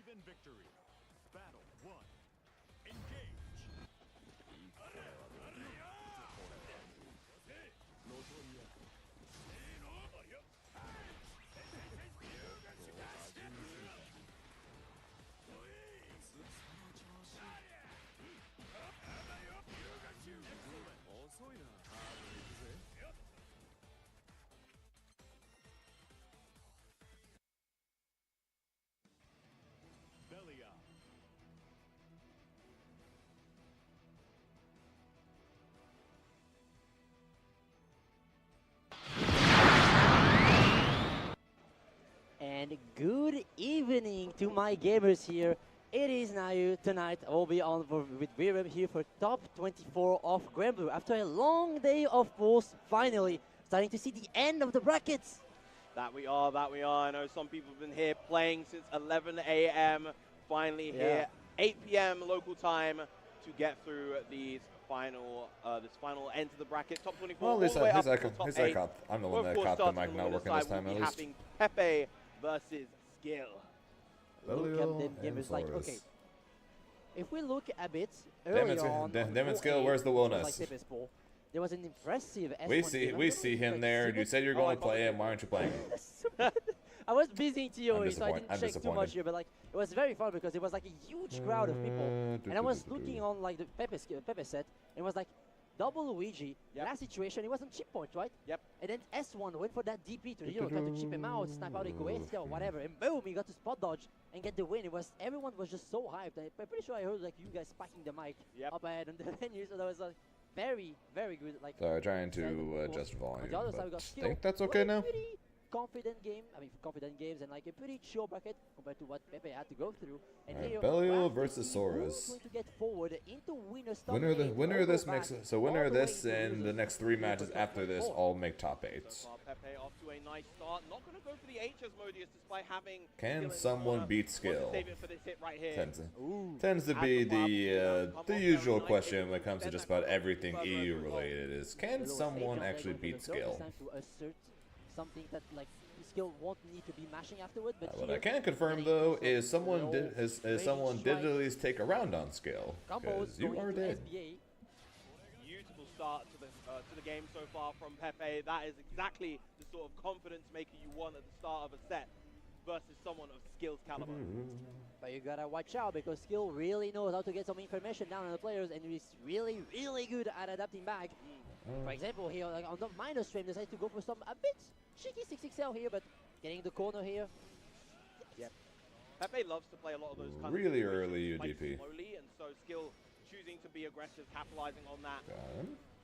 Even victory. Battle 1. Engage. Velia. And good evening to my gamers here. It is Nayu. Tonight I will be on with Viram here for top 24 of Granblue. After a long day of pools, finally starting to see the end of the brackets. That we are. I know some people have been here playing since 11 a.m. Finally here, 8 p.m. local time to get through these final, this final end to the bracket. Top 24. Well, at least I caught. I'm the one that caught the mic not working this time, at least. Having Pepe versus Skill. Look at them gamers. Like, okay, if we look a bit earlier on, Damn Skill, where's the wellness? Like there was an impressive S1 we see him there. You said you're going to play him. Why aren't you playing him? I was busy in TOE, so I didn't I'm check too much here, but like it was very fun because it was like a huge crowd of people, and I was looking on like the Pepe set, and it was like double Luigi. Last situation, it was on chip point, right? Yep. And then S1 went for that DP to try to chip him out, snipe out a Goetia or whatever, and boom, he got to spot dodge and get the win. Everyone was just so hyped. I'm pretty sure I heard like you guys packing the mic up ahead on the venue, so that was like very good. Like Trying to adjust volume. On the other side, we got I think that's okay now. Confident game, confident games, and like a pretty chill bracket compared to what Pepe had to go through. And here, Belial versus Saurus. Going to get forward into Winner of this makes so winner of this and the next 3 matches after this all make top 8s. So far, Pepe off to a nice start. Not going to go for the HS Modius despite having. Can someone beat Skill? For this hit right here. Tends to be the usual question when it comes to just about everything EU related is can someone actually beat Skill? Something that like Skill won't need to be mashing afterward, but what I can confirm though is someone did at least take a round on Skill, because you are dead. Beautiful start to the game so far from Pepe. That is exactly the sort of confidence maker you want at the start of a set versus someone of Skill's caliber. But you gotta watch out because Skill really knows how to get some information down on the players, and he's really good at adapting back. For example, here like on the minor stream, decided to go for some a bit cheeky 6XL here, but getting the corner here. Yep. Pepe loves to play a lot of those kind really of early UDP. Slowly, and so Skill choosing to be aggressive, capitalizing on that.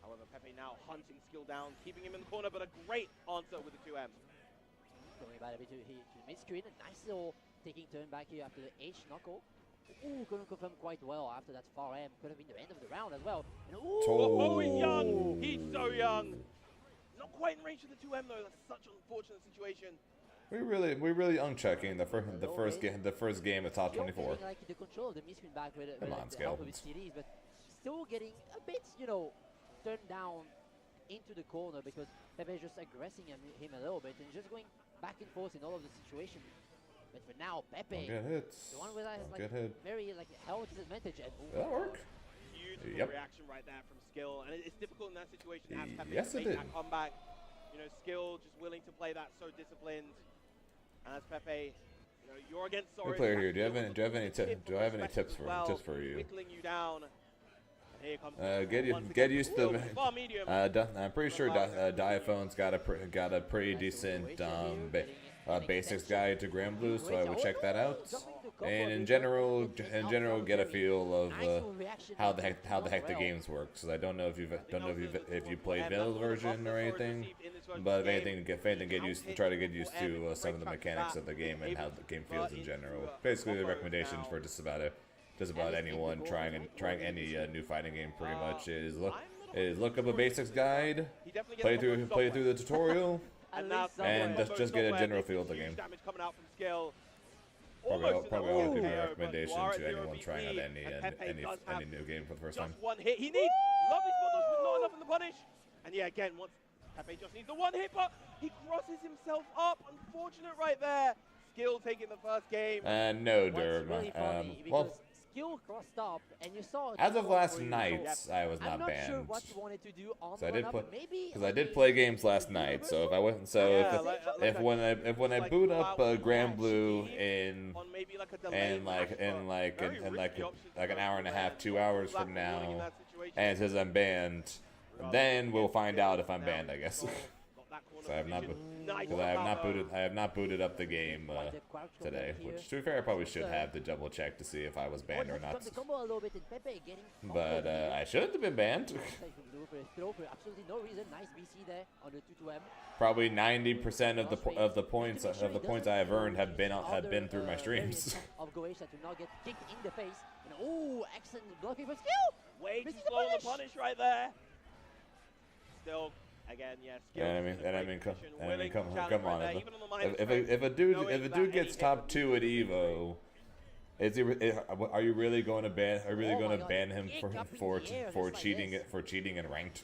However, Pepe now hunting Skill down, keeping him in the corner, but a great answer with the 2M. Going back a bit to mid-screen, a nice little taking turn back here after the H knuckle. Ooh, couldn't confirm quite well after that far M. Could have been the end of the round as well. And oh, he's young! He's so young! Not quite in range of the 2M though. That's such an unfortunate situation. We're really unchecking the first game of top 24. Like the control of the mid-screen back with the Skill. help of his CDs, but still getting a bit, turned down into the corner because Pepe is just aggressing him a little bit and just going back and forth in all of the situations. But for now, Pepe, get hits. the one with that very health disadvantage. And that'll work. Beautiful reaction right there from Skill, and it's difficult in that situation to have Pepe yes, make that comeback. Skill just willing to play that, so disciplined. And as Pepe, you're against Saurus. Good player here. Do I have any tips for you? Whittling you down. Here comes get used to I'm pretty sure Diaphone's got a pretty decent basics guide to Granblue, so I would check that out. And in general, get a feel of how the heck the games work. Because I don't know if you played Vanilla version or anything, but if anything, try to get used to some of the mechanics of the game and how the game feels in general. Basically, the recommendations for just about anyone trying any new fighting game pretty much is look up a basics guide, play through the tutorial. And just get a general feel of the game. Probably all be my recommendation to anyone trying out any new game for the first time. One hit, he needs lovely spot dodge, but not enough in the punish. And yeah, again, once Pepe just needs the one hit, but he crosses himself up. Unfortunate right there. Skill taking the first game. No, What's Derb. really funny, Well, because Skill crossed up, and you saw. as of last for you, night, so I was I'm not not banned. sure what you wanted to do on So the I did run-up, play, maybe because I on did the play games last night. So if I wasn't, so Yeah, if when I like boot up full-out Grand match Blue team in on maybe like a delayed and like match, and but like very and risky like option like to an go hour for and a there. half, 2 hours Black from Bull winning in now, that situation. and it says I'm banned, then we'll find out if I'm banned, I guess. So I have not, because I have not booted up the game today. Which, to be fair, I probably should have to double check to see if I was banned or not. But I should have been banned. Absolutely no reason. Nice BC there on the 2-2M. Probably 90% of the points I have earned have been through my streams. Of Goetia to not get kicked in the face. And oh, excellent blocking for Skill. Way too Missing slow on punish. the punish right there. Still, again, yeah. Skill Come on. If a dude gets top 2 at Evo, are you really going to ban? Are you really going to ban him for cheating in ranked?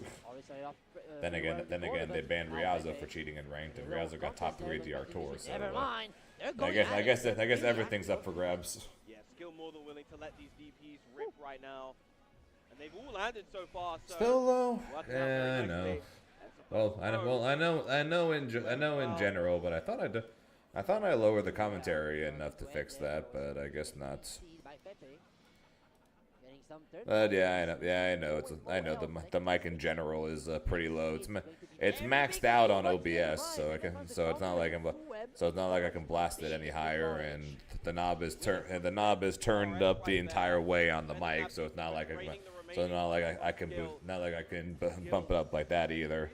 Then again, they banned Riazo for cheating in ranked, and Riazo got top 3 at the Arc Tour. So Never mind. I guess everything's up for grabs. Yeah, Skill more than willing to let these DPs rip right now, and they've all landed so far. So Still though, working out very I nicely. know. I know in general, but I thought I lowered the commentary enough to fix that, but I guess not. But yeah, I know. I know the mic in general is pretty low. It's maxed out on OBS, so it's not like I can blast it any higher, and the knob is turned up the entire way on the mic, so it's not like I can bump it up like that either.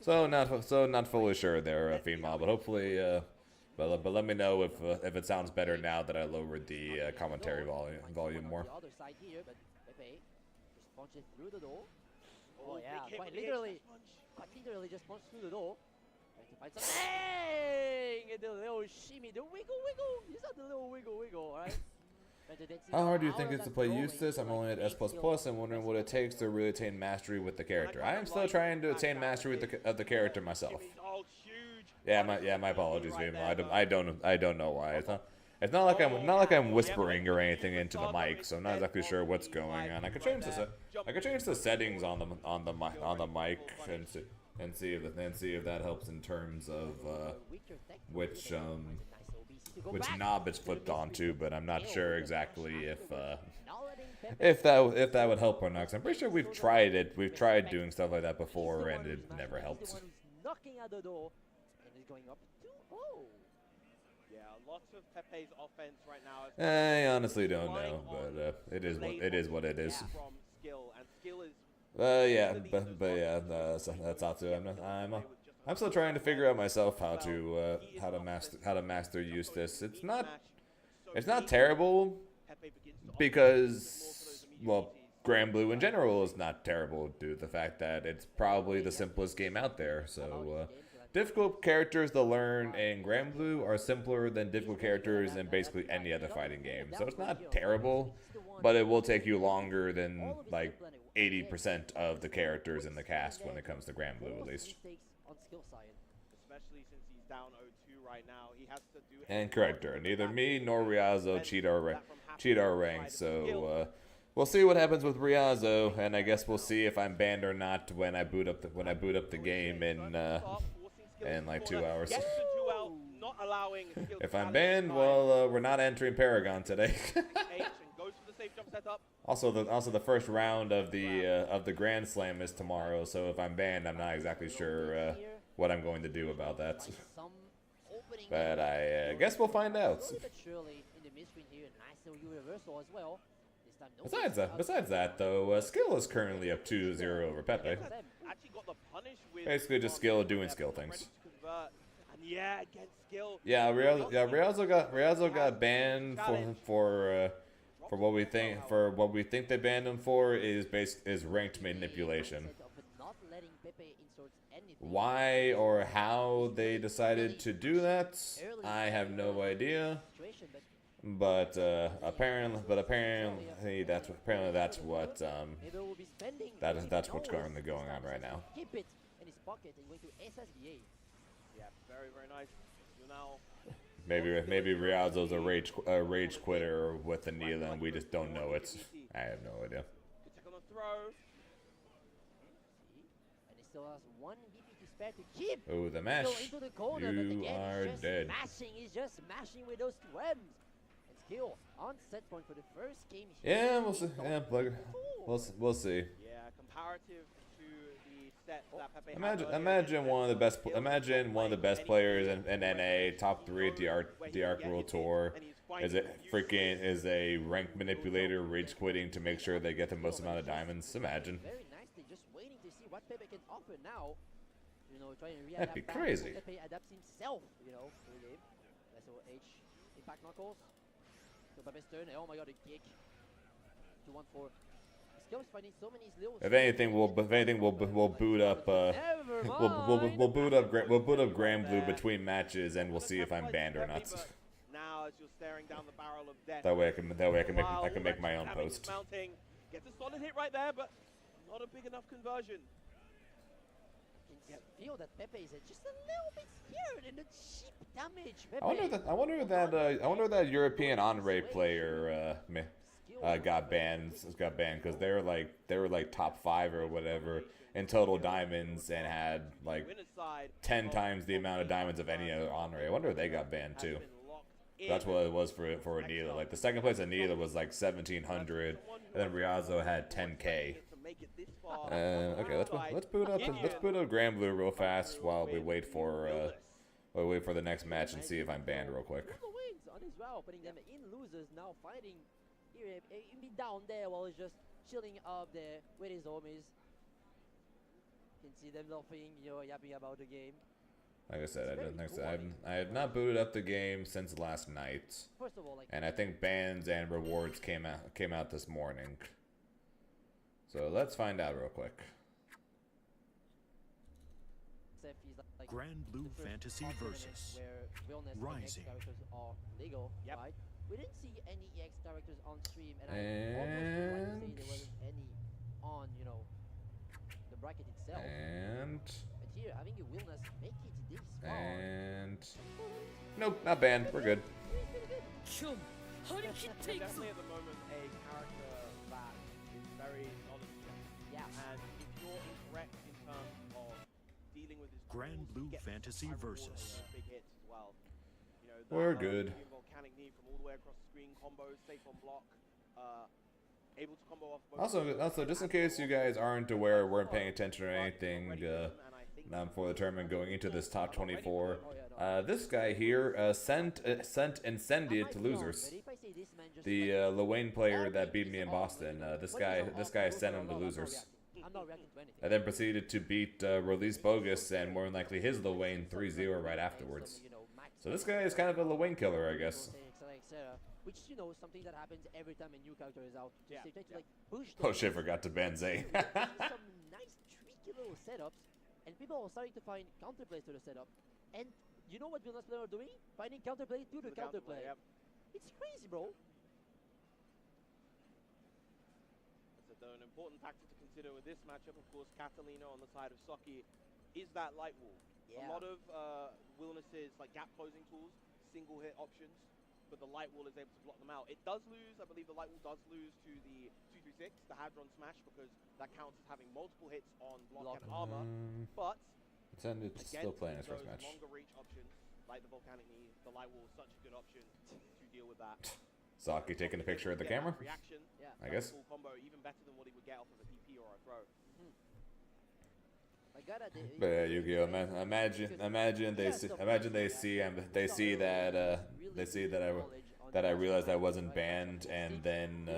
So not fully sure there, Fiendmob, but hopefully, but let me know if it sounds better now that I lowered the commentary volume more. The other side here, but Pepe just punched it through the door. Oh yeah, big hit quite with the literally just punched through the door. Trying to find something. And the little shimmy, the wiggle. You saw the little wiggle, alright? How hard do you think it's to play Eustace? I'm only at S++. I'm wondering what it takes to really attain mastery with the character. I am still trying to attain mastery of the character myself. Yeah, my apologies, Vimo. I don't know why. It's not like I'm whispering or anything into the mic, so I'm not exactly sure what's going on. I could change the settings on the mic and see if that helps in terms of which knob it's flipped onto, but I'm not sure exactly if that would help or not. 'Cause I'm pretty sure we've tried it. We've tried doing stuff like that before, and it never helped. Knocking at the door and he's going up 2-0. Yeah, lots of Pepe's offense right now. I honestly don't know, but it is what it is. From Skill, and Skill is Yeah, but yeah, that's also I'm still trying to figure out myself how to master Eustace. It's not terrible because, well, Grand Blue in general is not terrible due to the fact that it's probably the simplest game out there. So difficult characters to learn in Grand Blue are simpler than difficult characters in basically any other fighting game. So it's not terrible, but it will take you longer than like 80% of the characters in the cast when it comes to Grand Blue, at least. especially since he's down 0-2 right now. He has to do. And corrector, neither me nor Riazo cheat our ranks, so we'll see what happens with Riazo, and I guess we'll see if I'm banned or not when I boot up the game in like 2 hours. If I'm banned, well, we're not entering Paragon today. Also, the first round of the Grand Slam is tomorrow, so if I'm banned, I'm not exactly sure what I'm going to do about that. But I guess we'll find out. Besides that, though, Skill is currently up 2-0 over Pepe. Basically, just Skill doing Skill things. Yeah, against Skill. Yeah, Riazo got banned for what we think they banned him for is ranked manipulation. Why or how they decided to do that, I have no idea. But apparently that's what's currently going on right now. Yeah, very, very nice. You're now Maybe Riazzo's a rage quitter with Anila, and we just don't know it. I have no idea. good tech on the throw. And he still has 1 BP to spare to keep. Oh, the mesh. Go into the corner, but You again, are he's just dead. smashing. He's just smashing with those twins. And Skill on set point for the first game. Yeah, we'll see. Yeah, we'll see. Yeah, comparative to the sets that Pepe had Imagine, earlier, imagine one of the best, imagine one of the best players in NA, top 3 at the Arc World Tour. Is a rank manipulator rage quitting to make sure they get the most amount of diamonds? Imagine. Very nicely, just waiting to see what Pepe can offer now. You know, trying to readapt. That'd be back. crazy. Pepe adapts himself, you know, to the game. So H impact knuckles. So Pepe's turn. Oh my god, a kick. 2-1-4. Skill's finding so many little. If anything, we'll boot up. We'll boot up Grand Blue between matches, and we'll see if I'm banned or not. Now, as you're staring down the barrel of death. That way I can make my own post. Mounting. Gets a solid hit right there, but not a big enough conversion. Can feel that Pepe is just a little bit scared in the cheap damage. Pepe. I wonder that European Honore player got banned because they were like top 5 or whatever in total diamonds and had like 10 times the amount of diamonds of any other Honore. I wonder if they got banned too. That's what it was for Anila. Like the second place Anila was like 1,700, and then Riazzo had 10K. Okay, let's boot up Grand Blue real fast while we wait for the next match and see if I'm banned real quick. Wins on his route, putting them in losers now, fighting here, down there while he's just chilling up there with his homies. Can see them laughing, you know, yapping about the game. Like I said, I have not booted up the game since last night, First of all, like, and I think bans and rewards came out this morning. So let's find out real quick. like Grand Blue Fantasy Versus Rising. Characters are legal, Yep. right? We didn't see any EX characters on stream, and I almost would like to say there wasn't any on, you know, the bracket itself. And But here, having a Willness make it this far. and nope, not banned. We're good. Definitely at the moment a character that is very knowledgeable. Yeah. And if you're incorrect in terms of dealing with his Grand tools, Blue he gets Fantasy high reward Versus. on big hits as well. You know, We're that, good. Volcanic knee from all the way across the screen, combos, safe on block, able to combo off both. Also, just in case you guys aren't aware or weren't paying attention or anything for the tournament going into this top 24, this guy here sent Incendiate to losers. The Luane player that beat me in Boston. This guy sent him to losers. I'm not reacting to anything. And then proceeded to beat Release Bogus and more than likely his Luane 3-0 right afterwards. So this guy is kind of a Luane killer, I guess. Which, you know, something that happens every time a new character is out. Yeah, They try to, like, push Oh shit, forgot to ban Zay. some nice tricky little setups, and people are starting to find counterplays to the setup. And you know what Vilnas players are doing? Finding counterplay to the counterplay. Yep. It's crazy, bro. So an important factor to consider with this matchup, of course, Catalina on the side of Saki is that light wall. Yeah. A lot of Willnesses, like gap closing tools, single hit options, but the light wall is able to block them out. It does lose, I believe the light wall does lose to the 236, the Hadron Smash, because that counts as having multiple hits on block and armor. But It's still playing his first those match. longer reach options, like the Volcanic Knee, the light wall is such a good option to deal with that. Saki taking a picture of the camera. Reaction, Yeah. I guess. full combo, even better than what he would get off of a DP or a throw. My God, But yeah, Yu-Gi-Oh! Imagine they see that I realized I wasn't banned, and then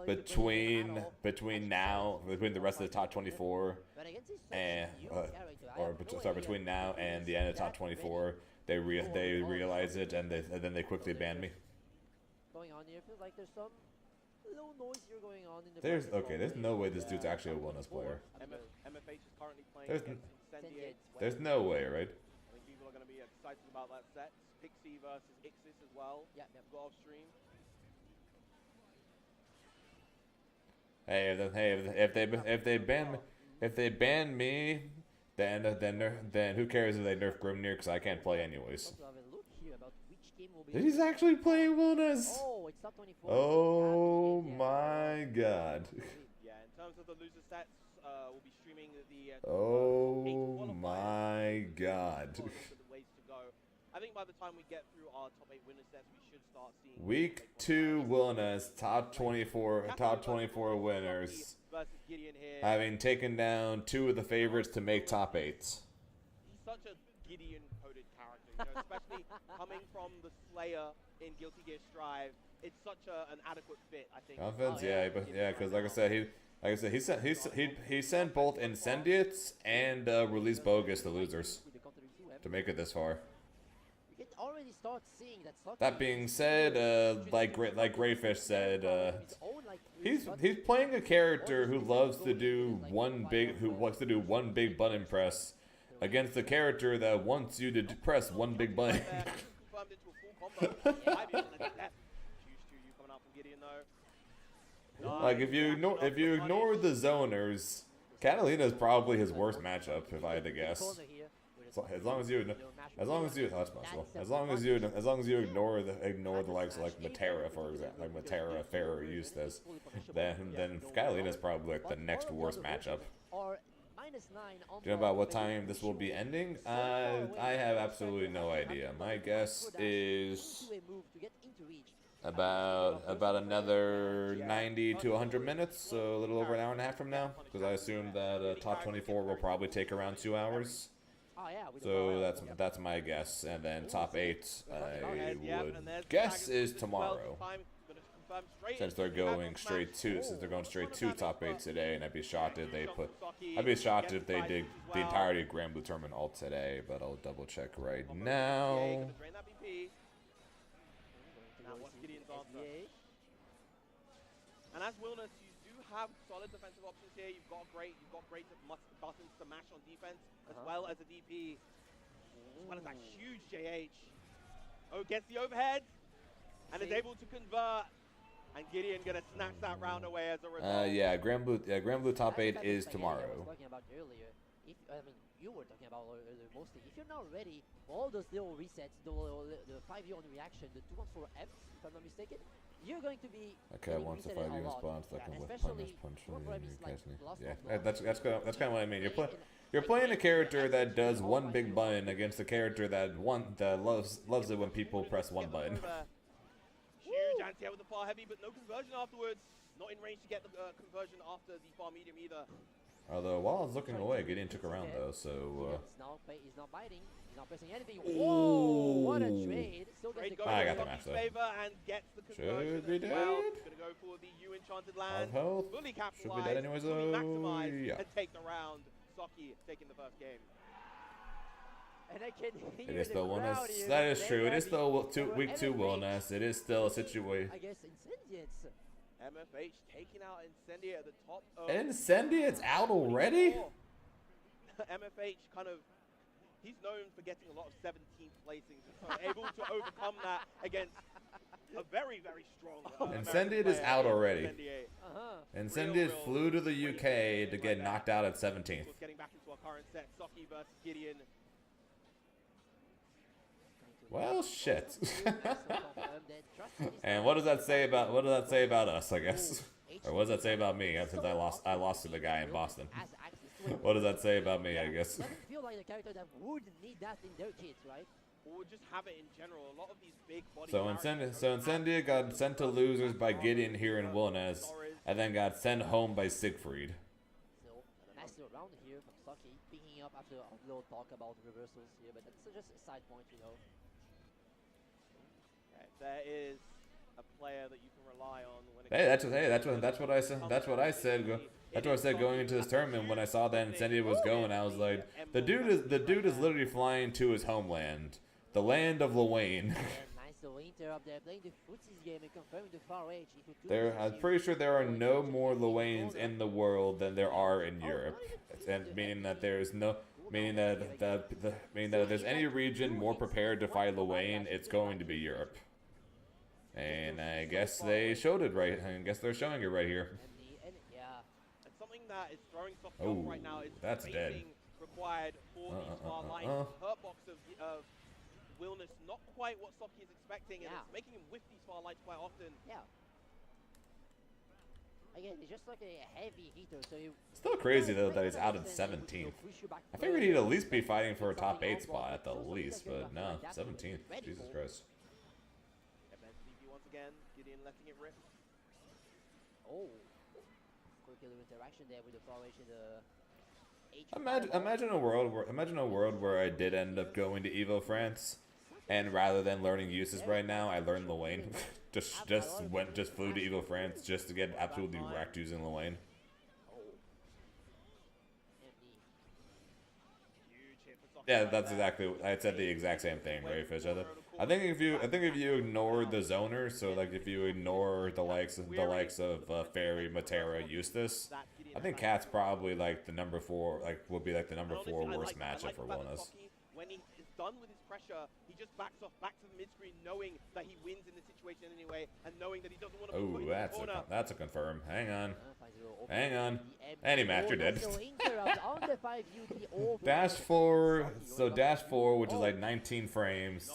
between the rest of the top 24 and between now and the end of top 24, they realize it, and then they quickly ban me. Going on here, feels like there's some little noise here going on in the There's no way this dude's actually a wellness player. MFH is currently playing There's against Incendiate. There's no way, right? I think people are going to be excited about that set. Pixie versus Ixis as well. Yeah. Got off stream. If they ban me, then who cares if they nerf Grimnir? Because I can't play anyways. Also have a look game will be. He's actually playing Wellness. Oh, it's top 24. Oh my god. Yeah, in terms of the loser sets, we'll be streaming the. Oh my god. The ways to go. I think by the time we get through our top 8 winner sets, we should start seeing. Week 2 Wellness, top 24 winners. Versus Gideon here. Having taken down 2 of the favorites to make top 8s. He's such a Gideon-coded character, you know, especially coming from the Slayer in Guilty Gear Strive. It's such an adequate fit, I think. Offense, yeah, but yeah, because like I said, he sent both Incendiates and Release Bogus the losers to make it this far. You can already start seeing that. That being said, like Greyfish said, he's playing a character who loves to do one big button press against a character that wants you to press one big button. Like if you ignore the zoners, Catalina's probably his worst matchup if I had to guess. As long as you ignore the likes of like Matera, for example, like Matera, Farah, Eustace, then Catalina's probably like the next worst matchup. Do you know about what time this will be ending? I have absolutely no idea. My guess is about another 90 to 100 minutes, so a little over an hour and a half from now, because I assume that top 24 will probably take around 2 hours. So that's my guess, and then top 8 I would guess is tomorrow, since they're going straight to top 8 today, and I'd be shocked if they did the entirety of Grand Blue Tournament all today, but I'll double check right now. And as Wellness, you do have solid defensive options here. You've got great buttons to mash on defense, as well as a DP, as well as that huge JH. Oh, gets the overhead, and is able to convert. And Gideon gonna snatch that round away as a result. Yeah, Grand Blue top 8 is tomorrow. I was talking about earlier. You were talking about earlier mostly. If you're not ready, all those little resets, the 5U on reaction, the 214F, if I'm not mistaken, you're going to be. Okay, once the 5U response, that can whip punch. Yeah, that's kind of what I mean. You're playing a character that does one big button against a character that loves it when people press one button. Huge anti-air with the far heavy, but no conversion afterwards. Not in range to get the conversion after the far medium either. Although while I was looking away, Gideon took a round though, so. He's not biting. He's not pressing anything. Whoa! What a trade! I got the match though. And gets the conversion. Should be dead. Well, gonna go for the U Enchanted Land. Fully capitalized. Should be dead anyways though. Maximize and take the round. Saki taking the first game. And I can hear it is still Wellness. That is true. It is still week 2 Wellness. It is still a situation. I guess Incendiates. MFH taking out Incendiate at the top of. Incendiate's out already? MFH kind of. He's known for getting a lot of 17th placings, so able to overcome that against a very, very strong. Incendiate is out already. Incendiate flew to the UK to get knocked out at 17th. Getting back into our current set, Saki versus Gideon. Well, shit. And what does that say about us? I guess, or what does that say about me? Since I lost to the guy in Boston. What does that say about me? I guess. Doesn't feel like the character that would need that in their kits, right? Or just have it in general. A lot of these big body. So Incendia got sent to losers by Gideon here in Wellness, and then got sent home by Siegfried. So nice little round here from Saki, picking up after a little talk about reversals here, but that's just a side point, you know. There is a player that you can rely on when it That's what I said. That's what I said going into this tournament. When I saw that Incendia was going, I was like, the dude is literally flying to his homeland, the land of Luane. Nice little inter up there, playing the footsies game and confirming the far edge. I'm pretty sure there are no more Luanes in the world than there are in Europe, and meaning that there's no. Meaning that if there's any region more prepared to fight Luane, it's going to be Europe. And I guess they showed it right. I guess they're showing it right here. And something that is throwing Saki off right now is that's dead. Required for the far line. Hurt box of Wellness not quite what Saki is expecting, and Yeah. it's making him whiff these far lights quite often. Yeah. Again, it's just like a heavy hitter, so you... Still crazy though that he's out in 17th. I figured he'd at least be fighting for a top 8 spot at the least, but no, 17th. Jesus Christ. FSCP once again, Gideon letting it rip. Oh. Quick little interaction there with the far edge in the... Imagine a world where I did end up going to Evo France, and rather than learning Eustace right now, I learned Lane. just flew to Evo France just to get absolutely wrecked using Lane. Yeah, that's exactly. I said the exact same thing, right, Fish? I think if you ignore the zoners, so like if you ignore the likes of Fairy, Matera, Eustace, I think Cat's probably like the number 4, would be like the number 4 worst matchup for Wilnas. When he is done with his pressure, he just backs off back to the mid screen, knowing that he wins in the situation anyway, and knowing that he doesn't want to put him in the corner. That's a confirm. Hang on. Any match, you're dead. Dash 4, which is like 19 frames,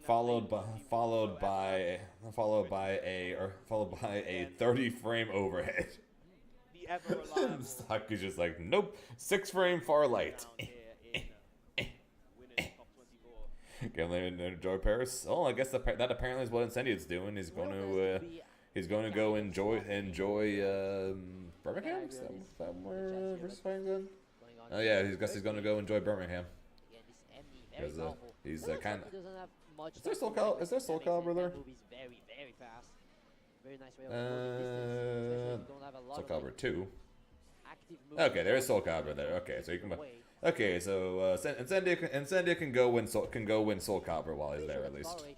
followed by a 30 frame overhead. Saki's just like, nope, 6 frame far light. Can enjoy Paris? Oh, I guess that apparently is what Incendiate's doing. He's going to go enjoy Birmingham. Is that where Versus Fighting's in? Oh yeah, he's going to go enjoy Birmingham. Because he's kind of. Is there Soul Calibur there? Soul Calibur 2. Okay, there is Soul Calibur there. Okay, so you can. Okay, so Incendia can go win Soul Calibur while he's there at least. It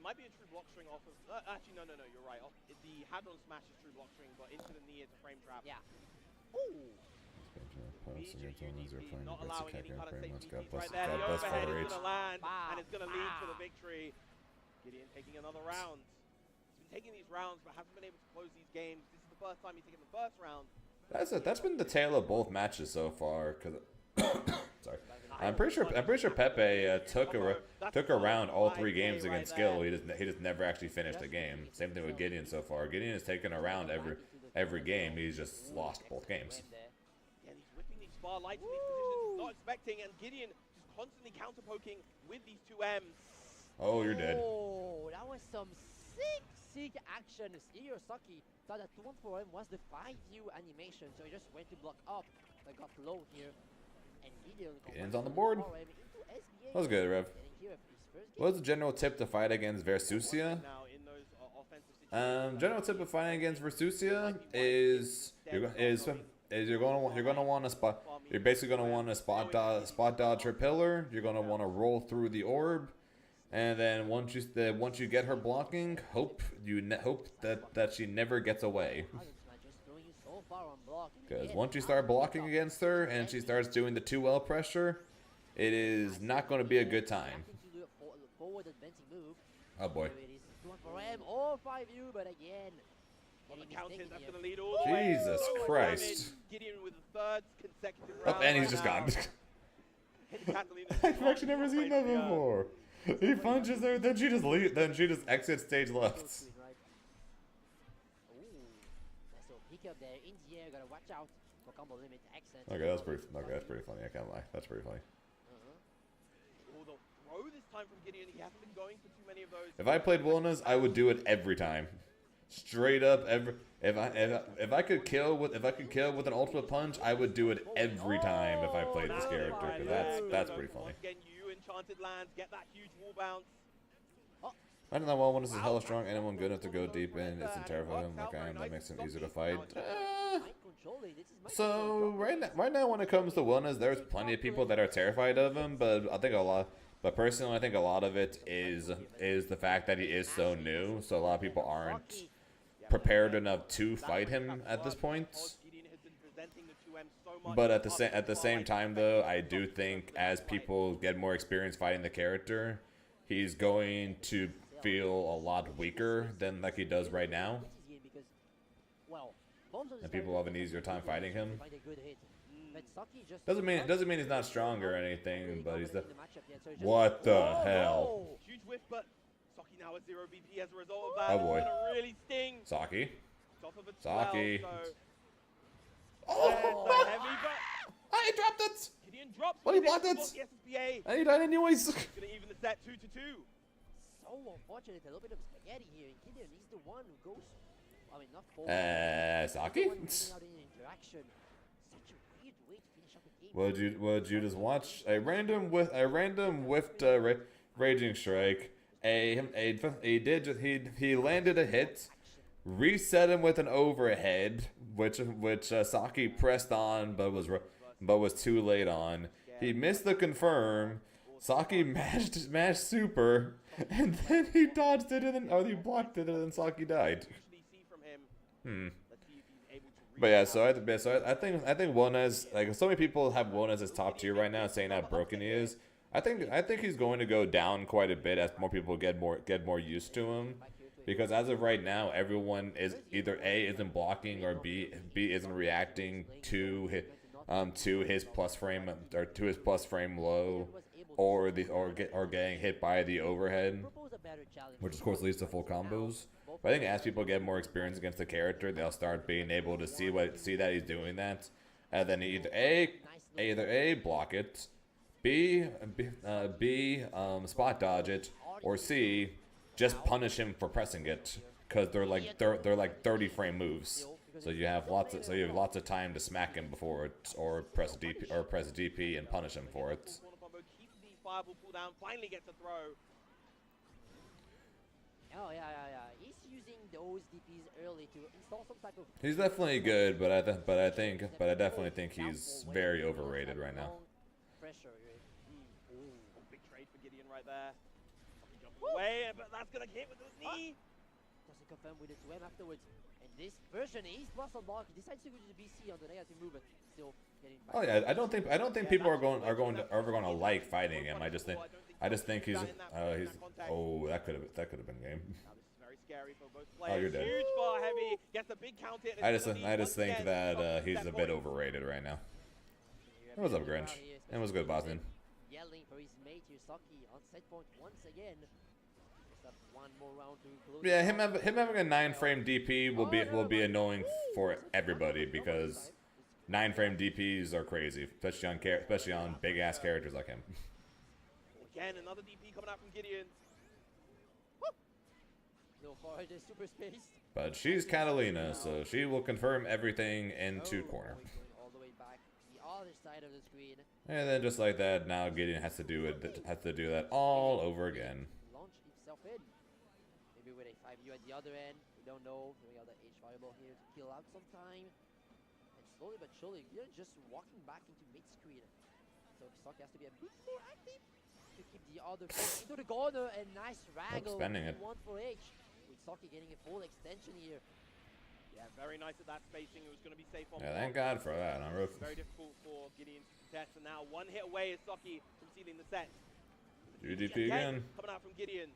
might be a true block string off of. Actually, no, you're right. The Hadron Smash is true block string, but into the knee it's a frame trap. Yeah. Ooh. Not allowing any kind of safety feeds right there. The overhead is going to land, and it's going to lead to the victory. Gideon taking another round. He's been taking these rounds, but hasn't been able to close these games. This is the first time he's taken the first round. That's been the tale of both matches so far. Cause sorry, I'm pretty sure Pepe took around all 3 games against Skill. He just never actually finished a game. Same thing with Gideon so far. Gideon has taken around every game. He's just lost both games. Yeah, he's whipping these far lights in these positions. Not expecting, and Gideon just constantly counter poking with these 2 M's. Oh, you're dead. Oh, that was some sick action. Saki thought that 2-1-4M was the 5-view animation, so he just went to block up, but got low here. And Gideon's on the board. That was good, Rev. What is the general tip to fight against Versusia? General tip of fighting against Versusia is you're gonna want to spot. You're basically gonna want to spot dodge her pillar. You're gonna want to roll through the orb. And then once you get her blocking, hope that she never gets away. Because once you start blocking against her and she starts doing the 2L pressure, it is not going to be a good time. Oh boy. Jesus Christ. Oh, and he's just gone. I've actually never seen that before. He punches her, then she just leaves. Then she just exits stage left. Okay, that's pretty funny. I can't lie. That's pretty funny. If I played Wilnas, I would do it every time. Straight up, if I could kill with an ultimate punch, I would do it every time if I played this character. Cause that's pretty funny. I don't know why one is hella strong. Anyone good enough to go deep in it's terrifying him like I am. That makes him easier to fight. So right now, when it comes to Wilnas, there's plenty of people that are terrified of him, but I think a lot. But personally, I think a lot of it is the fact that he is so new. So a lot of people aren't prepared enough to fight him at this point. But at the same time, though, I do think as people get more experience fighting the character, he's going to feel a lot weaker than like he does right now. And people have an easier time fighting him. but Saki just doesn't mean he's not strong or anything, but he's the. in the matchup yet, so just- What the Oh, hell? no. Huge whiff, but Saki now at 0 VP as a result of that. Oh, boy. It's gonna really sting. Saki. Top of a 12, Saki. so Oh, there's the heavy, but I dropped it. Gideon drops. Well, he blocked it. The SSBA. I died anyways. Gonna even the set 2-2. So unfortunate, a little bit of spaghetti here. And Gideon is the one who goes, I mean, not forward. Saki. He's the one winning out in interaction. Such a weird way to finish up the game. Would you just watch a random whiffed raging strike? He landed a hit, reset him with an overhead, which Saki pressed on, but was too late on. He missed the confirm. Saki mashed super, and then he dodged it, or he blocked it, and then Saki died. But yeah, so I think Wonez, like, so many people have Wonez as top tier right now, saying how broken he is. I think he's going to go down quite a bit as more people get more used to him, because as of right now, everyone is either A, isn't blocking, or B isn't reacting to his plus frame, or to his plus frame low, or getting hit by the overhead, which of course leads to full combos. But I think as people get more experience against the character, they'll start being able to see that he's doing that, and then either A block it, B spot dodge it, or C just punish him for pressing it, because they're like 30 frame moves. So you have lots of time to smack him before it, or press DP and punish him for it. Finally gets a throw. Oh yeah. He's using those DPs early to install some type of. He's definitely good, but I definitely think he's very overrated right now. Pressure. Big trade for Gideon right there. Jumping away, but that's gonna hit with his knee. Doesn't confirm with his web afterwards. And this version is plus unlock. He decides to go to the BC on the negative movement. Still getting back. Oh yeah, I don't think people are going to like fighting him. I just think he's oh, that could have been game. Now this is very scary for both players. Oh, you're dead. Huge bar heavy, gets a big count hit. I just think that he's a bit overrated right now. What's up, Grinch? It was good, Bosnian. Yelling for his mate Saki on set point once again. Just have one more round to close. Yeah, him having a 9-frame DP will be annoying for everybody, because 9-frame DPs are crazy, especially on big ass characters like him. Again, another DP coming out from Gideon. No far, the super space. But she's Catalina, so she will confirm everything into corner. All the way back the other side of the screen. And then just like that, now Gideon has to do that all over again. Launch himself in. Maybe with a 5U at the other end. We don't know. We got the H variable here to kill out some time. And slowly but surely, Gideon just walking back into mid-screen. So Saki has to be a bit more active to keep the other foot into the corner, and nice wrangle. Spending it. 1 for H. With Saki getting a full extension here. Yeah, very nice at that spacing. It was going to be safe on. Yeah, thank God for that. Very difficult for Gideon to contest, and now one hit away is Saki from sealing the set. GDP again. Coming out from Gideon.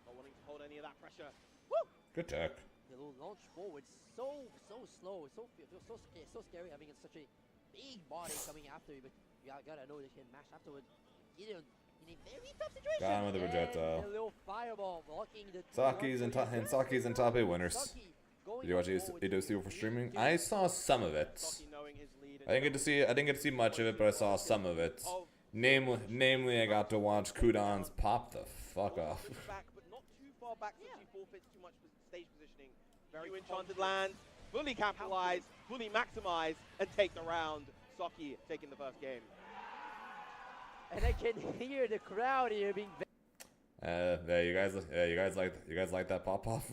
Not wanting to hold any of that pressure. Woo! Good tech. The little launch forward, so slow, so scary having such a big body coming after you, but you gotta know they can mash afterwards. Gideon in a very tough situation. Got him with the projectile. A little fireball blocking the. Saki's and top 8 winners. Did you watch EWC for streaming? I saw some of it. I didn't get to see much of it, but I saw some of it. Namely, I got to watch Kudan's pop the fuck off. Back, but not too far back so she forfeits too much stage positioning. Very enchanted lands, fully capitalize, fully maximize, and take the round. Saki taking the first game. And I can hear the crowd here being. Yeah, you guys like that pop off.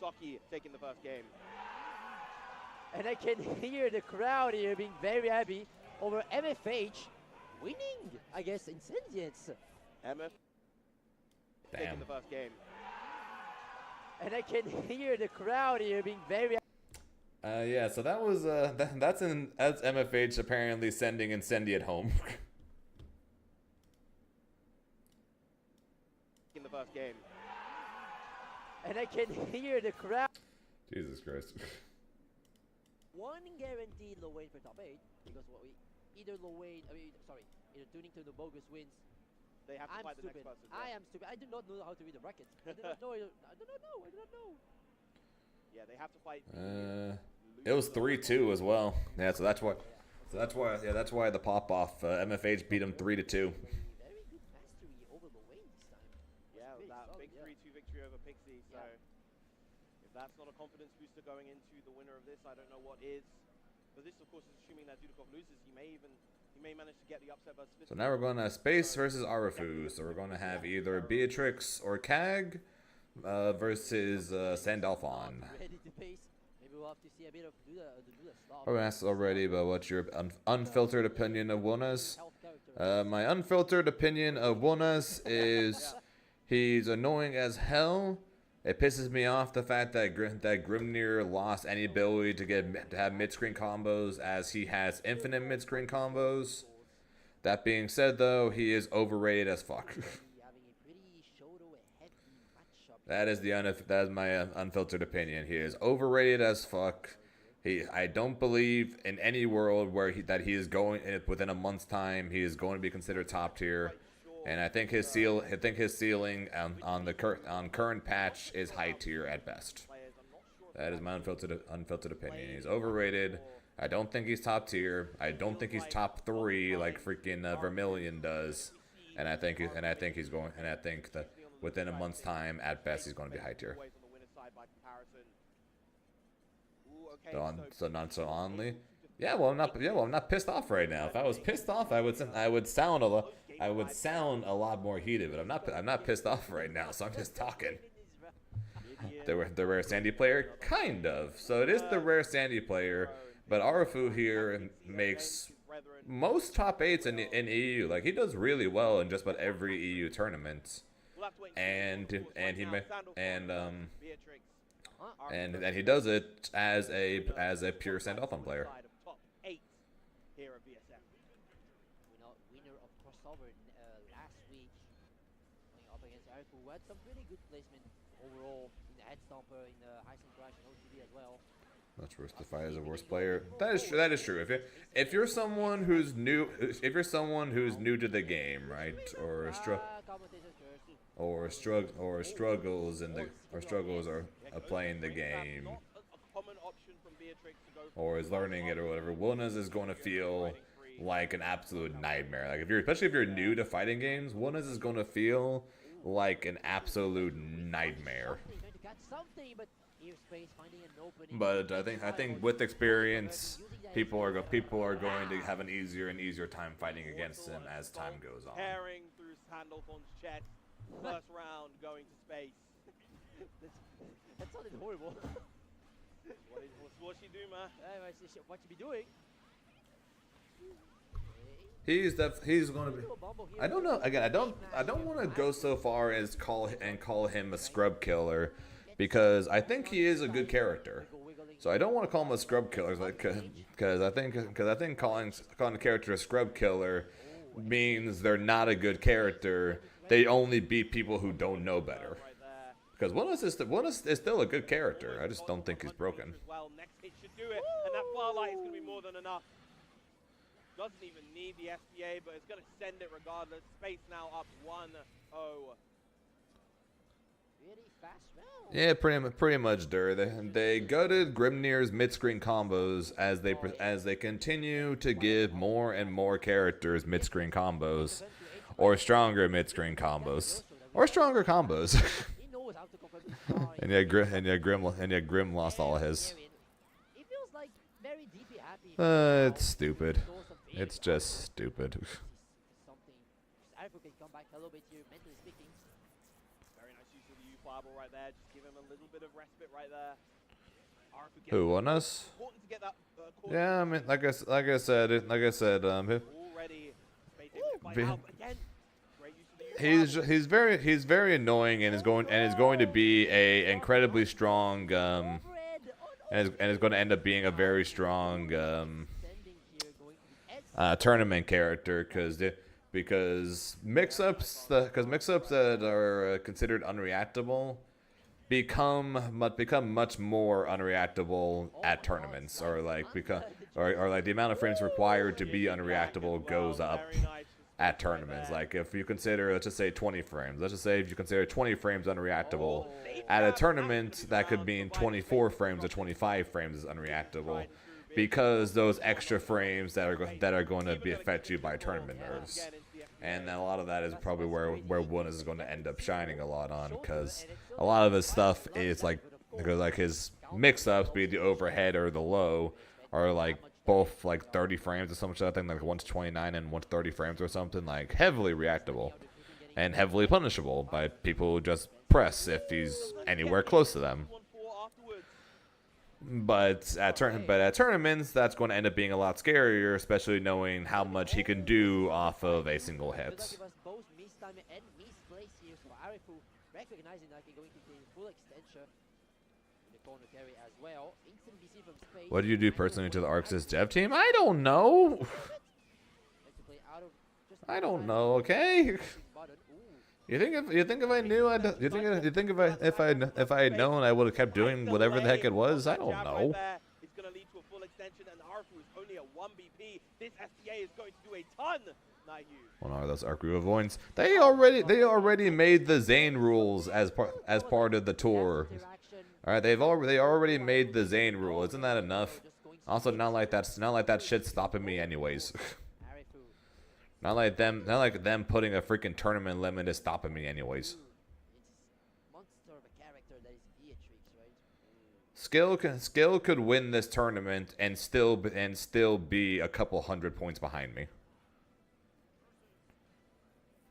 Saki taking the first game. And I can hear the crowd here being very happy over MFH winning, I guess, in Sentience. MF taking the first game. And I can hear the crowd here being very yeah, so that was that's MFH apparently sending Incendiate home. In the first game. And I can hear the crowd. Jesus Christ. one guaranteed low win for top 8 because what we either low win, either tuning to the bogus wins. They have to I'm fight the stupid. next person. I am stupid. I do not know how to read the brackets. I do not know. I do not know. Yeah, they have to fight. It was 3-2 as well. Yeah, so that's why. So that's why the pop off MFH beat him 3-2. Very good mastery over the way this time. Yeah, Really that solid, big 3-2 victory over Pixie. So if that's not a confidence booster going into the winner of this, I don't know what is. But this, of course, is assuming that Dudikov loses. He may manage to get the upset versus. So now we're going to Space versus Arafu. So we're going to have either Beatrix or Kag versus Sandalphon. Ready to pace. Maybe we'll have to see a bit of do the stop. I asked already, but what's your unfiltered opinion of Wunas? My unfiltered opinion of Wunas is he's annoying as hell. It pisses me off the fact that Grimnir lost any ability to have mid-screen combos, as he has infinite mid-screen combos. That being said, though, he is overrated as fuck. That is my unfiltered opinion. He is overrated as fuck. I don't believe in any world where he is going within a month's time. He is going to be considered top tier, and I think his ceiling on current patch is high tier at best. That is my unfiltered opinion. He's overrated. I don't think he's top tier. I don't think he's top 3 like freaking Vermilion does, and I think that within a month's time, at best, he's going to be high tier. So not so only. Yeah, well, I'm not pissed off right now. If I was pissed off, I would sound a lot more heated. But I'm not pissed off right now. So I'm just talking. The rare Sandy player, kind of. So it is the rare Sandy player, but Arafu here makes most top 8s in EU. Like, he does really well in just about every EU tournament. And he does it as a pure Sandalphon player. Winner of crossover last week, going up against Arifu, who had some pretty good placement overall in the head stomper, in the Heisen Crash, and OTV as well. That's justified as a worst player. That is true. If you're someone who's new to the game, right, or struggles are playing the game, or is learning it or whatever, Wunas is going to feel like an absolute nightmare. Like especially if you're new to fighting games, Wunas is going to feel like an absolute nightmare. But I think with experience, people are going to have an easier and easier time fighting against him as time goes on. Tearing through Sandalphon's chest. First round going to space. That sounded horrible. What's she do, man? What she be doing? He's going to be. I don't know. Again, I don't want to go so far as call him a scrub killer, because I think he is a good character. So I don't want to call him a scrub killer, because I think calling a character a scrub killer means they're not a good character. They only beat people who don't know better. Because Wunas is still a good character. I just don't think he's broken. Well, next hit should do it, and that far light is going to be more than enough. Doesn't even need the SPA, but it's going to send it regardless. Space now up 1-0. Really fast round. Yeah, pretty much, They gutted Grimnir's mid-screen combos as they continue to give more and more characters mid-screen combos, or stronger mid-screen combos, or stronger combos. and yet Grim lost all of his. It's stupid. It's just stupid. Right there, just give him a little bit of respite right there. Who won us? Yeah, I mean, like I said, he's very annoying and is going to be a incredibly strong and is going to end up being a very strong tournament character, because mix-ups that are considered unreactable become much more unreactable at tournaments, or like or like the amount of frames required to be unreactable goes up at tournaments. Like if you consider, let's just say 20 frames. Let's just say if you consider 20 frames unreactable at a tournament, that could mean 24 frames or 25 frames is unreactable, because those extra frames that are going to be affect you by tournament nerves. And a lot of that is probably where Wilness is going to end up shining a lot on, because a lot of his stuff is like, because like his mix-ups, be it the overhead or the low, are like both like 30 frames or something. I think like 129 and 130 frames or something, like heavily reactable and heavily punishable by people who just press if he's anywhere close to them. But at tournaments, that's going to end up being a lot scarier, especially knowing how much he can do off of a single hit. What do you do personally to the Arxis dev team? I don't know. I don't know. Okay. You think if I knew, if I had known, I would have kept doing whatever the heck it was? I don't know. It's going to lead to a full extension, and Arfu is only at 1 BP. This STA is going to do a ton. What are those Arc Avoidance? They already made the Zane rules as part of the tour. All right, they already made the Zane rule. Isn't that enough? Also, not like that shit's stopping me anyways. Not like them putting a freaking tournament limit is stopping me anyways. Skill could win this tournament and still be a couple hundred points behind me.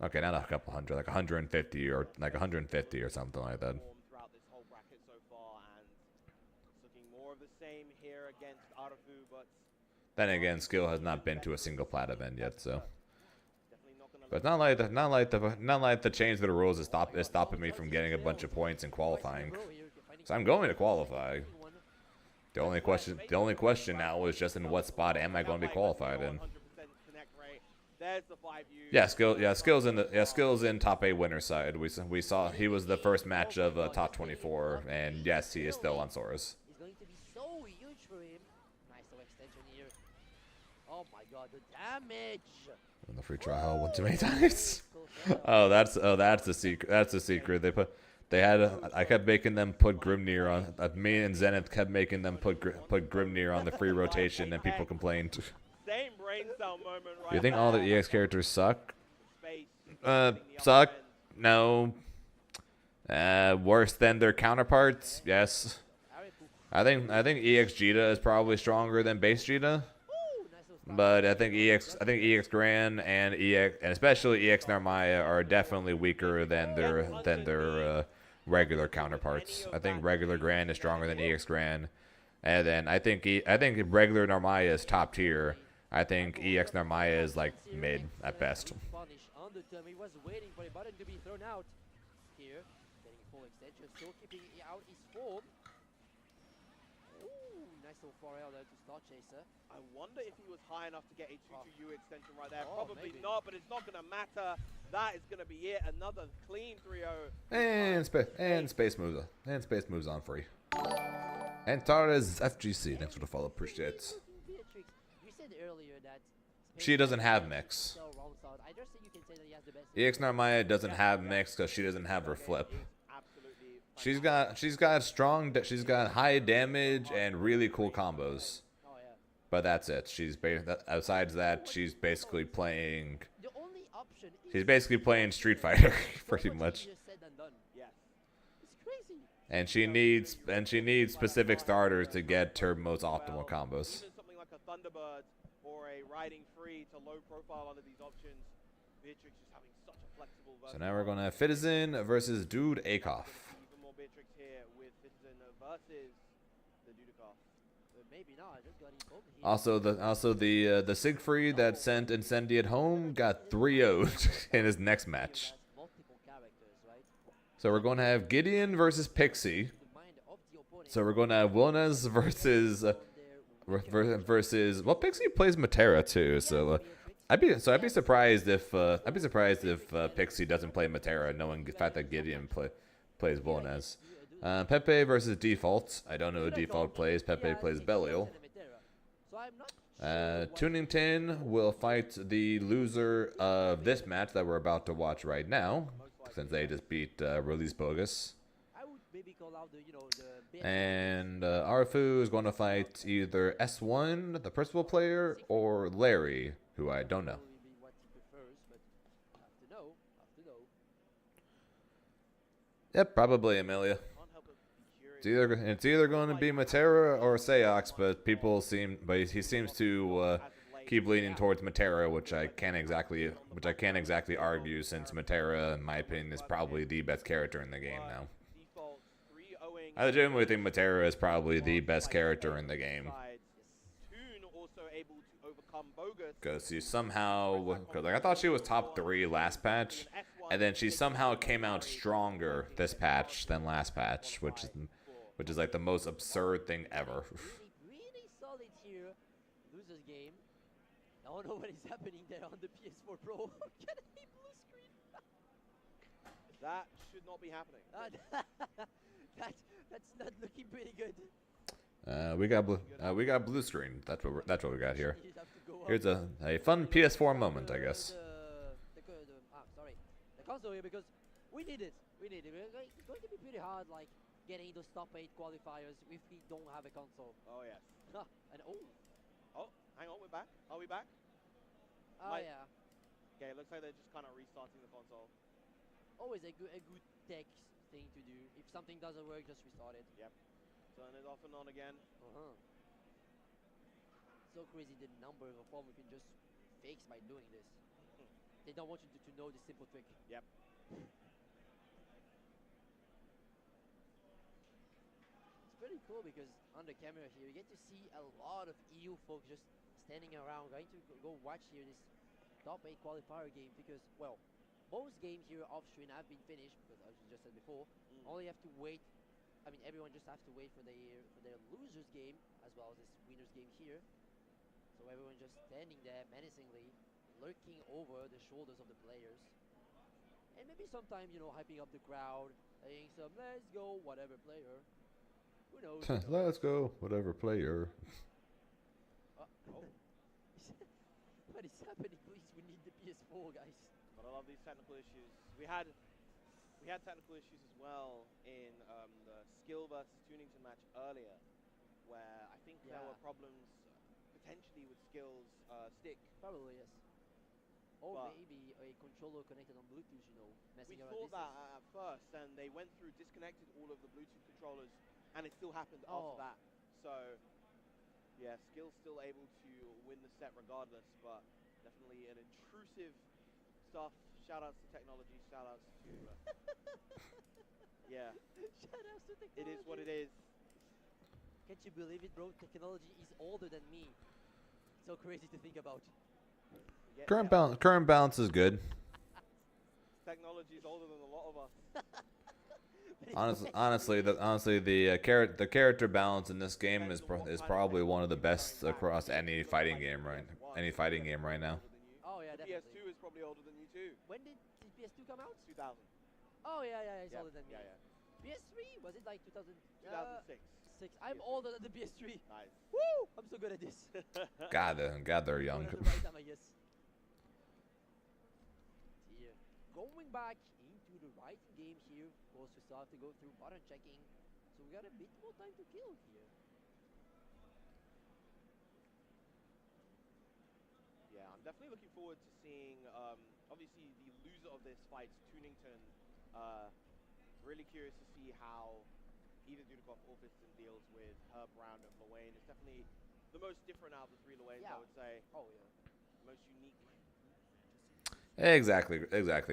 Okay, not a couple hundred, like 150 or like 150 or something like that. Then again, Skill has not been to a single plat event yet, so. But it's not like the change to the rules is stopping me from getting a bunch of points and qualifying. So I'm going to qualify. The only question now is just in what spot am I going to be qualified in? Yeah, Skill's in top 8 winner side. We saw he was the first match of top 24, and yes, he is still on Soros. It's going to be so huge for him. Nice little extension here. Oh my god, the damage! And the free trial one too many times. Oh, that's the secret. That's the secret. I kept making them put Grimnir on. Me and Zenith kept making them put Grimnir on the free rotation, and people complained. Same brain cell moment right. You think all the EX characters suck? Suck? No. Worse than their counterparts? Yes. I think EX Jita is probably stronger than base Jita. But I think EX Gran and especially EX Narmaya are definitely weaker than their regular counterparts. I think regular Gran is stronger than EX Gran, and then I think regular Narmaya is top tier. I think EX Narmaya is like mid at best. He was waiting for a button to be thrown out. Here, getting full extension, still keeping out his form. Ooh, nice little 4L there to start Chaser. I wonder if he was high enough to get a 2-2-U extension right there. Probably maybe not, but it's not going to matter. That is going to be it. Another clean 3-0. And space moves on free. And Tara's FGC. Thanks for the follow. Appreciate it. You said earlier that she doesn't have mix. I just think you can say that he has the best. EX Narmaya doesn't have mix because she doesn't have her flip. She's got high damage and really cool combos. But that's it. Besides that, she's basically playing. She's basically playing Street Fighter, pretty much. And she needs specific starters to get her most optimal combos. Even something like a Thunderbird or a Riding Free to low profile under these options. Beatrix is having such a flexible. So now we're gonna have Citizen versus Dude Akoff. Even more Beatrix here with Citizen versus the Dudikoff. Maybe not. I just got him Also the Siegfried that sent Incendiate home got 3-0'd in his next match. So we're going to have Gideon versus Pixie. So we're going to have Wilness versus well, Pixie plays Matera too. So I'd be surprised if Pixie doesn't play Matera, knowing the fact that Gideon plays Wilness. Pepe versus Default. I don't know who Default plays. Pepe plays Belial. Tunington will fight the loser of this match that we're about to watch right now, since they just beat Release Bogus. And Arfu is going to fight either S1, the principal player, or Larry, who I don't know. Yep, probably Amelia. It's either going to be Matera or Seox, but he seems to keep leaning towards Matera, which I can't exactly argue, since Matera, in my opinion, is probably the best character in the game now. I legitimately think Matera is probably the best character in the game. Because I thought she was top 3 last patch, and then she somehow came out stronger this patch than last patch, which is like the most absurd thing ever. Really solid here. Losers game. I don't know what is happening there on the PS4 Pro. Get a blue screen. That should not be happening. That's not looking pretty good. We got blue screen. That's what we got here. Here's a fun PS4 moment, I guess. The console here, because we need it. It's going to be pretty hard, like getting those top 8 qualifiers if we don't have a console. Oh yes. And hang on, we're back. Are we back? Yeah. Okay, it looks like they're just kind of restarting the console. Always a good tech thing to do. If something doesn't work, just restart it. Yep. Turn it off and on again. So crazy the number of problems we can just fix by doing this. They don't want you to know this simple trick. Yep. It's pretty cool because on the camera here you get to see a lot of EU folks just standing around, going to go watch here this top 8 qualifier game, because, well, most games here off screen have been finished, because as you just said before, only have to wait. I mean, everyone just has to wait for their losers game as well as this winners game here. So everyone just standing there menacingly, lurking over the shoulders of the players, and maybe sometimes, you know, hyping up the crowd, saying some "let's go" whatever player. Who knows? Let's go whatever player. What is happening? Please, we need the PS4, guys. But I love these technical issues. We had technical issues as well in the skill versus Tunington match earlier, where I think there were problems potentially with skills stick. Probably, yes. Or maybe a controller connected on Bluetooth, you know, messing around. We thought that at first, and they went through, disconnected all of the Bluetooth controllers, and it still happened after that. So, yeah, skill's still able to win the set regardless, but definitely an intrusive stuff. Shoutouts to technology, shoutouts to... yeah. Shoutouts to technology. It is what it is. Can't you believe it, bro? Technology is older than me. So crazy to think about. Current balance is good. Technology is older than a lot of us. Honestly, the character balance in this game is probably one of the best across any fighting game right now. Oh yeah, definitely. PS2 is probably older than you too. When did PS2 come out? 2000. Oh yeah, it's older than me. Yeah. PS3 was it like 2006? I'm older than the PS3. Nice. Woo! I'm so good at this. God, they're young. At the right time, I guess. Here, going back into the writing game here. Of course, we still have to go through button checking, so we got a bit more time to kill here. Yeah, I'm definitely looking forward to seeing. Obviously, the loser of this fight, Tunington. Really curious to see how either Dudikoff or Fiston deals with Herb Brown and Lewayne. It's definitely the most different out of the 3 Lewaynes, I would say. Oh yeah. The most unique. Exactly,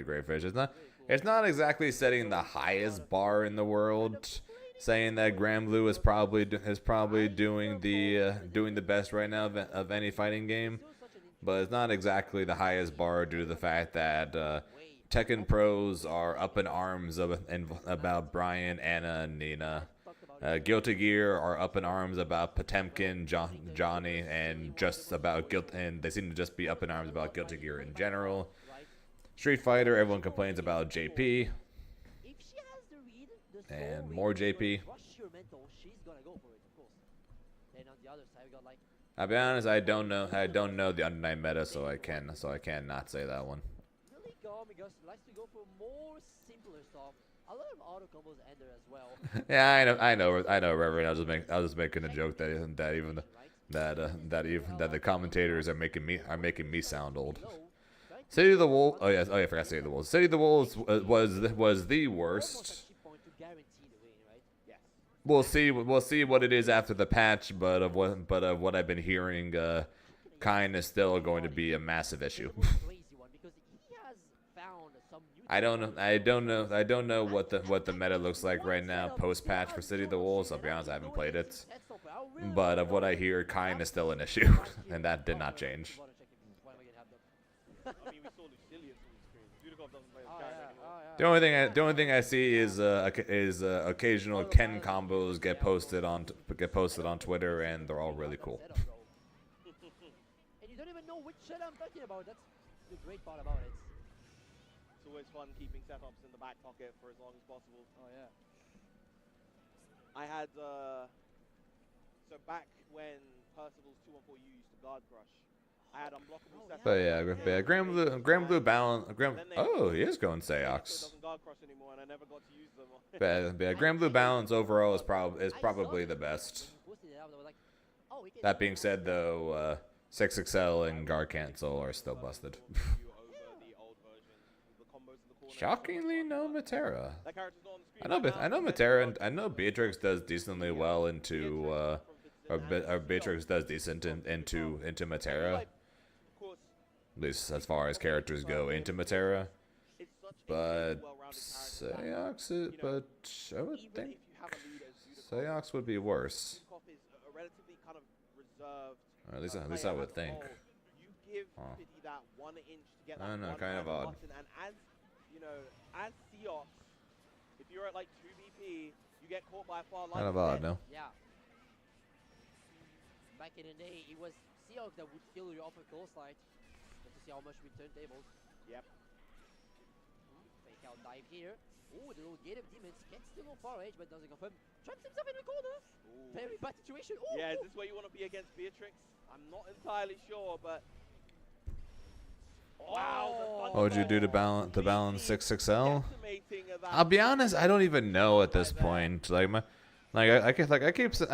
Greyfish. It's not exactly setting the highest bar in the world, saying that Grand Blue is probably doing the best right now of any fighting game, but it's not exactly the highest bar due to the fact that Tekken pros are up in arms about Brian, Anna, and Nina. Guilty Gear are up in arms about Potemkin, Johnny, and and they seem to just be up in arms about Guilty Gear in general. Street Fighter, everyone complains about JP. If she has the read, the and more JP. Crush your mental, she's gonna go for it, of course. Then on the other side, we got like. I'll be honest, I don't know the Under Night meta, so I can not say that one. Really calm because he likes to go for more simpler stuff. A lot of auto combos enter as well. Yeah, I know, Reverend. I was just making a joke that the commentators are making me sound old. City of the Wolves. Oh yeah, I forgot City of the Wolves. City of the Wolves was the worst. We'll see what it is after the patch, but of what I've been hearing, kind is still going to be a massive issue. I don't know what the meta looks like right now post patch for City of the Wolves. I'll be honest, I haven't played it, but of what I hear, kind is still an issue, and that did not change. The only thing I see is occasional Ken combos get posted on Twitter, and they're all really cool. And you don't even know which set I'm talking about. That's the great part about it. It's always fun keeping setups in the back pocket for as long as possible. Oh yeah. I had so back when Percival's 2-on-4 used to guard crush, I had unblockable setups. But yeah, Grand Blue balance. Oh, he is going Seox. But Grand Blue balance overall is probably the best. That being said, though, 6XL and Guard Cancel are still busted. Shockingly, no Matera. I know Matera, and I know Beatrix does decently well into, or Beatrix does decent into Matera. At least as far as characters go into Matera. But Seox, I would think Seox would be worse. Or at least I would think. I don't know, kind of odd. You know, as Seox, if you're at like 2 BP, you get caught by a far kind of odd, no? Yeah. Back in the day, it was Seox that would kill you off a coast slide. Just to see how much we turn tables. Yep. Fake out dive here. Oh, the little gate of demons gets to go far range, but doesn't confirm. Traps himself in the corner. Ooh. Very bad situation. Ooh, yeah, is this where you want to be against Beatrix? I'm not entirely sure, but. Wow, what would you do to balance 6XL? I'll be honest, I don't even know at this point. I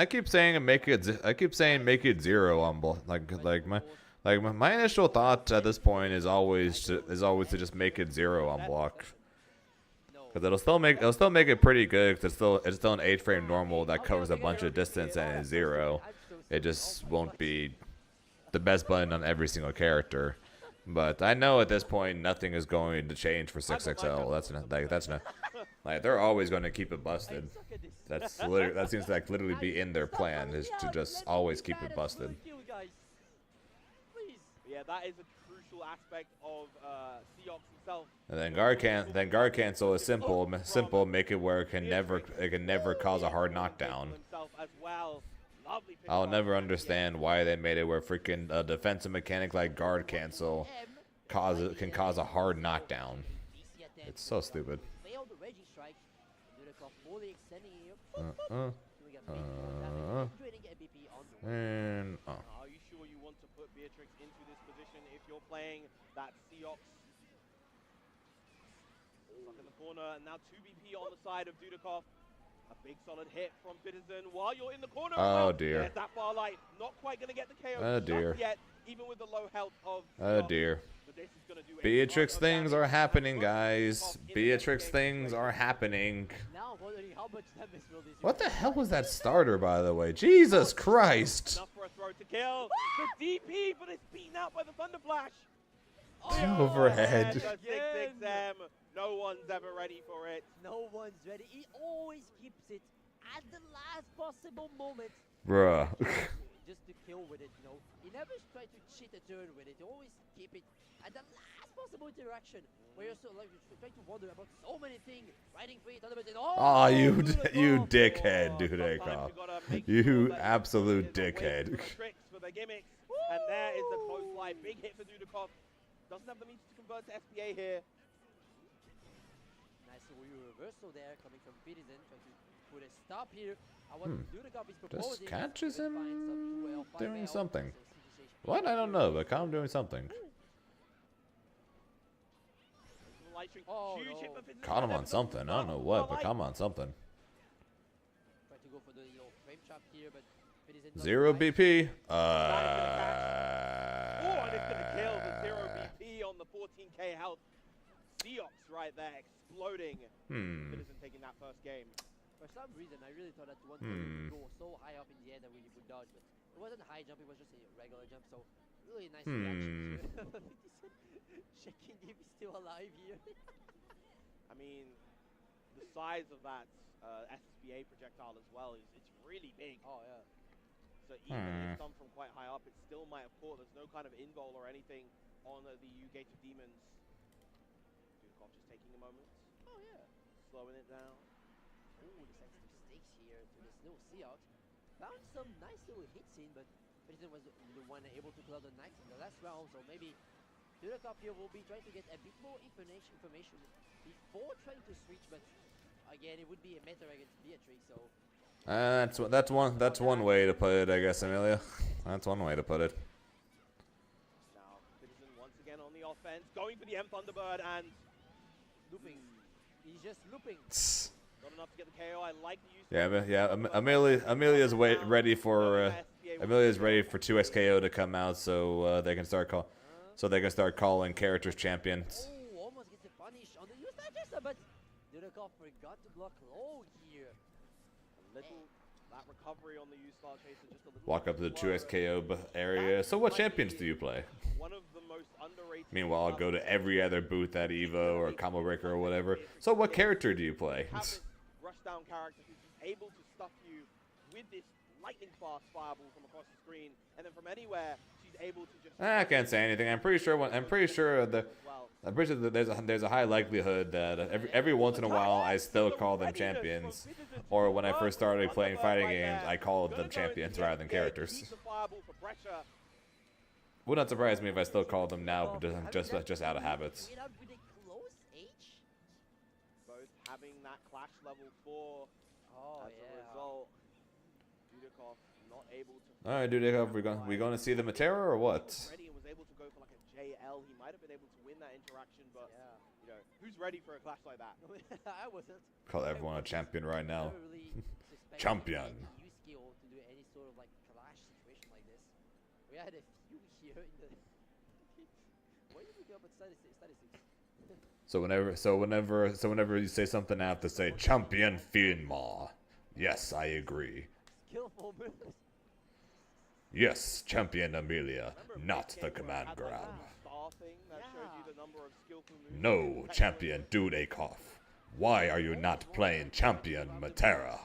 keep saying make it 0 on both. My initial thought at this point is always to just make it 0 on block. Because it'll still make it pretty good. Cause it's still an 8-frame normal that covers a bunch of distance and is 0. It just won't be the best button on every single character. But I know at this point nothing is going to change for 6XL. That's not like they're always going to keep it busted. That seems to literally be in their plan, is to just always keep it busted. Yeah, that is a crucial aspect of Seox himself. And then guard cancel is simple, make it where it can never cause a hard knockdown. I'll never understand why they made it where freaking a defensive mechanic like guard cancel can cause a hard knockdown. It's so stupid. And are you sure you want to put Beatrix into this position if you're playing that Seox? Stuck in the corner, and now 2 BP on the side of Dudikoff. A big solid hit from Citizen while you're in the corner. Oh dear. There's that far light. Not quite going to get the KO. Oh dear. Yet, even with the low health of oh dear. Beatrix things are happening, guys. Beatrix things are happening. What the hell was that starter, by the way? Jesus Christ. Enough for a throw to kill. The DP, but it's beaten out by the Thunder Flash. Overhead. 6XM. No one's ever ready for it. No one's ready. He always keeps it at the last possible moment. Bruh. Just to kill with it, you know. He never tries to cheat a turn with it. He always keep it at the last possible interaction. Where you're so like trying to wonder about so many things. Riding free, Thunderbird, and oh, you dickhead, Dudikoff. You absolute dickhead. For the gimmicks. And there is the close line. Big hit for Dudikoff. Doesn't have the means to convert to SPA here. Nice little reversal there coming from Citizen, trying to put a stop here. What Dudakov is proposing Just catches is him find some 2L, 5L, doing something. so CGC What? I don't know, but Calm doing something. Oh, Huge no. hit for Fizz. Caught him on something. I don't know what, but caught him on something. Try to go for the little frame trap here, but Citizen doesn't 0 like. BP. Oh, and it's gonna kill the 0 BP on the 14k health. Seox right there, exploding. Citizen taking that first game. For some reason, I really thought that one would go so high up in the air that we would dodge, but it wasn't a high jump, it was just a regular jump, so really nice reaction here. Checking if he's still alive here. I mean, the size of that SSBA projectile as well is it's really big. Oh, yeah. So even if it's done from quite high up, it still might have caught. There's no kind of invul or anything on the U-Gate of Demons. Dudakov just taking a moment. Oh, yeah. Slowing it down. Ooh, decides to stakes here to this little Seahawk. Found some nice little hits in, but Citizen was the one able to clear the knight in the last round, so maybe Dudakov here will be trying to get a bit more information before trying to switch, but again, it would be a meta against Beatrix, so... That's one way to put it, I guess, Amelia. That's one way to put it. Now, Citizen once again on the offense, going for the M Thunderbird and Looping. He's just looping. not enough to get the KO. I like the use. Amelia's ready for Amelia's ready for 2x KO to come out, so they can start calling characters champions. Oh, almost gets a punish on the Eustace, but Dudakov forgot to block low here. A little that recovery on the U-Star Chaser, just a little. Walk up to the 2x KO area. So what champions do you play? One of the most underrated. Meanwhile, I'll go to every other booth at Evo or Combo Breaker or whatever. So what character do you play? Have this rushdown character who's just able to stuff you with this lightning fast fireball from across the screen, and then from anywhere she's able to just. I can't say anything. I'm pretty sure that there's a high likelihood that every once in a while I still call them champions, or when I first started playing fighting games, I called them champions rather than characters. Would not surprise me if I still called them now, but just out of habits. Both having that clash level 4 as a result. Dudakov not able to. All right, Dudakov, we going to see the Matera or what? Ready and was able to go for like a JL. He might have been able to win that interaction, but you know, who's ready for a clash like that? I wasn't. Call everyone a champion right now. Champion. Skill to do any sort of like clash situation like this. We had a few here in the. Why did we go up at statistics? So whenever you say something, I have to say champion Fienma. Yes, I agree. Skillful moves. Yes, champion Amelia, not the command grab. No, champion Dudakov. Why are you not playing champion Matera?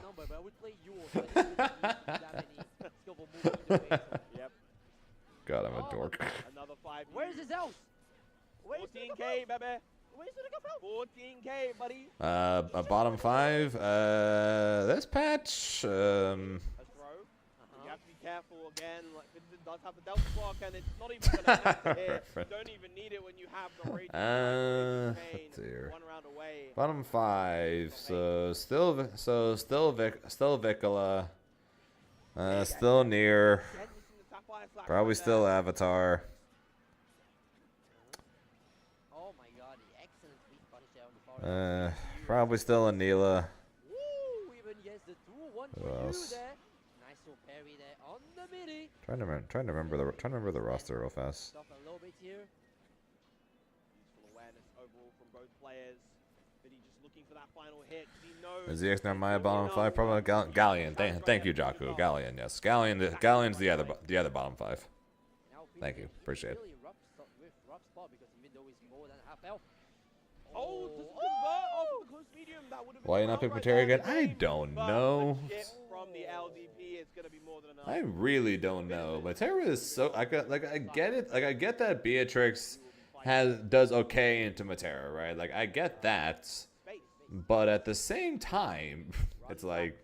God, I'm a dork. Where's his house? 14k, baby. Where's the 14k, buddy. A bottom 5. This patch. A throw. You have to be careful again. Like Vincent does have the Delta block, and it's not even gonna hit. You don't even need it when you have the rage. Let's see here. 1 round away. Bottom 5. So still Vicola. Still near. Probably still Avatar. Oh my god, the excellent weak punish there on the far Probably still Anila. Woo! Even gets the 2-1 for you there. Nice little parry there on the midi. Trying to remember the roster real fast. Stop a little bit here. Useful awareness overall from both players. But he's just looking for that final hit. He knows. Is the X Maya bottom 5? Probably Galleon. Thank you, Jaku. Galleon, yes. Galleon's the other bottom 5. Thank you. Appreciate it. Really rough spot because even though he's more than half health. Oh, does it convert off of the close medium? That would have been Why not pick Matera again? I don't know. From the LDP, it's gonna be more than enough. I really don't know. Matera is so I get it. Like I get that Beatrix does okay into Matera, right? Like I get that. But at the same time, it's like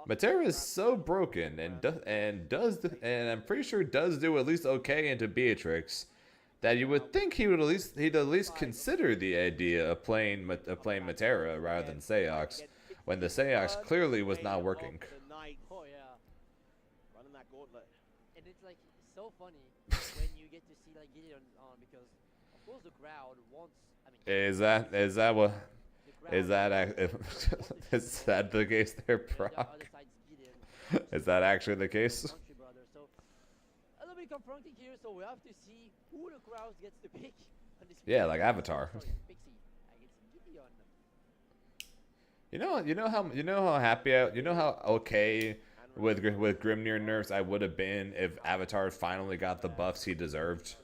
Matera is so broken and I'm pretty sure does do at least okay into Beatrix, that you would think he'd at least consider the idea of playing Matera rather than Seox, when the Seox clearly was not working. Oh yeah. Running that gauntlet. And it's like so funny when you get to see like Gideon on, because of course the crowd wants. I mean, Is that the case there, Brock? Is that actually the case? So a little bit confronting here, so we have to see who the crowd gets to pick on this. Yeah, like Avatar. Pixie against Gideon. You know how okay with Grimnir nerfs I would have been if Avatar finally got the buffs he deserved.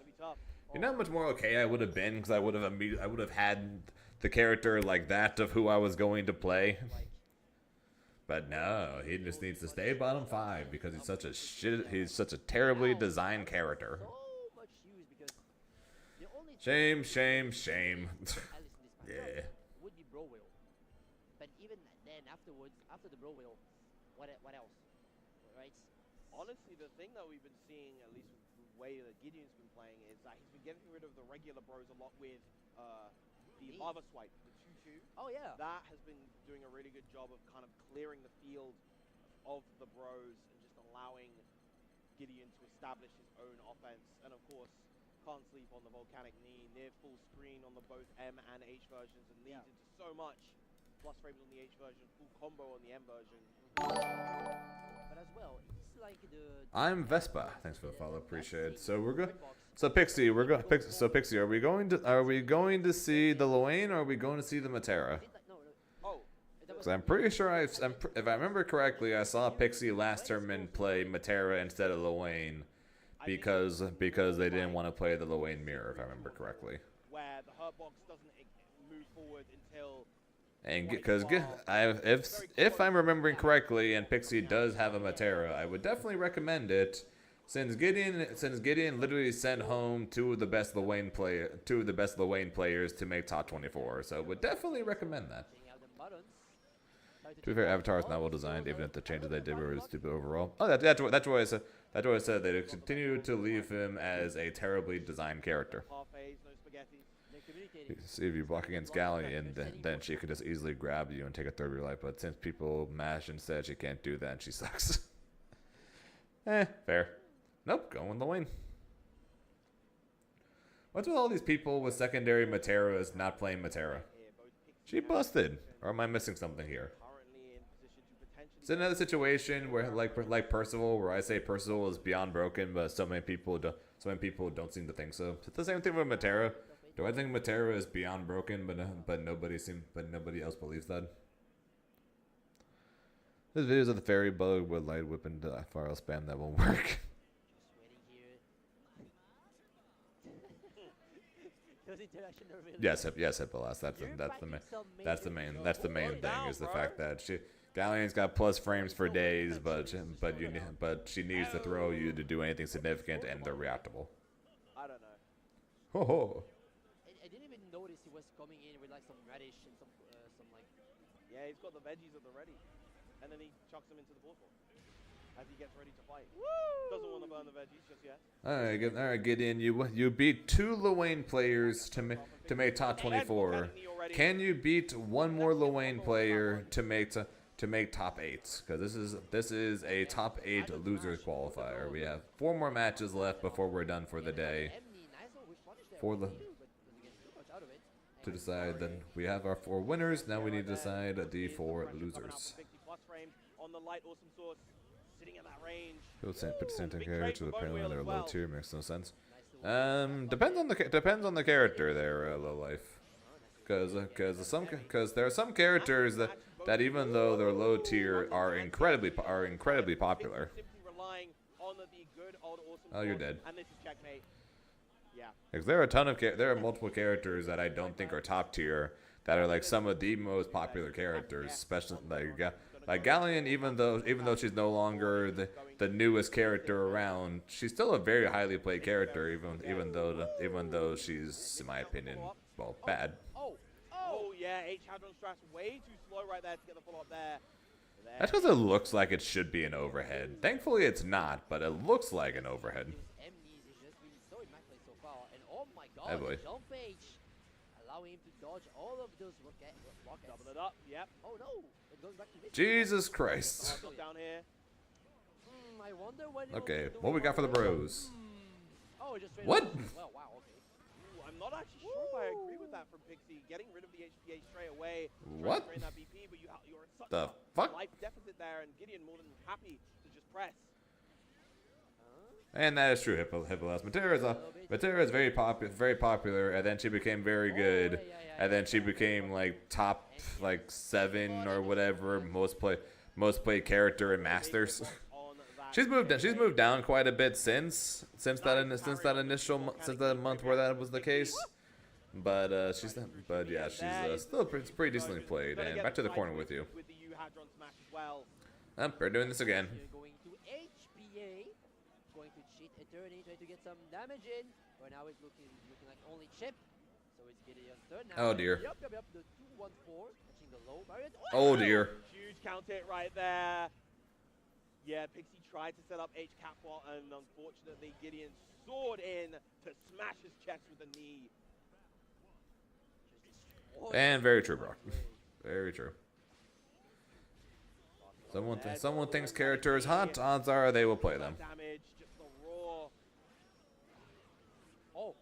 You know how much more okay I would have been, because I would have had the character like that of who I was going to play. But no, he just needs to stay bottom 5 because he's such a terribly designed character. Shame, shame, shame. Yeah. Would be Bro Will. But even then afterwards, after the Bro Will, what else? Right? Honestly, the thing that we've been seeing, at least with the way that Gideon's been playing, is that he's been getting rid of the regular bros a lot with the lava swipe, the 2-2. Oh yeah. That has been doing a really good job of kind of clearing the field of the bros and just allowing Gideon to establish his own offense. And of course, can't sleep on the volcanic knee, near full screen on the both M and H versions, and leads into so much. Plus frames on the H version, full combo on the M version. But as well, it's like I'm Vespa. Thanks for the follow, appreciate it. So we're good. So Pixie, Pixie, are we going to see the Luane, or are we going to see the Matera? Because I'm pretty sure if I remember correctly, I saw Pixie last tournament play Matera instead of Luane, because they didn't want to play the Luane mirror, if I remember correctly. Where the hurt box doesn't move forward until. And because if I'm remembering correctly, and Pixie does have a Matera, I would definitely recommend it. Since Gideon literally sent home two of the best Luane players to make top 24, so would definitely recommend that. To be fair, Avatar is not well designed, even if the changes they did were really stupid overall. Oh, that's what I said. That's what I said. They continue to leave him as a terribly designed character. See, if you block against Galleon, then she could just easily grab you and take a third of your life. But since people mash instead, she can't do that, and she sucks. Fair. Nope, going with Luane. What's with all these people with secondary Materas not playing Matera? She busted. Or am I missing something here? It's another situation where, like Percival, where I say Percival is beyond broken, but so many people don't seem to think so. It's the same thing with Matera. Do I think Matera is beyond broken, but nobody else believes that? There's videos of the fairy bug with light whip and file spam that won't work. Yes, Hippolas. That's the main thing is the fact that Galleon's got plus frames for days, but she needs to throw you to do anything significant, and they're reactable. I don't know. Ho ho. I didn't even notice he was coming in with like some radish and some like. Yeah, he's got the veggies at the ready, and then he chucks them into the portal as he gets ready to fight. Woo! Doesn't want to burn the veggies just yet. All right, Gideon. You beat 2 Luane players to make top 24. Can you beat one more Luane player to make top 8? Because this is a top 8 losers qualifier. We have 4 more matches left before we're done for the day. To decide, then we have our 4 winners. Now we need to decide the 4 losers. Put Santa character to apparently they're low tier, makes no sense. Depends on the character there, low life. Because there are some characters that even though they're low tier are incredibly popular. Oh, you're dead. Because there are multiple characters that I don't think are top tier that are like some of the most popular characters, especially like Galleon. Even though she's no longer the newest character around, she's still a very highly played character. Even though she's, in my opinion, well, bad. Oh yeah, H Hadron Strat's way too slow right there to get the follow up there. That's because it looks like it should be an overhead. Thankfully, it's not, but it looks like an overhead. dodge, Hey, boy. jump H, allowing him to dodge all of those rockets. Double it up. Yep. Oh no, it goes back to this. Jesus Christ. Got down here. I wonder what. Okay, what we got for the bros? Oh, just straight What? up. Well, wow, okay. Ooh, I'm not actually sure if I agree with that from Pixie. Getting rid of the HPA straight away. What? Drain that BP, but you're in such The a fuck? life deficit there, and Gideon more than happy to just press. And that is true, Hippolyta. Matera is very popular, and then she became very good, and then she became like top like 7 or whatever most played character in Masters. She's moved down quite a bit since that month where that was the case. But she's still pretty decently played. And back to the corner with you. We're doing this again. Going to HPA, going to cheat Eternity, trying to get some damage in. But now it's looking like only chip. So it's Gideon's turn now. Oh dear. Yep. The 2-1-4, touching the low barrier. Oh dear. Huge count hit right there. Yeah, Pixie tried to set up H catwalk, and unfortunately Gideon soared in to smash his chest with a knee. And very true, bro. Very true. Someone thinks character is hot. Odds are they will play them. Damage, just the raw. Oh,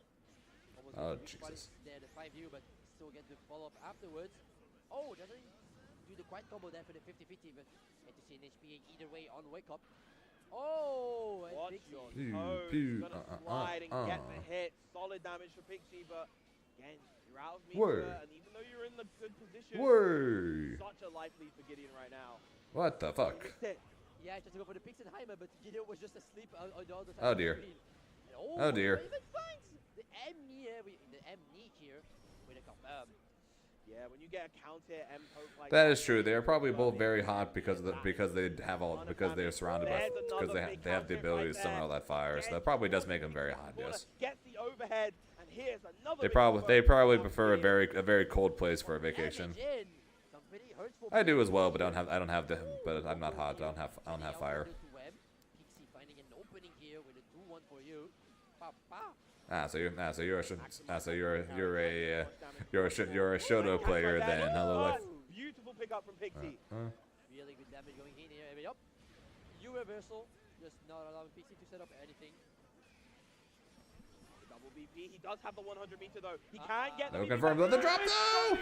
Oh Jesus. there the 5U, but still get the follow up afterwards. Oh, doesn't do the quite combo there for the 50-50, but get to see an HPA either way on wake up. Oh, and Watch Pixie. your toes. Gonna slide and get the hit. Solid damage for Pixie, but again, you're out of meter, and even though you're in the good position, such a life lead for Gideon right now. What the fuck? Yeah, just to go for the Pixenheimer, but Gideon was just asleep on the other side. Oh of the dear. screen. Oh dear. Even finds the M-knee here with a confirm. Yeah, when you get a counter M poke like That is true. They are probably both very hot because they're surrounded by they have the ability to summon all that fire. So that probably does make them very hot. Yes. Gets the overhead, and here's another They probably prefer a very cold place for a vacation. I do as well, but but I'm not hot. I don't have fire. Pixie finding an opening here with a 2-1 for you. You're a Shoto player then. Hello. Beautiful pickup from Pixie. Really good damage going in here. Yup. U reversal, just not allowing Pixie to set up anything. Double BP. He does have the 100 meter though. He can get the No confirmed on the drop though.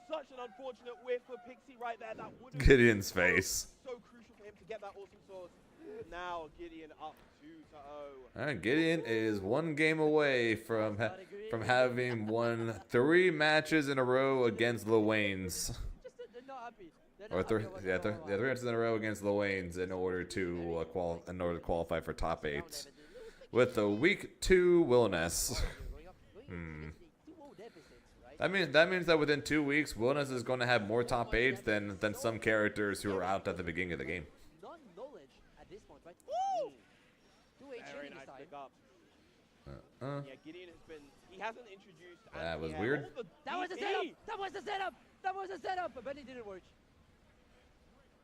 Such an unfortunate whiff for Pixie right there. That would Gideon's face. So crucial for him to get that awesome source. Now Gideon up 2-0. Alright, Gideon is one game away from having won 3 matches in a row against the Waynes. They're not happy. Or 3 matches in a row against the Waynes in order to qualify for top 8 with the week 2 Wilness. That means that within 2 weeks, Wilness is going to have more top 8s than some characters who are out at the beginning of the game. Non-knowledge at this point, right? Woo! 2H Very nice pick up. Yeah, Gideon he hasn't introduced. That was weird. That was the setup! That was the setup! That was the setup! But it didn't work.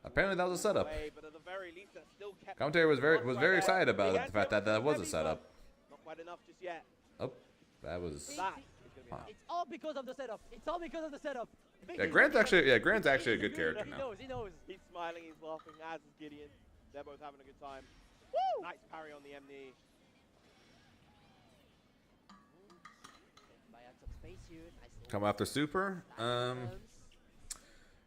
Apparently that was a setup. But at the very least, that still kept Commentator was very excited about the fact that was a setup. Not quite enough just yet. Oh, that was. It's all because of the setup. It's all because of the setup. Yeah, Grant's actually a good character now. He knows. He's smiling, he's laughing, as is Gideon. They're both having a good time. Woo! Nice parry on the M-knee. Come after Super.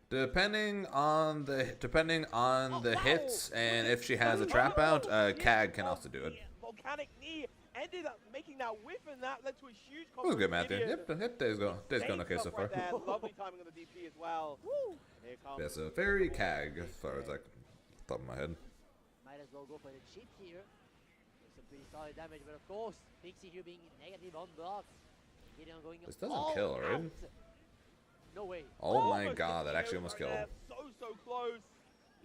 Depending on the hits and if she has a trap out, CAG can also do it. Volcanic knee ended up making that whiff, and that led to a huge. It was good, Matthew. Yep, day's going okay so far. Right lovely timing on the DP as well. Woo! Here comes. Yeah, so very CAG as far as top of my head. Might as well go for the chip here. Some pretty solid damage, but of course, Pixie here being negative on block. Gideon going This doesn't kill, right? No way. Oh my god, that actually almost killed. So close.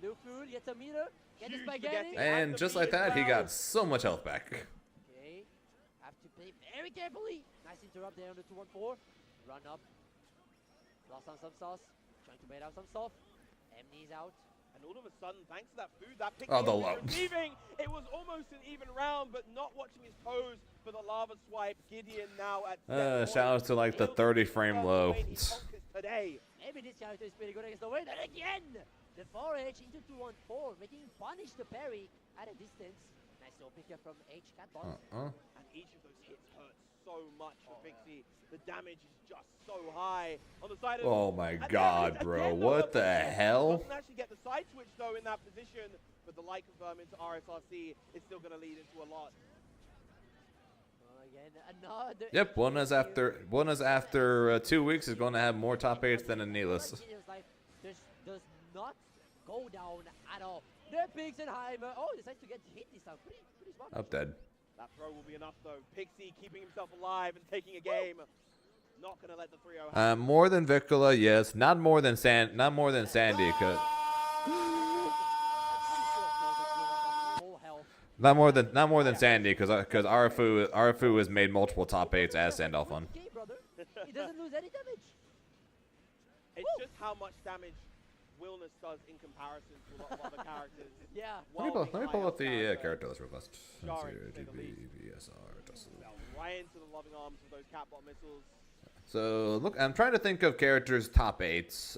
Blue food, gets a meter, get the spaghetti. And just like that, he got so much health back. Okay, have to play very carefully. Nice interrupt there on the 2-1-4. Run up. Lost on some sauce. Trying to bait out some stuff. M-knee's out. And all of a sudden, thanks to that food, that Pixie Oh, the was low. receiving, it was almost an even round, but not watching his toes for the lava swipe. Gideon now at Shout out to like the 30 frame low. Today. Maybe this character is pretty good against the wind. And again, the 4H into 2-1-4, making him punish the parry at a distance. Nice little pick up from H-Cat bottom. And each of those hits hurts so much for Pixie. The damage is just so high on the side of. Oh my god, bro. What the hell? Doesn't actually get the side switch though in that position, but the light confirm into RSRC is still going to lead into a lot. Again, Yep, one is after 2 weeks is going to have more top 8s than a Needless. Does not go down at all. The Pixenheimer, decides to get hit this time. Pretty smart. Up dead. That throw will be enough though. Pixie keeping himself alive and taking a game. Not gonna let the 3-0 More than Vicola, yes. Not more than Sandy, cause not more than Sandy, because Arfu has made multiple top 8s as Sandalphon. He doesn't lose any damage. It's just how much damage Wilness does in comparison to a lot of other characters. Yeah. Let me pull up the character list real fast. Right into the loving arms of those catbot missiles. So look, I'm trying to think of characters top 8s.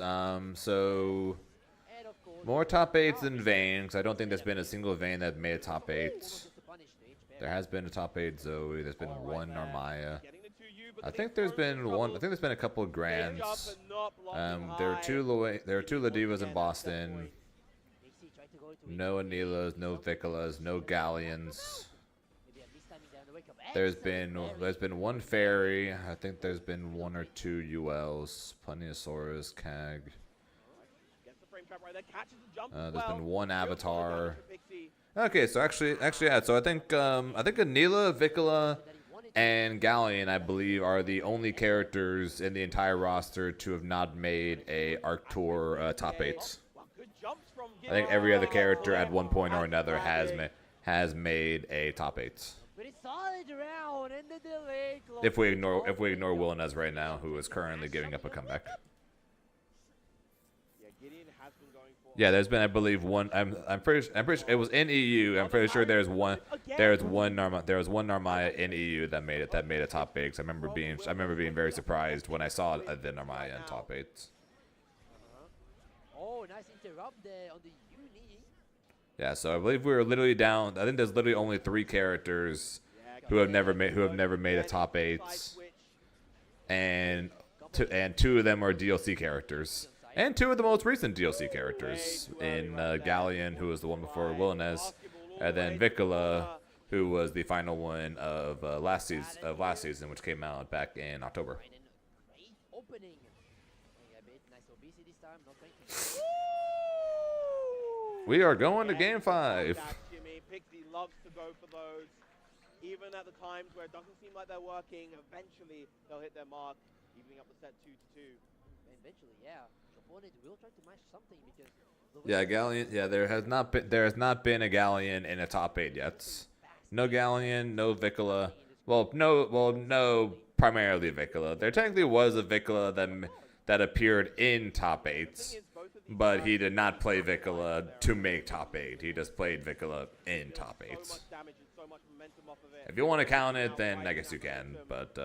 So more top 8s than Vayne, because I don't think there's been a single Vayne that made a top 8. There has been a top 8 Zoe. There's been one Narmaya. I think there's been one. I think there's been a couple of Grants. There are two Ladivas in Boston. No Anilas, no Vicolas, no Galleons. There's been one Fairy. I think there's been 1 or 2 ULs. Plesiosaurus, Cag. There's been 1 Avatar. Okay, so actually, yeah. So I think Anila, Vicola, and Galleon, I believe, are the only characters in the entire roster to have not made a Arc Tour top 8. I think every other character at one point or another has made a top 8. If we ignore Wilness right now, who is currently giving up a comeback. Yeah, there's been, I believe, one. I'm pretty sure it was in EU. I'm pretty sure there's one Narmaya in EU that made a top 8. 'Cause I remember being very surprised when I saw the Narmaya in top 8. Oh, nice interrupt there on the uni. Yeah, so I believe we were literally down. I think there's literally only 3 characters who have never made a top 8, and 2 of them are DLC characters. And 2 of the most recent DLC characters in Galleon, who was the one before Wilness, and then Vicola, who was the final one of last season, which came out back in October. We are going to Game 5. Pixie loves to go for those, even at the times where it doesn't seem like they're working. Eventually, they'll hit their mark, evening up the set 2-2. Eventually, yeah. Opponent will try to match something because. Yeah, Galleon. Yeah, there has not been a Galleon in a top 8 yet. No Galleon, no Vicola. No, primarily Vicola. There technically was a Vicola that appeared in top 8s, but he did not play Vicola to make top 8. He just played Vicola in top 8s. If you want to count it, then I guess you can, but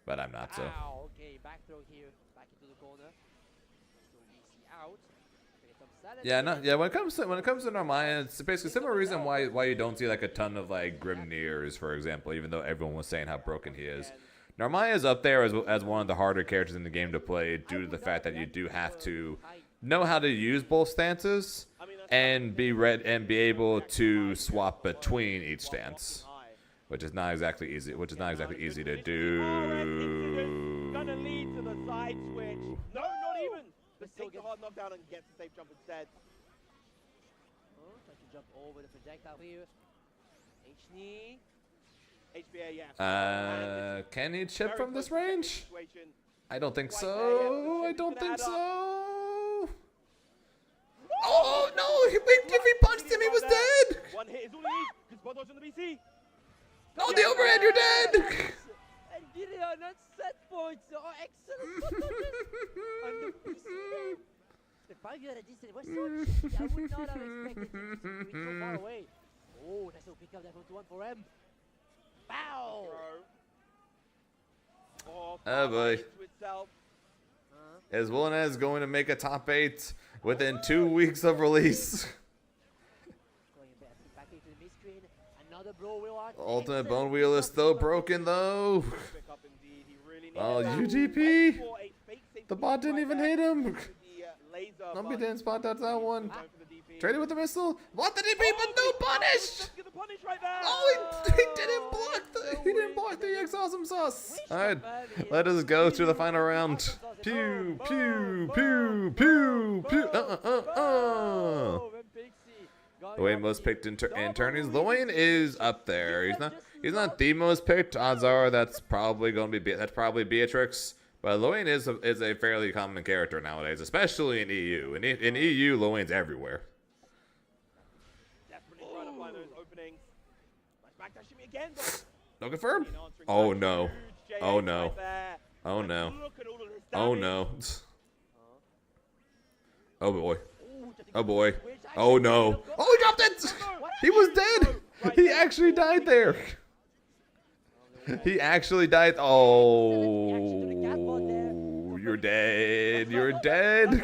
I'm not so. Okay, back throw here, back into the corner. Yeah, when it comes to Narmaya, it's basically similar reason why you don't see like a ton of like Grimneers, for example, even though everyone was saying how broken he is. Narmaya is up there as one of the harder characters in the game to play due to the fact that you do have to know how to use both stances and be able to swap between each stance, which is not exactly easy. To do. Gonna lead to the side switch. No, not even. But takes a hard knockdown and gets a safe jump instead. Try to jump over the projectile here. H-knee. HBA, yeah. Can he chip from this range? I don't think so. I don't think so. Oh no! If he punched him, he was dead. One hit is all he needs. Good spot dodge on the BC. Oh, the overhead, you're dead. And Gideon at set points. Oh, excellent. And the PC. The Paragon at a distance was so cheeky. I would not have expected him to be so far away. Oh, nice little pick up that from 2-1 for him. Bow! Oh boy. Is Wilnez going to make a top 8 within 2 weeks of release? Back into the mid-screen. Another blow wheel art. Ultimate Bone Wheel is still broken though. Oh, UDP. The bot didn't even hit him. Nobody didn't spot that one. Traded with the missile. What the DP, but no punish. Oh, he didn't block the exhaustion sauce. All right, let us go to the final round. Pew, pew, pew, pew, pew. The way most picked in tourneys, Loin is up there. He's not the most picked. Odds are that's probably going to be Beatrix. But Loin is a fairly common character nowadays, especially in EU. In EU, Loin's everywhere. Definitely trying to find those openings. Nice back dash me again. No confirm? Oh no. Oh no. Oh no. Oh no. Oh boy. Oh boy. Oh no. Oh, he dropped it! He was dead! He actually died there. He actually died. Oh, you're dead. You're dead.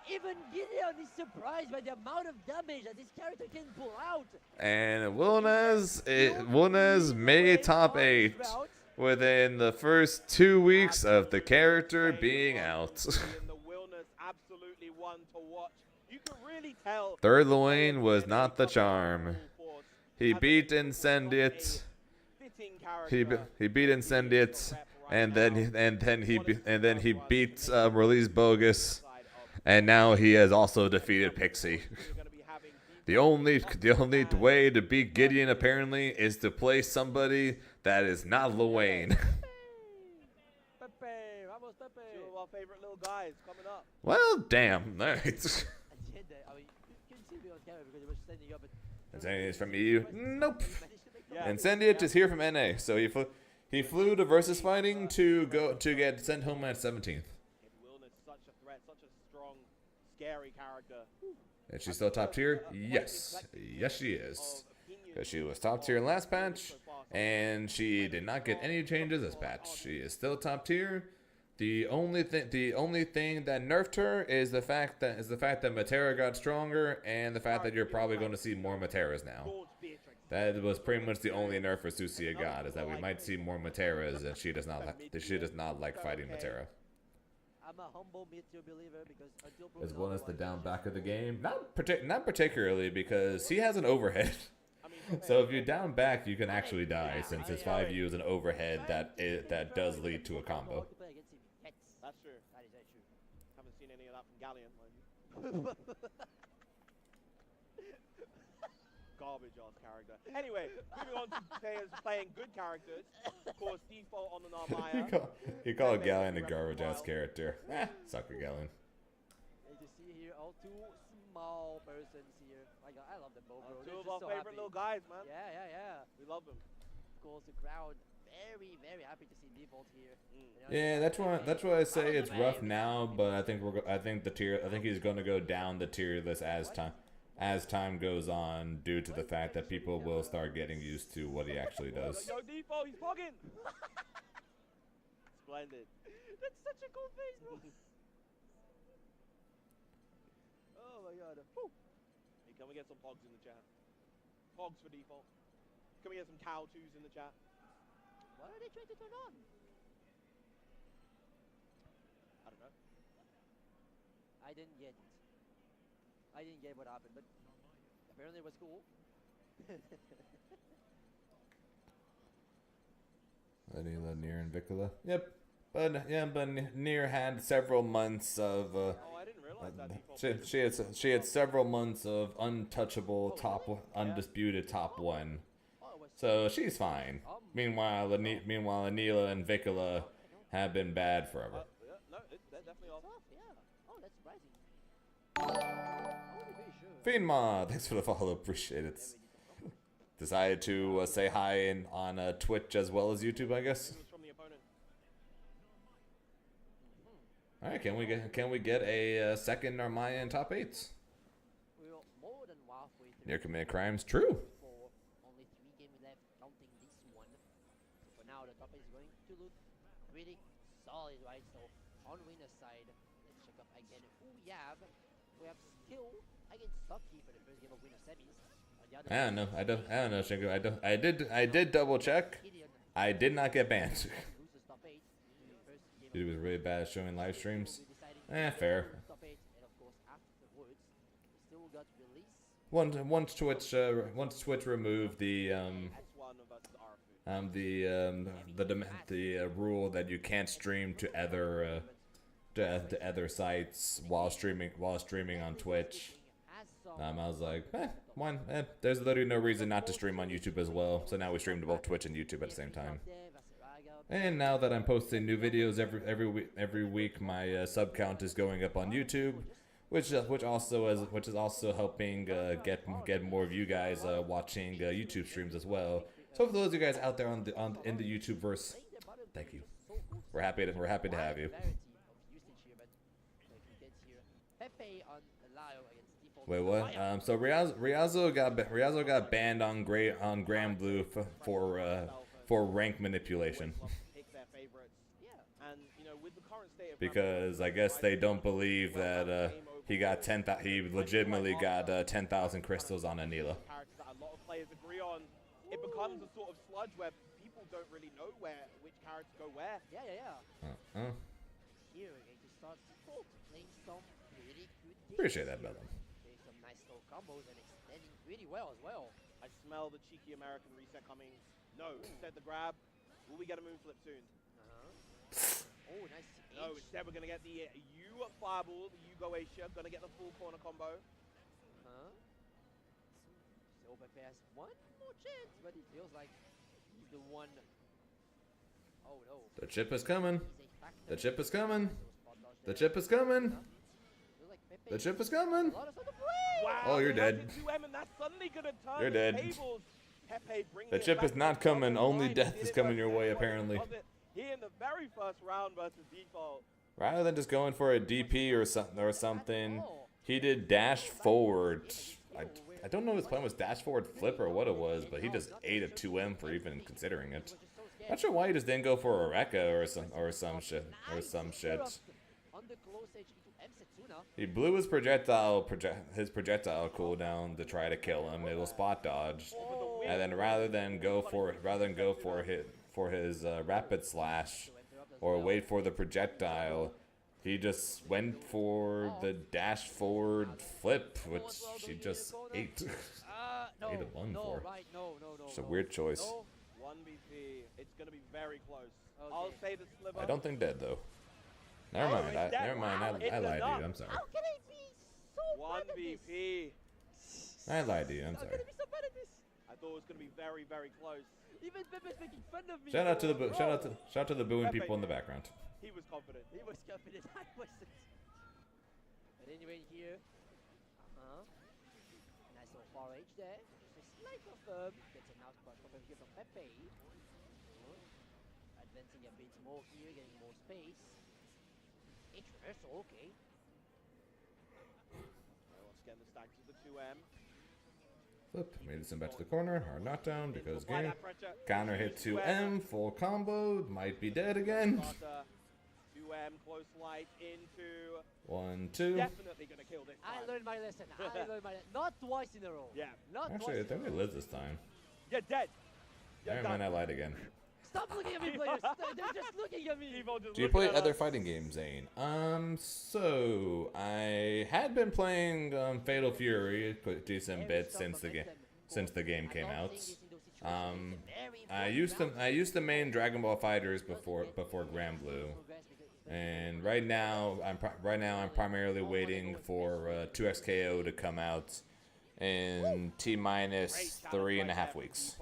Even Gideon is surprised by the amount of damage that this character can pull out. And Wilnez made top 8 within the first 2 weeks of the character being out. Third Loin was not the charm. He beat Incendiate. He beat Incendiate, and then he beat Release Bogus, and now he has also defeated Pixie. The only way to beat Gideon apparently is to play somebody that is not Loin. Well, damn. Nice. Incendiate is from EU? Nope. Incendiate is here from NA, so he flew to Versus Fighting to get sent home at 17th. Such a threat, such a strong, scary character. Is she still top tier? Yes. Yes, she is. Because she was top tier in last patch, and she did not get any changes this patch. She is still top tier. The only thing that nerfed her is the fact that Matera got stronger, and the fact that you're probably going to see more Materas now. That was pretty much the only nerf Versusia got, is that we might see more Materas, and she does not like fighting Matera. I'm a humble mid-tier believer because until Is one is the down back of the game? Not particularly, because he has an overhead. So if you down back, you can actually die, since his 5U is an overhead that does lead to a combo. That's true. That is true. Haven't seen any of that from Galleon, mind you. Garbage ass character. Anyway, moving on to players playing good characters. Of course, default on the Narmaya. You call Galleon a garbage ass character. Sucker Galleon. And you see here all two small persons here. My God, I love them both, bro. Two of our favorite little guys, man. Yeah. We love them. Of course, the crowd very happy to see default here. Yeah, that's why I say it's rough now, but I think he's going to go down the tier list as time goes on, due to the fact that people will start getting used to what he actually does. Yo, default, he's pogging. Splendid. That's such a cool face, bro. Oh my God. Woo. Hey, can we get some pogs in the chat? Pogs for default. Can we get some cow twos in the chat? What are they trying to turn on? I don't know. I didn't get it. I didn't get what happened, but apparently it was cool. Nier and Vicola. Yep. But Nier had several months of. Oh, I didn't realize that. She had several months of untouchable undisputed top 1. So she's fine. Meanwhile, Anila and Vicola have been bad forever. Yeah, no, they're definitely off. Yeah. Oh, that's surprising. Fiendma, thanks for the follow. Appreciate it. Decided to say hi on Twitch as well as YouTube, I guess. From the opponent. All right, can we get a second Armaya in top 8s? We're more than halfway through. Near committed crimes, true. Only 3 games left, counting this one. So for now, the top 8 is going to look really solid, right? So on winner's side, let's check up again who we have. We have Skill against Saki for the first game of winner semis. I don't know. I don't know, Shingo. I did double check. I did not get banned. It was really bad at showing live streams. Fair. Once Twitch removed the rule that you can't stream to other sites while streaming on Twitch. I was like, there's literally no reason not to stream on YouTube as well. So now we stream to both Twitch and YouTube at the same time. And now that I'm posting new videos every week, my sub count is going up on YouTube, which is also helping get more of you guys watching YouTube streams as well. So for those of you guys out there in the YouTube verse, thank you. We're happy to have you. Wait, what? So Riazo got banned on Grand Blue for rank manipulation. Because I guess they don't believe that he legitimately got 10,000 crystals on Anila. A lot of players agree on. It becomes a sort of sludge where people don't really know which characters go where. Yeah. Here we're going to start playing some really good games. Appreciate that, Bella. Some nice little combos and extending really well as well. I smell the cheeky American reset coming. No, instead the grab. Will we get a moon flip soon? Oh, nice. No, instead we're going to get the U fireball, the U Goetia, going to get the full corner combo. So Pepe has one more chance, but it feels like he's the one. Oh no. The chip is coming. The chip is coming. The chip is coming. The chip is coming. Wow, oh, you're dead. You're dead. The chip is not coming. Only death is coming your way, apparently. Here in the very first round versus default. Rather than just going for a DP or something, he did dash forward. I don't know if his plan was dash forward flip or what it was, but he just ate a 2M for even considering it. Not sure why he just didn't go for a Rekka or some shit. He blew his projectile cooldown to try to kill him. It was spot dodged, and then rather than go for his rapid slash or wait for the projectile, he just went for the dash forward flip, which she just ate. Ate a 1 for. It's a weird choice. 1BP. It's gonna be very close. I'll say the sliver. I don't think dead though. Never mind. I lied to you. I'm sorry. How can I be so 1BP. I lied to you. I'm sorry. I thought it was gonna be very, very close. Even Pepe's making fun of me. Shout out to the booing people in the background. He was confident. I wasn't. But anyway, here. Nice little far edge there. Just a slight of gets an out from here from Pepe. Advancing a bit more here, getting more space. H reversal, okay. Let's get the stack to the 2M. Flip, made it back to the corner, hard knockdown because game. Counter hit 2M, full combo, might be dead again. 2M, close light into 1, 2. Definitely gonna kill this time. I learned my lesson. Not twice in a row. Yeah. Actually, I think we lived this time. You're dead. Never mind, I lied again. Stop looking at me, players. They're just looking at me. Do you play other fighting games, Zane? So I had been playing Fatal Fury a decent bit since the game came out. I used to main Dragon Ball Fighters before Grand Blue, and right now I'm primarily waiting for 2XKO to come out in T-minus 3.5 weeks.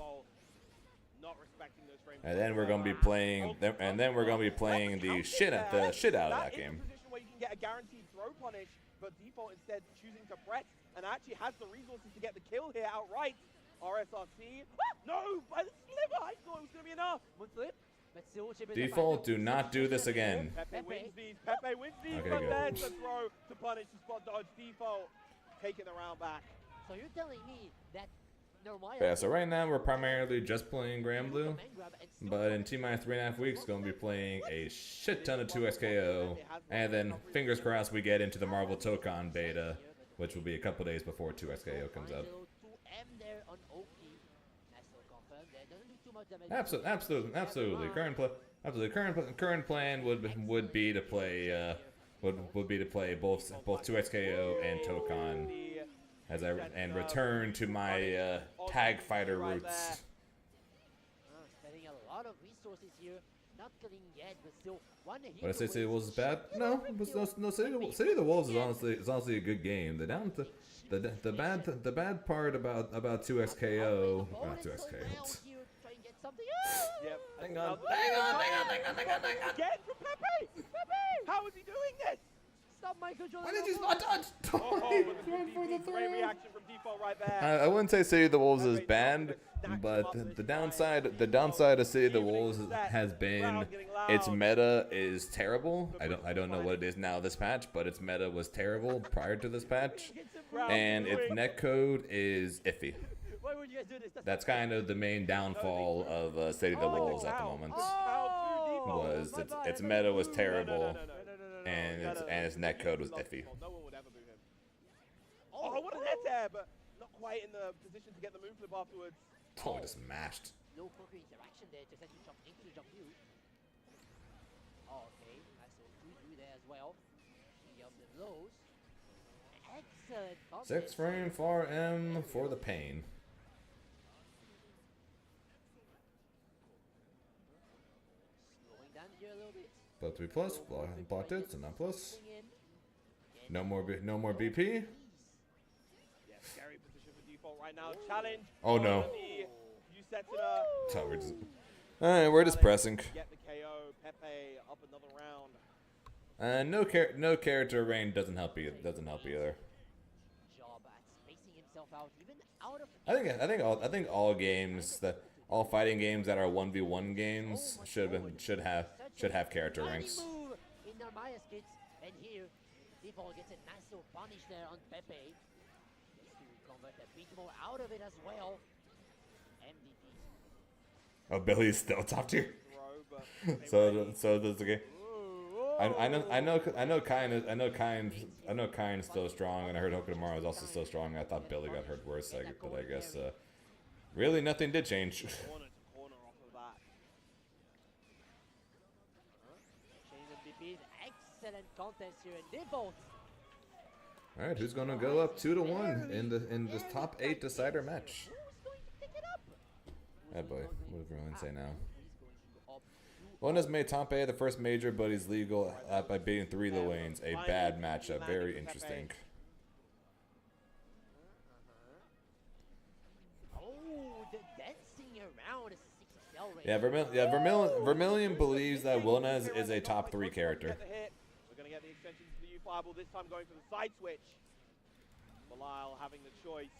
And then we're gonna be playing. The shit out of that game. Where you can get a guaranteed throw punish, but default instead choosing to press and actually has the resources to get the kill here outright. RSRT. No, by the sliver. I thought it was gonna be enough. One flip. but still chip in the Default, final. do not do this again. Pepe wins these. Pepe wins these. Okay, But good. there's the throw to punish the spot dodge. Default taking the round back. So you're telling me that Normaya... Yeah, so right now we're primarily just playing Grand Blue, but in T-minus 3.5 weeks, going to be playing a shit ton of 2XKO, and then fingers crossed we get into the Marvel Tokon beta, which will be a couple days before 2XKO comes out. Absolutely. Current plan would be to play both 2XKO and Tokon and return to my tag fighter roots. Spending a lot of resources here, not killing yet, but still one hit. Would I say City of the Wolves is bad? No, City of the Wolves is honestly a good game. The bad part about 2XKO, not 2XKO. Yep. Hang on. Again from Pepe! Pepe! How is he doing this? Stop my controller. Why did you spot dodge? Great reaction from Default right there. I wouldn't say City of the Wolves is banned, but the downside of City of the Wolves has been its meta is terrible. I don't know what it is now this patch, but its meta was terrible prior to this patch, and its netcode is iffy. Why would you guys do this? That's kind of the main downfall of City of the Wolves at the moment. Was its meta was terrible, and its netcode was iffy. No one would ever boo him. Oh, what a net there, but not quite in the position to get the move flip afterwards. Totally just mashed. No proper interaction there, just had to jump into the jump you. Oh, okay, nice little 2-2 there as well. He up the blows. Excellent. 6 frame for M for the pain. Slowing down here a little bit. But 3 plus, blocked it, so not plus. No more BP. Yeah, scary position for Default right now. Challenge. Oh no. You set it up. So alright, we're just pressing. Get the KO. Pepe up another round. No character range doesn't help either. Job at spacing himself out, even out of. I think all fighting games that are 1v1 games should have character ranks. Move in Narmaya's kits, and here Default gets a nice little punish there on Pepe. Needs to convert a bit more out of it as well. MVP. Oh, Billy's still top tier. Throw, but So that's okay. I know Kine is still strong, and I heard Hokutomaro is also still strong. I thought Billy got hurt worse, but I guess really nothing did change. corner to corner off of that. Chain MVP's excellent contest here in Default. All right, who's gonna go up 2-1 in this top 8 decider match? Who's going to pick it up? Oh boy, what does everyone say now? Wellness made top 8 the first major, but he's legal by beating 3 Lil Waynes. A bad matchup, very interesting. Oh, the dancing around is a 6XL range. Yeah, Vermilion believes that Wellness is a top 3 character. We're going to get the extension to the U-Fireball, this time going for the side switch. Belial having the choice.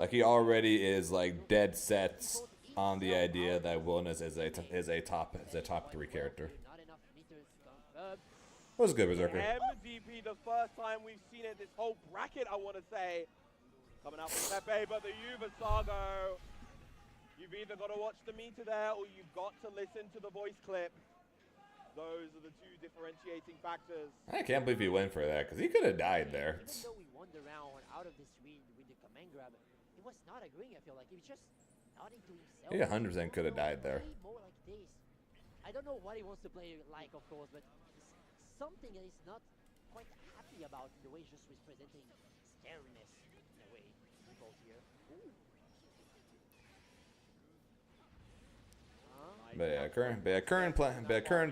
He already is like dead set on the idea that Wellness is a top 3 character. Not enough meters confirmed. That was good, Berserker. MVP, the first time we've seen it this whole bracket, I want to say. Coming out from Pepe, but the Yuvasago. You've either got to watch the meter there, or you've got to listen to the voice clip. Those are the 2 differentiating factors. I can't believe he went for that, because he could have died there. Even though we won the round out of this win with the command grab, he was not agreeing. I feel like he was just nodding to himself. He 100% could have died there. Play more like this. I don't know what he wants to play like, of course, but it's something that he's not quite happy about the way just was presenting scariness in a way. Both here. Ooh. But current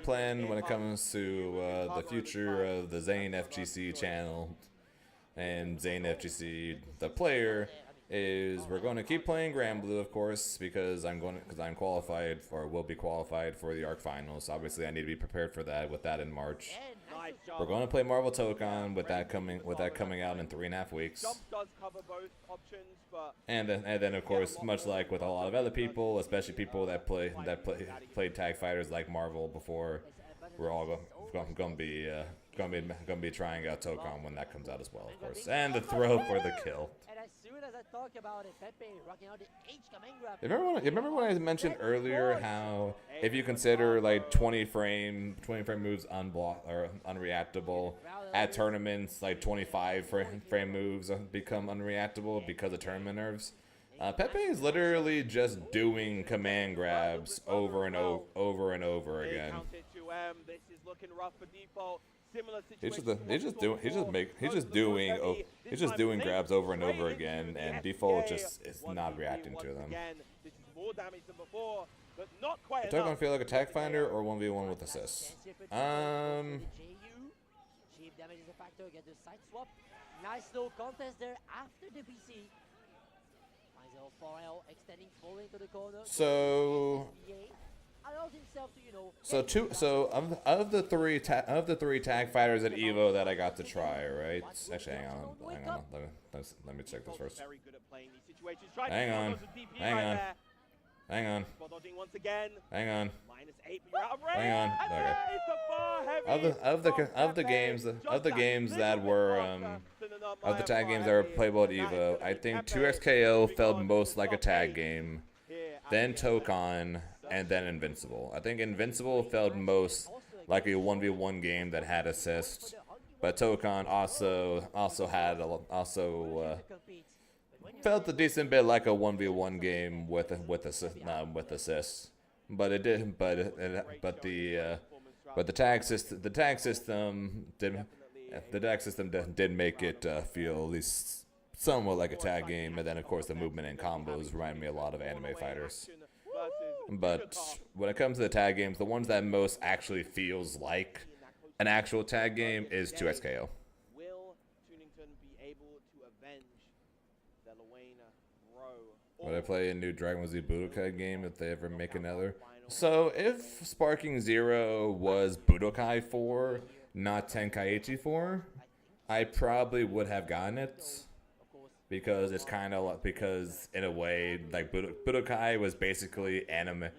plan when it comes to the future of the Zane FGC channel and Zane FGC the player is we're going to keep playing Granblue, of course, because I'm qualified for, will be qualified for the ARC finals. Obviously, I need to be prepared for that. With that in March, we're going to play Marvel Tokon with that coming out in 3.5 weeks. Jump does cover both options, but And then of course, much like with a lot of other people, especially people that played tag fighters like Marvel before, we're all going to be trying out Tokon when that comes out as well, of course. And the throw for the kill. And as soon as I talk about it, Pepe rocking out the H command grab. You remember when I mentioned earlier how if you consider like 20 frame moves unblock or unreactable at tournaments, like 25 frame moves become unreactable because of tournament nerfs? Pepe is literally just doing command grabs over and over again. This is looking rough for default. He's just doing grabs over and over again, and default just is not reacting to them. This is more damage than before, but not quite Is gonna feel like a tag finder or 1v1 with assists? Cheap damage is a factor. Get the side swap. Nice little contest there after the BC. Finds a 4L extending fully into the corner. So. Allows himself to, you know. So of the three tag fighters at Evo that I got to try, right? Actually, hang on. Let me check this first. Hang on. Hang on. Okay. Of the games that were of the tag games that were playable at Evo, I think 2XKO felt most like a tag game, then Tokon, and then Invincible. I think Invincible felt most like a 1v1 game that had assists, but Tokon also felt a decent bit like a 1v1 game with assists. But it did. But the tag system did make it feel at least somewhat like a tag game. And then of course the movement and combos remind me a lot of anime fighters. But when it comes to the tag games, the ones that most actually feels like an actual tag game is 2XKO. Will Tunington be able to avenge the Luena Row? Would I play a new Dragon Ball Z Budokai game if they ever make another? So if Sparking Zero was Budokai 4, not Tenkaichi 4, I probably would have gotten it. Because it's kind of like, because in a way, like Budokai was basically anime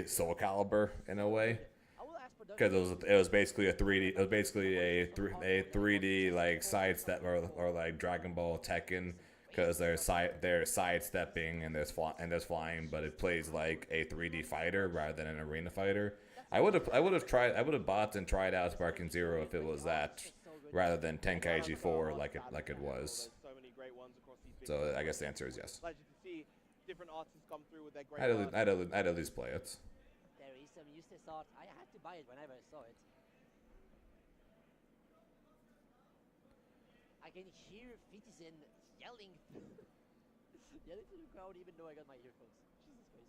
Soul Calibur in a way. Because it was basically a 3D, it was basically a 3D like sidestep or like Dragon Ball Tekken, because they're sidestepping and there's flying, but it plays like a 3D fighter rather than an arena fighter. I would have bought and tried out Sparking Zero if it was that, rather than Tenkaichi 4 like it was. So I guess the answer is yes. I'd at least play it. There is some Eustace art. I had to buy it whenever I saw it. I can hear Fitizen yelling to the crowd even though I got my earphones. Jesus Christ.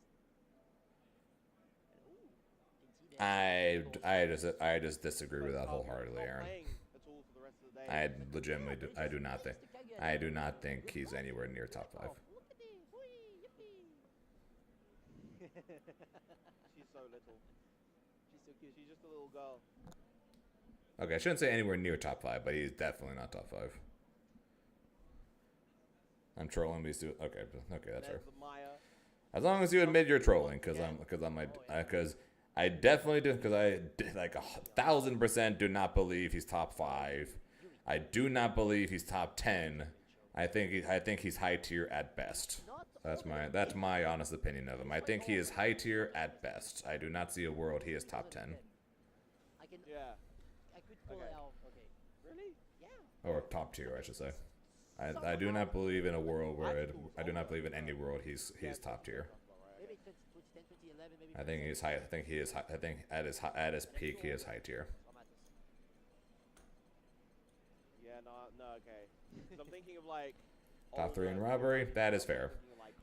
I just disagree with that wholeheartedly, Aaron. I do not think he's anywhere near top 5. She's so little. She's so cute. She's just a little girl. Okay, I shouldn't say anywhere near top 5, but he's definitely not top 5. I'm trolling these two. Okay, that's fair. As long as you admit you're trolling, because I definitely do, because I like 1,000% do not believe he's top 5. I do not believe he's top 10. I think he's high tier at best. That's my honest opinion of him. I think he is high tier at best. I do not see a world he is top 10. I could pull it out. Okay. Really? Yeah. Or top tier, I should say. I do not believe in a world where I do not believe in any world he's top tier. Maybe 2010, 2011, maybe. I think he's high. I think he is high. I think at his peak he is high tier. Yeah, no, okay. 'Cause I'm thinking of like top 3 in robbery. That is fair.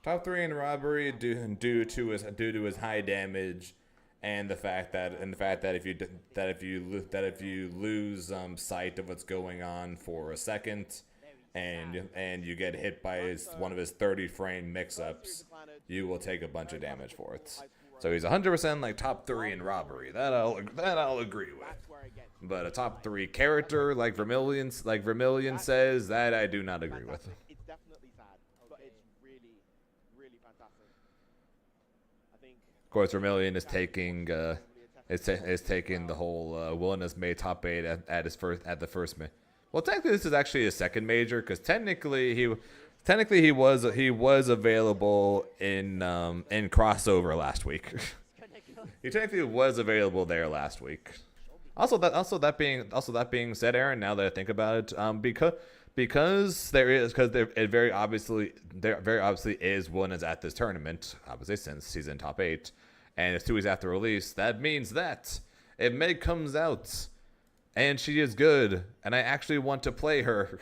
Top 3 in robbery due to his high damage, and the fact that if you lose sight of what's going on for a second, and you get hit by one of his 30-frame mix-ups, you will take a bunch of damage for it. So he's 100% like top 3 in robbery. That I'll agree with. But a top 3 character like Vermilion says, that I do not agree with. It's definitely sad, but it's really, really fantastic. I think. Of course, Vermilion is taking is taking the whole willingness made top 8 at the first. Well, technically this is actually his second major, because technically he was available in crossover last week. He technically was available there last week. Also that being said, Aaron, now that I think about it, because there very obviously is willingness at this tournament, obviously since he's in top 8, and it's 2 weeks after release. That means that if Meg comes out and she is good, and I actually want to play her,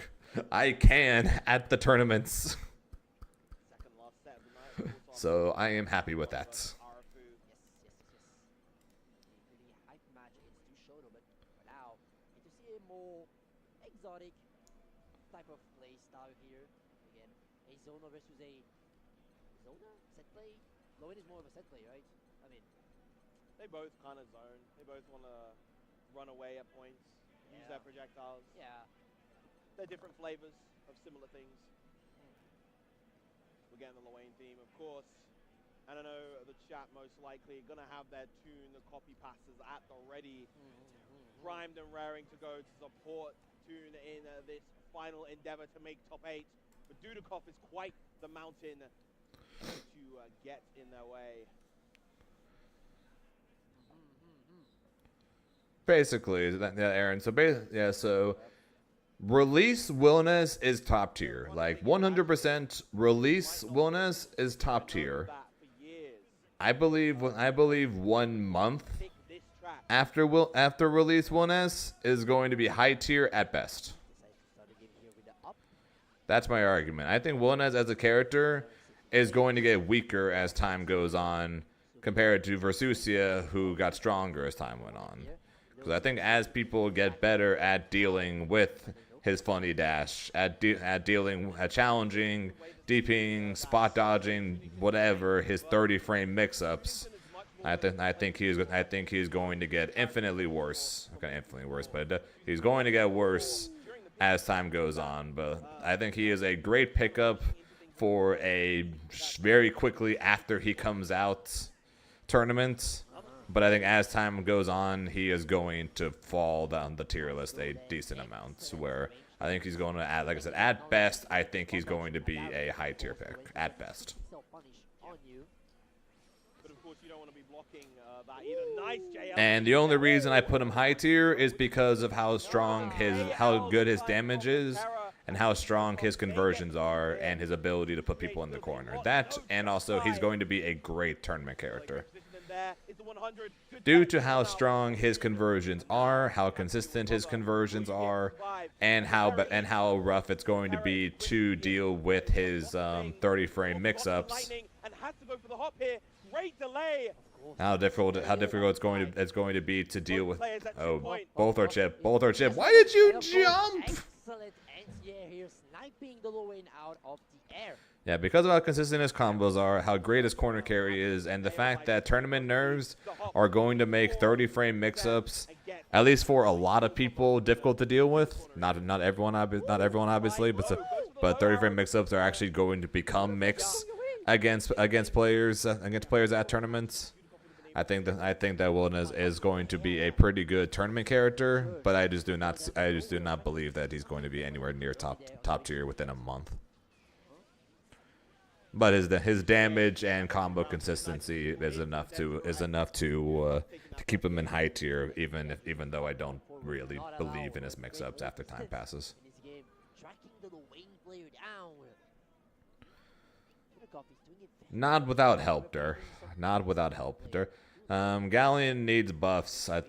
I can at the tournaments. So I am happy with that. Exotic type of play style here. Again, a Zona versus a Zona set play. Lowen is more of a set play, right? I mean, they both kind of zone. They both want to run away at points, use their projectiles. Yeah. They're different flavors of similar things. We're getting the Lowen theme, of course. And I know the chat most likely gonna have their tune, the copy passes at the ready, primed and raring to go to support Tune in this final endeavor to make top 8. But Dudikoff is quite the mountain to get in their way. Basically, Aaron. So release Wilness is top tier. Like 100% release Wilness is top tier. I believe 1 month after release Wilness is going to be high tier at best. That's my argument. I think Wilness as a character is going to get weaker as time goes on compared to Versusia, who got stronger as time went on. Because I think as people get better at dealing with his funny dash, at challenging, deeping, spot dodging, whatever, his 30-frame mix-ups, I think he's going to get infinitely worse. Okay, infinitely worse, but he's going to get worse as time goes on. But I think he is a great pickup for a very quickly after he comes out tournament. But I think as time goes on, he is going to fall down the tier list a decent amount. Where I think he's going to add, like I said, at best, I think he's going to be a high tier pick at best. And the only reason I put him high tier is because of how good his damage is, and how strong his conversions are, and his ability to put people in the corner. That, and also he's going to be a great tournament character. Due to how strong his conversions are, how consistent his conversions are, and how rough it's going to be to deal with his 30-frame mix-ups. How difficult it's going to be to deal with. Oh, both are chip. Why did you jump? Excellent anti-air here, sniping the Lowen out of the air. Yeah, because of how consistent his combos are, how great his corner carry is, and the fact that tournament nerves are going to make 30-frame mix-ups, at least for a lot of people, difficult to deal with. Not everyone obviously, but 30-frame mix-ups are actually going to become mix against players at tournaments. I think that Wilness is going to be a pretty good tournament character, but I just do not believe that he's going to be anywhere near top tier within a month. But his damage and combo consistency is enough to keep him in high tier, even though I don't really believe in his mix-ups after time passes. Not without help, Not without help, Galleon needs buffs, I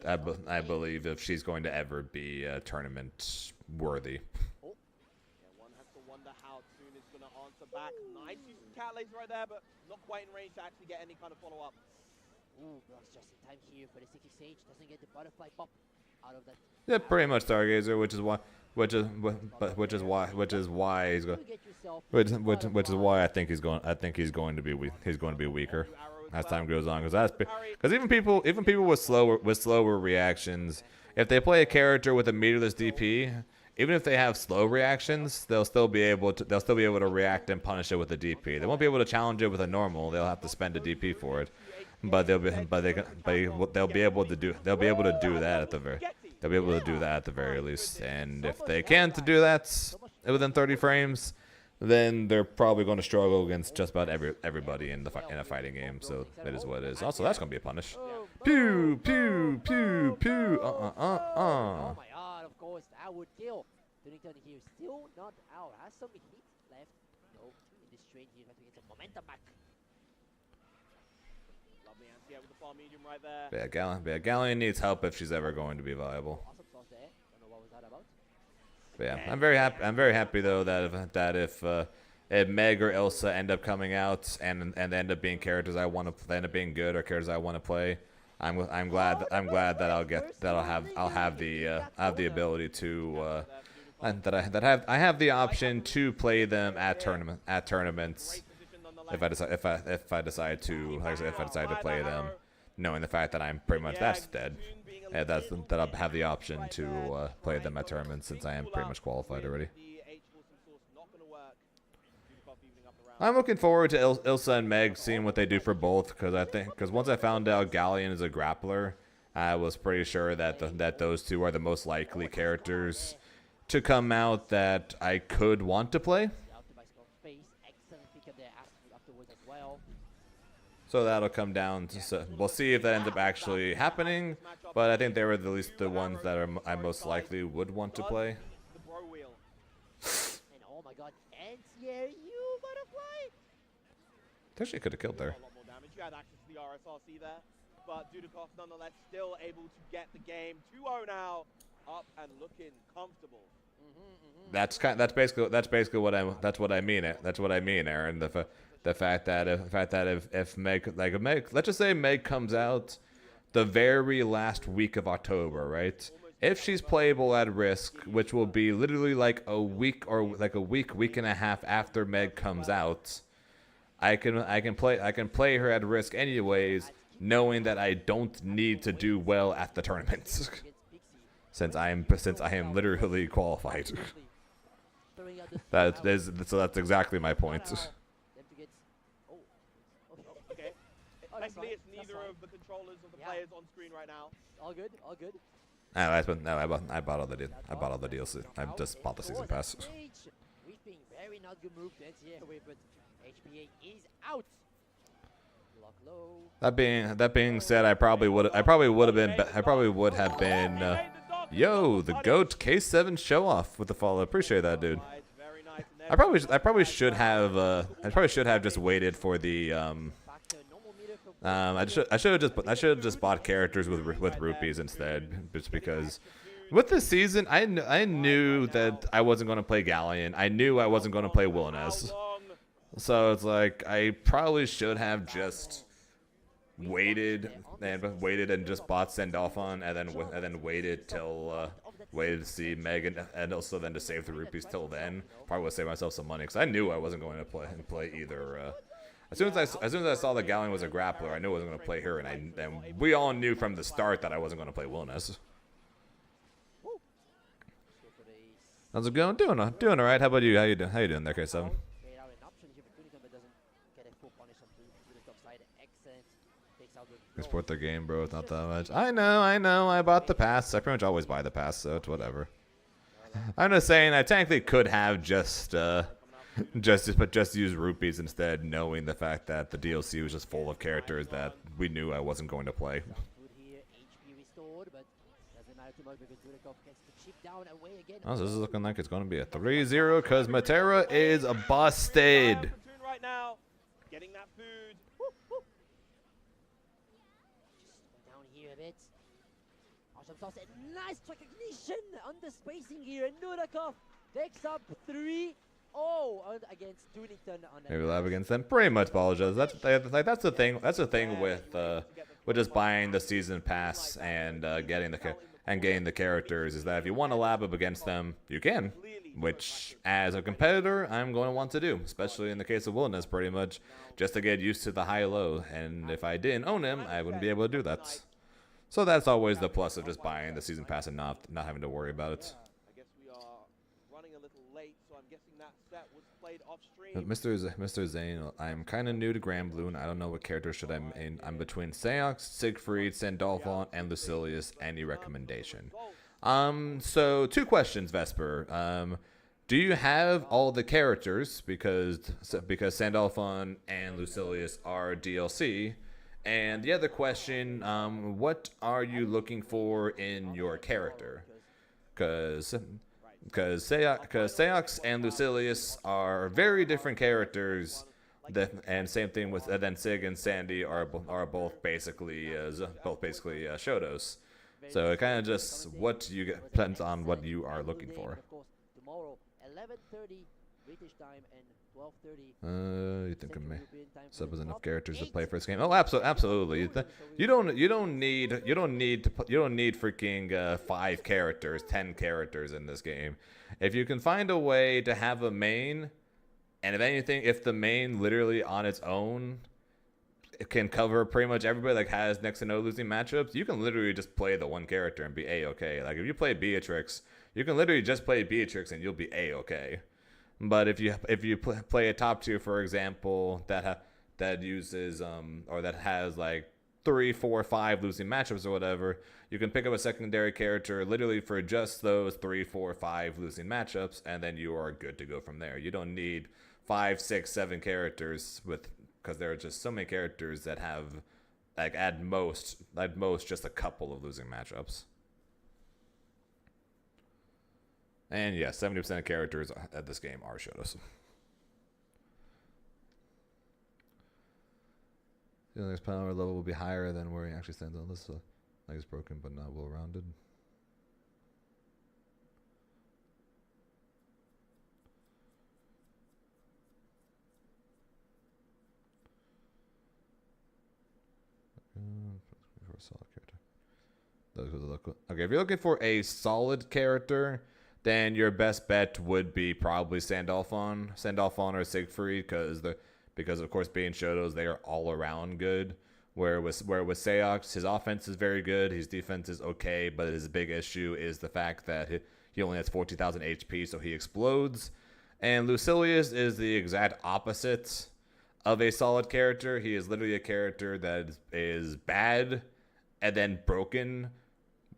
believe, if she's going to ever be tournament worthy. One has to wonder how Toon is going to answer back. Nice use of cat laser right there, but not quite in range to actually get any kind of follow-up. Ooh, blocks just in time here for the Sticky Sage. Doesn't get the butterfly pop. out of that. Yeah, pretty much Stargazer, which is why he's going. Which is why I think he's going. I think he's going to be weaker as time goes on. Because even people with slower reactions, if they play a character with a meterless DP, even if they have slow reactions, they'll still be able to react and punish it with a DP. They won't be able to challenge it with a normal. They'll have to spend a DP for it, but they'll be able to do that at the very. They'll be able to do that at the very least. And if they can't do that within 30 frames, then they're probably going to struggle against just about everybody in a fighting game. So that is what it is. Also, that's going to be a punish. Pew, pew, pew, pew. Oh my god, of course, that would kill. Dunnington here still not out. Has some heat left. No, in this trade here, have to get some momentum back. Lovely anti with the far medium right there. Yeah, Galleon needs help if she's ever going to be viable. Awesome sauce there. Don't know what was that about. But yeah, I'm very happy though that if Meg or Ilsa end up coming out and end up being characters I want to end up being good or characters I want to play, I'm glad that I'll have the ability to I have the option to play them at tournaments if I decide to play them, knowing the fact that I'm pretty much dead. And that I'll have the option to play them at tournaments since I am pretty much qualified already. I'm looking forward to Ilsa and Meg seeing what they do for both, because once I found out Galleon is a grappler, I was pretty sure that those two are the most likely characters to come out that I could want to play. So that'll come down to, we'll see if that ends up actually happening, but I think they were at least the ones that I most likely would want to play. And oh my god, anti-air butterfly! Actually could have killed there. A lot more damage. You had access to the RSRC there, but Dudikov nonetheless still able to get the game 2-0 now, up and looking comfortable. That's basically what I mean. That's what I mean, Aaron. The fact that if Meg, let's just say Meg comes out the very last week of October, right? If she's playable at risk, which will be literally like a week and a half after Meg comes out, I can play her at risk anyways, knowing that I don't need to do well at the tournaments, since I am literally qualified. So that's exactly my point. Thankfully, it's neither of the controllers of the players on screen right now. All good, all good. I bought all the deals. I just bought the season pass. We've very not good move to NCA away, but HPA is out. Lock low. That being said, I probably would have been. Yo, the GOAT K7 show off with the follow. Appreciate that, dude. I probably should have just waited for the I should have just bought characters with rupees instead, just because with this season I knew that I wasn't going to play Galleon. I knew I wasn't going to play Williness. So it's like I probably should have just waited and just bought Send Off on and then waited to see Meg and also then to save the rupees till then. Probably would save myself some money because I knew I wasn't going to play either. As soon as I saw that Galleon was a grappler, I knew I wasn't going to play her, and we all knew from the start that I wasn't going to play Wilness. How's it going? Doing all right. How about you? How you doing there, K7? They support their game, bro. It's not that much. I know. I bought the pass. I pretty much always buy the pass, so it's whatever. I'm just saying I technically could have just use rupees instead, knowing the fact that the DLC was just full of characters that we knew I wasn't going to play. Oh, this is looking like it's going to be a 3-0 because Matera is busted. Right now, getting that food. Down here a bit. Awesome sauce. Nice recognition on the spacing here. And Dudikov takes up 3-0 against Dunnington on that. Maybe lab against them. Pretty much apologize. That's the thing. That's the thing with just buying the season pass and getting and getting the characters is that if you want to lab up against them, you can. Which, as a competitor, I'm going to want to do, especially in the case of Wilderness, pretty much, just to get used to the high-low. And if I didn't own him, I wouldn't be able to do that. So that's always the plus of just buying the season pass and not having to worry about it. I guess we are running a little late, so I'm guessing that set was played off stream. Mr. Zane, I'm kind of new to Grand Blue, and I don't know what character should I'm in. I'm between Seox, Siegfried, Sandalphon, and Lucilius. Any recommendation? So 2 questions, Vesper. Do you have all the characters because Sandalphon and Lucilius are DLC? And the other question, what are you looking for in your character? Because Seox and Lucilius are very different characters, and same thing with then Sig and Sandy are both basically Shotos. So it kind of just what you get depends on what you are looking for. Tomorrow, 11:30 British time and 12:30. You think sub was enough characters to play first game? Oh, absolutely. You don't need freaking 5 characters, 10 characters in this game. If you can find a way to have a main, and if anything, if the main literally on its own it can cover pretty much everybody that has next to no losing matchups, you can literally just play the one character and be A-okay. Like if you play Beatrix, you can literally just play Beatrix and you'll be A-okay. But if you play a top tier, for example, that uses or that has like 3, 4, 5 losing matchups or whatever, you can pick up a secondary character literally for just those 3, 4, 5 losing matchups, and then you are good to go from there. You don't need 5, 6, 7 characters because there are just so many characters that have like at most just a couple of losing matchups. And yeah, 70% of characters at this game are Shotos. The next power level will be higher than where he actually stands on this. So like it's broken but not well rounded. For a solid character. Okay, if you're looking for a solid character, then your best bet would be probably Sandalphon or Siegfried, because of course being Shotos, they are all around good. Where with Seox, his offense is very good, his defense is okay, but his big issue is the fact that he only has 14,000 HP, so he explodes. And Lucilius is the exact opposite of a solid character. He is literally a character that is bad and then broken,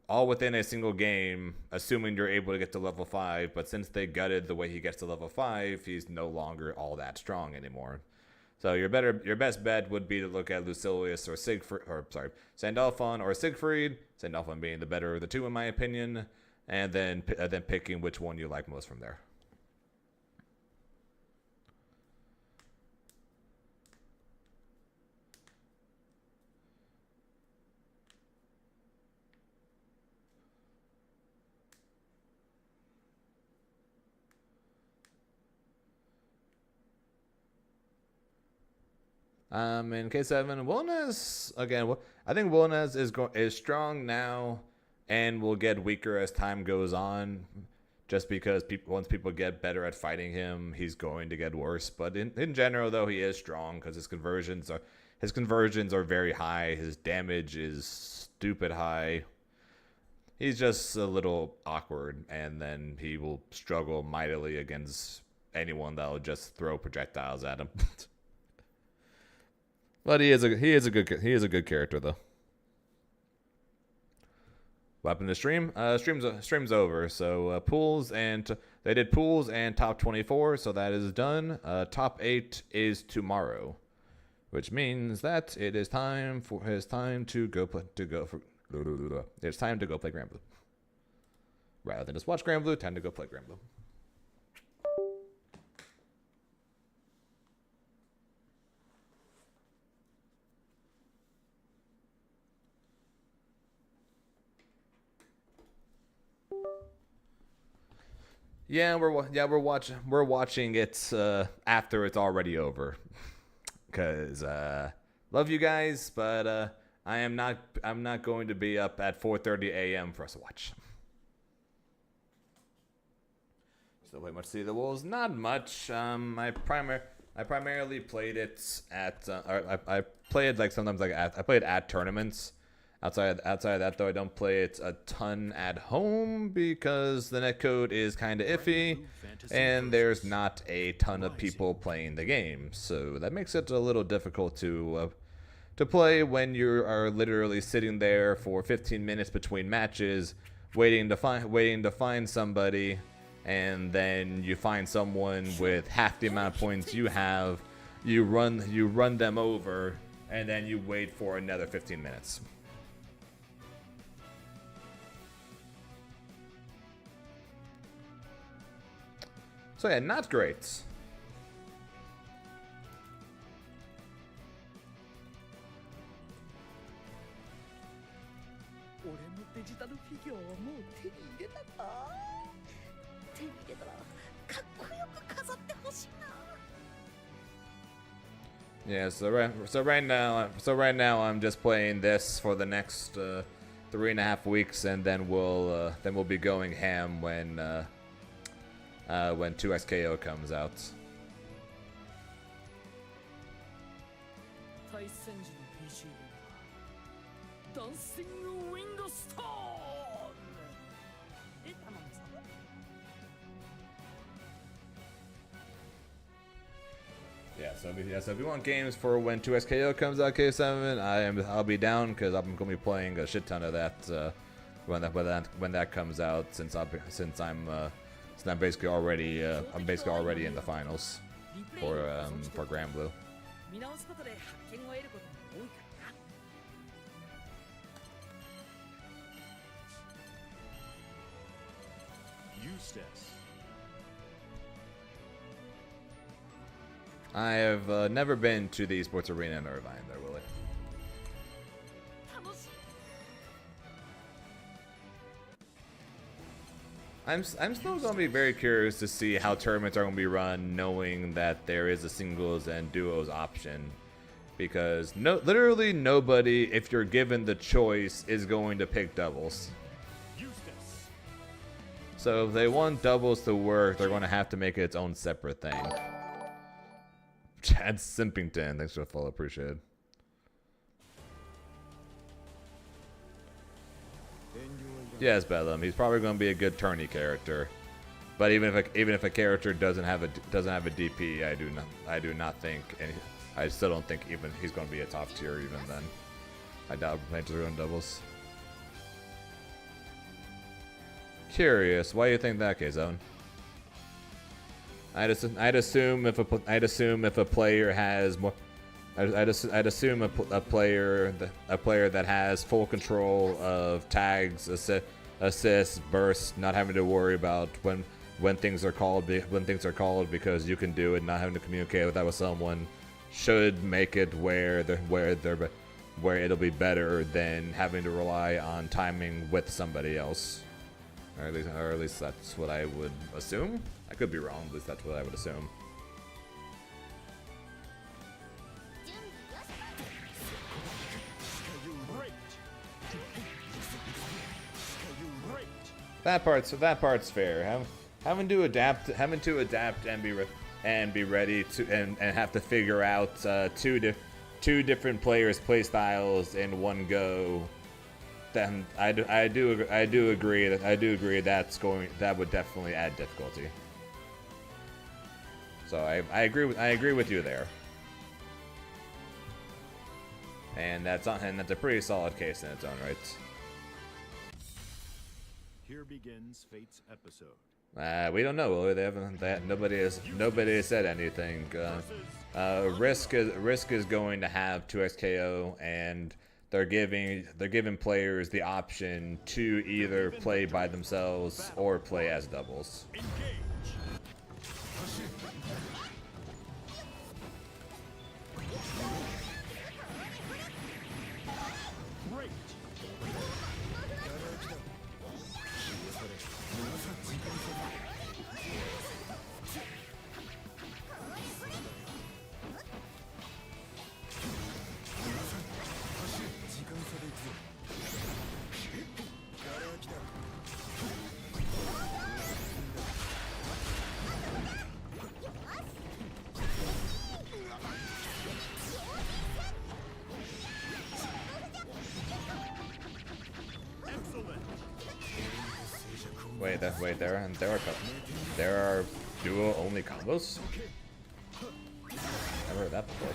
all within a single game, assuming you're able to get to level 5. But since they gutted the way he gets to level 5, he's no longer all that strong anymore. So your best bet would be to look at Lucilius or Sandalphon or Siegfried. Sandalphon being the better of the two, in my opinion, and then picking which one you like most from there. In K7, Wilnez, again, I think Wilnez is strong now and will get weaker as time goes on, just because once people get better at fighting him, he's going to get worse. But in general, though, he is strong because his conversions are very high. His damage is stupid high. He's just a little awkward, and then he will struggle mightily against anyone that will just throw projectiles at him. But he is a good character though. Weapon to stream. Stream's over. So pools and they did pools and top 24. So that is done. Top 8 is tomorrow, which means that it is time to go play Grand Blue. Rather than just watch Grand Blue, time to go play Grand Blue. Yeah, we're watching it after it's already over, cause love you guys, but I'm not going to be up at 4:30 a.m. for us to watch. So wait, much See the Wolves? Not much. I primarily played it at I play it like sometimes like I play it at tournaments. Outside of that though, I don't play it a ton at home because the netcode is kind of iffy and there's not a ton of people playing the game, so that makes it a little difficult to play when you are literally sitting there for 15 minutes between matches, waiting to find somebody, and then you find someone with half the amount of points you have, you run them over, and then you wait for another 15 minutes. So yeah, not great. Yeah, so right now I'm just playing this for the next 3.5 weeks, and then we'll be going ham when 2XKO comes out. So if you want games for when 2XKO comes out, K7, I'll be down because I'm gonna be playing a shit ton of that when that comes out, since I'm basically already in the finals for Grand Blue. Eustace. I have never been to the esports arena in Irvine, there, Willie. I'm still going to be very curious to see how tournaments are going to be run, knowing that there is a singles and duos option, because literally nobody, if you're given the choice, is going to pick doubles. Eustace. So if they want doubles to work, they're going to have to make it its own separate thing. Chad Simpington, thanks for the follow, appreciate it. Yes, Bedlam. He's probably going to be a good tourney character, but even if a character doesn't have a DP, I do not think, and I still don't think even he's going to be a top tier even then. I doubt Majors are going doubles. Curious, why do you think that, K-Zone? I'd assume if a player has more, I'd assume a player that has full control of tags, assists, bursts, not having to worry about when things are called because you can do it, not having to communicate with that with someone, should make it where it'll be better than having to rely on timing with somebody else, or at least that's what I would assume. I could be wrong, at least that's what I would assume. That part's fair. Having to adapt and be ready to and have to figure out two different players' play styles in one go. Then I do agree that would definitely add difficulty. So I agree with you there. And that's a pretty solid case in its own right. Here begins Fate's episode. We don't know. Nobody has said anything. Risk is going to have 2XKO, and they're giving players the option to either play by themselves or play as doubles. Engage. there are duo only combos? Never heard that before.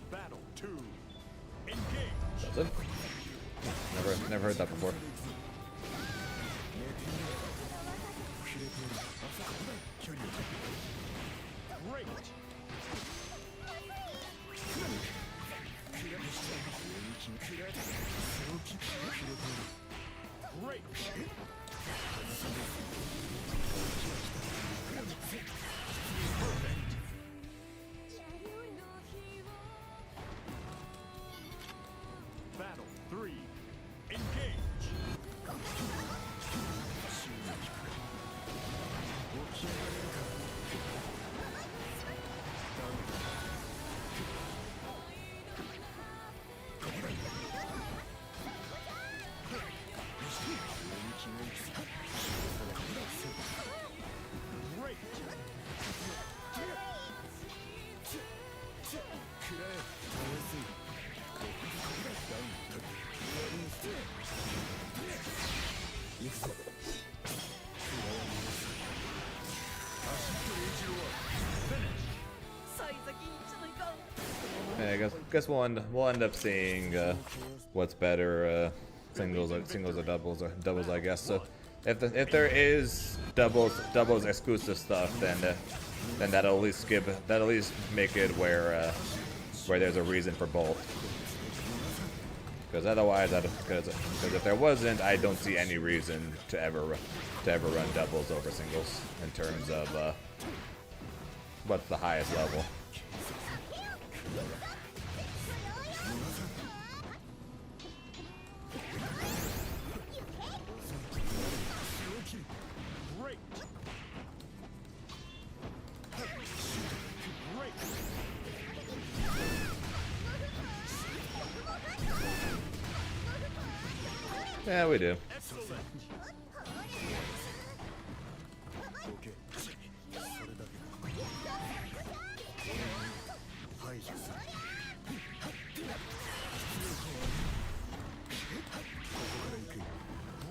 Battle 2. Engage. Does it? Never heard that before. Great. Great. Battle 3. Engage. Great. Yeah, I guess we'll end up seeing what's better, singles or doubles, I guess. So if there is doubles exclusive stuff, then that'll at least make it where there's a reason for both. Because otherwise, because if there wasn't, I don't see any reason to ever run doubles over singles in terms of what's the highest level. Great. Great. Yeah, we do. Excellent.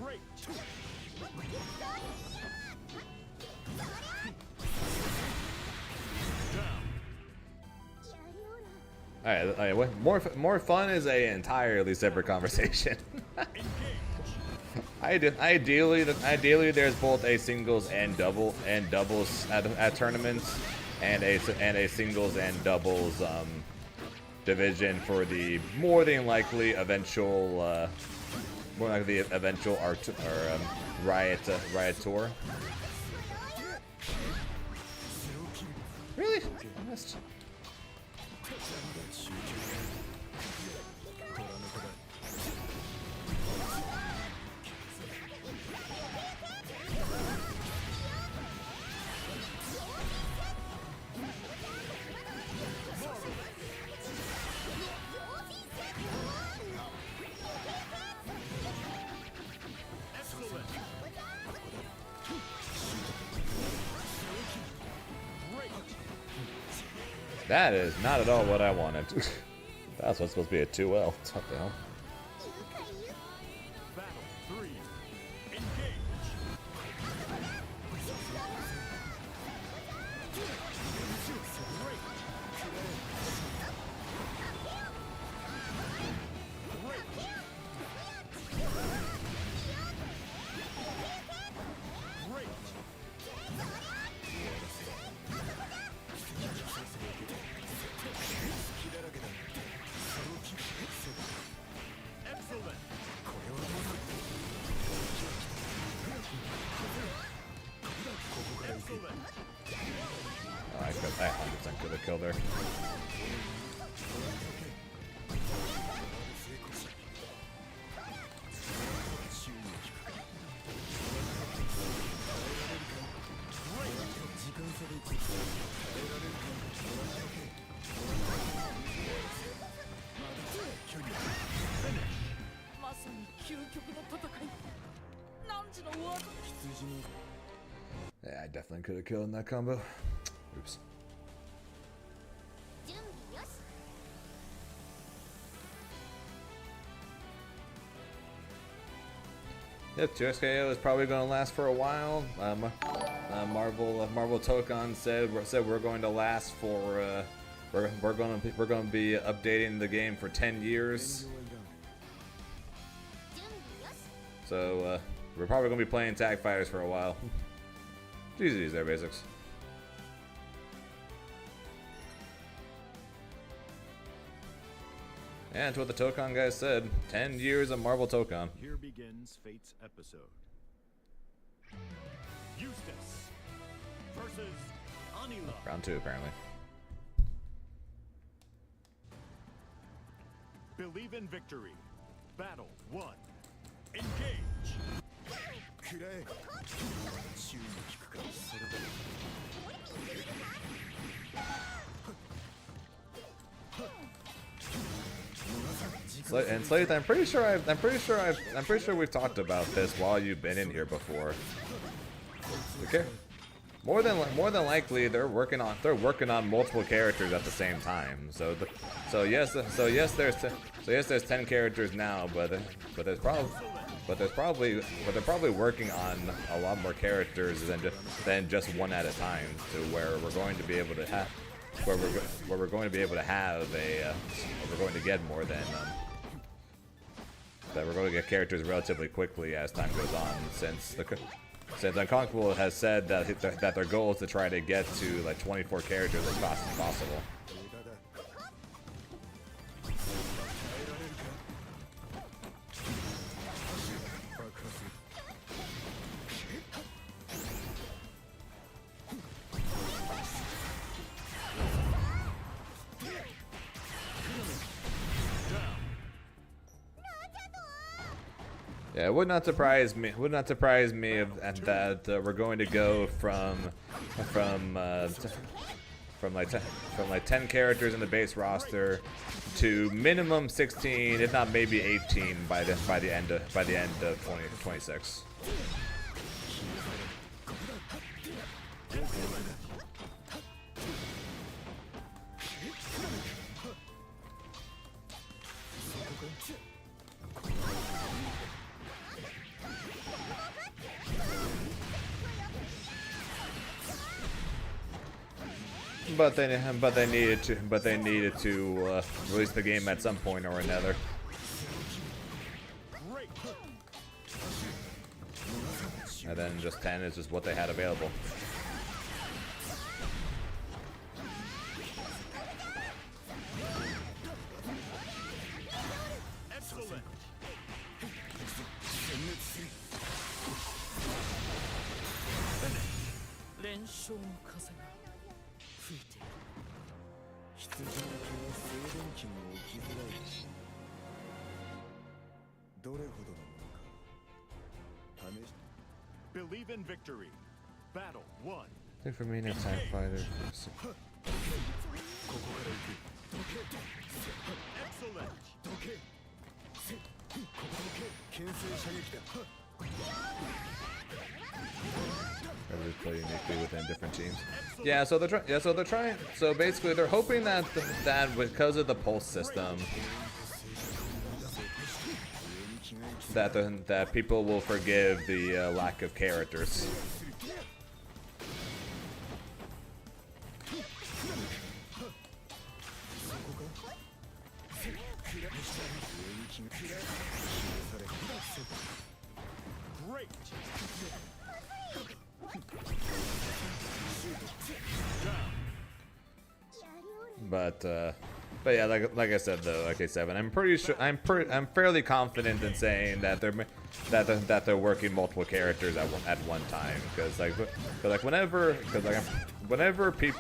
Great. Down. All right. More fun is a entirely separate conversation. Ideally, there's both a singles and doubles at tournaments, and a singles and doubles division for the more than likely eventual Riot Tour. Really? That is not at all what I wanted. That's what's supposed to be a 2L. What the hell? Battle 3. Engage. Great. Excellent. Excellent. I 100% could have killed her. Yeah, I definitely could have killed in that combo. Oops. Yep, 2SKO is probably going to last for a while. Marvel Tokon said we're going to last for we're going to be updating the game for 10 years. So we're probably going to be playing tag fighters for a while. GG's there, basics. And to what the Tokon guys said, 10 years of Marvel Tokon. Here begins Fate's episode. Eustace versus Anila. Round 2, apparently. Believe in victory. Battle 1. Engage. And Slate, I'm pretty sure we've talked about this while you've been in here before. Okay. More than likely, they're working on multiple characters at the same time. So yes, there's 10 characters now, but they're probably working on a lot more characters than just one at a time. To where we're going to be able to have we're going to get more than that. We're going to get characters relatively quickly as time goes on, since Unconquerable has said that their goal is to try to get to like 24 characters as fast as possible. Yeah, it would not surprise me. That we're going to go from like 10 characters in the base roster to minimum 16, if not maybe 18 by the end of 2026. But they needed to release the game at some point or another. And then just 10 is just what they had available. Excellent. Believe in victory. Battle 1. I think for me, next time fighter. Excellent. Everybody play uniquely within different teams. Yeah, so they're trying. So basically, they're hoping that because of the pulse system, that people will forgive the lack of characters. Great. But yeah, like I said though, like I said, I'm pretty sure I'm fairly confident in saying that they're working multiple characters at one time, because whenever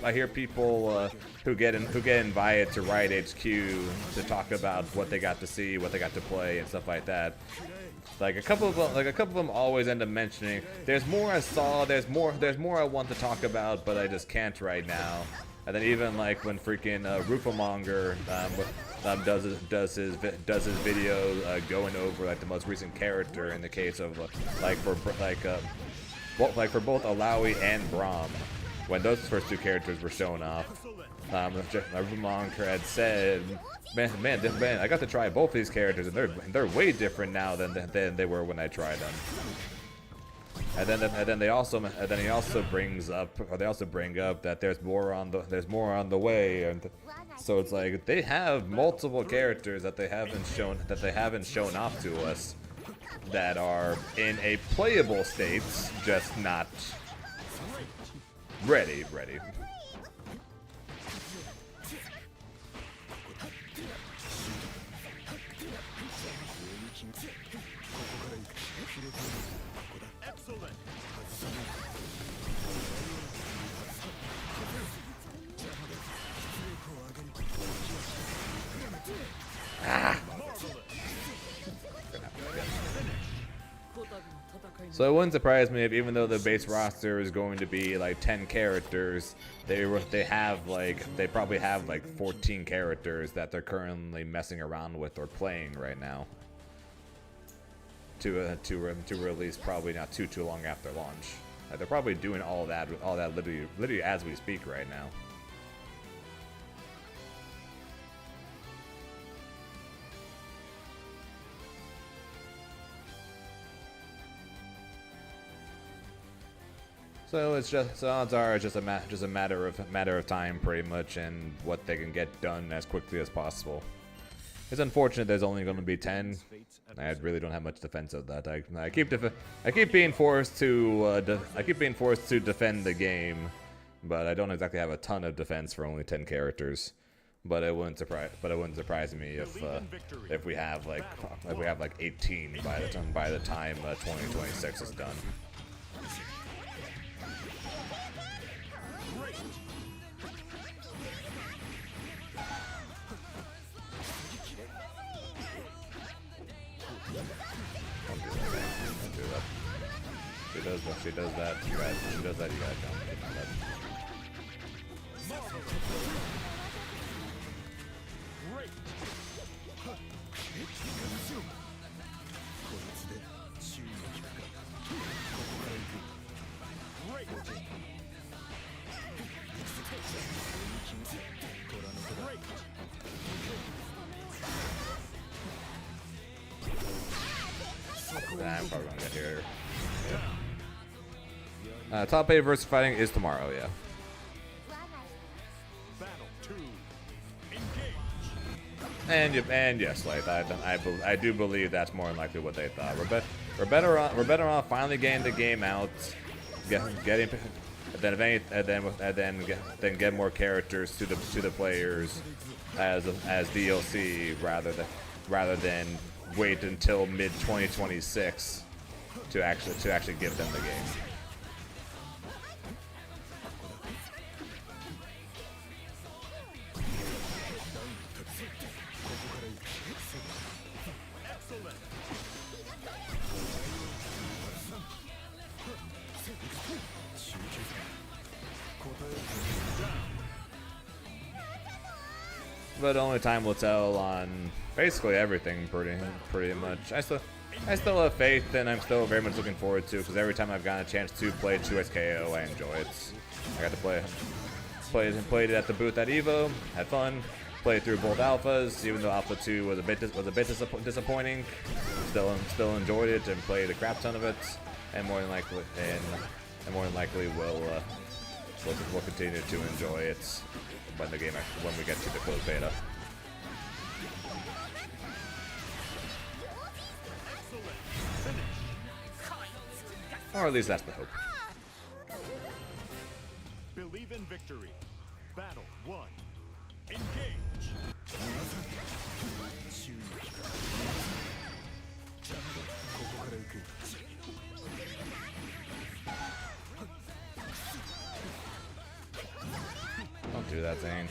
I hear people who get invited to Riot HQ to talk about what they got to see, what they got to play, and stuff like that, like a couple of them always end up mentioning, there's more I saw, there's more I want to talk about, but I just can't right now. And then even like when freaking Roofamonger does his video going over like the most recent character in the case of for both Alawi and Braum, when those first two characters were shown off, Roofamonger had said, man, I got to try both these characters, and they're way different now than they were when I tried them. And then he also brings up that there's more on the way, and so it's like they have multiple characters that they haven't shown off to us that are in a playable state, just not ready. So it wouldn't surprise me if, even though the base roster is going to be like 10 characters, they probably have like 14 characters that they're currently messing around with or playing right now. To release probably not too long after launch. They're probably doing all that literally as we speak right now. So odds are it's just a matter of time pretty much, and what they can get done as quickly as possible. It's unfortunate there's only going to be 10. I really don't have much defense of that. I keep being forced to defend the game, but I don't exactly have a ton of defense for only 10 characters. But it wouldn't surprise me if we have like 18 by the time 2026 is done. She does that, you gotta jump. I'm probably gonna get here. Top 8 versus fighting is tomorrow, yeah. And yes, like I do believe that's more than likely what they thought. We're better off finally getting the game out, getting then get more characters to the players as DLC rather than wait until mid 2026 to actually give them the game. But only time will tell on basically everything, pretty much. I still have faith, and I'm still very much looking forward to, because every time I've gotten a chance to play 2SKO, I enjoy it. I got to played it at the booth at Evo, had fun, played through both alphas, even though Alpha 2 was a bit disappointing. Still enjoyed it and played a crap ton of it, and more than likely we'll continue to enjoy it when we get to the closed beta. Or at least that's the hope. Believe in victory. Battle 1. Engage. Don't do that, Zane.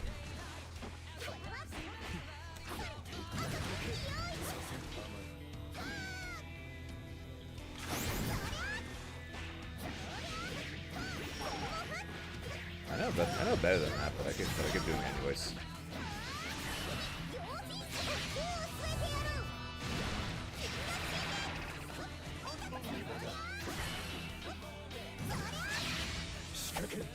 know better than that, but I keep doing it anyways. Excellent.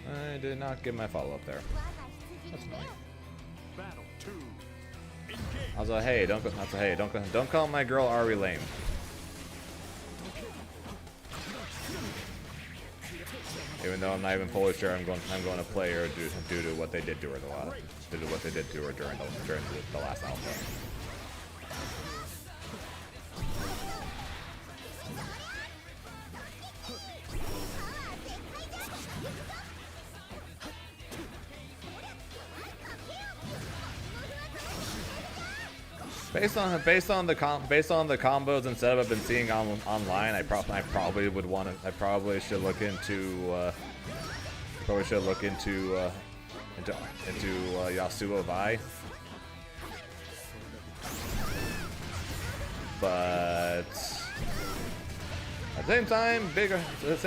I did not get my follow-up there. That's annoying. Battle 2. Engage. I was like, hey, don't call my girl Ari lame. Even though I'm not even fully sure I'm going to play her due to what they did to her during the last alpha. Based on the combos and setup I've been seeing online, I probably should look into Yasuo Vi. But at the same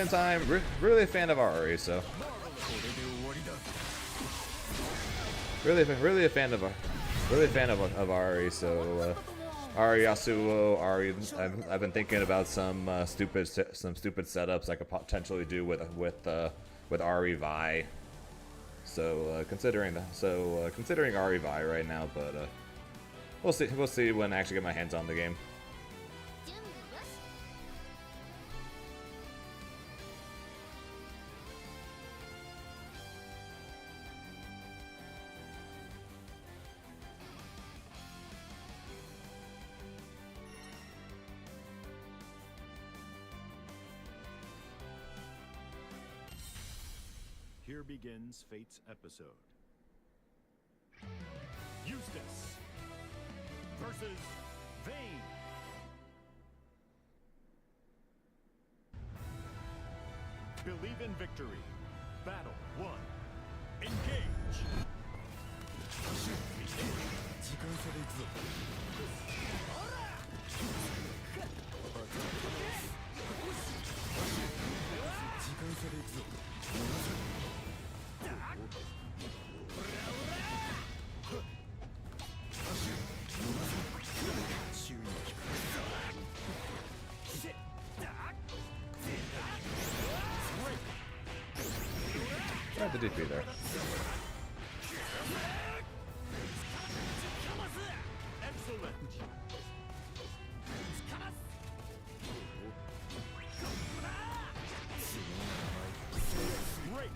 time, really a fan of Ari, so really a fan of Ari, so Ari, Yasuo, Ari. I've been thinking about some stupid setups I could potentially do with Ari Vi. So considering Ari Vi right now, but we'll see when I actually get my hands on the game. Here begins Fate's episode. Eustace versus Vayne. Believe in victory. Battle 1. Engage. Tried the DP there. Excellent. Great.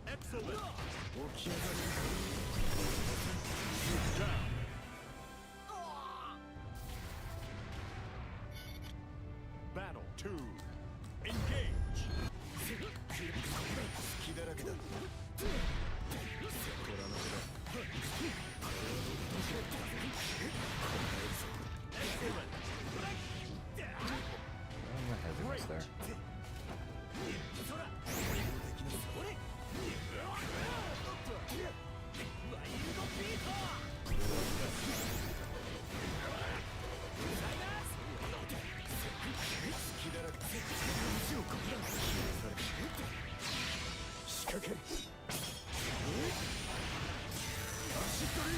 Excellent. Down. Battle 2. Engage. Excellent. My heaviness there.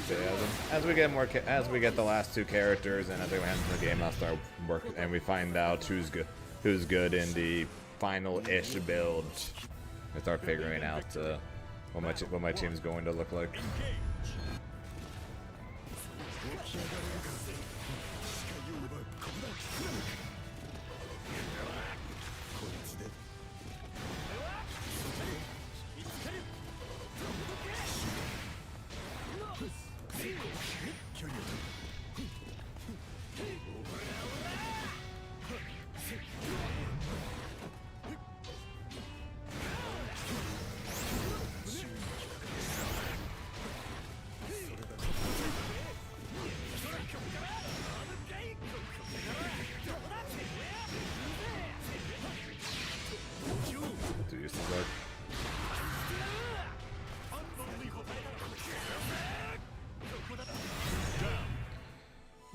So yeah, as we get the last two characters and as we end the game, I'll start working and we find out who's good in the final-ish build. I start figuring out what my team's going to look like.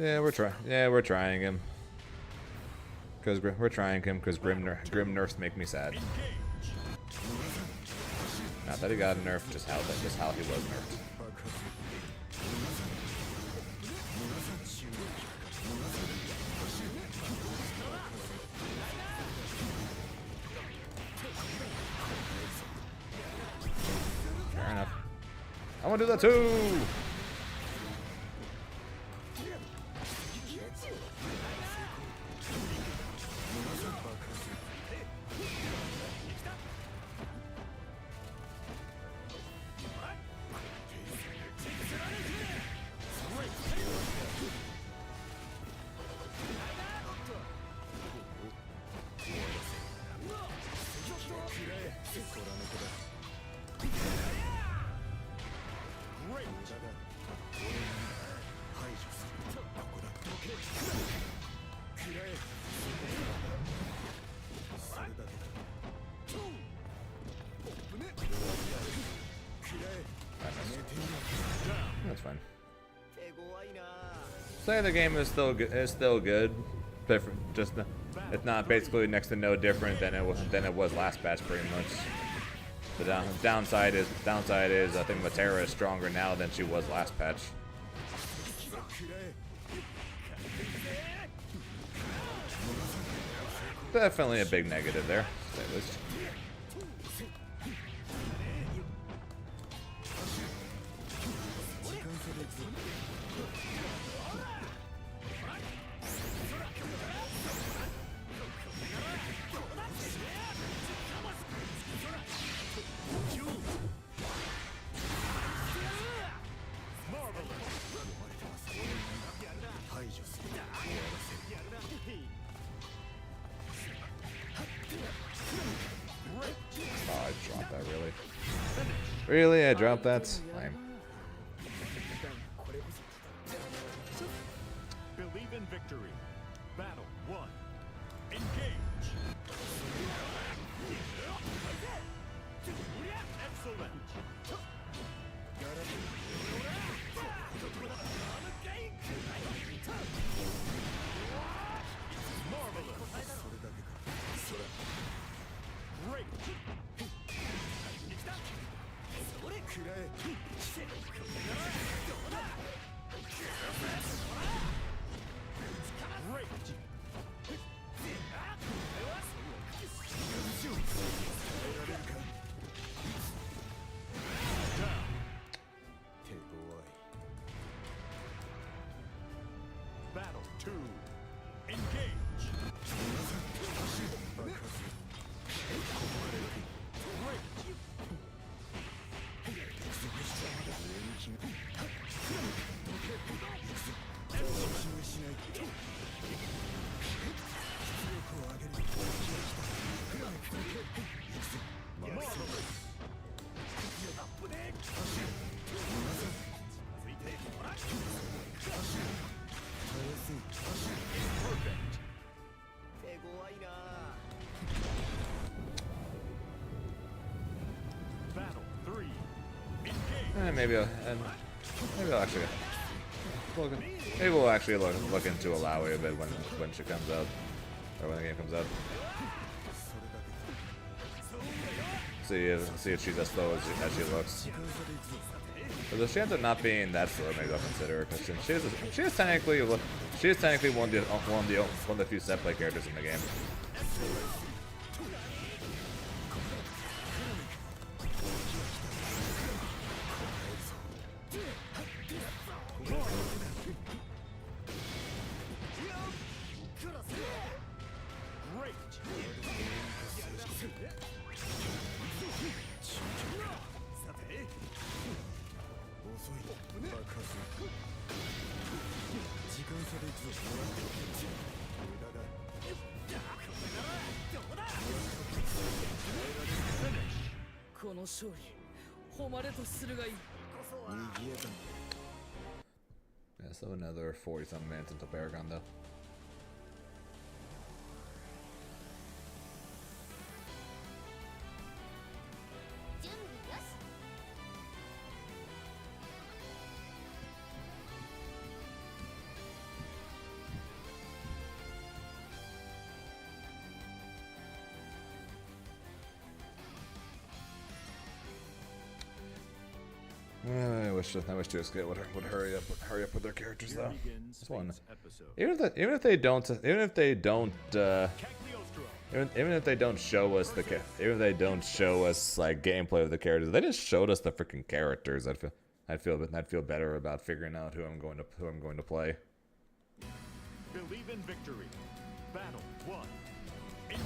Yeah, we're trying. Yeah, we're trying him. Cause we're trying him because grim nerfs make me sad. Not that he got nerfed, just how he was nerfed. Fair enough. I want to do that too. That's fine. Say the game is still good. It's still good. Just it's not basically next to no different than it was last patch, pretty much. The downside is I think Matera is stronger now than she was last patch. Definitely a big negative there, to say the least. Really? I dropped that? Lame. Believe in victory. Battle 1. Engage. Excellent. Marvelous. Great. Battle 2. Engage. Battle 3. Engage. Maybe we'll actually look into Alawi a bit when she comes out, or when the game comes out. See if she's as slow as she looks. But the chance of not being that slow, maybe I'll consider her, because she is technically one of the few set play characters in the game. Yeah, so another 40-some minutes until Paragon, though. wish 2SK would hurry up with their characters though. Begins This one, Fate's episode. even if they don't show us like gameplay of the characters, they just showed us the freaking characters. I'd feel better about figuring out who I'm going to play. Believe in victory. Battle 1. Engage.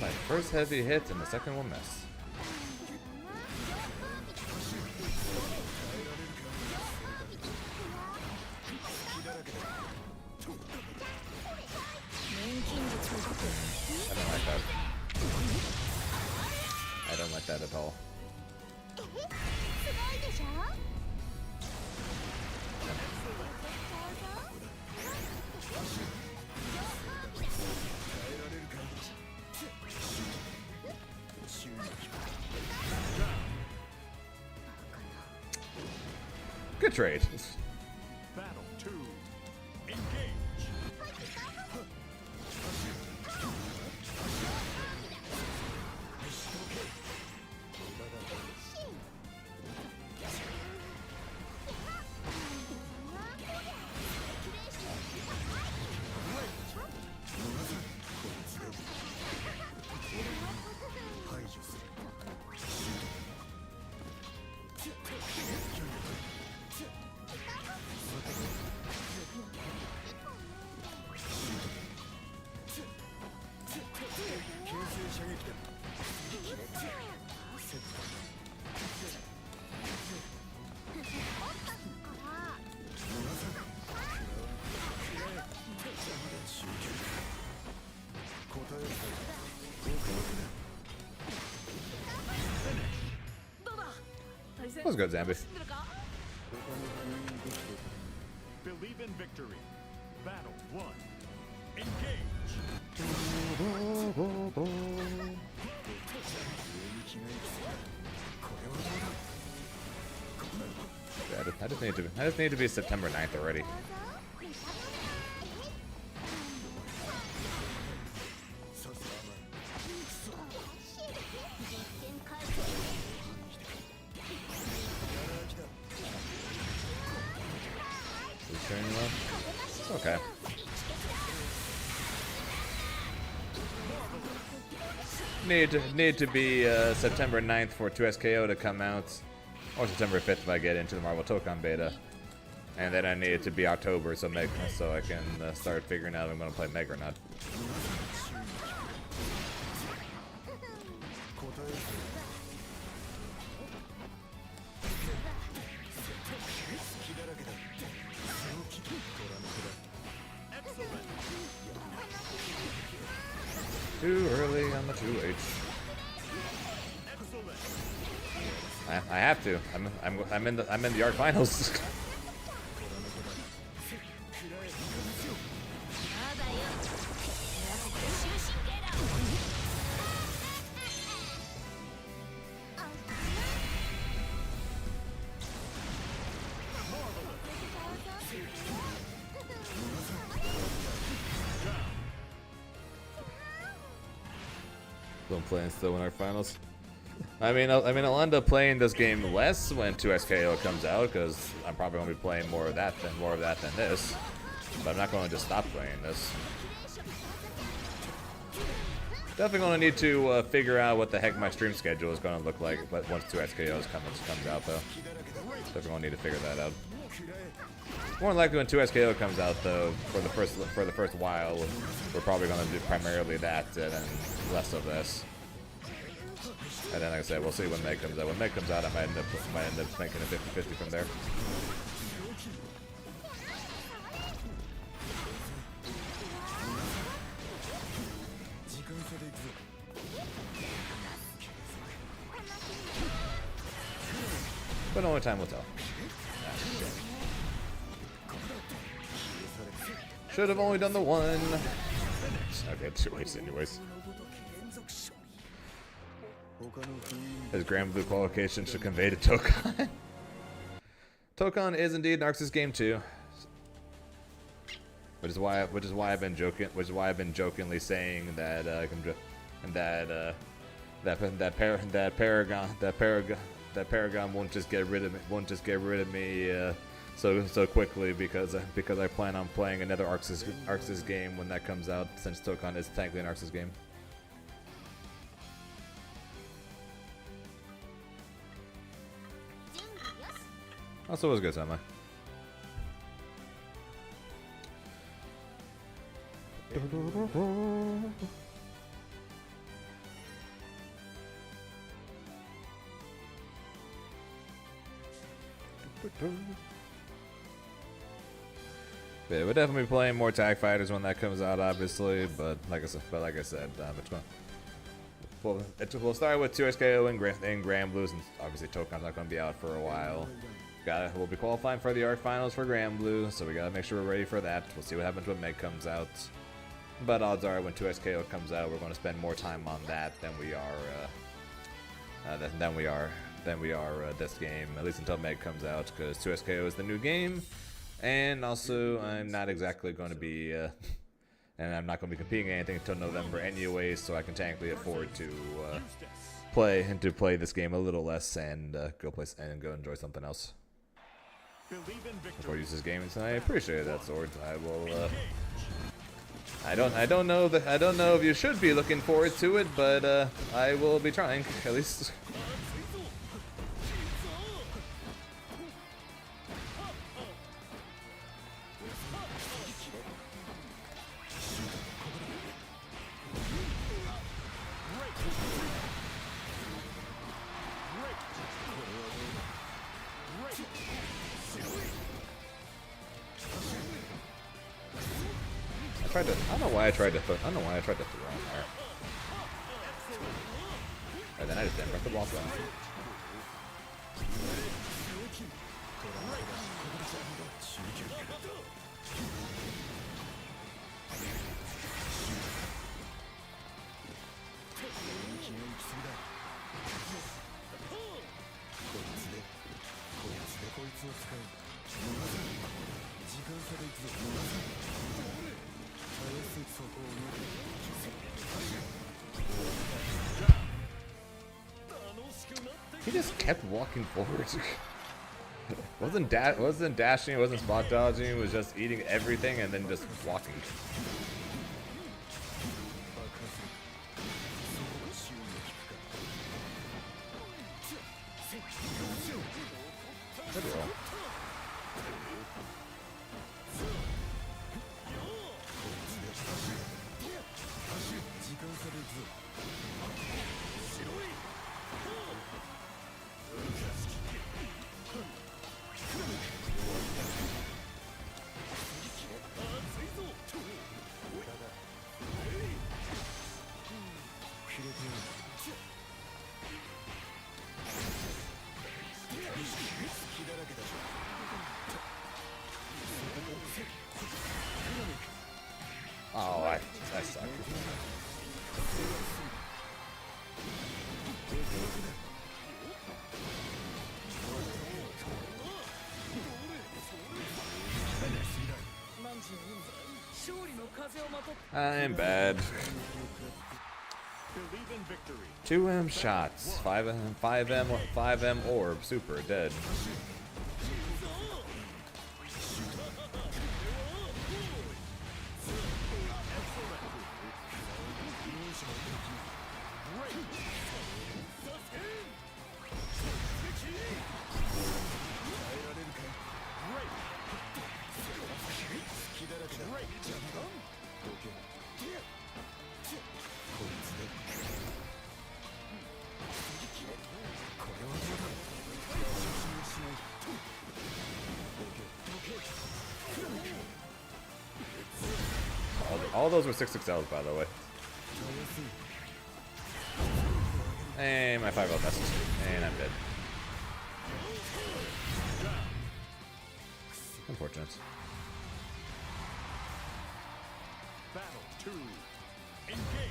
My first heavy hit and the second one miss. I don't like that. I don't like that at all. Good trade. Battle 2. Engage. That was good, Zambi. Believe in victory. Battle 1. Engage. Yeah, I just need to be September 9th already. Okay. Need to be September 9th for 2SKO to come out, or September 5th if I get into the Marvel Tokon beta, and then I need it to be October so I can start figuring out if I'm gonna play Meg or not. Too early on the 2H. I have to. I'm in the ARC finals. Don't play and still win our finals. I mean, I'll end up playing this game less when 2SKO comes out because I'm probably gonna be playing more of that than this. But I'm not going to just stop playing this. Definitely going to need to figure out what the heck my stream schedule is going to look like. But once 2SKO comes out, though, definitely going to need to figure that out. More than likely, when 2SKO comes out, though, for the first while, we're probably going to do primarily that and then less of this. And then, like I said, we'll see when Meg comes out. When Meg comes out, I might end up making a 50-50 from there. But only time will tell. Should have only done the one. Okay, 2 ways anyways. His Grand Blue qualification should convey to Tokon. Tokon is indeed an Arxis game too. Which is why I've been jokingly saying that Paragon won't just get rid of me so quickly because I plan on playing another Arxis game when that comes out, since Tokon is technically an Arxis game. Also was good, Sama. Yeah, we'll definitely be playing more tag fighters when that comes out, obviously. But like I said, we'll start with 2SKO and Grand Blues, and obviously Tokon's not going to be out for a while. We'll be qualifying for the ARC finals for Grand Blue, so we gotta make sure we're ready for that. We'll see what happens when Meg comes out. But odds are when 2SKO comes out, we're going to spend more time on that than we are this game, at least until Meg comes out, because 2SKO is the new game. And also, I'm not exactly going to be, and I'm not going to be competing in anything until November anyway, so I can technically afford to play this game a little less and go enjoy something else. Before I use this game tonight, I appreciate that, Sword. I will. I don't know if you should be looking forward to it, but I will be trying at least. I don't know why I tried to throw him there. And then I just didn't press the block button. He just kept walking forward. wasn't dashing, wasn't spot dodging, was just eating everything and then just walking. Good roll. Oh, I suck. I'm bad. 2M shots, 5M orb, super dead. All those were 6XLs, by the way. And my 5L messed. And I'm dead. Unfortunate. Battle 2. Engage.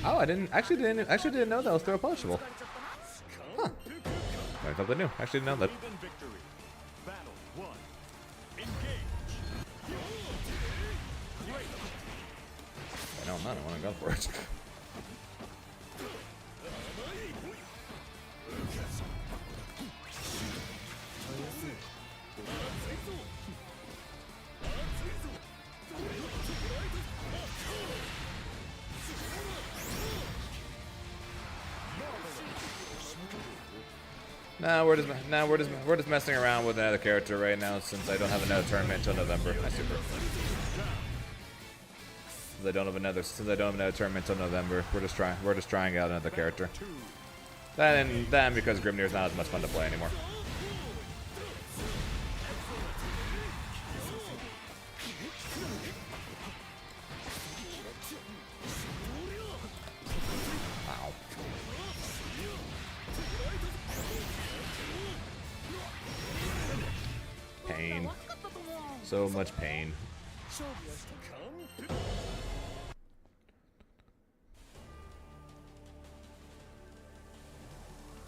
Oh, I didn't know that was throw punishable. Huh. Learned something new. Actually didn't know that. Victory. Battle 1. Engage. I know I'm not. I want to go for it. We're just messing around with another character right now since I don't have another tournament until November. Hi, Super. Since I don't have another tournament until November, we're just trying out another character. Then because Grimnir's not as much fun to play anymore. Pain. So much pain.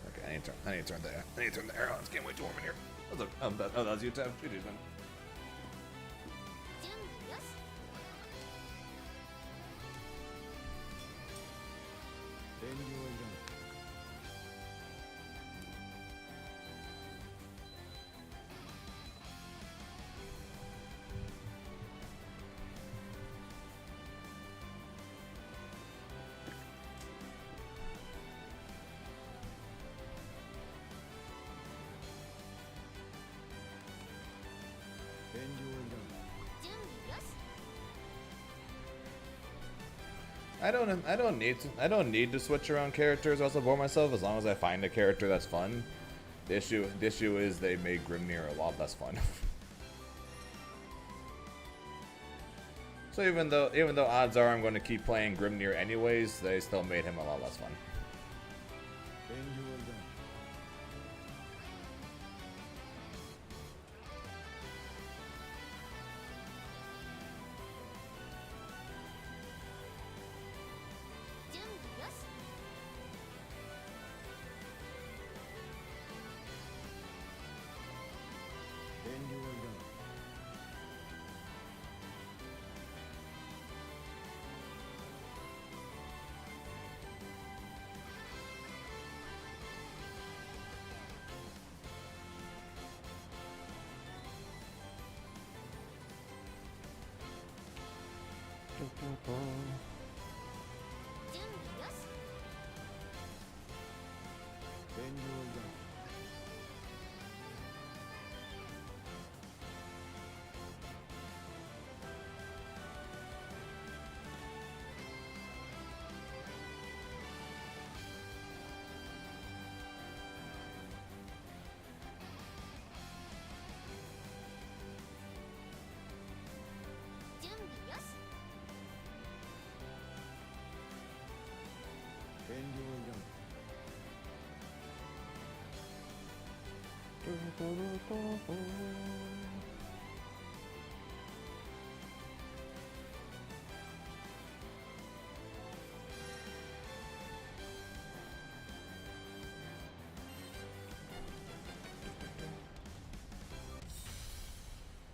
Okay, I need to turn the air on. It's getting way too warm in here. That was you, Tab. You do, man. I don't need to switch around characters or else I'll bore myself as long as I find a character that's fun. The issue is they made Grimnir a lot less fun. So even though odds are I'm going to keep playing Grimnir anyways, they still made him a lot less fun.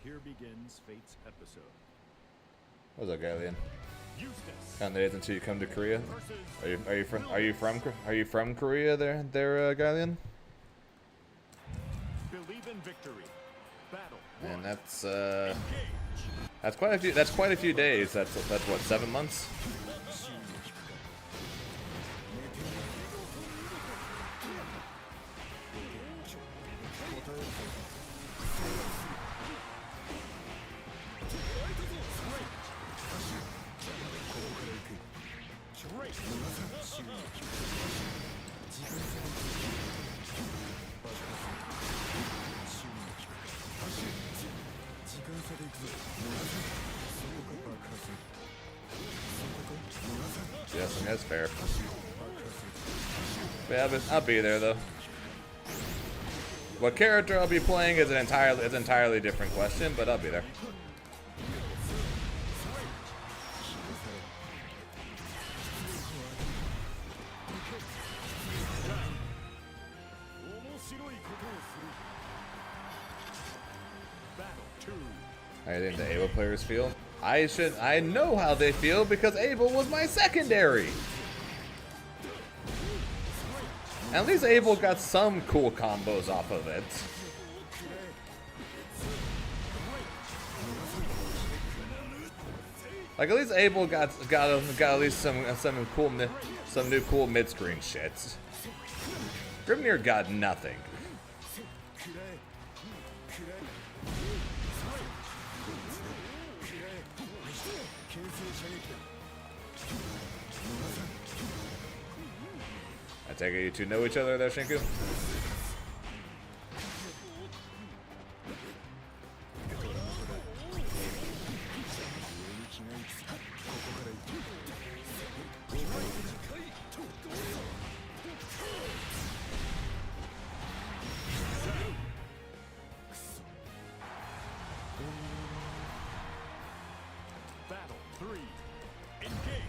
Here begins Fate's episode. What's up, Gideon? Eustace Count the days until you come to Korea. versus Are you from Korea? There, Gideon? Believe in victory. Battle. And One. that's quite a few. That's quite a few days. That's what, 7 months? Yes, that's fair. But yeah, I'll be there though. What character I'll be playing is an entirely different question, but I'll be there. How do you think the Able players feel? I know how they feel because Able was my secondary. At least Able got some cool combos off of it. Like at least Able got at least some new cool mid-screen shits. Grimnir got nothing. I take it you two know each other there, Shinku? Battle 3. Engage.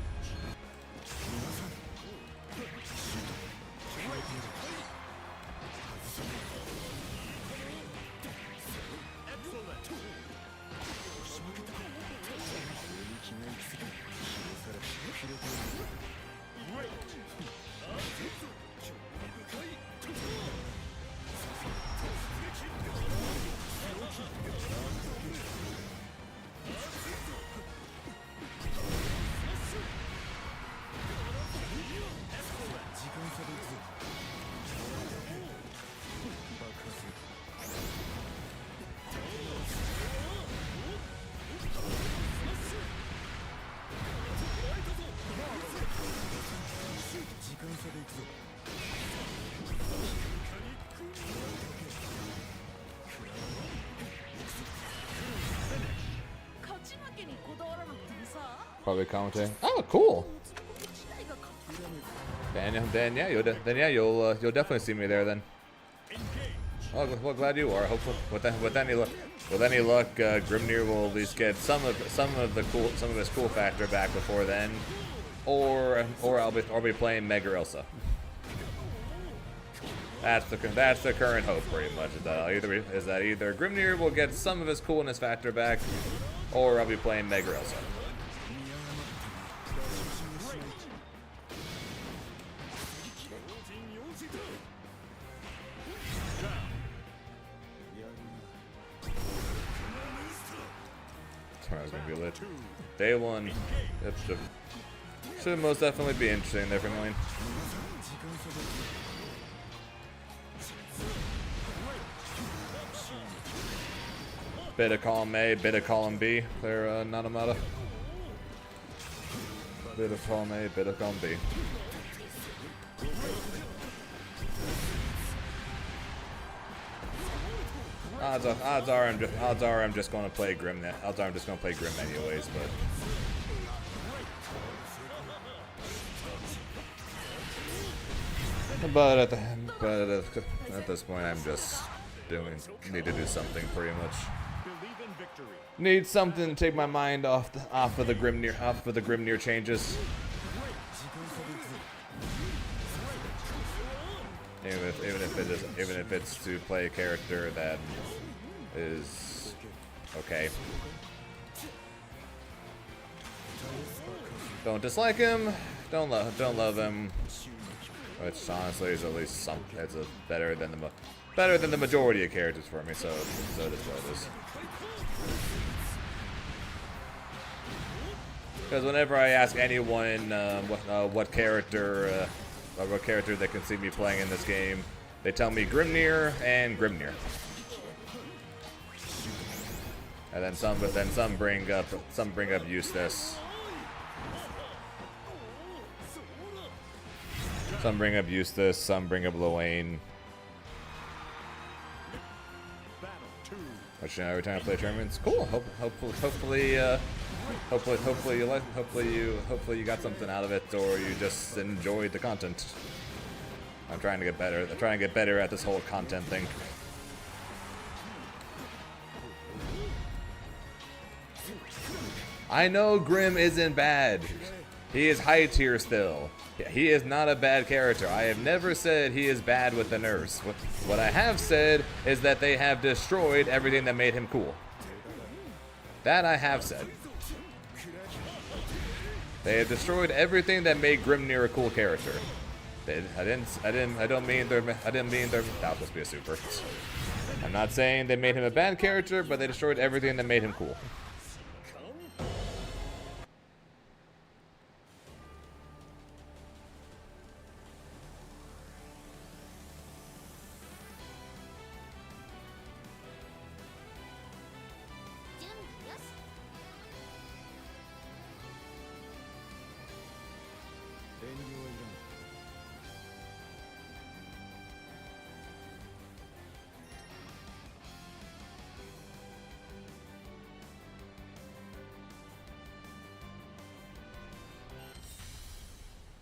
Probably commentating. Oh, cool. Then yeah, you'll definitely see me there then. Oh, well, glad you are. Hopefully, with any luck, Grimnir will at least get some of his cool factor back before then, or I'll be playing Mega Elsa. That's the current hope, pretty much. Is that either Grimnir will get some of his coolness factor back, or I'll be playing Mega Elsa. Tomorrow's gonna be lit. Day one. It should most definitely be interesting there for Million. Bit of column A, bit of column B. They're Nanamata. Bit of column A, bit of column B. Odds are I'm just going to play Grim. Odds are I'm just going to play Grim anyways, but at this point I'm just need to do something pretty much. Need something to take my mind off of the Grimnir changes. Even if it's to play a character that is okay. Don't dislike him. Don't love him. Which honestly is at least something. It's better than the majority of characters for me. So it is what it is. Because whenever I ask anyone what character they can see me playing in this game, they tell me Grimnir and Grimnir. And then some bring up Eustace. Some bring up Eustace, some bring up Luane. Which every time I play tournaments, cool. Hopefully you got something out of it, or you just enjoyed the content. I'm trying to get better. I'm trying to get better at this whole content thing. I know Grim isn't bad. He is high tier still. He is not a bad character. I have never said he is bad with the nerfs. What I have said is that they have destroyed everything that made him cool. That I have said. They have destroyed everything that made Grimnir a cool character. I didn't mean they're that was supposed to be a super. I'm not saying they made him a bad character, but they destroyed everything that made him cool.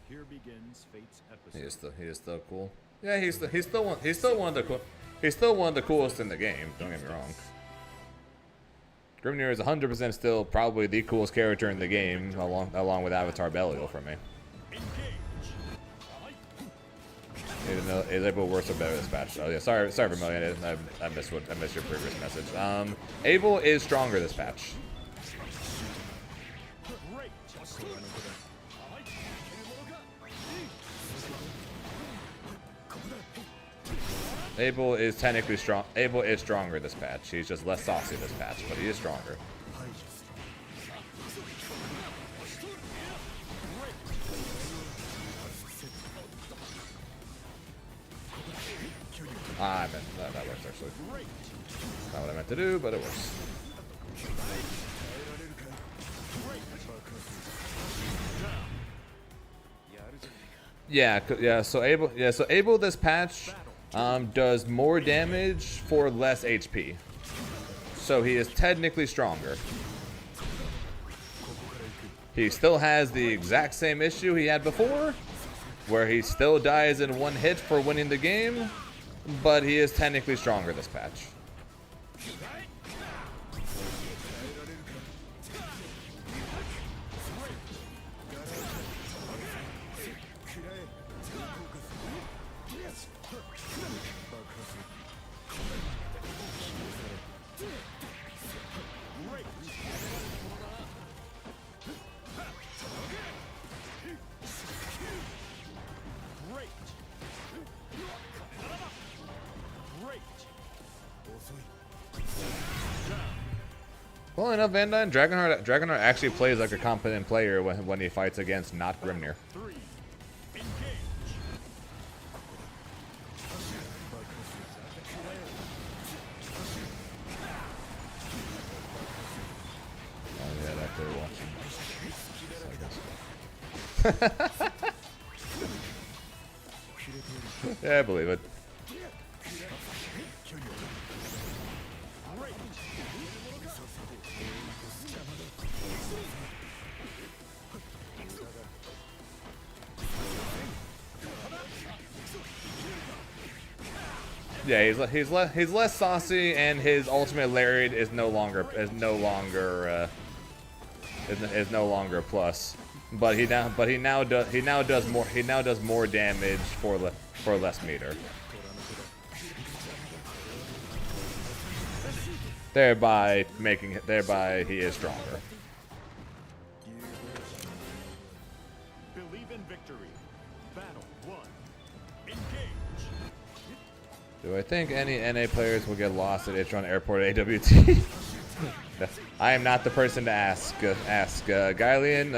Here begins Fate's episode. He is still cool. Yeah, he's still one of the coolest in the game. Don't get me wrong. Grimnir is 100% still probably the coolest character in the game, along with Avatar Belial for me. Even though is Abel worse or better this patch? Oh yeah, sorry Vermilion, I missed your previous message. Abel is stronger this patch. Abel is technically strong. Abel is stronger this patch. He's just less saucy this patch, but he is stronger. I meant that works actually. Not what I meant to do, but it works. Yeah. So Abel this patch does more damage for less HP. So he is technically stronger. He still has the exact same issue he had before, where he still dies in one hit for winning the game, but he is technically stronger this patch. Well enough, Van Dyne. Dragonheart actually plays like a competent player when he fights against not Grimnir. 3. Engage. Oh yeah, that they're watching. Yeah, I believe it. Yeah, he's less saucy, and his ultimate lariat is no longer a plus. But he now does more damage for less meter. Thereby he is stronger. Believe in victory. Battle 1. Engage. Do I think any NA players will get lost at Itron Airport AWT? I am not the person to ask. Gylian,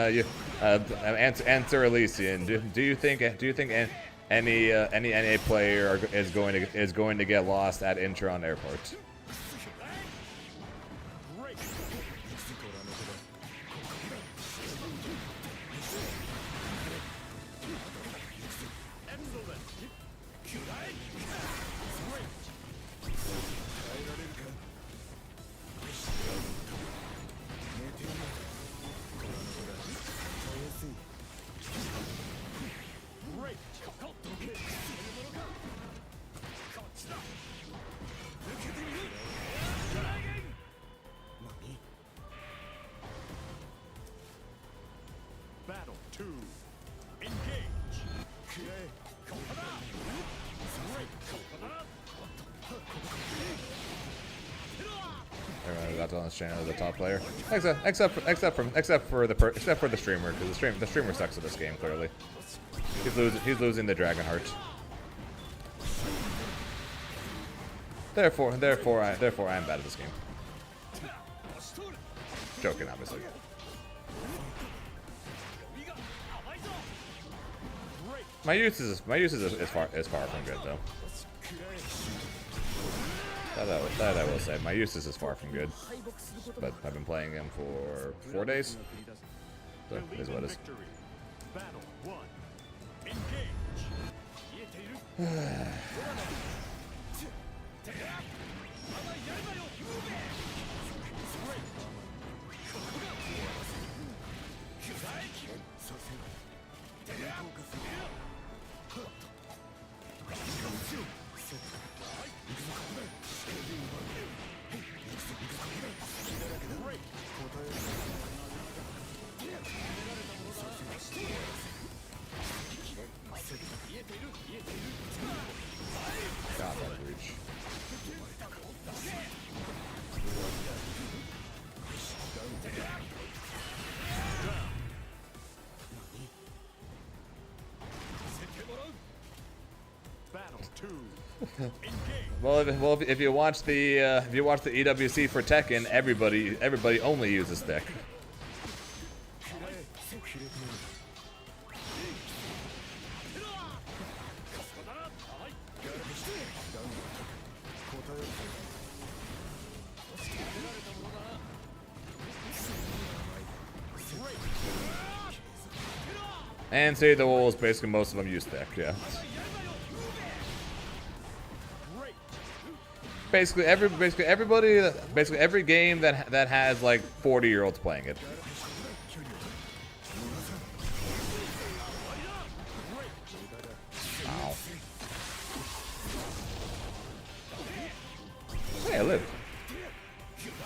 answer Elysian. Do you think any NA player is going to get lost at Incheon Airport? Battle 2. Engage. Everyone got on this channel as a top player, except for the streamer, because the streamer sucks at this game. Clearly, he's losing the Dragonheart. Therefore, I am bad at this game. Joking, obviously. My use is far from good though. That I will say. My Eustace is far from good. But I've been playing him for 4 days. So it is what it is. Battle 1. Engage. God, that reach. Battle 2. Well, if you watch the EWC for Tekken, everybody only uses Thick. And Save the Wolves, basically most of them use Thick, yeah. Basically every game that has like 40-year-olds playing it. Ow. Hey, I lived.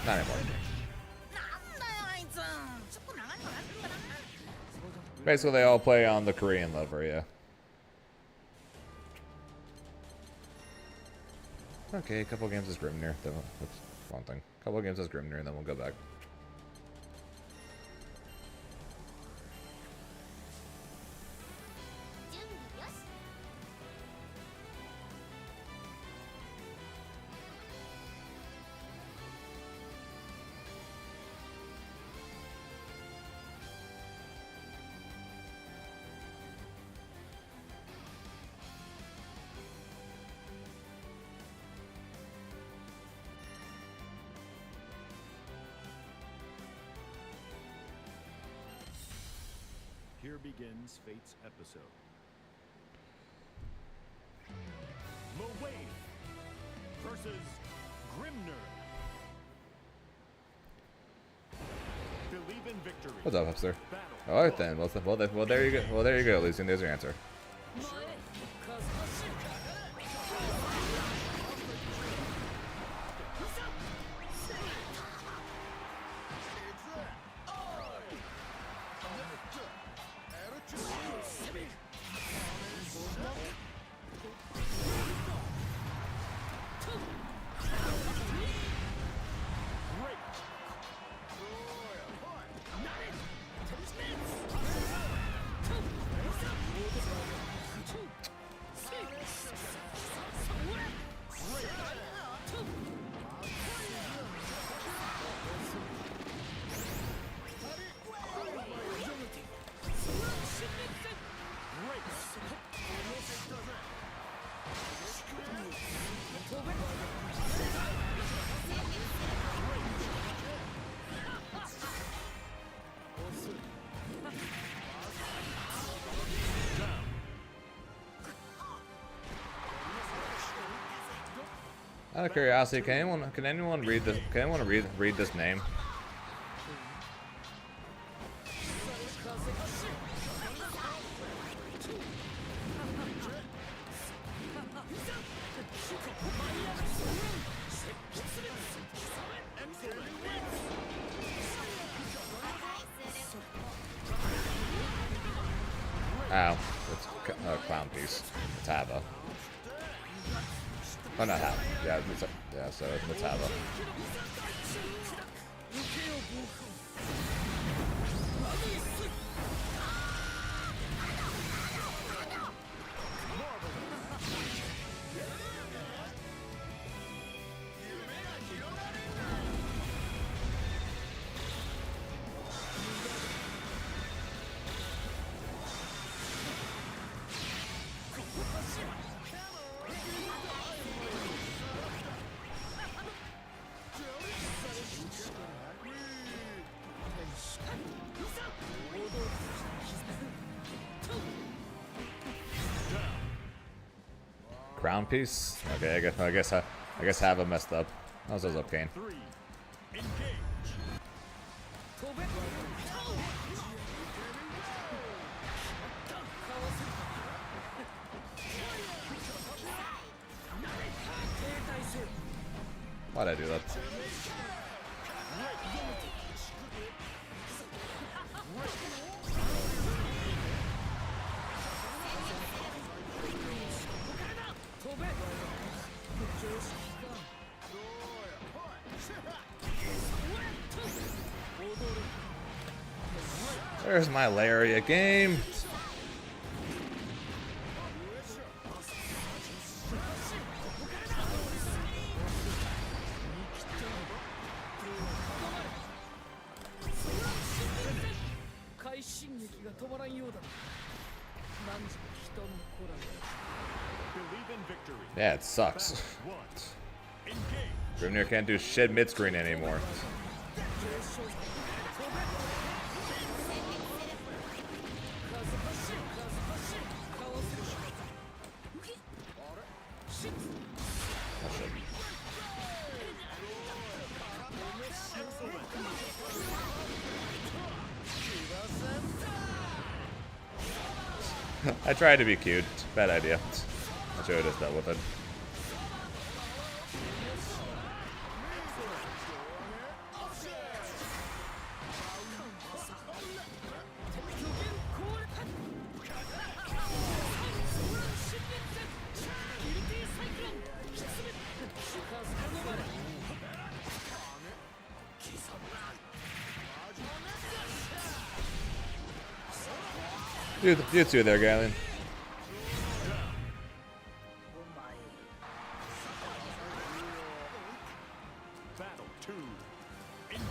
Not anymore. Basically, they all play on the Korean lever, yeah. Okay, a couple games as Grimnir. That's one thing. A couple games as Grimnir, and then we'll go back. Here begins Fate's episode. Moe versus Grimner. Believe in victory. What's up, hipster? Battle. All right then. Well, there you go. Well, there you go, Lucian. There's your answer. Out of curiosity, can anyone read this? Can anyone read this name? Oh, it's a clown piece. It's Hava. Oh, not Hava. Yeah, so it's Hava. Crown piece? Okay, I guess Hava messed up. How's those up, Kane? 3. Engage. Why'd I do that? There's my Lariat game. Yeah, it sucks. Grimnir can't do shit mid-screen anymore. I tried to be cute. Bad idea. I should have just dealt with it. You two there, Galen. Battle 2. Engage.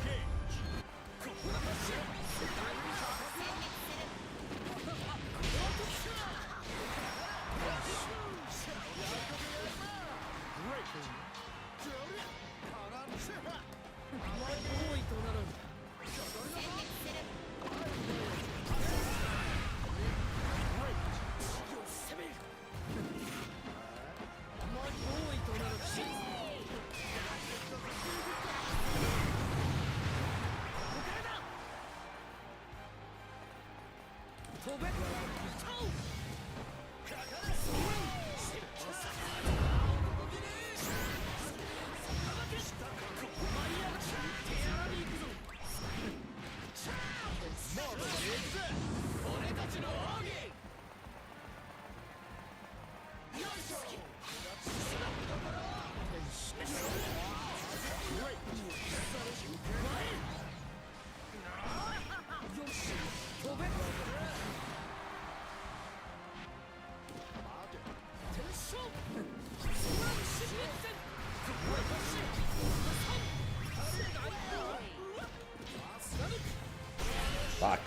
Fuck.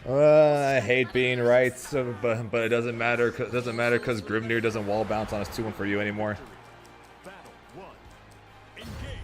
I hate being right, so, but it doesn't matter. It doesn't matter because Grimnir doesn't wall bounce on his 2-1 for you anymore. Battle 1. Engage.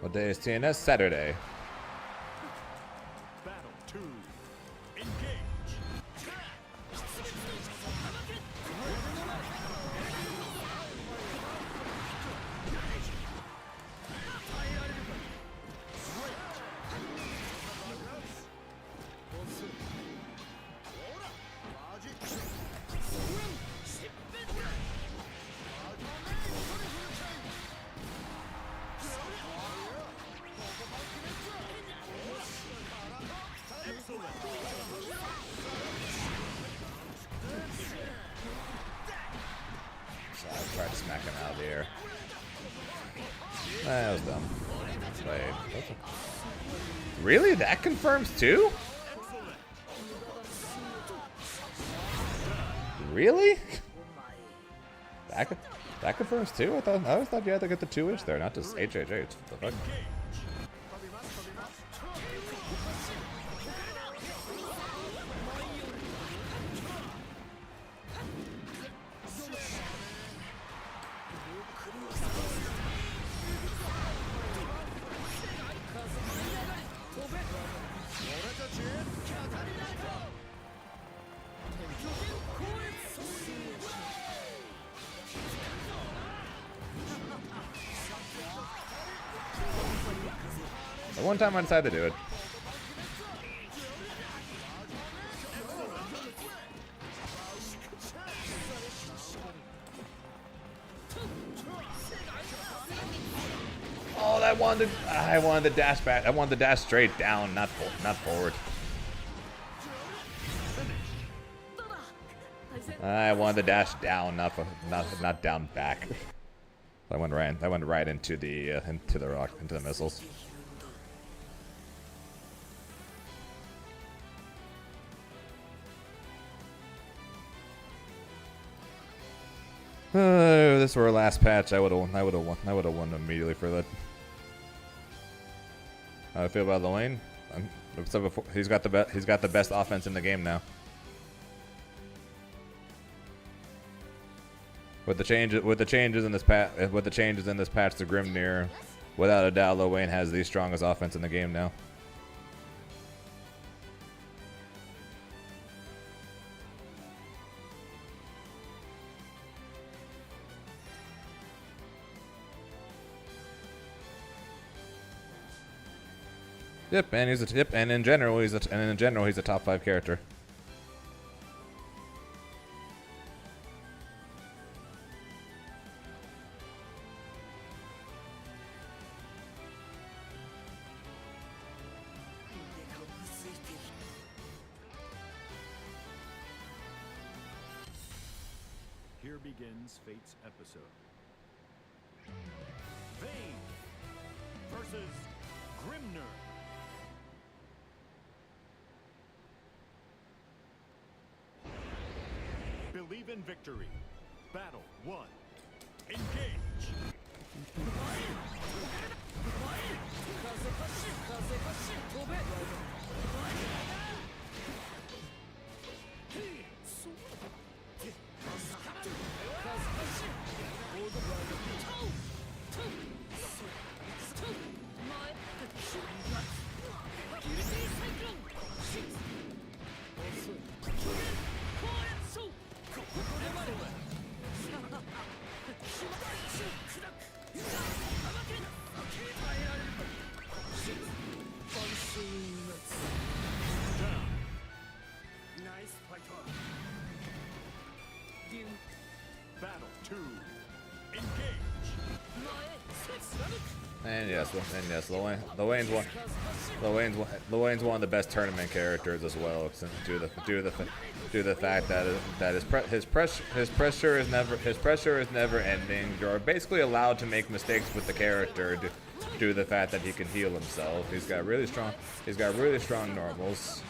What day is TNS? Saturday. Battle 2. Engage. So I tried to smack him out of the air. That was dumb. Wait. Really? That confirms too? Really? That confirms too? I always thought you had to get the 2-inch there, not just HHH. What the fuck? The one time I decided to do it. Oh, I wanted the dash back. I wanted the dash straight down, not forward. I wanted the dash down, not down back. I went right into the rock, into the missiles. If this were our last patch, I would have won immediately for that. How do I feel about the lane? Like I said before, he's got the best offense in the game now. With the changes in this patch to Grimnir, without a doubt, Lil Wayne has the strongest offense in the game now. Yep, and in general he's a top 5 character. Here begins Fate's episode. Vayne versus Grimner. Believe in victory. Battle 1. Engage. Battle 2. Engage. And yes, Lewayne's one of the best tournament characters as well, due to the fact that his pressure is never ending. You're basically allowed to make mistakes with the character due to the fact that he can heal himself. He's got really strong normals.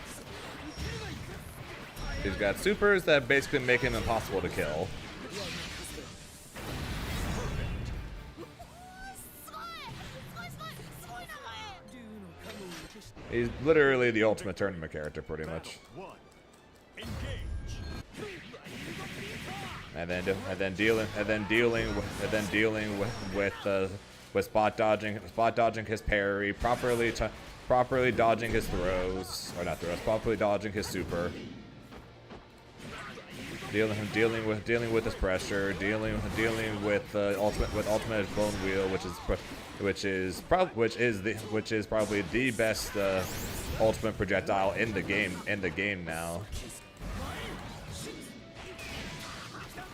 He's got supers that basically make him impossible to kill. He's literally the ultimate tournament character, pretty much. And then dealing with spot dodging his parry, properly dodging his throws, or not throws, properly dodging his super. Dealing with his pressure, dealing with ultimate bone wheel, which is probably the best ultimate projectile in the game now.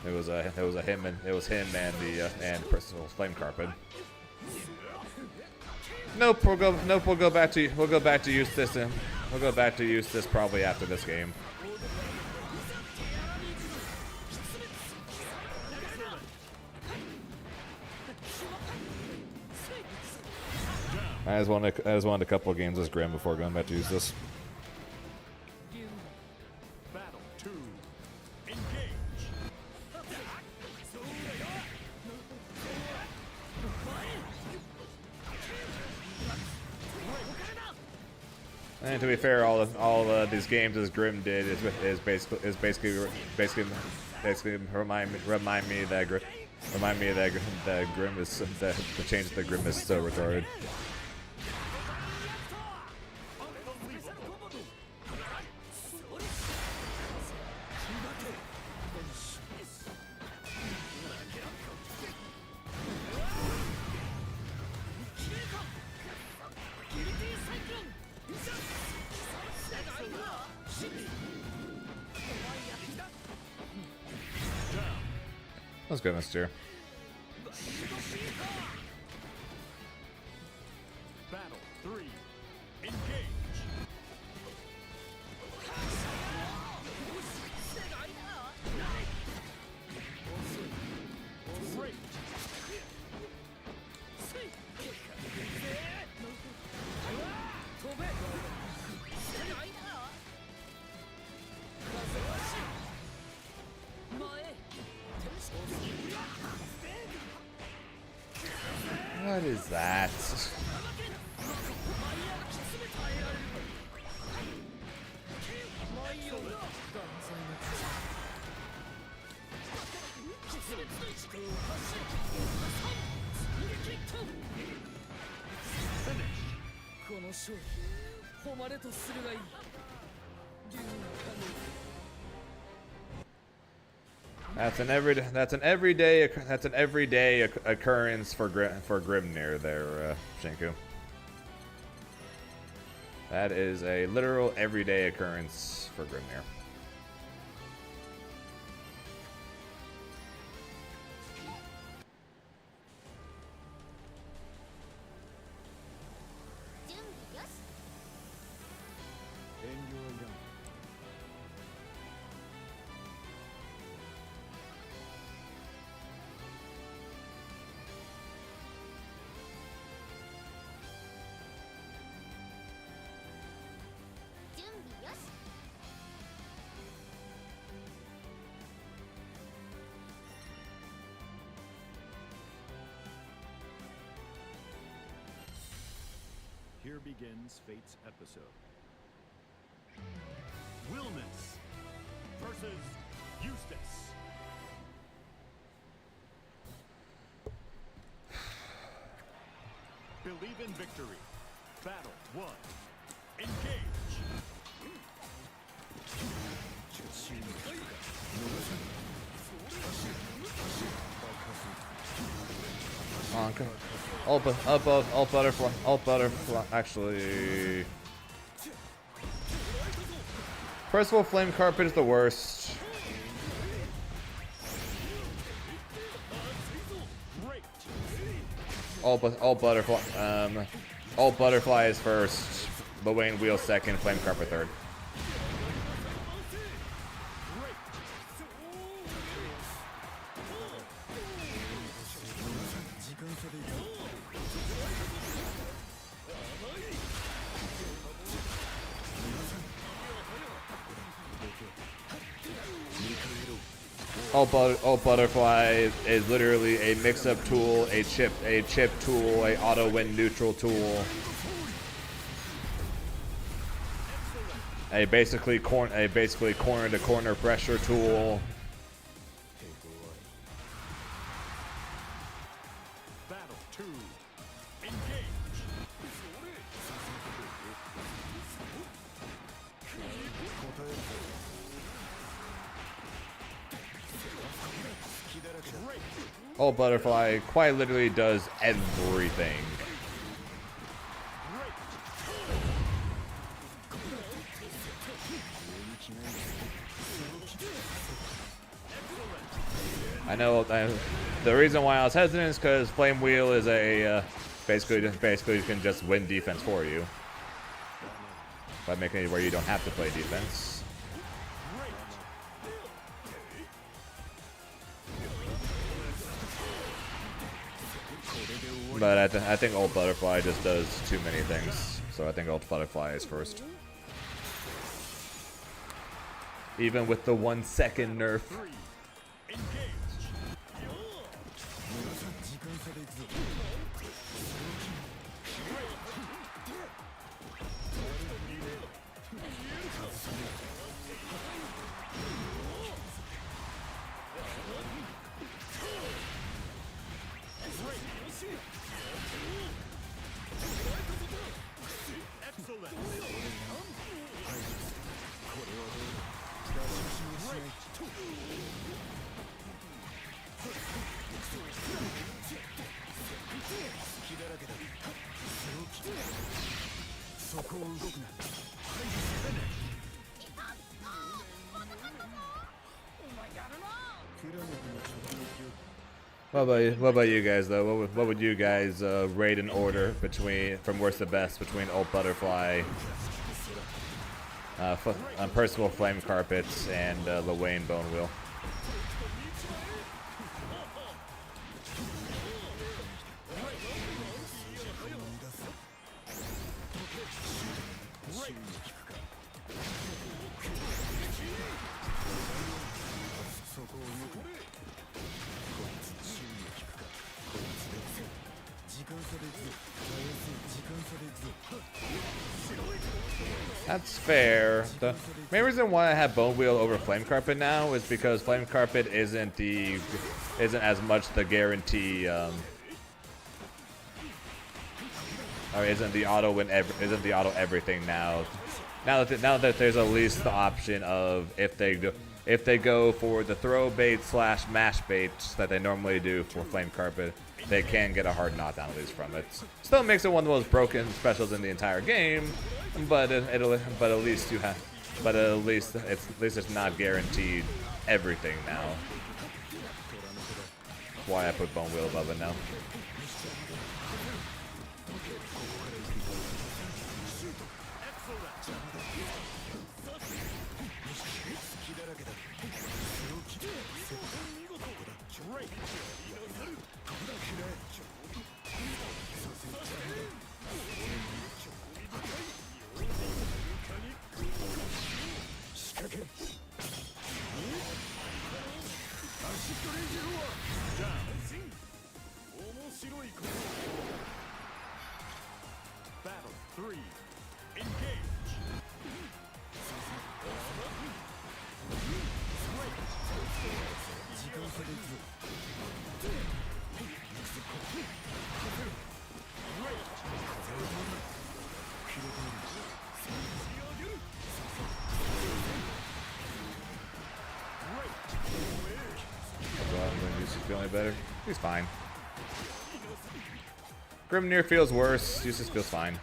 It was him and the Flame Carpet. Nope, we'll go back to Eustace. We'll go back to Eustace probably after this game. I just wanted a couple of games as Grim before going back to Eustace. Battle 2. Engage. And to be fair, all of these games as Grim did is basically remind me that Grim is the change that Grim is so retarded. Let's go, Mr. Battle 3. Engage. Great. What is that? That's an everyday occurrence for Grimnir there, Shinku. That is a literal everyday occurrence for Grimnir. Here begins Fate's episode. Wilmus versus Eustace. Believe in victory. Battle 1. Engage. Okay. Alt butterfly. Actually, first of all, flame carpet is the worst. Alt butterfly. Alt butterfly is first. The Wayne wheel second. Flame carpet third. Alt butterfly is literally a mix-up tool, a chip tool, a auto-win neutral tool, a basically corner-to-corner pressure tool. Battle 2. Engage. Alt butterfly quite literally does everything. I know the reason why I was hesitant is because Flame Wheel is a basically you can just win defense for you by making it where you don't have to play defense. But I think Alt Butterfly just does too many things, so I think Alt Butterfly is first. Even with the 1 second nerf. What about you guys though? What would you guys rate in order from worst to best between Alt Butterfly, Percival Flame Carpets, and Wayne Bone Wheel? That's fair. The main reason why I have Bone Wheel over Flame Carpet now is because Flame Carpet isn't as much the guarantee, or isn't the auto everything now. Now that there's at least the option of if they go for the throw bait / mash bait that they normally do for Flame Carpet, they can get a hard knockdown at least from it. Still makes it one of the most broken specials in the entire game, but at least it's not guaranteed everything now. That's why I put Bone Wheel above it now. better. He's fine. Grimnir feels worse. Eustace feels fine.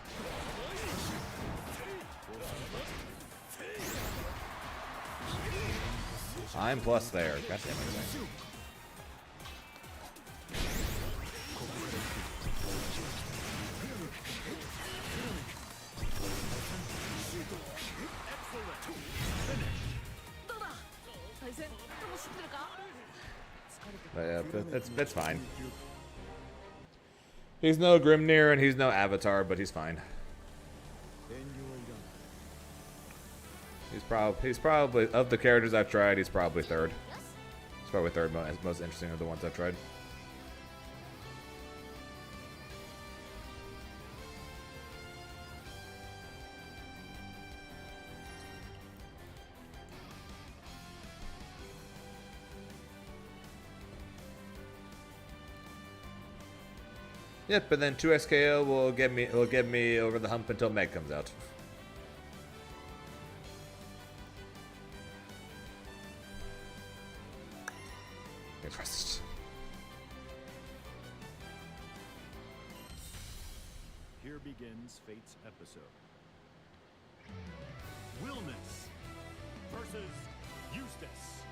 I'm plus there. God damn it. But yeah, it's fine. He's no Grimnir and he's no Avatar, but he's fine. He's probably of the characters I've tried, he's probably third. He's probably third most interesting of the ones I've tried. Yep, but then 2 SKO will get me over the hump until Meg comes out. Trust. Here begins Fate's episode. Wilness versus Eustace.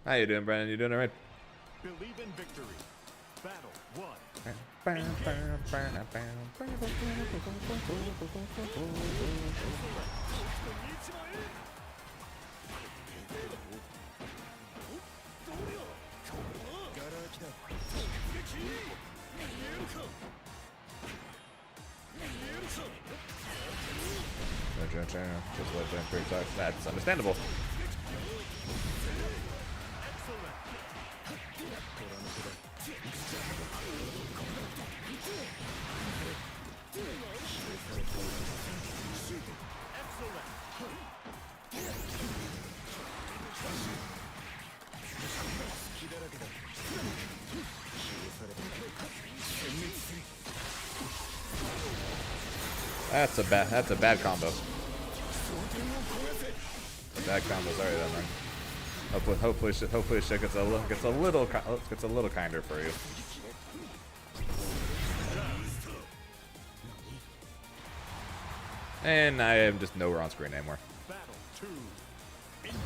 How you doing, Brandon? You doing alright? Believe in victory. Battle 1. That's understandable. That's a bad combo. Bad combo. Sorry, then, man. Hopefully shit gets a little kinder for you. And I am just nowhere on screen anymore. Battle 2. Engage.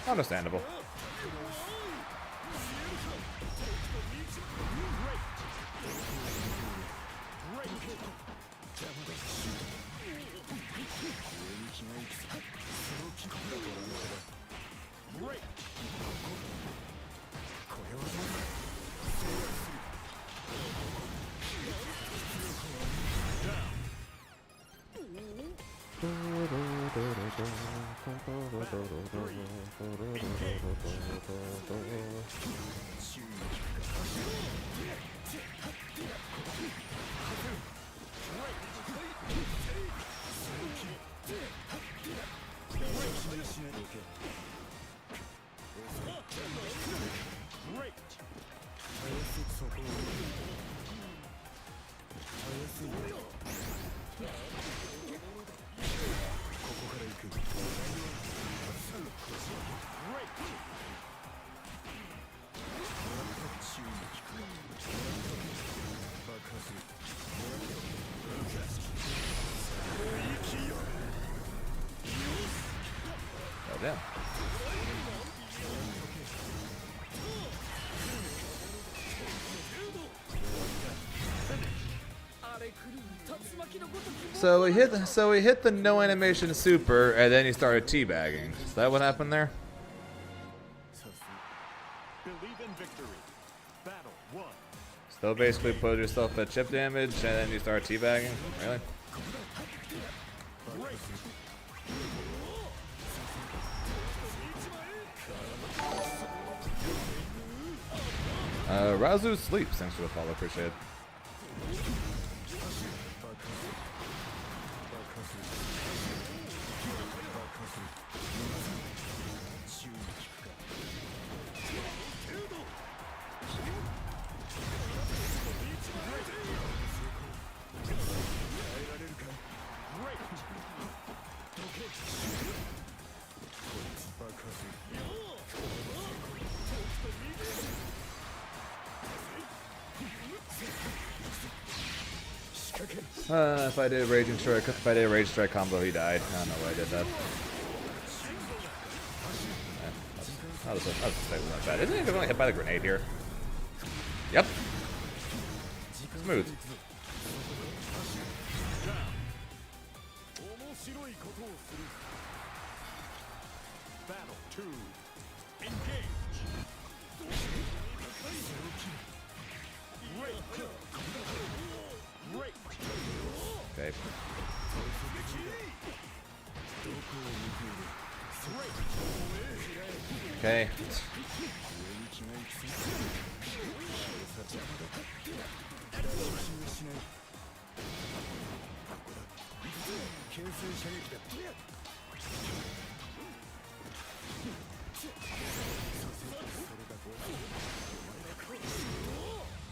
Understandable. Oh, damn. So he hit the no animation super, and then he started teabagging. Is that what happened there? Believe in victory. Battle 1. So basically put yourself at chip damage, and then you start teabagging? Really? Razu sleeps. Thanks for the follow. Appreciate it. If I did a Raging Strike, if I did a Rage Strike combo, he died. I don't know why I did that. I'll just say it wasn't bad. Isn't he going to hit by the grenade here? Yep. Smooth. Okay. Okay.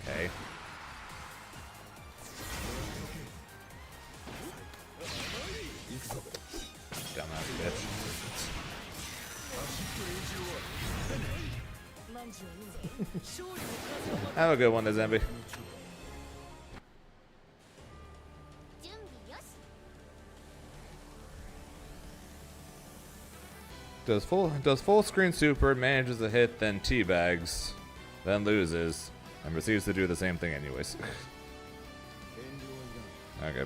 Okay. Dumbass bitch. Have a good one, Zambi. Does full screen super, manages a hit, then teabags, then loses, and proceeds to do the same thing anyways. Okay.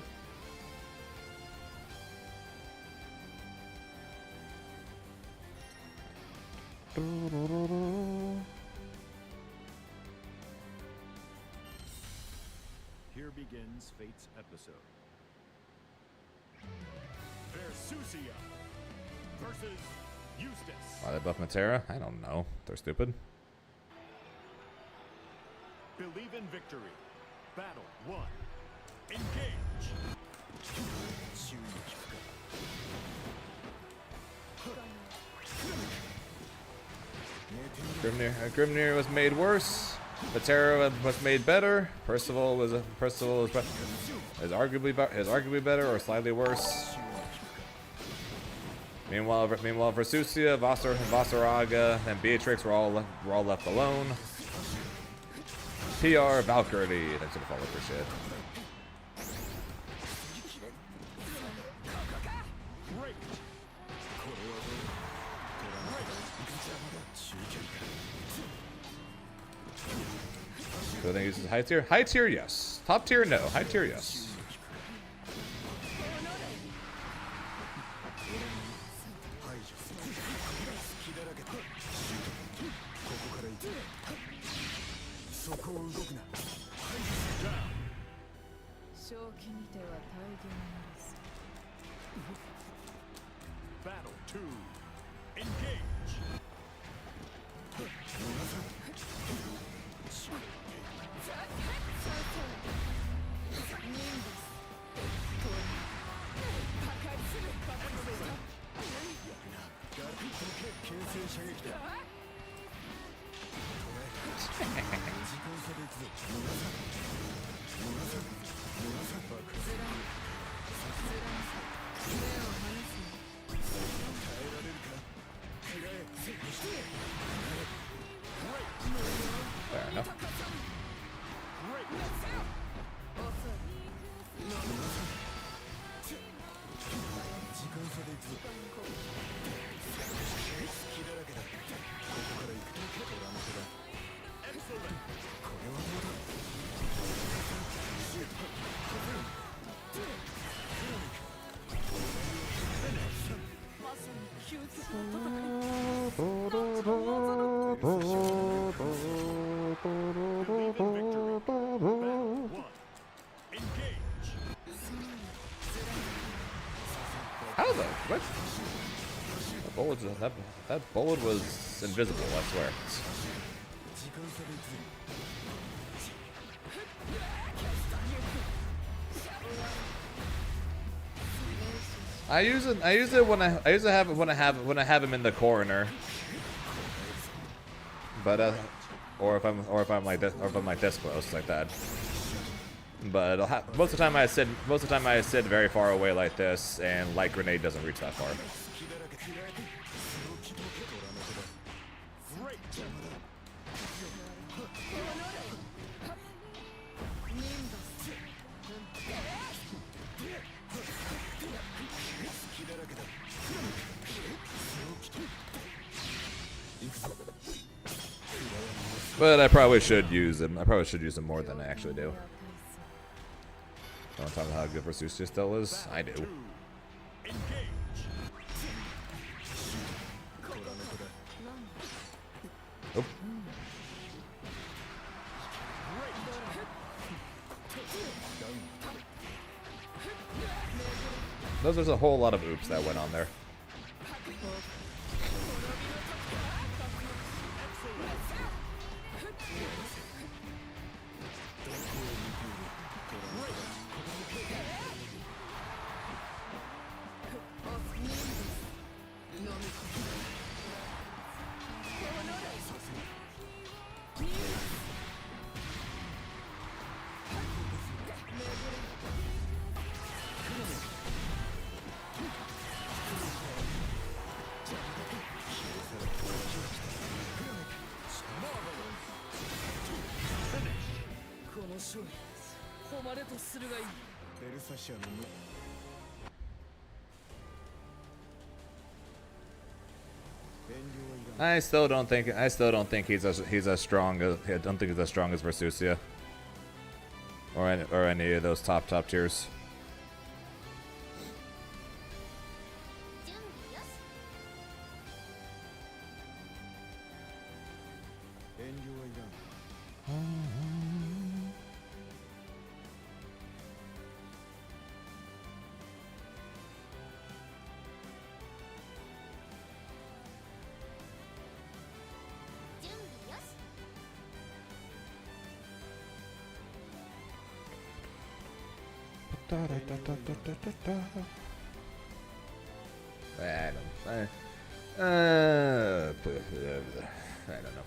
Here begins Fate's episode. Versusia versus Eustace. Why they buff Matera? I don't know. They're stupid. Believe in victory. Battle 1. Engage. Grimnir was made worse. Matera was made better. Percival is arguably better or slightly worse. Meanwhile, Versusia, Vassaraga, and Beatrix were all left alone. PR Valkyrie. Thanks for the follow for shit. Do I think this is high tier? High tier, yes. Top tier, no. High tier, yes. Battle 2. Engage. Fair enough. How the what? That bullet was invisible, I swear. I use it when I have him in the corner. But or if I'm like this close like that. But most of the time I sit very far away like this, and light grenade doesn't reach that far. But I probably should use him. I probably should use him more than I actually do. Don't tell me how good Versusia still is. I do. Oh. There's a whole lot of oops that went on there. I still don't think he's as strong as I don't think he's as strong as Versusia or any of those top tiers. I don't know.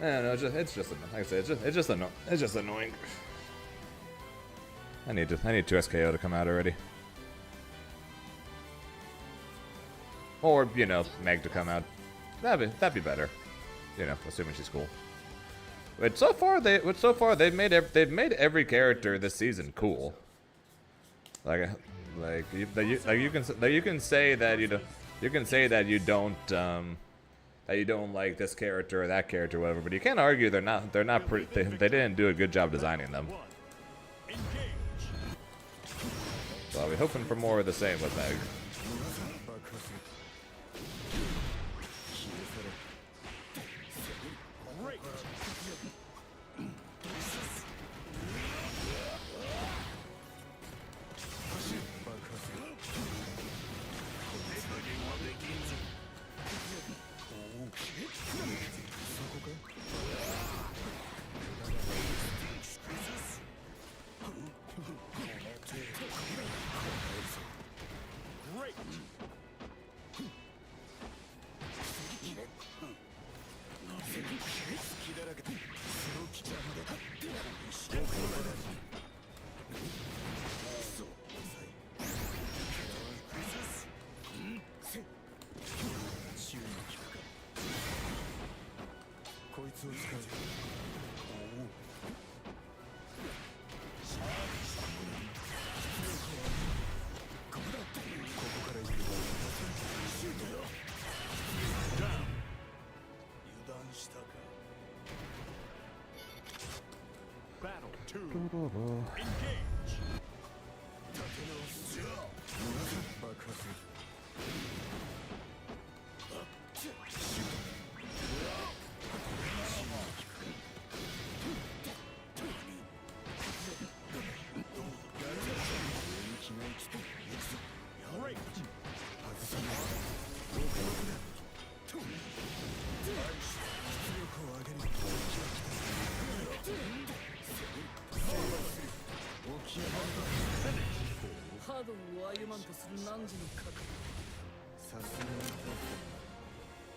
I don't know. It's just like I said. It's just annoying. I need 2SKO to come out already, or you know, Meg to come out. That'd be better. You know, assuming she's cool. But so far they've made every character this season cool. You can say that you don't like this character or that character or whatever, but you can't argue they didn't do a good job designing them. So I'll be hoping for more of the same with Meg.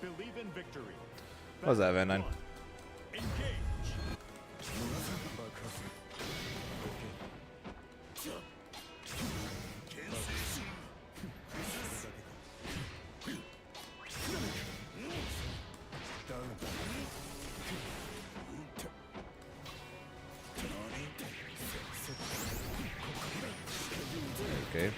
Believe in victory. What was that, Van 9? Engage. Okay.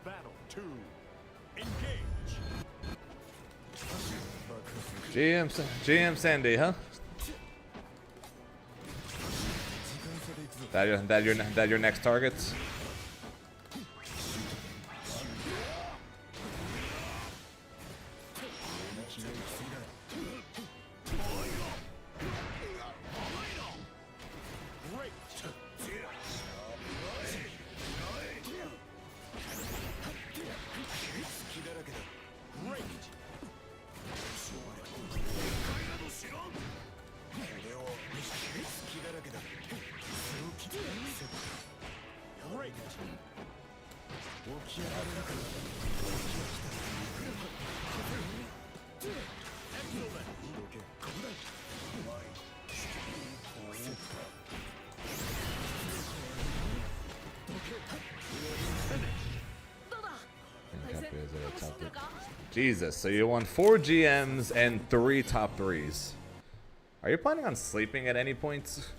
Battle 2. Engage. GM Sandy, huh? That your next targets? Jesus, so you won 4 GMs and 3 top 3s. Are you planning on sleeping at any point?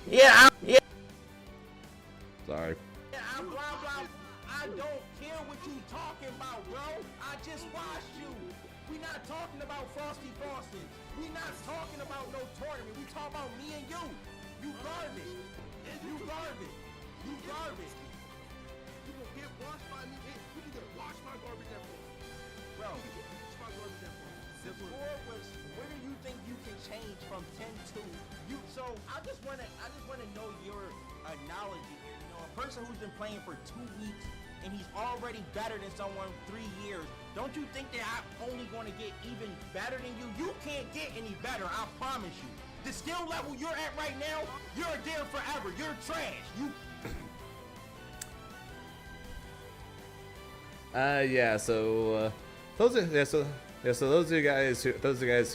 Yeah, Sorry. I'm blah blah. I don't care what you talking about, bro. I just watched you. We not talking about Frosty Frosted. We not talking about no tournament. We talking about me and you. You garbage. You garbage. You garbage. You gonna get washed by me? You can get washed my garbage that for. Bro, wash my garbage that for. The score was. Where do you think you can change from 10-2? So I just wanna know your analogy here. You know, a person who's been playing for 2 weeks and he's already better than someone 3 years. Don't you think that I'm only going to get even better than you? You can't get any better, I promise you. The skill level you're at right now, you're there forever. You're trash. You. Yeah. So those are you guys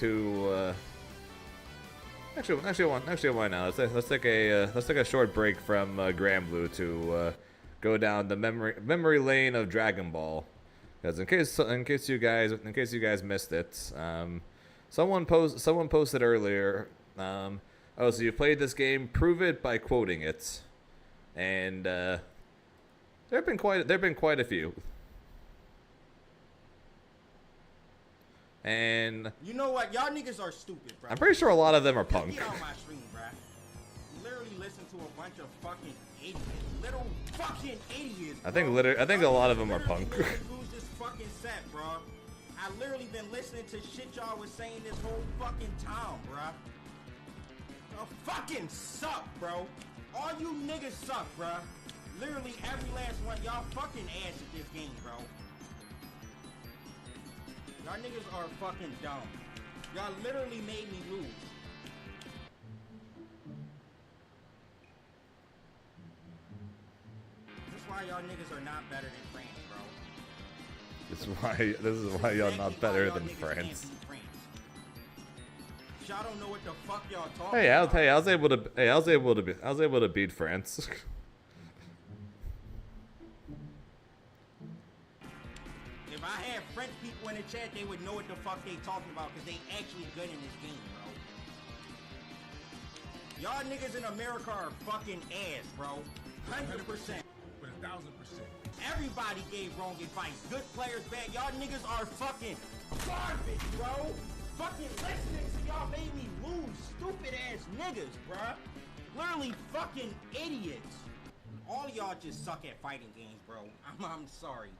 who. Actually, why not? Let's take a short break from Grand Blue to go down the memory lane of Dragon Ball, because in case you guys missed it, someone posted earlier. Oh, so you played this game? Prove it by quoting it, and there've been quite a few. And You know what? Y'all niggas are stupid, bro. I'm pretty sure a lot of them are punk. Get on my stream, bro. Literally listen to a bunch of fucking idiots. Little fucking idiots, bro. I think a lot of them are punk. Lose this fucking set, bro. I literally been listening to shit y'all was saying this whole fucking time, bro. Y'all fucking suck, bro. All you niggas suck, bro. Literally every last one. Y'all fucking ass at this game, bro. Y'all niggas are fucking dumb. Y'all literally made me lose. This is why y'all niggas are not better than France, bro. This is why y'all not better than France. Y'all don't know what the fuck y'all talking about. I was able to beat France. If I had French people in the chat, they would know what the fuck they talking about, because they actually good in this game, bro. Y'all niggas in America are fucking ass, bro. 100%. 1000%. Everybody gave wrong advice. Good players, bad. Y'all niggas are fucking garbage, bro. Fucking listening to y'all made me lose. Stupid ass niggas, bruh. Literally fucking idiots. All of y'all just suck at fighting games, bro. I'm sorry.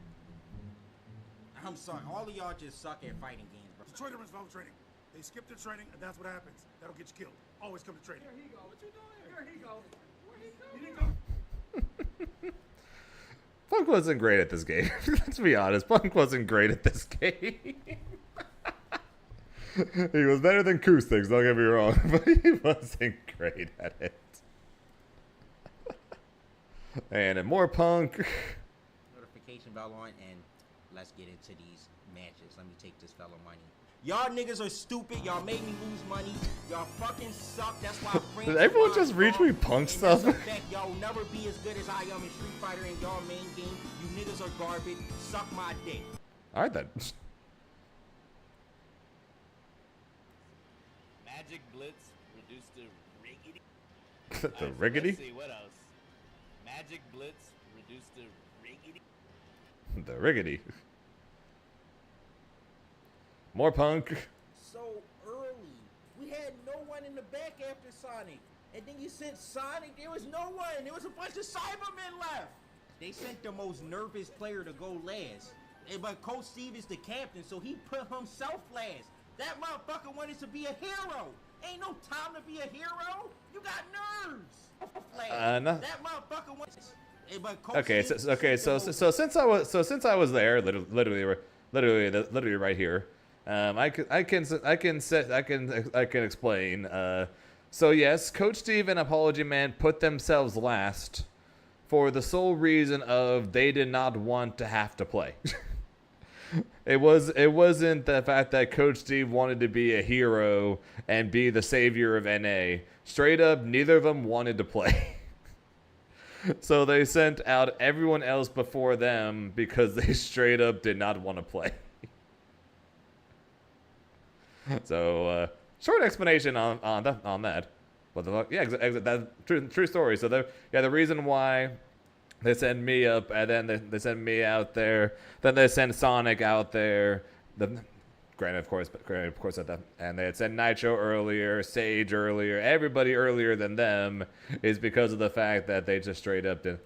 I'm sorry. All of y'all just suck at fighting games, bro. The traitor involved training. They skip the training, and that's what happens. That'll get you killed. Always come to training. Here he go. What you doing here? Here he go. Where he go? Punk wasn't great at this game. Let's be honest. Punk wasn't great at this game. He was better than Eustace, don't get me wrong, but he wasn't great at it. And more Punk. Notification bell on, and let's get into these matches. Let me take this fellow money. Y'all niggas are stupid. Y'all made me lose money. Y'all fucking suck. That's why friends. Did everyone just reach me Punk stuff? Y'all will never be as good as I am in Street Fighter in y'all main game. You niggas are garbage. Suck my dick. All right then. Magic Blitz reduced to riggedy. The riggedy? Let's see what else. Magic Blitz reduced to riggedy. The riggedy. More Punk. So early. We had no one in the back after Sonic. And then you sent Sonic, there was no one. There was a bunch of Cybermen left. They sent the most nervous player to go last. But Coach Steve is the captain, so he put himself last. That motherfucker wanted to be a hero. Ain't no time to be a hero. You got nerves. No. That motherfucker wants. Okay, so since I was there, literally right here, I can explain. So yes, Coach Steve and Apology Man put themselves last for the sole reason of they did not want to have to play. It wasn't the fact that Coach Steve wanted to be a hero and be the savior of NA. Straight up, neither of them wanted to play. So they sent out everyone else before them because they straight up did not want to play. So short explanation on that. What the fuck? Yeah, that's true story. So the reason why they send me up and then they send me out there, then they send Sonic out there. Granted, of course, at that, and they had sent Nitro earlier, Sage earlier, everybody earlier than them is because of the fact that they just straight up did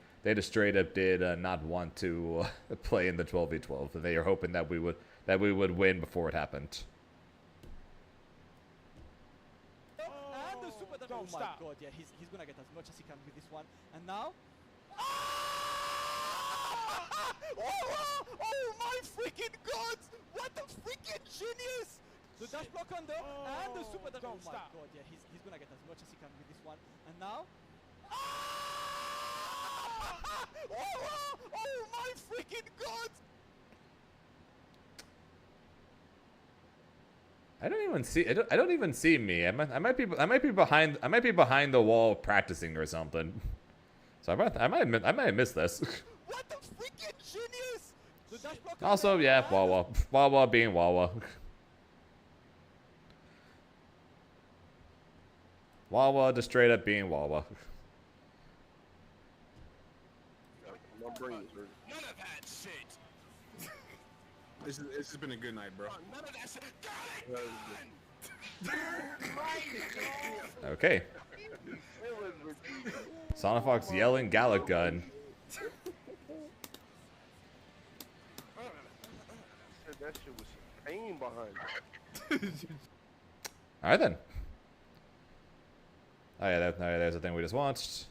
not want to play in the 12v12. They are hoping that we would win before it happened. Oh my god, yeah, he's gonna get as much as he can with this one. And now? Oh my freaking god! What a freaking genius! The dash block under and the super dash. Oh my god, yeah, he's gonna get as much as he can with this one. And now? Oh my freaking god! I don't even see me. I might be behind the wall practicing or something. So I might have missed this. What a freaking genius! The dash block Also, yeah, Wawa being Wawa. Wawa just straight up being Wawa. My brain's hurt. None of that shit. This has been a good night, bro. None of that shit. Okay. Sonic Fox yelling Gallic gun. That shit was pain behind it. Alright then. Oh yeah, there's the thing we just watched.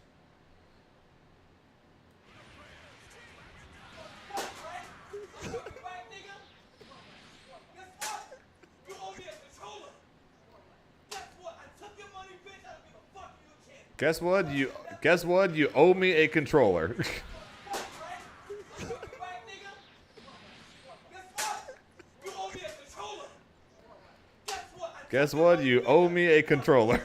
Guess what? You owe me a controller. Guess what? You owe me a controller.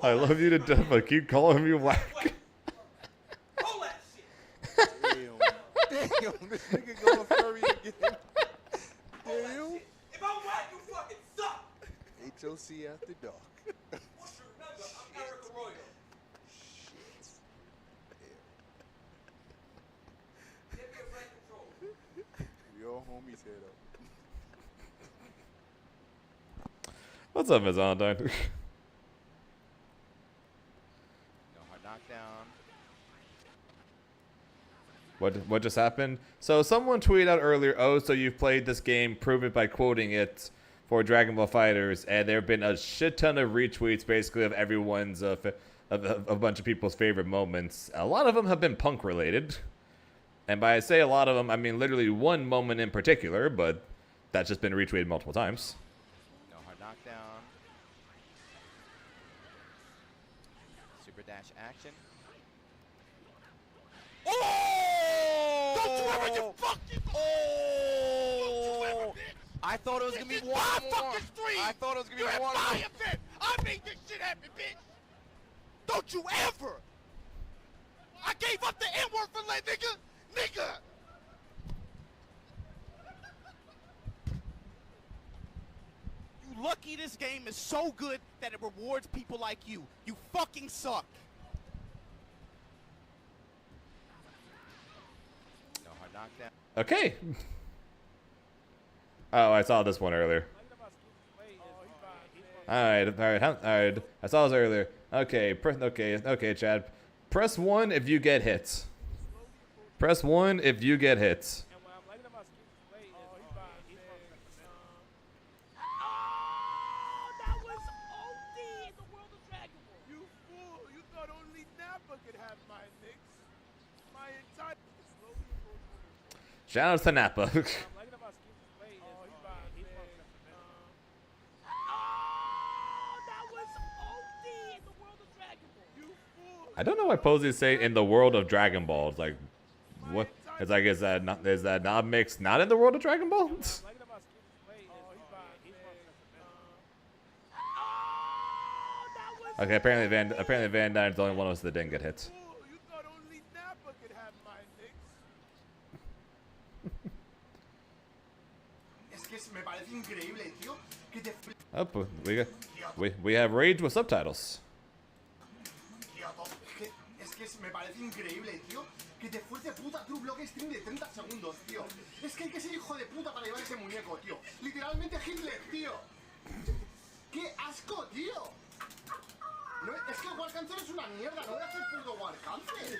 I love you to death, but keep calling me whack. Damn, this nigga going furry again. Damn. If I'm whack, you fucking suck. HOC after dark. What's your number? I'm Eric Arroyo. Shit. Give me a right control. We all homies here though. What's up, Miss Valentine? No hard knockdown. What just happened? So someone tweeted out earlier, oh, so you've played this game, prove it by quoting it for Dragon Ball FighterZ, and there have been a shit ton of retweets basically of everyone's, of a bunch of people's favorite moments. A lot of them have been punk related. And by I say a lot of them, I mean literally one moment in particular, but that's just been retweeted multiple times. No hard knockdown. Super dash action. Oh! Don't you ever, you fucking... Oh! I thought it was gonna be one more. I thought it was gonna be one more. I made this shit happen, bitch. Don't you ever. I gave up the N-word for that nigga. Nigga. You lucky this game is so good that it rewards people like you. You fucking suck. No hard knockdown. Okay. Oh, I saw this one earlier. Alright. I saw this earlier. Okay, okay, Chad. Press 1 if you get hits. Press 1 if you get hits. That was OD in the world of Dragon Ball. You fool! You thought only Nappa could have my nicks. My entire... Shout out to Nappa. I don't know why Posey is saying in the world of Dragon Ball. It's like, what? It's like, is that not mixed not in the world of Dragon Ball? Okay, apparently Van Dyne's the only one of us that didn't get hits. Oh, we have Rage with subtitles. Me parece increíble, tío, que te fuiste puta True Block Stream de 30 segundos, tío. Es que hay que ser hijo de puta para llevar ese muñeco, tío. Literalmente Hitler, tío. ¡Qué asco, tío! No, es que el War Cancel es una mierda, no voy a hacer puto War Cancel.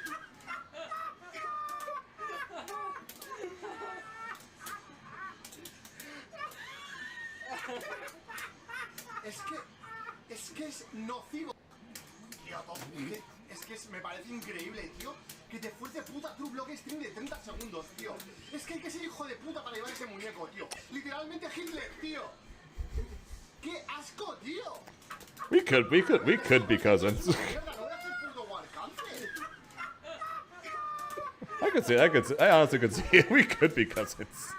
Es que es nocivo. Es que me parece increíble, tío, que te fuiste puta True Block Stream de 30 segundos, tío. Es que hay que ser hijo de puta para llevar ese muñeco, tío. Literalmente Hitler, tío. ¡Qué asco, tío! We could be cousins. I honestly could see it. We could be cousins.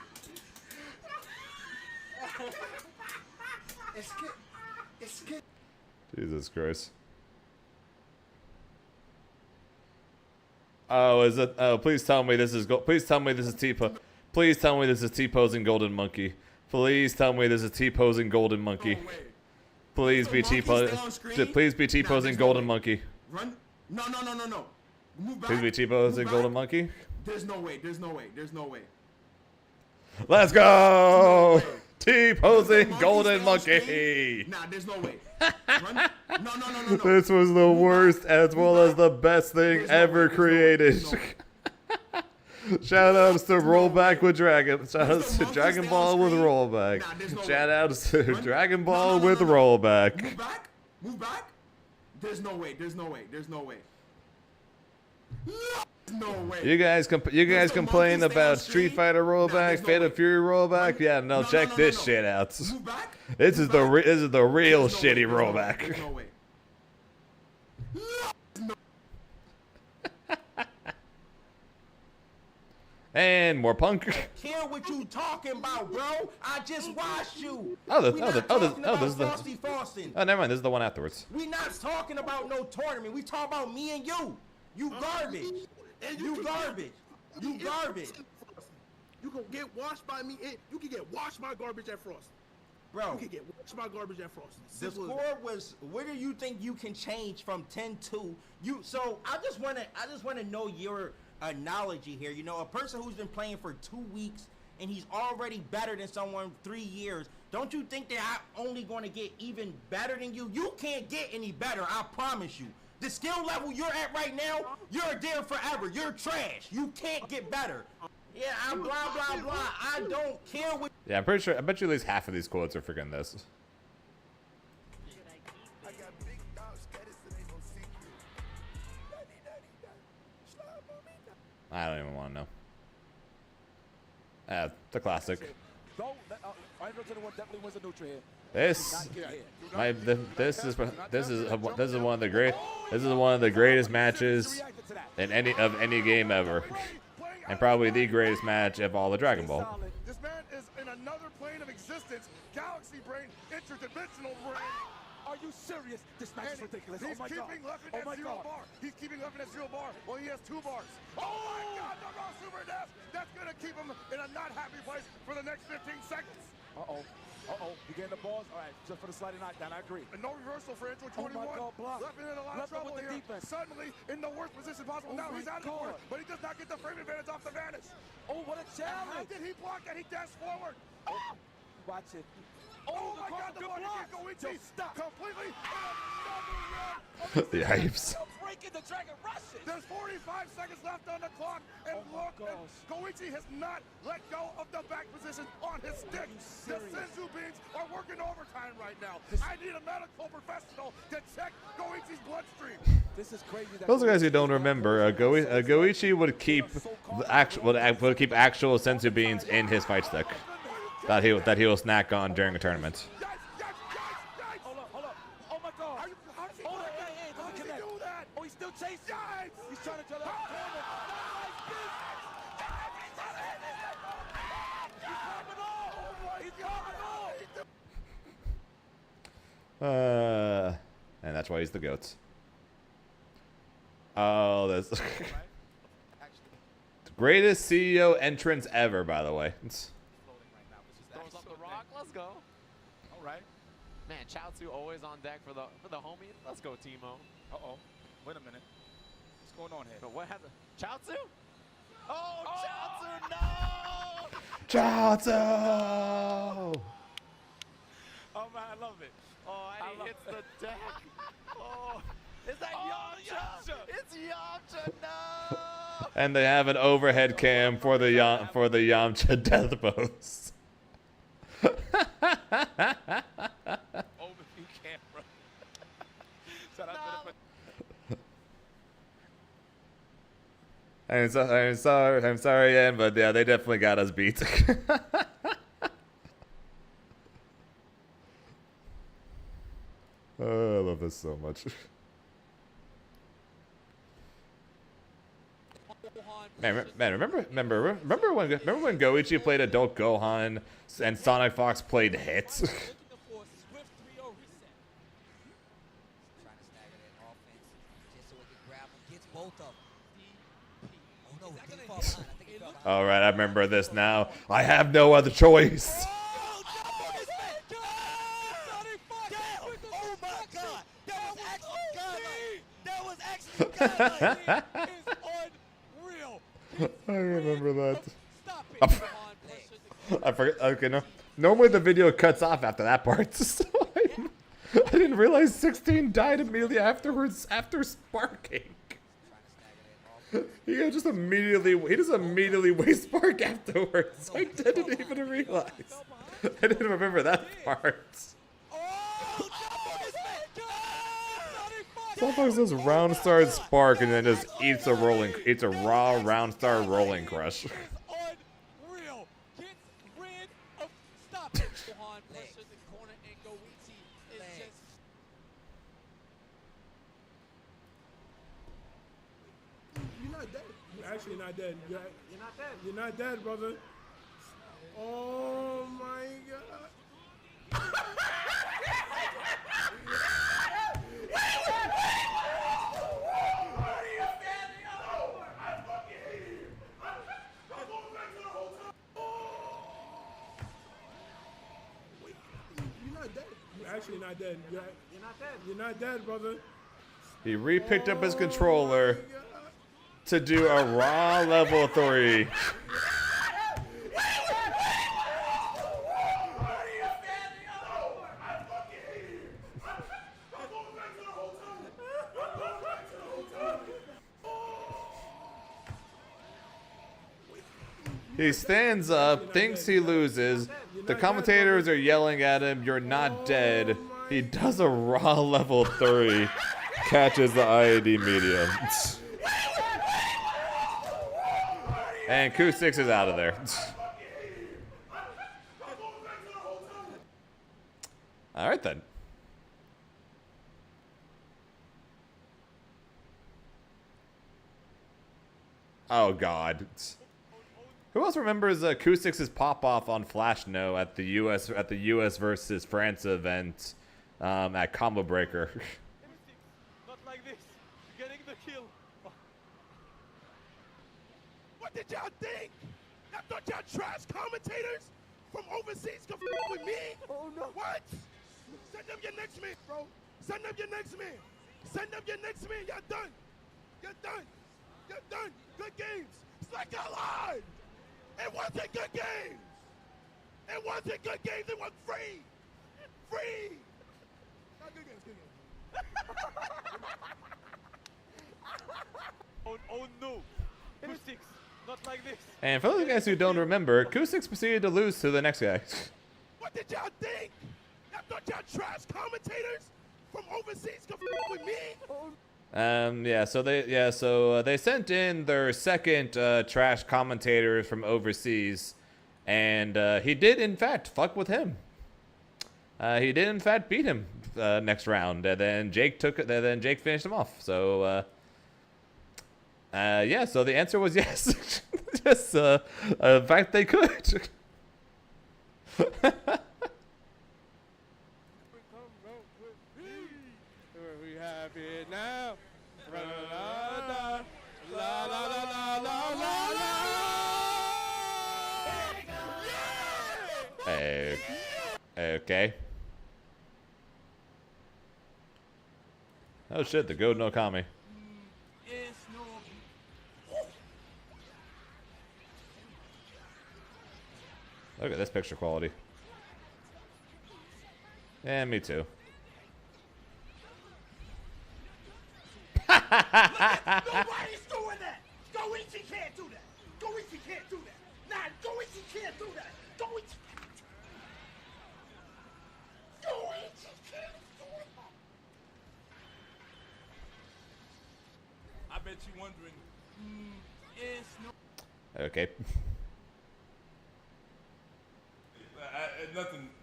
Jesus Christ. Oh, is it? Oh, please tell me this is please tell me this is Please tell me this is T-posing Golden Monkey. Please tell me this is T-posing Golden Monkey. Please be T-posing Golden Monkey. Run? No. Move back. Please be T-posing Golden Monkey. There's no way. Let's go! T-posing Golden Monkey. Nah, there's no way. Run? No. This was the worst as well as the best thing ever created. Shout outs to Rollback with Dragon. Shout outs to Dragon Ball with Rollback. Shout outs to Dragon Ball with Rollback. Move back. There's no way. No way. You guys complain about Street Fighter rollback, Fatal Fury rollback. Yeah, no, check this shit out. This is the real shitty rollback. No way. And more punk. Hear what you talking about, bro? I just watched you. This is the. Oh, never mind. This is the one afterwards. We not talking about no tournament. We talking about me and you. You garbage. You garbage. You can get washed by me. You can get washed by garbage at Frost. Bro, you can get washed by garbage at Frost. The score was. Where do you think you can change from 10-2? So I just wanna know your analogy here. You know, a person who's been playing for 2 weeks and he's already better than someone 3 years, don't you think that I'm only going to get even better than you? You can't get any better, I promise you. The skill level you're at right now, you're there forever. You're trash. You can't get better. Yeah, I'm blah, blah, blah. I don't care what... Yeah, I'm pretty sure. I bet you at least half of these quotes are freaking this. I don't even want to know. The classic. This is one of the greatest matches in any game ever, and probably the greatest match of all the Dragon Ball. This man is in another plane of existence. Galaxy brain, interdimensional brain. Are you serious? This match is ridiculous. He's keeping Leffin at 0 bar. He's keeping Leffin at 0 bar. Well, he has 2 bars. Oh my God, the raw super dash. That's gonna keep him in a not happy place for the next 15 seconds. You getting the balls? All right, just for the sliding knockdown, I agree. And no reversal for Intro 21. Oh my God, block. Leffin in a lot of trouble here. Defense. Suddenly in the worst position possible. Now he's out of the corner, but he does not get the frame advantage off the vanish. Oh, what a challenge. How did he block that? He dashed forward. Oh. Watch it. Oh my God, the body can't go into completely. The hypes. Breaking the dragon rushes. There's 45 seconds left on the clock, and look, Goichi has not let go of the back position on his stick. The Senzu beans are working overtime right now. I need a medical professional to check Goichi's bloodstream. This is crazy. Those guys who don't remember, Goichi would keep actual Senzu beans in his fight stick that he will snack on during a tournament. He's trying to tell that and that's why he's the GOAT. Oh, that's the greatest CEO entrance ever, by the way. Throws up the rock. Let's go. All right. Man, Chaozu always on deck for the homie. Let's go, Timo. Wait a minute. What's going on here? But what happened? Chaozu? Oh, Chaozu, no! Chaozu! Oh, man, I love it. Oh, and he hits the deck. Oh, is that Yamcha? It's Yamcha, no! And they have an overhead cam for the Yamcha death pose. Overview camera. Shout out to the... I'm sorry, Ian, but yeah, they definitely got us beat. Oh, I love this so much. Man, remember when Goichi played Adult Gohan and Sonic Fox played Hits? All right, I remember this now. I have no other choice. I remember that. I forget. Okay, no. Normally the video cuts off after that part. So I didn't realize 16 died immediately afterwards after sparking. He just immediately waste spark afterwards. I didn't even realize. I didn't remember that part. Sometimes this round star spark and then just eats a raw round star rolling crush. Unreal. Gets rid of stop. Gohan pressures the corner and Goichi is just You're not dead. You're actually not dead. You're not dead. You're not dead, brother. Oh my God. You're actually not dead. You're not dead. You're not dead, brother. He re-picked up his controller to do a raw level 3. He stands up, thinks he loses. The commentators are yelling at him, "You're not dead." He does a raw level 3, catches the IAD medium. And Q6 is out of there. All right then. Oh God. Who else remembers Q6's pop off on Flash No at the US versus France event at Combo Breaker? Not like this. Getting the kill. What did y'all think? I thought y'all trash commentators from overseas come with me? Oh no. What? Send up your next man, bro. Send up your next man. Send up your next man. Y'all done. You're done. You're done. Good games. It's like y'all lied. It wasn't good games. It wasn't good games. It was free. Free. Not good games. Good games. Oh no. Q6. Not like this. And for those guys who don't remember, Q6 proceeded to lose to the next guy. What did y'all think? I thought y'all trash commentators from overseas come with me? So they sent in their second trash commentator from overseas, and he did in fact fuck with him. He did in fact beat him next round, and then Jake finished him off. So so the answer was yes. Just in fact they could. We have it now. La la la la la la la la. Okay. Oh shit, the Goat no Kami. Look at this picture quality. Yeah, me too. Nobody's doing that. Goichi can't do that. Goichi can't do that. Nah, Goichi can't do that. Goichi can't do that. Goichi can't do that. I bet you wondering, Okay.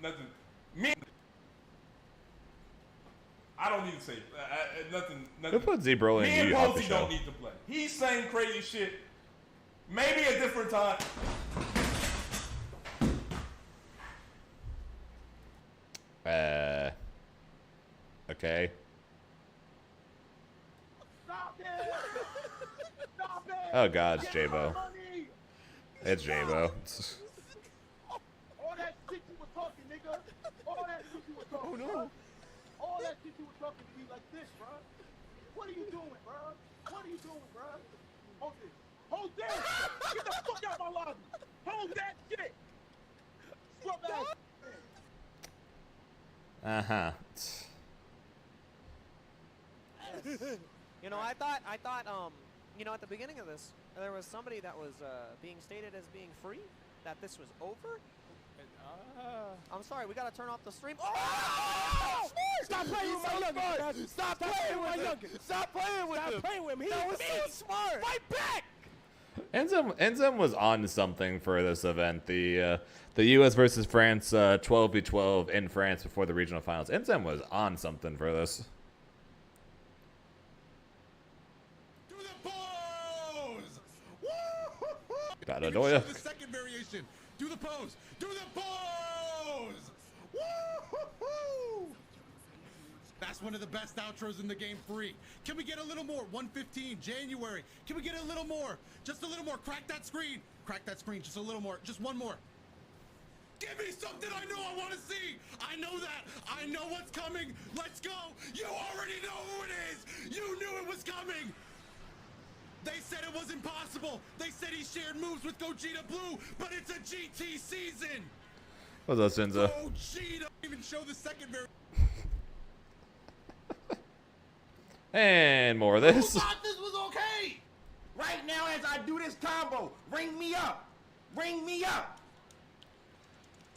Nothing. Me. I don't need to say nothing. Who put Z Broly Me and and you off the Posey show? don't need to play. He's saying crazy shit. Maybe a different time. Okay. Stop it. Stop it. Oh God, it's J-Bo. It's J-Bo. All that shit you were talking, nigga. All that shit you were talking. Oh no. All that shit you were talking to me like this, bro. What are you doing, bro? What are you doing, bro? Hold this. Hold this. Get the fuck out my lobby. Hold that shit. Scrub that. Uh-huh. You know, I thought, you know, at the beginning of this, there was somebody that was being stated as being free, that this was over. I'm sorry, we gotta turn off the stream. Oh! Stop playing with my youngin'. Stop playing with my youngin'. Stop playing with him. Stop playing with him. That was so smart. Fight back. Enzem was on something for this event. The U.S. versus France 12v12 in France before the regional finals. Enzem was on something for this. Do the pose. Badadoya. The second variation. Do the pose. Do the pose. Woo-hoo-hoo. That's one of the best outros in the game, free. Can we get a little more? 115, January. Can we get a little more? Just a little more. Crack that screen. Crack that screen. Just a little more. Just one more. Give me something I know I want to see. I know that. I know what's coming. Let's go. You already know who it is. You knew it was coming. They said it was impossible. They said he shared moves with Gogeta Blue, but it's a GT season. What's up, Senza? Gogeta even show the second very. And more of this. Who thought this was okay? Right now, as I do this combo, ring me up. Ring me up.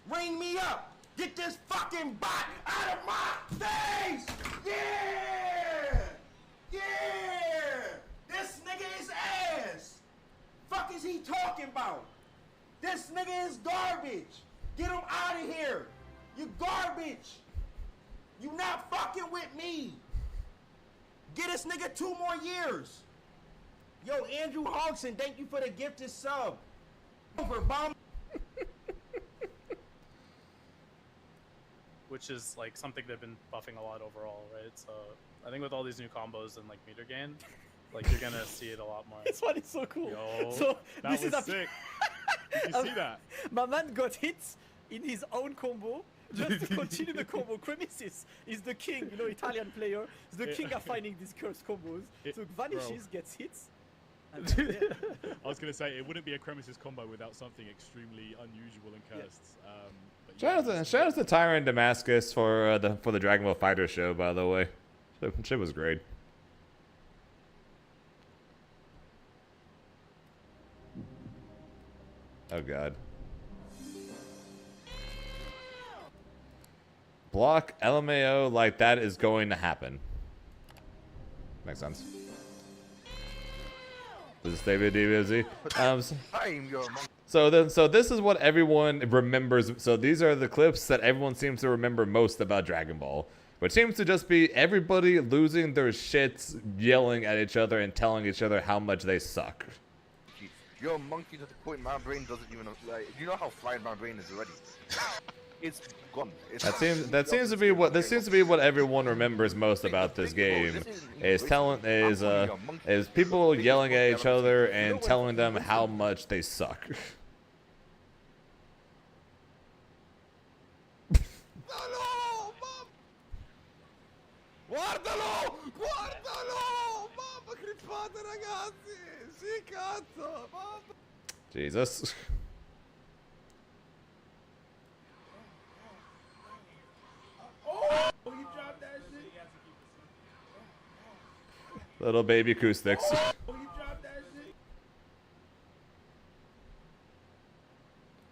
Ring me up. Get this fucking bot out of my face. Yeah. Yeah. This nigga is ass. Fuck is he talking about? This nigga is garbage. Get him out of here. You garbage. You not fucking with me. Get this nigga 2 more years. Yo, Andrew Hodgson, thank you for the gifted sub. Over, bomb. Which is like something they've been buffing a lot overall, right? So I think with all these new combos and like meter gain, like you're gonna see it a lot more. This one is so cool. Yo, so that this was is sick. Did you see that? My man got hit in his own combo just to continue the combo. Cremesis is the king, you know, Italian player. Is the king of finding these cursed combos. So vanishes, gets hits. And I was gonna say it wouldn't be a Cremesis combo without something extremely unusual and cursed. But Shout out to Tyra in Damascus for the Dragon Ball Fighter show, by the way. Shit was great. Oh god. Block LMAO like that is going to happen. Makes sense. Does it stay with DBZ? So this is what everyone remembers. So these are the clips that everyone seems to remember most about Dragon Ball. Which seems to just be everybody losing their shits, yelling at each other and telling each other how much they suck. You're a monkey to the point my brain doesn't even like. You know how fried my brain is already. It's gone. That seems to be what everyone remembers most about this game. Is people yelling at each other and telling them how much they suck. Guardalo! Guardalo! Mamma crepate ragazzi! Sì cazzo! Mamma! Jesus. Oh! You dropped that shit? Little baby acoustics. Oh! You dropped that shit?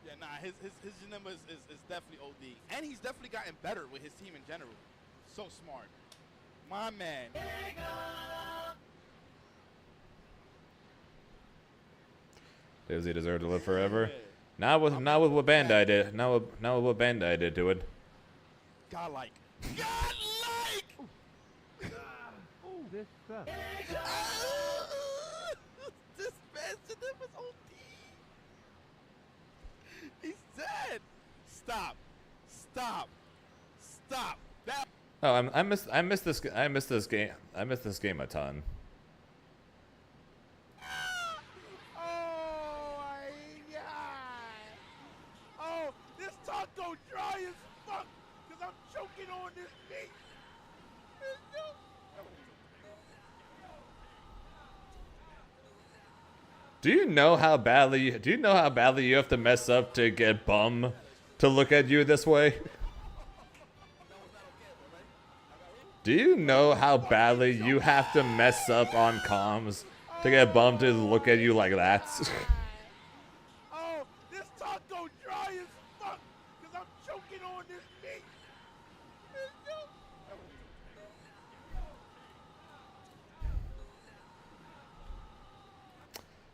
Yeah, nah, his Janema is definitely OD. And he's definitely gotten better with his team in general. So smart. My man. Does he deserve to live forever? Not with what Bandai did. Not with what Bandai did to it. Godlike. Godlike! This sucks. This man was OD. He's dead. Stop. Stop. Stop. That. Oh, I missed this game a ton. Oh my god! Oh, this taco dry as fuck because I'm choking on this meat. Do you know how badly you have to mess up to get Bum to look at you this way? Do you know how badly you have to mess up on comms to get Bum to look at you like that? Oh, this taco dry as fuck because I'm choking on this meat.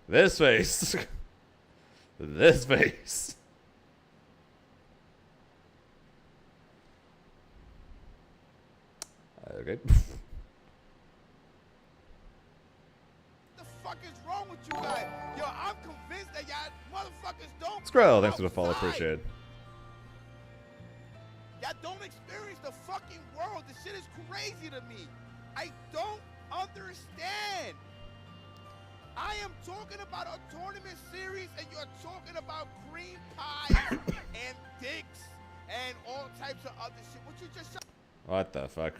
This face. This face. Okay. What the fuck is wrong with you guys? Yo, I'm convinced that y'all motherfuckers don't. Skrill, thanks for the follow, appreciate it. Y'all don't experience the fucking world. This shit is crazy to me. I don't understand. I am talking about a tournament series and you're talking about cream pies and dicks and all types of other shit. What you just shot? What the fuck?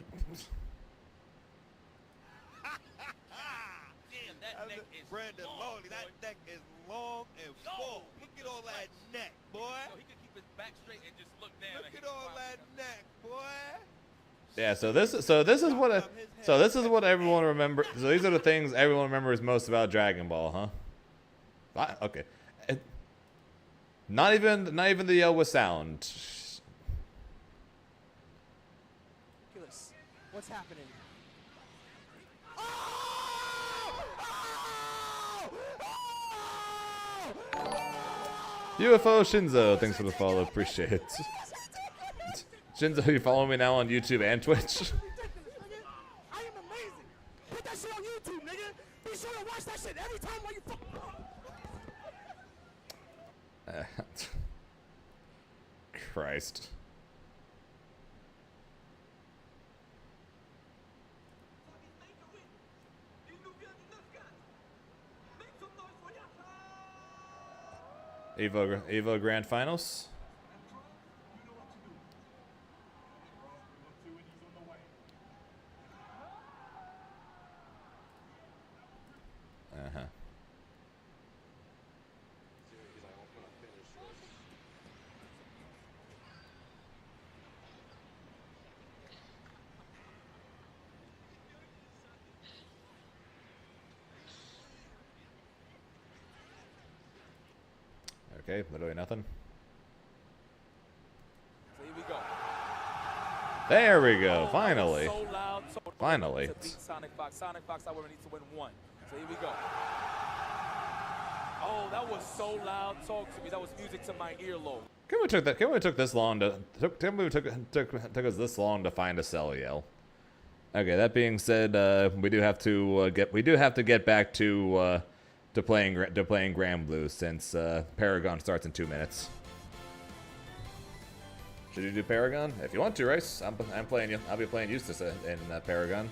Damn, that neck is Brandon long, that neck is long and full. Look at all that neck, boy. Yo, he can keep his back straight and just look down. Look at all that neck, boy. Yeah, so this is what everyone remembers. So these are the things everyone remembers most about Dragon Ball, huh? Okay. Not even the yell with sound. What's happening? UFO Shinzo, thanks for the follow, appreciate it. Shinzo, you follow me now on YouTube and Twitch? I am amazing. Put that shit on YouTube, nigga. Be sure to watch that shit every time while you Christ. Evo Grand Finals. Okay, literally nothing. So here we go. There we go, finally. So loud, so Finally. to beat Sonic Fox. Sonic Fox, however, needs to win one. So here we go. Oh, that was so loud. Talk to me. That was music to my earlobe. Can we took this long to took us this long to find a cell yell? Okay, that being said, we do have to get back to playing Grand Blue since Paragon starts in 2 minutes. Should you do Paragon? If you want to, Rice. I'm playing you. I'll be playing Eustace in Paragon.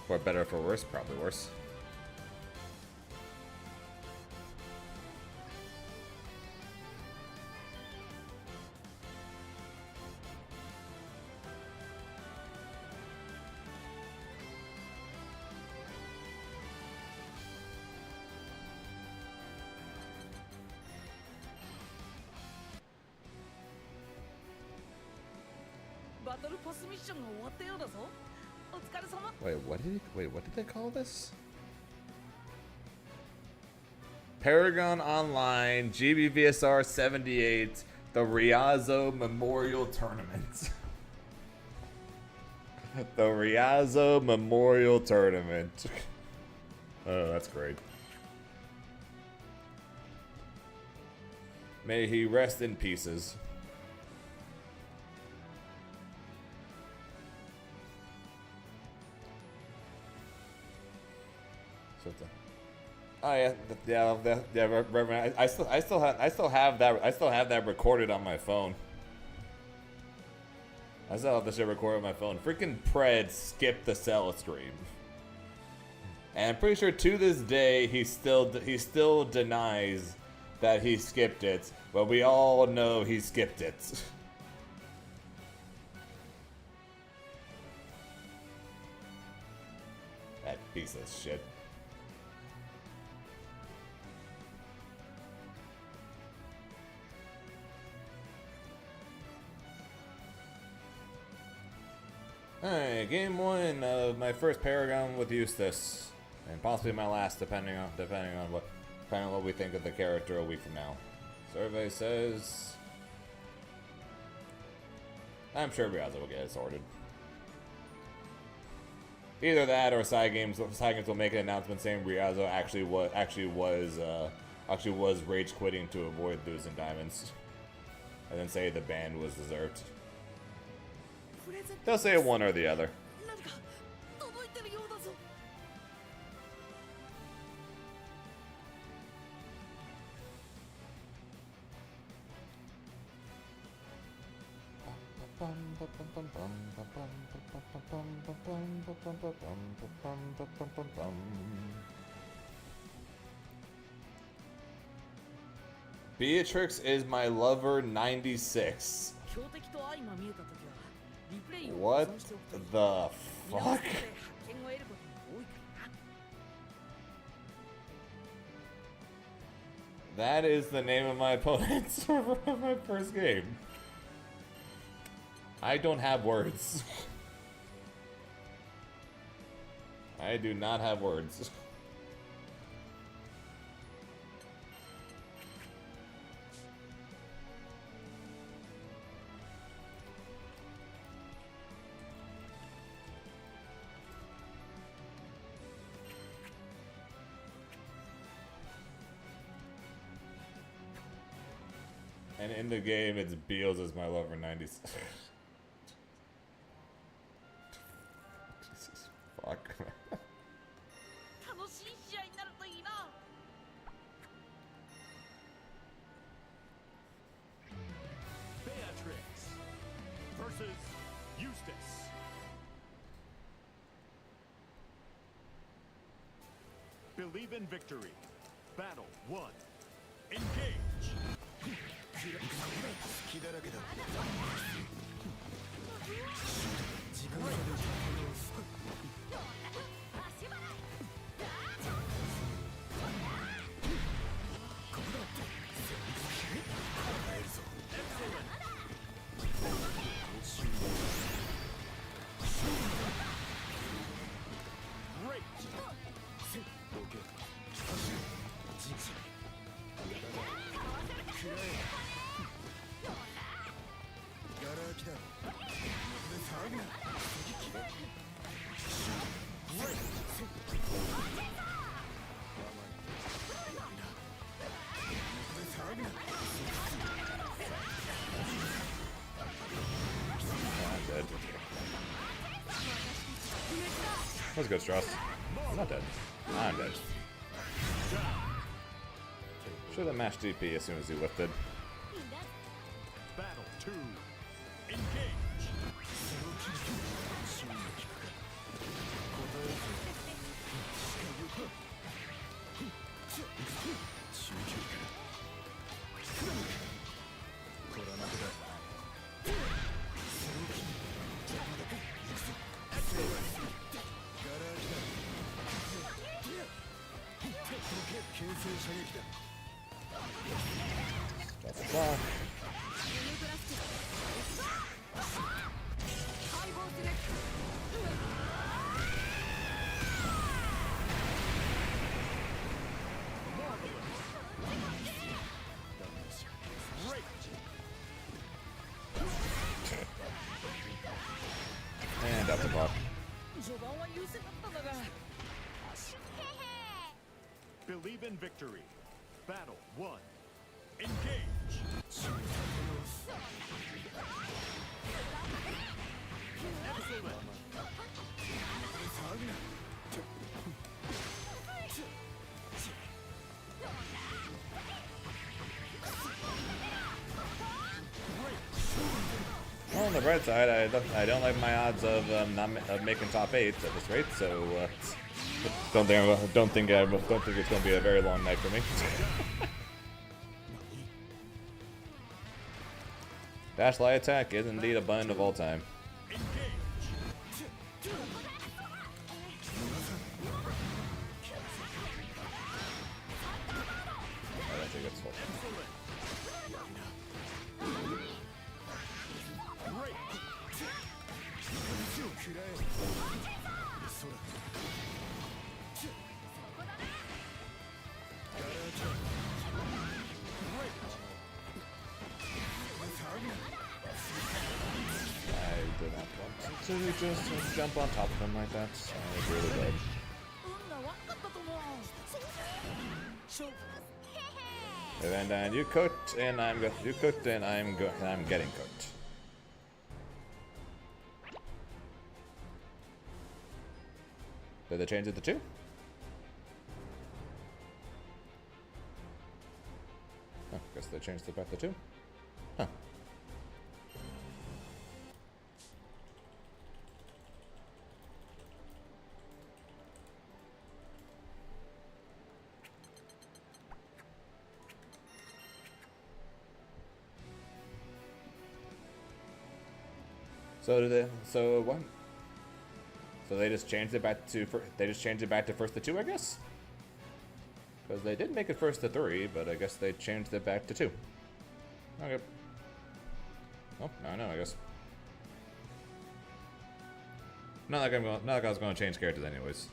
For better or for worse, probably worse. What did they call this? Paragon Online GBVSR 78, the Riazzo Memorial Tournament. The Riazzo Memorial Tournament. Oh, that's great. May he rest in pieces. Oh yeah, Reverend. I still have that recorded on my phone. I still have the shit recorded on my phone. Freaking Pred skipped the cell stream, and I'm pretty sure to this day he still denies that he skipped it, but we all know he skipped it. That piece of shit. Alright, game one of my first Paragon with Eustace, and possibly my last, depending on what we think of the character a week from now. Survey says, I'm sure Riazzo will get it sorted. Either that, or Side Games will make an announcement saying Riazzo actually was rage quitting to avoid losing diamonds, and then say the ban was deserved. They'll say one or the other. Beatrix is my lover 96. What the fuck? That is the name of my opponent's server of my first game. I don't have words. I do not have words. And in the game, it's Beals as my lover 90s. Jesus fuck. Beatrix versus Eustace. Believe in victory. Battle 1. Engage. Let's go, Strauss. I'm not dead. I'm dead. Should have mashed DP as soon as he lifted. Battle 2. Engage. That's a clock. And that's a clock. Believe in victory. Battle 1. Engage. Excellent. Well, on the bright side, I don't like my odds of of making top 8 at this rate, so don't think it's gonna be a very long night for me. Dash light attack is indeed a button of all time. Oh, that's a good soul. I did not want to just jump on top of him like that. I was really bad. And then you cooked, and I'm getting cooked. Did they change it to 2? Oh, guess they changed it back to 2. Huh. So what? So they just changed it back to first to 2, I guess. Because they did make it first to 3, but I guess they changed it back to 2. Okay. Oh, no, I guess. Not like I was going to change characters anyways.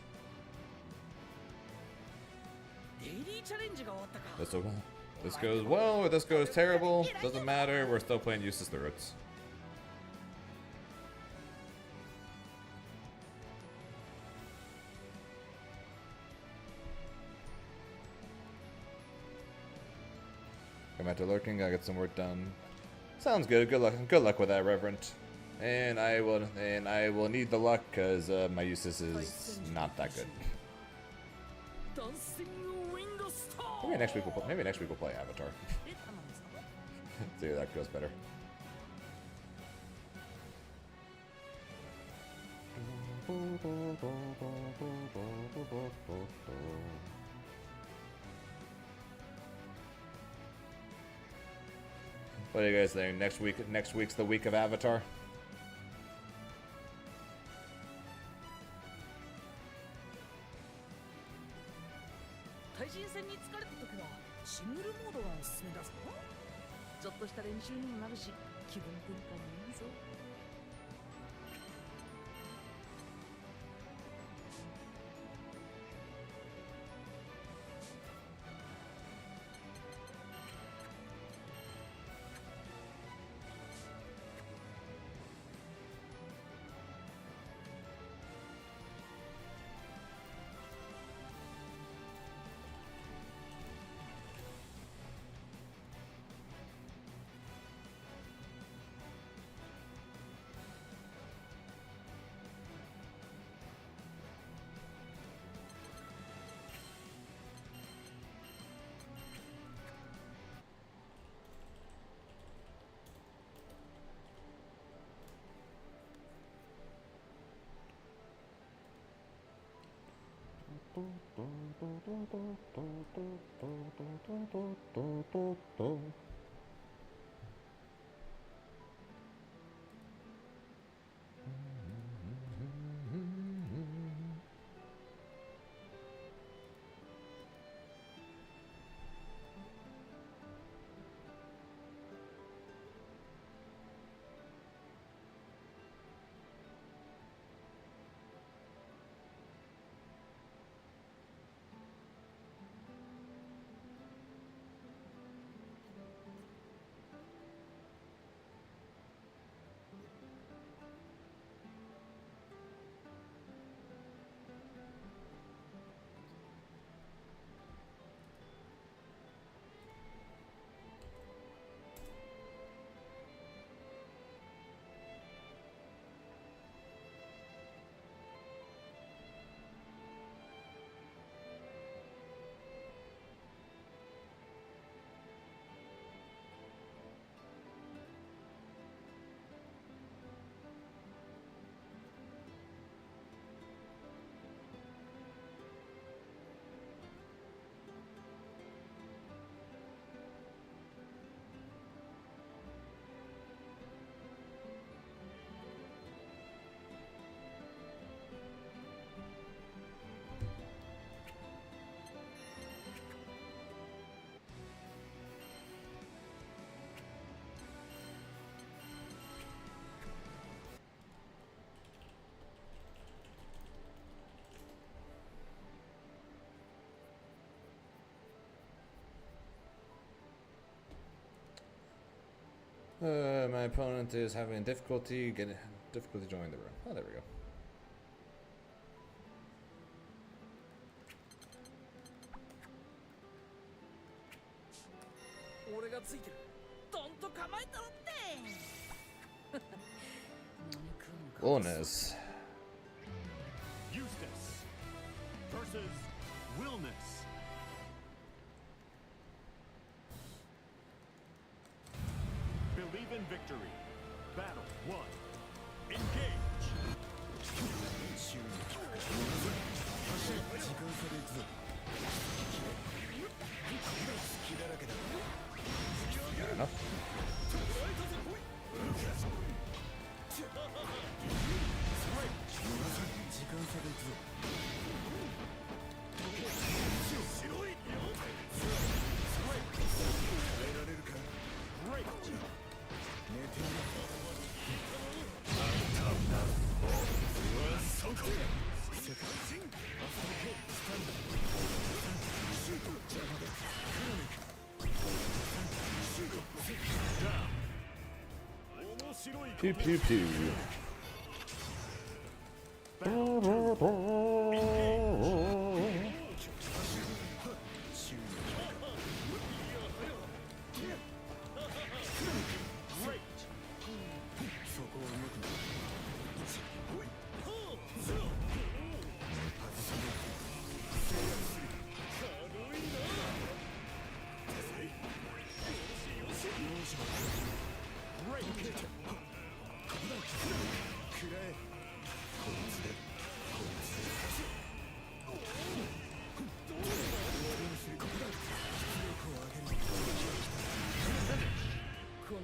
This goes well or this goes terrible. Doesn't matter. We're still playing Eustace the Roots. back to lurking. Gotta get some work done. Sounds good. Good luck. Good luck with that, Reverend. And I will need the luck because my Eustace is not that good. Maybe next week we'll play Avatar. See if that goes better. What do you guys think? Next week's the week of Avatar. My opponent is having difficulty joining the room. Oh, there we go. Illness. Eustace versus Willness. Believe in victory. Battle 1. Engage. Got enough. Pew pew pew.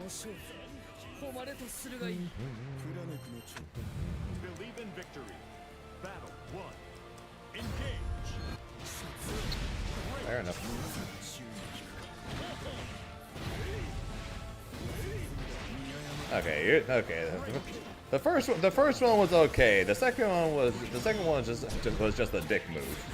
Believe in victory. Battle 1. Engage. Fair enough. Okay, okay. The first one was okay. The second one was just a dick move.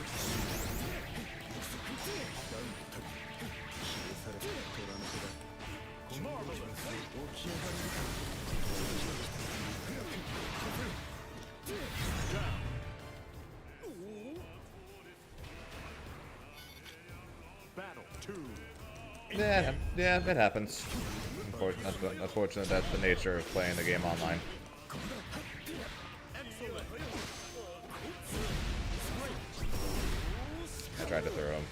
Battle 2. Yeah, it happens. Unfortunate, that's the nature of playing the game online. I tried to throw him.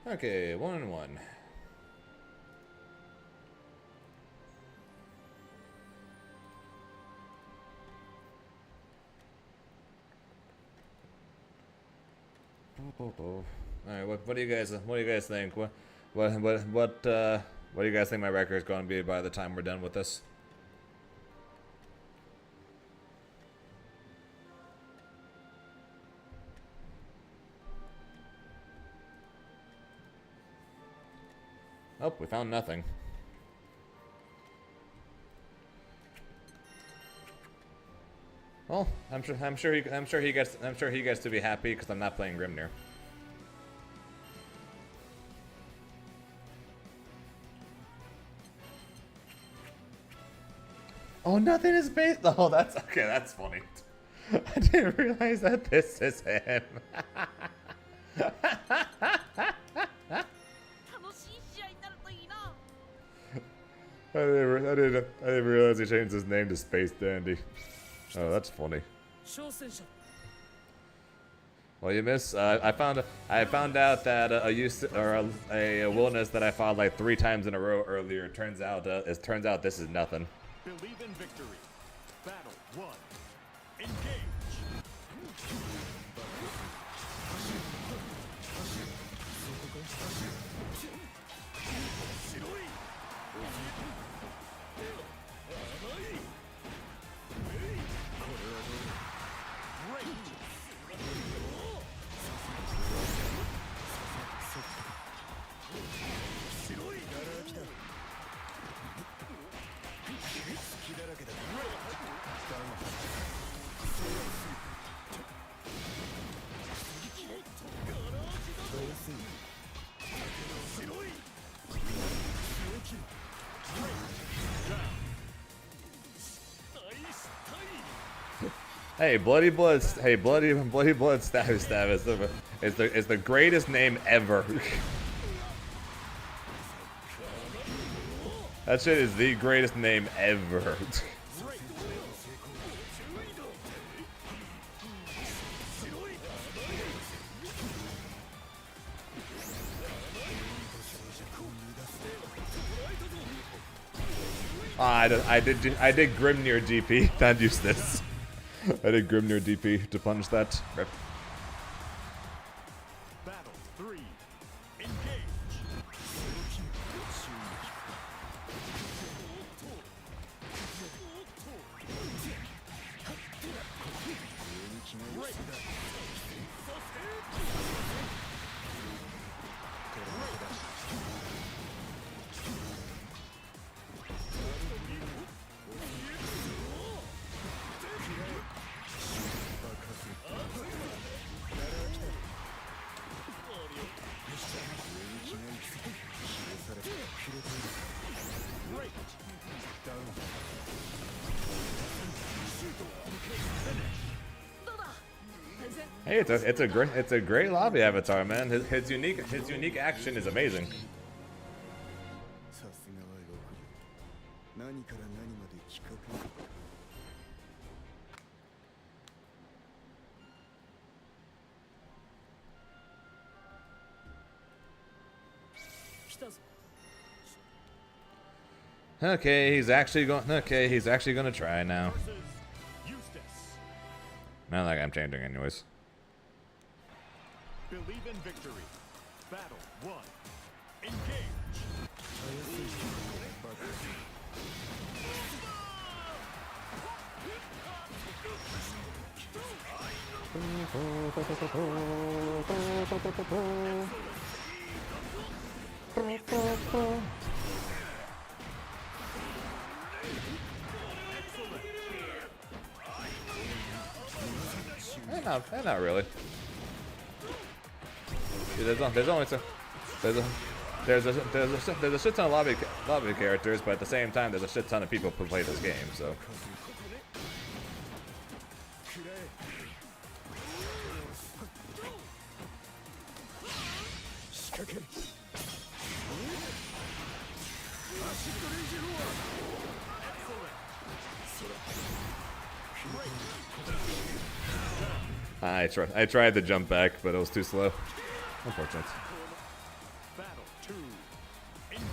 Okay, 1-1. All right, what do you guys think? What do you guys think my record is going to be by the time we're done with this? Oh, we found nothing. Well, I'm sure he gets to be happy because I'm not playing Grimnir. Oh, nothing is based. Oh, that's okay. That's funny. I didn't realize that this is him. I didn't realize he changed his name to Space Dandy. Oh, that's funny. Well, you miss. I found out that a Wilderness that I fought like 3 times in a row earlier. Turns out this is nothing. Believe in victory. Battle 1. Engage. Hey, Bloody Blood Stab is the greatest name ever. That shit is the greatest name ever. I did Grimnir DP, not Eustace. I did Grimnir DP to punish that. Rip. Battle 3. Engage. Hey, it's a great lobby avatar, man. His unique action is amazing. Okay, he's actually going. Okay, he's actually going to try now. Not like I'm changing, anyways. Believe in victory. Battle 1. Engage. Not really. There's a shit ton of lobby characters, but at the same time, there's a shit ton of people who play this game. So. I tried to jump back, but it was too slow. Unfortunate. Battle 2. Engage.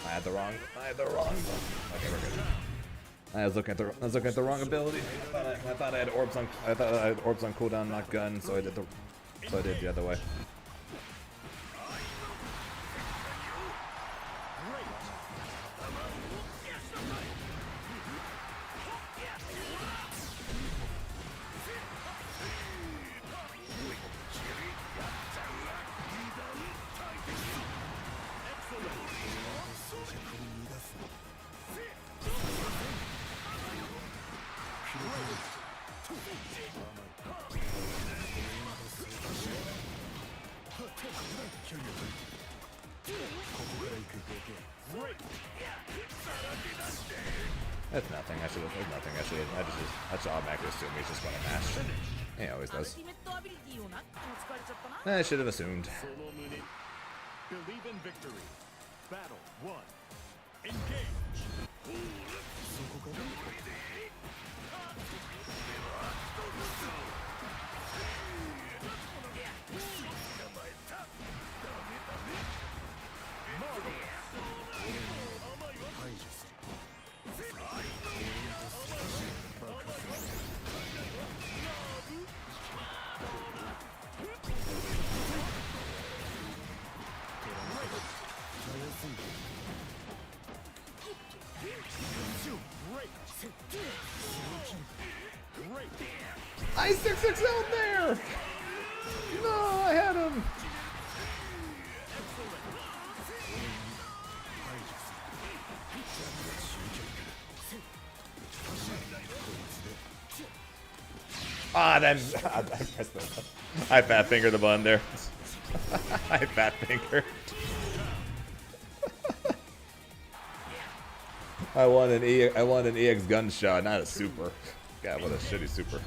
I had the wrong. Okay, we're good. I was looking at the wrong ability. I thought I had orbs on. I thought I had orbs on cooldown, not gun. So I did the other way. That's nothing. I should have. I just automatically assume he's just gonna mash. He always does. I should have assumed. Believe in victory. Battle 1. Engage. I 6-6 out there! No, I had him! I fat fingered the button there. I fat fingered. I want an EX gunshot, not a super. God, what a shitty super.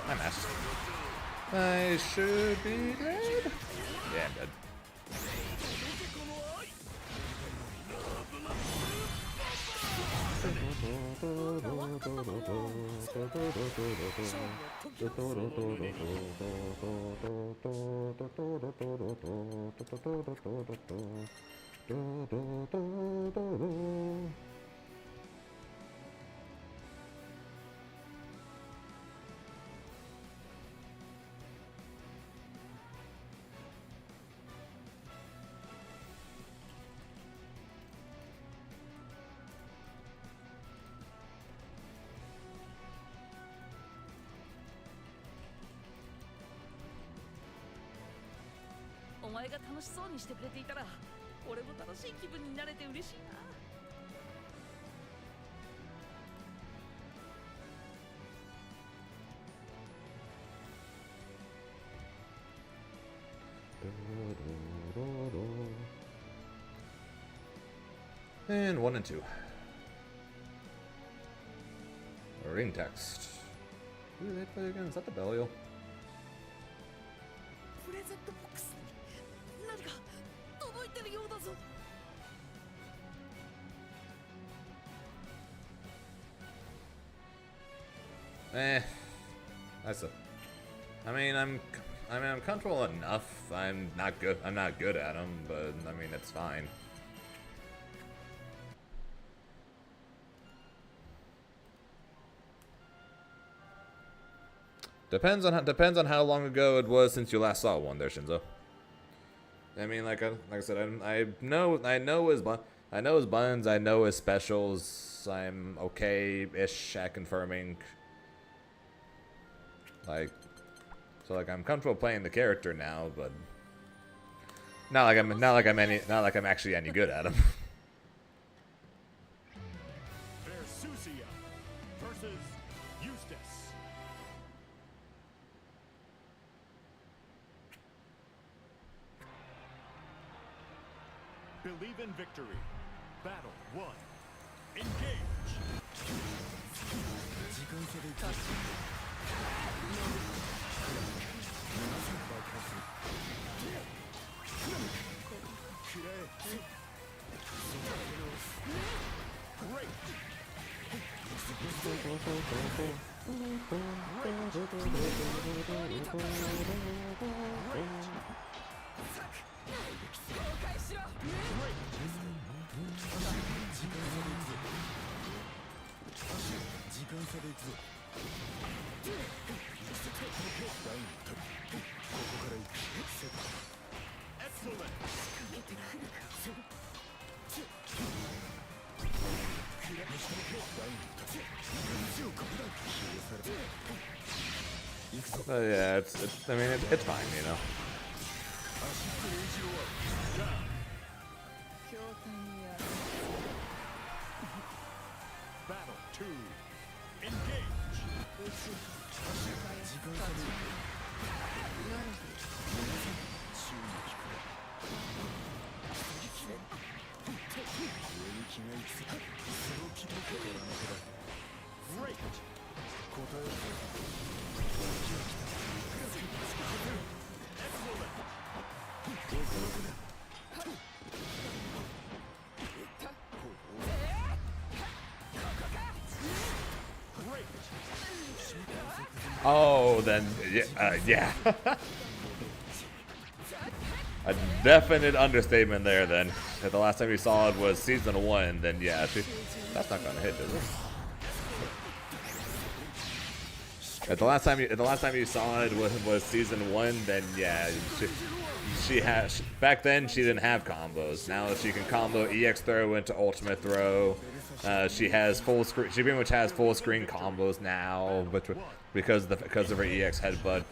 I missed. I should be dead. Yeah, I'm dead. お前が楽しそうにしてくれていたら、俺も楽しい気分になれて嬉しいな。And 1 and 2. Ring text. Who do they play again? Is that the Belial? プレゼントボックスに何か届いてるようだぞ。That's a. I'm comfortable enough. I'm not good at them, but I mean it's fine. Depends on how long ago it was since you last saw one there, Shinzo. I mean, like I said, I know his buttons, I know his specials. I'm okay-ish at confirming. Like, so like I'm comfortable playing the character now, but not like I'm actually any good at him. Versusia versus Eustace. Believe in victory. Battle 1. Engage. Great. Yeah, I mean, it's fine, you know. Battle 2. Engage. Great. Oh, then yeah. A definite understatement there. Then, if the last time you saw it was season 1, then yeah, that's not gonna hit, is it? If the last time you saw it was season 1, then yeah, she has. Back then she didn't have combos. Now she can combo EX throw into ultimate throw. She has full screen. She pretty much has full screen combos now, but because of her EX headbutt.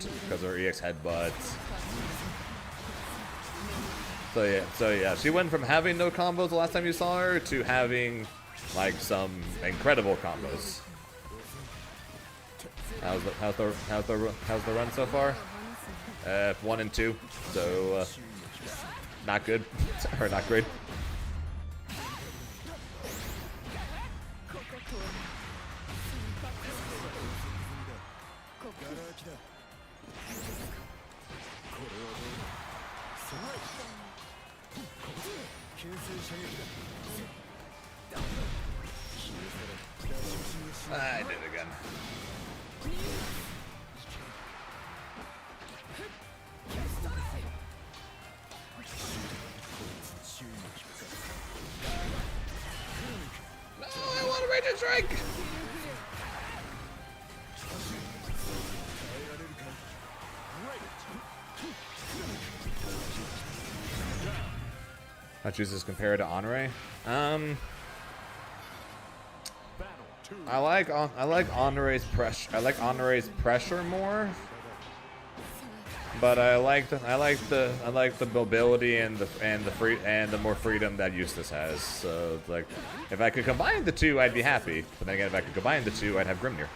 So yeah, she went from having no combos the last time you saw her to having like some incredible combos. How's the run so far? 1 and 2, so not good or not great. Legend Strike! How chooses compared to Honore? I like Honore's pressure. I like Honore's pressure more, but I like the mobility and the more freedom that Eustace has. So it's like, if I could combine the two, I'd be happy. But then again, if I could combine the two, I'd have Grimnir.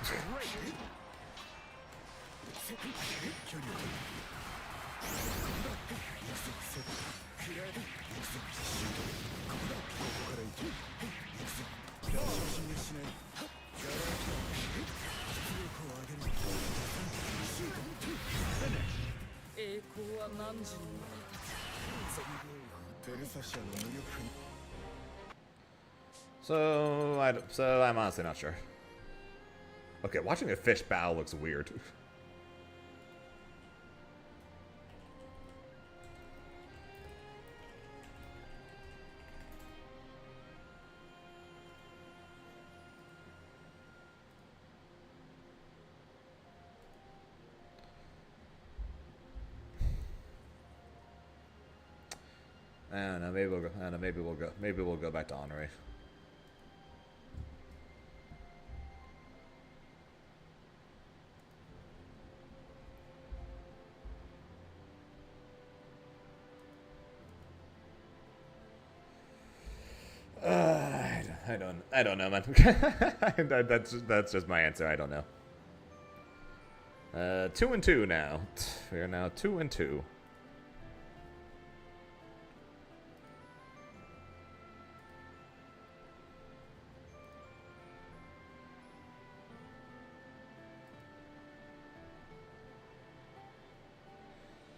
So I'm honestly not sure. Okay, watching a fish battle looks weird. I don't know. Maybe we'll go. I don't know. Maybe we'll go. Maybe we'll go back to Honore. I don't know, man. that's just my answer. I don't know. 2-2 now. We are now 2-2.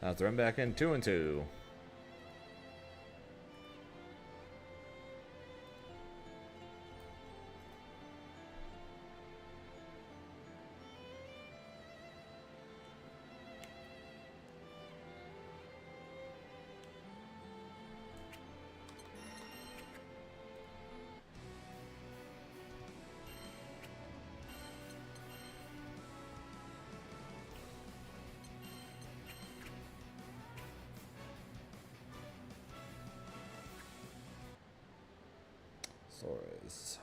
I'll throw him back in 2-2. Sora's.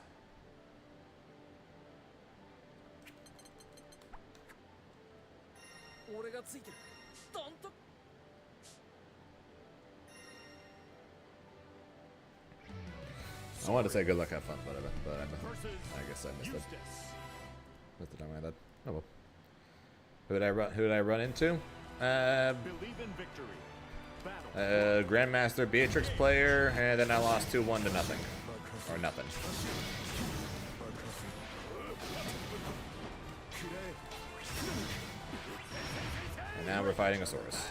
I wanted to say good luck, have fun, but I guess I missed it. Missed the time I had. Oh well. Who did I run into? Grandmaster Beatrix player, and then I lost 2-1 to nothing. Or nothing. And now we're fighting a Saurus.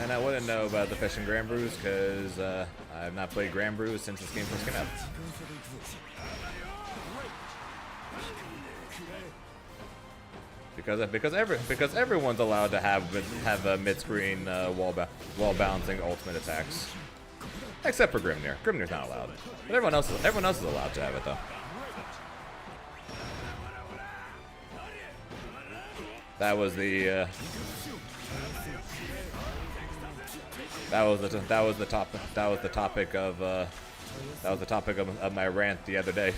And I wouldn't know about the Fishing Grand Brews because I have not played Grand Brews since this game first came out. Because everyone's allowed to have a mid-screen wall balancing ultimate attacks, except for Grimnir. Grimnir's not allowed, but everyone else is allowed to have it though. That was the topic of my rant the other day.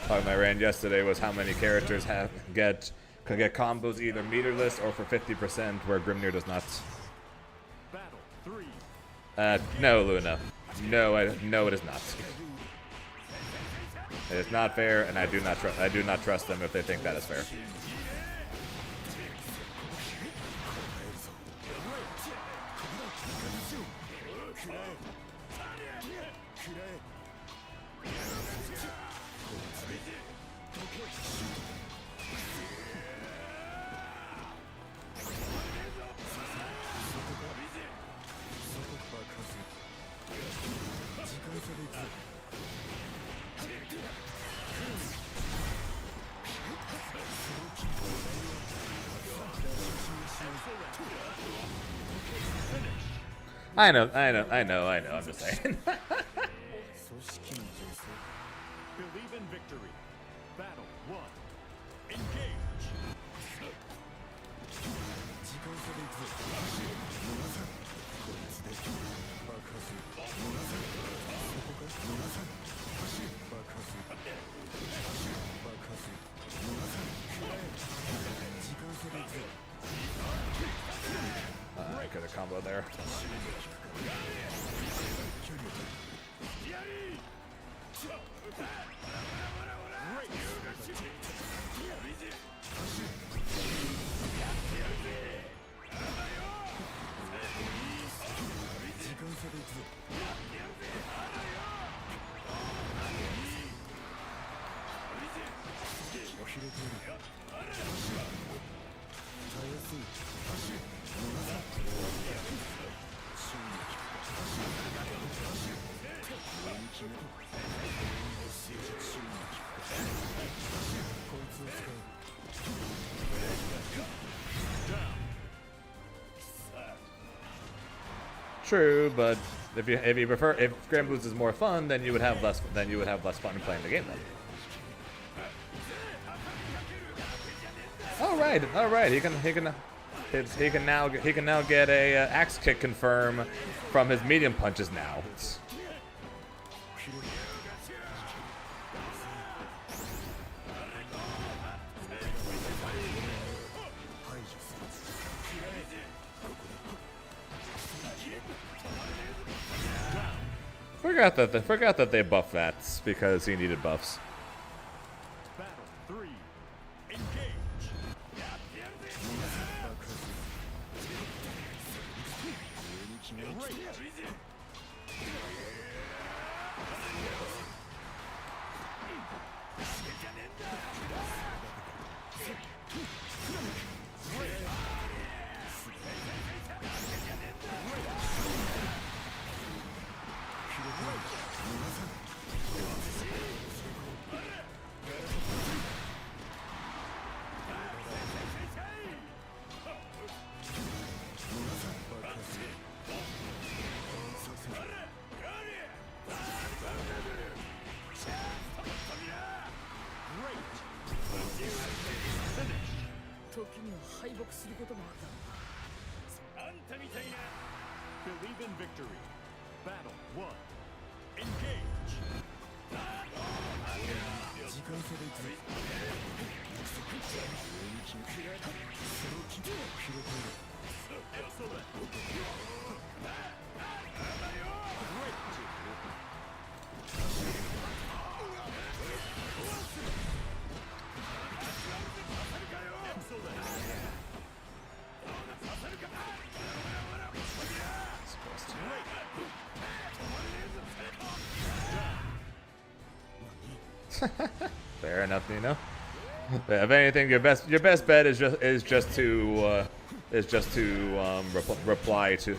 Part of my rant yesterday was how many characters get can get combos either meterless or for 50%, where Grimnir does not. No, Luna. No, no, it is not. It is not fair, and I do not trust them if they think that is fair. I know, I'm just saying. Believe in victory. Battle 1. Engage. I could have comboed there. True, but if Grand Boost is more fun, then you would have less fun playing the game then. All right. He can now get a axe kick confirm from his medium punches now. Forgot that they buffed that because he needed buffs. Battle 3. Engage. Believe in victory. Battle 1. Engage. Fair enough, Nino. But if anything, your best bet is just to reply to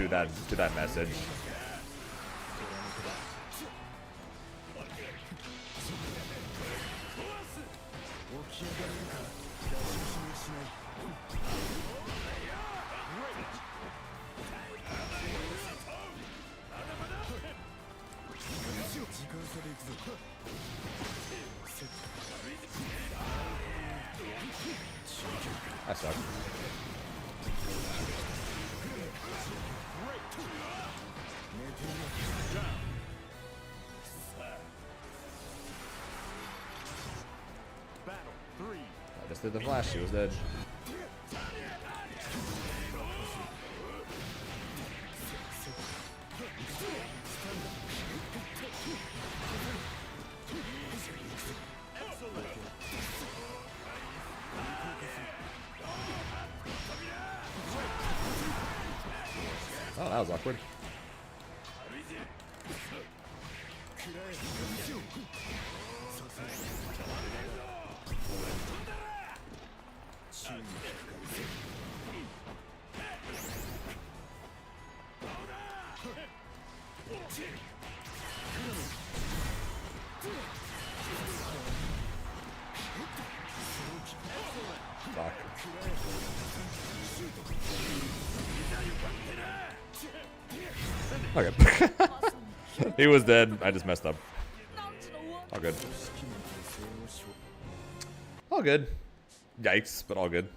that message. That sucked. to the flash. He was dead. Oh, that was awkward. Fuck. Okay. He was dead. I just messed up. All good. All good. Yikes, but all good.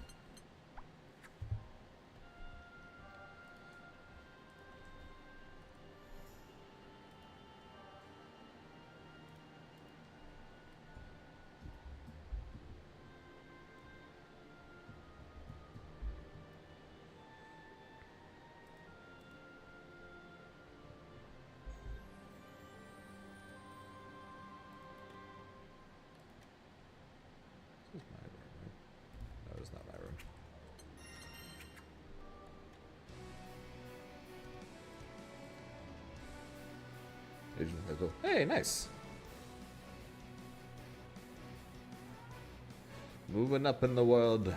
That was not my room. Hey, nice. Moving up in the world.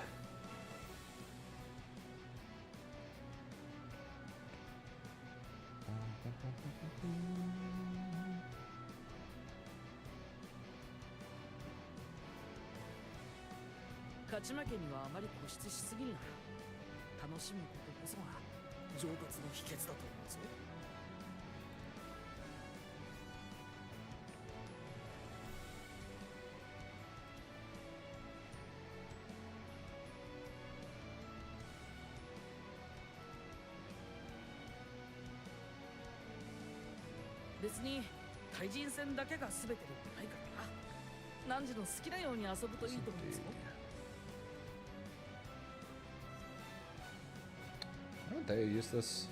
Don't they use this?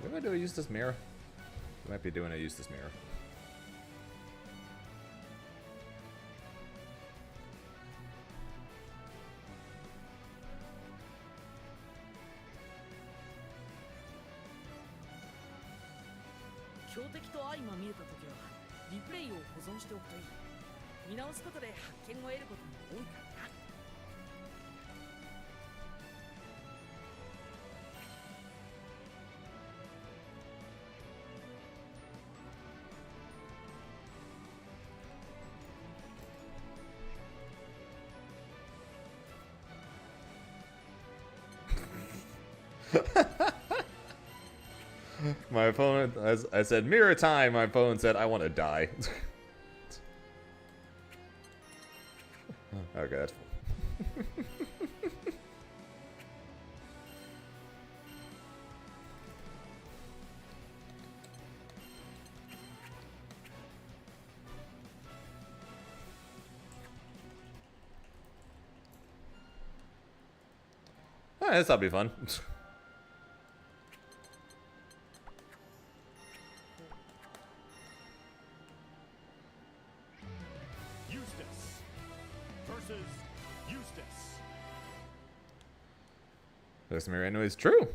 We might do a Eustace mirror. We might be doing a Eustace mirror. My phone, as I said, mirror time. My phone said, I want to die. Okay, that's Alright, this'll be fun. Eustace versus Eustace. This mirror anyway is true.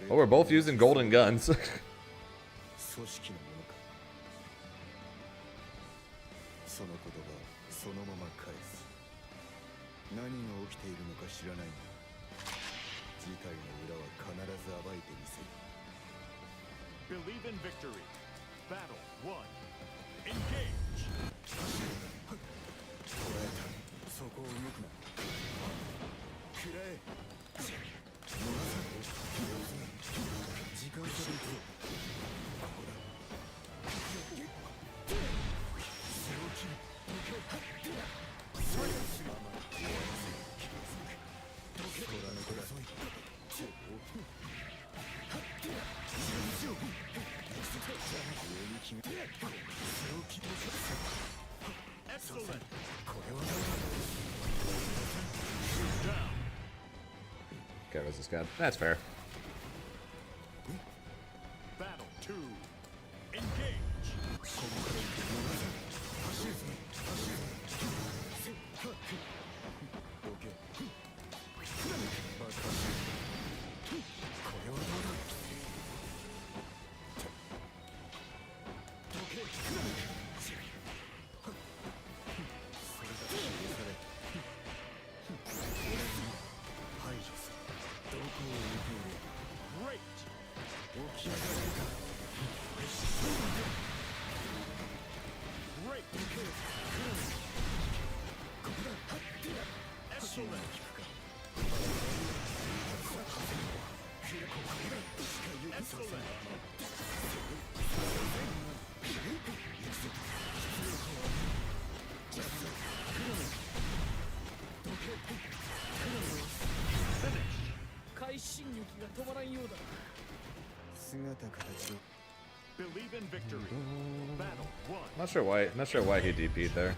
Oh, we're both using golden guns. Believe in victory. Battle 1. Engage. Excellent. Okay, where's this guy? That's fair. Battle 2. Engage. Believe in victory. Battle 1. Not sure why he DP'd there.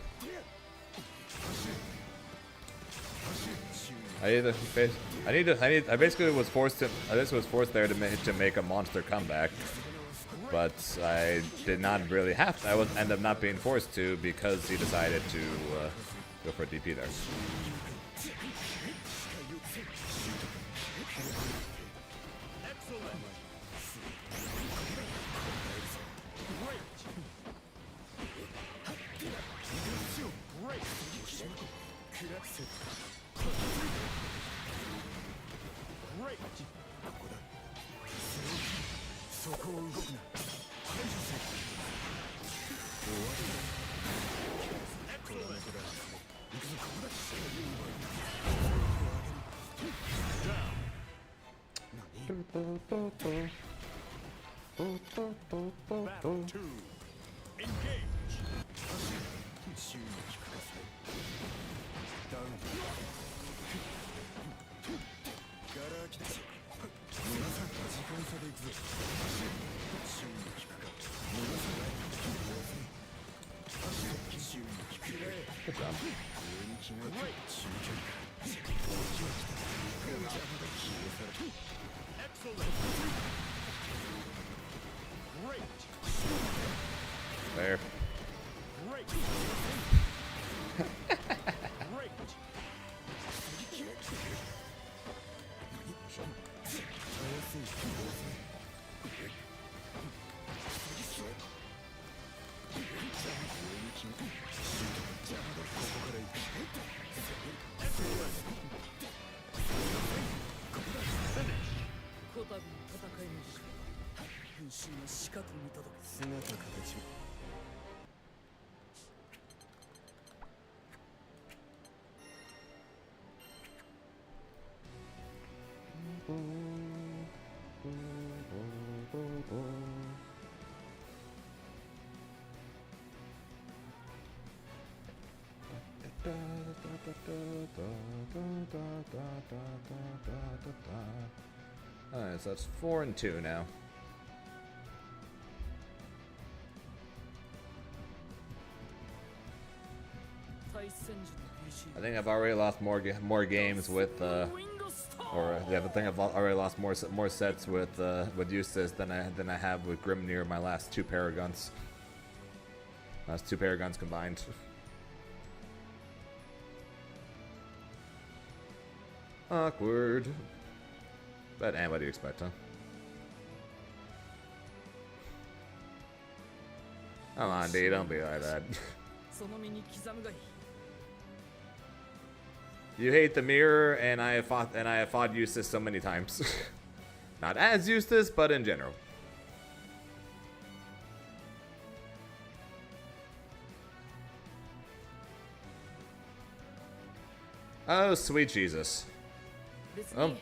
I basically was forced there to make a monster comeback, but I did not really have to. I would end up not being forced to because he decided to go for a DP there. Battle 2. Engage. Good job. Excellent. Great. There. Great. Great. Alright, so that's 4-2 now. I think I've already lost more games with I think I've already lost more sets with Eustace than I have with Grimnir. My last two Paragons. Last two Paragons combined. Awkward. But what do you expect, huh? Come on, D, don't be like that. You hate the mirror, and I have fought Eustace so many times. Not as Eustace, but in general. Oh, sweet Jesus. Oh.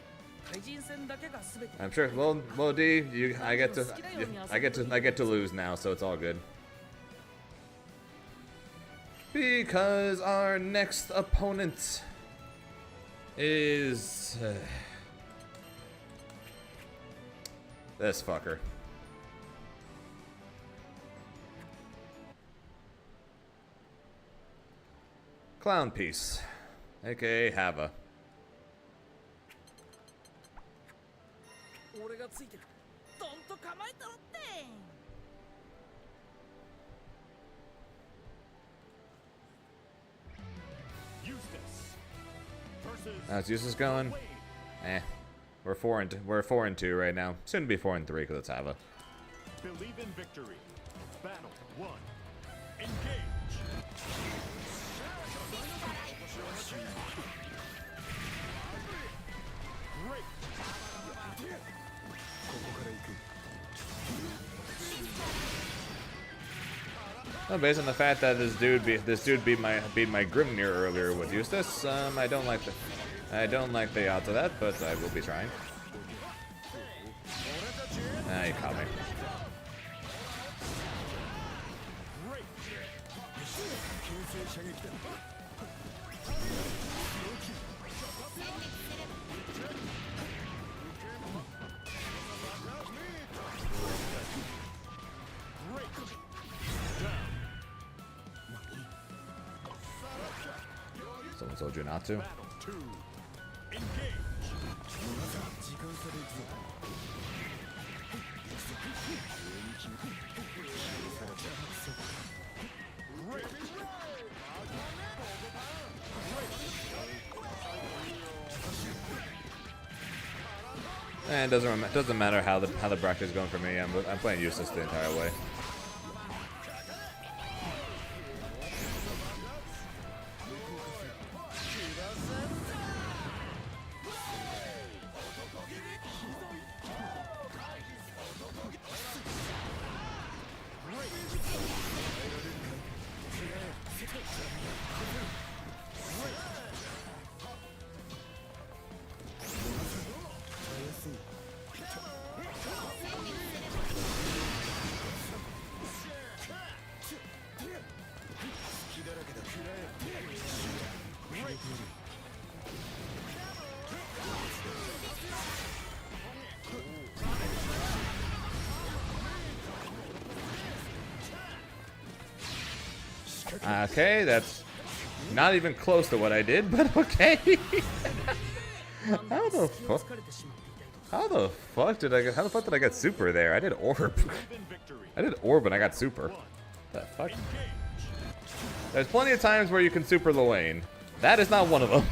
I'm sure. Well, D, I get to lose now, so it's all good. Because our next opponent is this fucker. Clown Piece, aka Hava. 俺がついてる。どんと構えたろって。 Eustace versus How's Eustace going? Eh, we're 4-2 right now. Soon to be 4-3 because it's Hava. Believe in victory. Battle 1. Engage. Great. Well, based on the fact that this dude beat my Grimnir earlier with Eustace, I don't like the odds of that, but I will be trying. Ah, you caught me. Someone told you not to. And it doesn't matter how the bracket is going for me. I'm playing Eustace the entire way. Okay, that's not even close to what I did, but okay. How the fuck did I get super there? I did orb. I did orb and I got super. The fuck? There's plenty of times where you can super the lane. That is not one of them.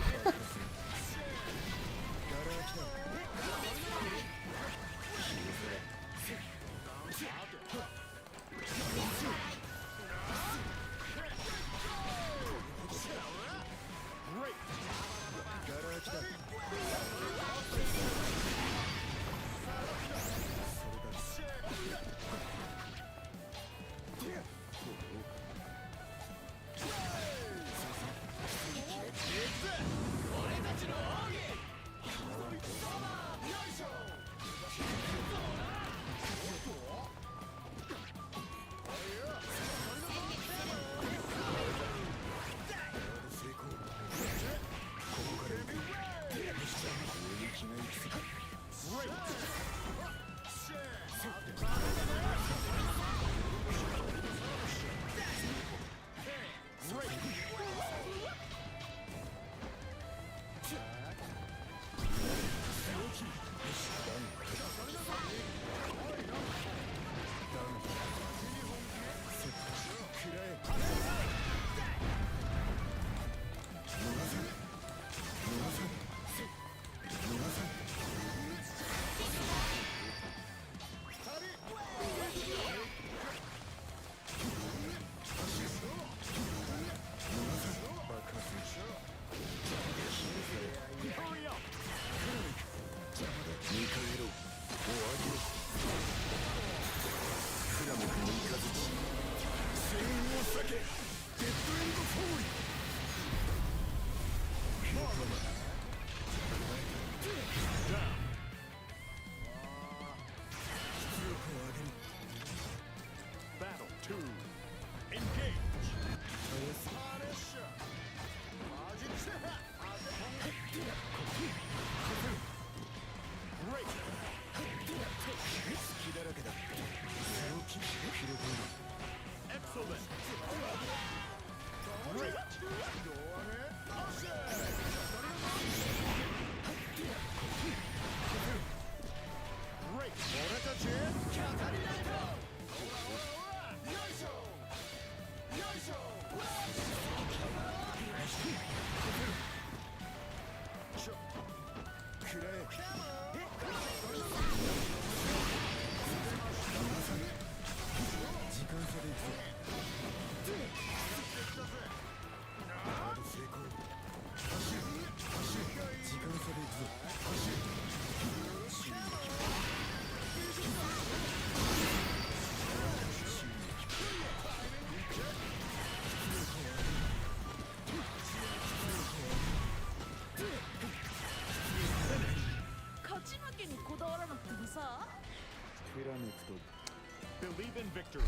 Believe in victory.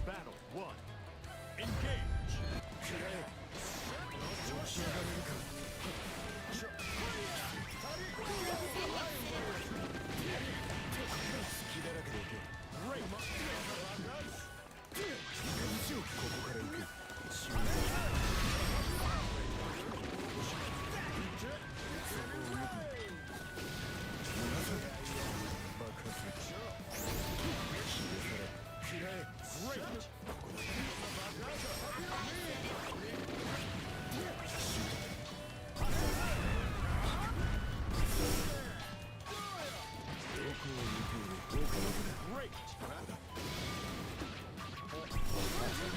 Battle 1. Engage.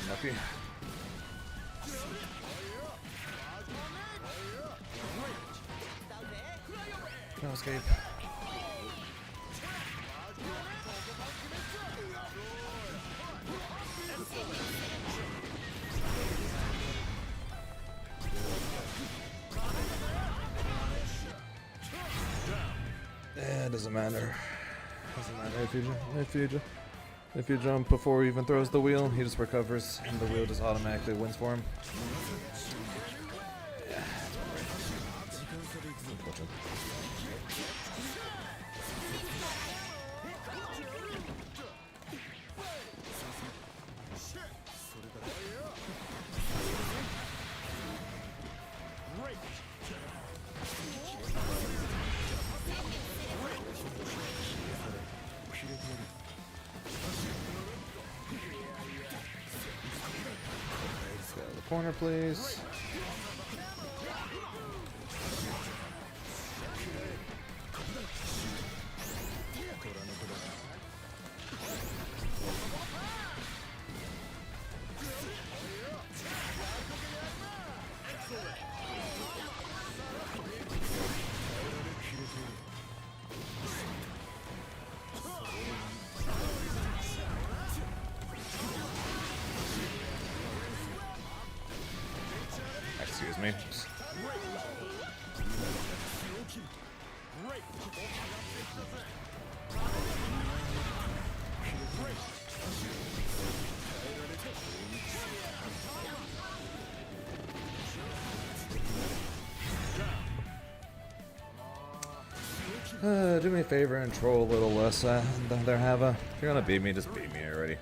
Lucky. No escape. Yeah, it doesn't matter. Doesn't matter if you jump before he even throws the wheel, he just recovers and the wheel just automatically wins for him. Yeah, that's right. Unfortunate. Corner, please. Excuse me. Do me a favor and troll a little less there, Hava. If you're gonna beat me, just beat me already.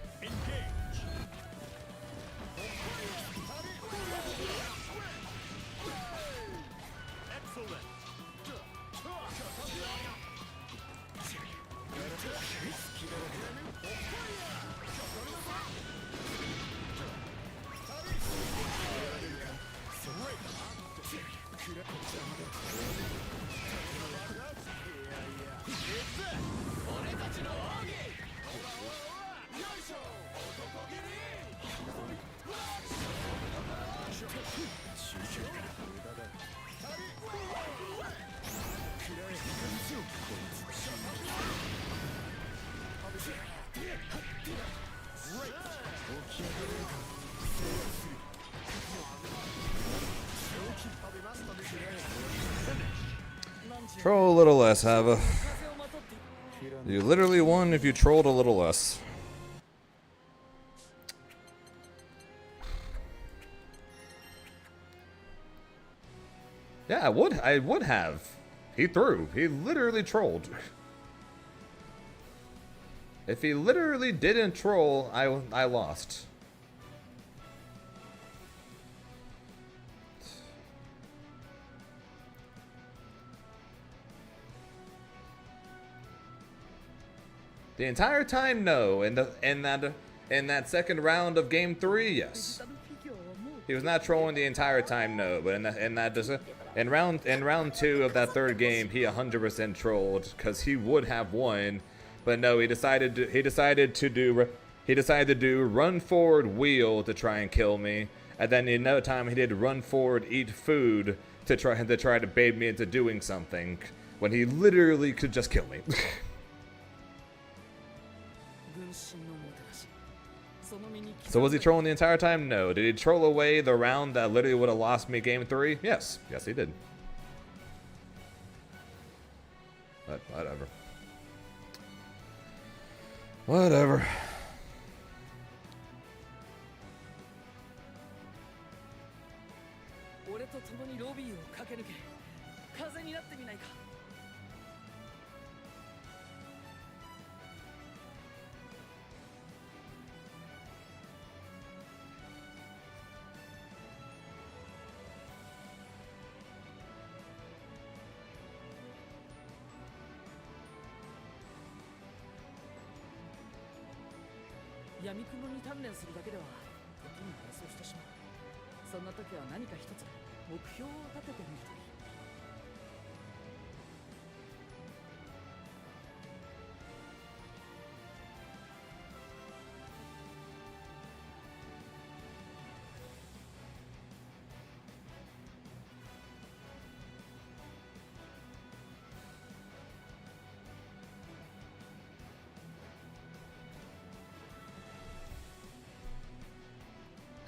Troll a little less, Hava. You literally won if you trolled a little less. Yeah, I would have. He threw. He literally trolled. If he literally didn't troll, I lost. The entire time, no. In that second round of Game 3, yes. He was not trolling the entire time, no. But in round 2 of that third game, he 100% trolled because he would have won, but no, he decided to do run forward wheel to try and kill me, and then in no time he did run forward eat food to try to bait me into doing something when he literally could just kill me. So was he trolling the entire time? No. Did he troll away the round that literally would have lost me Game 3? Yes. Yes, he did. But whatever. Whatever. 駆け抜け風になってみないか。闇雲に鍛錬するだけでは時に迷走してしまう。そんな時は何か一つ目標を立ててみるといい。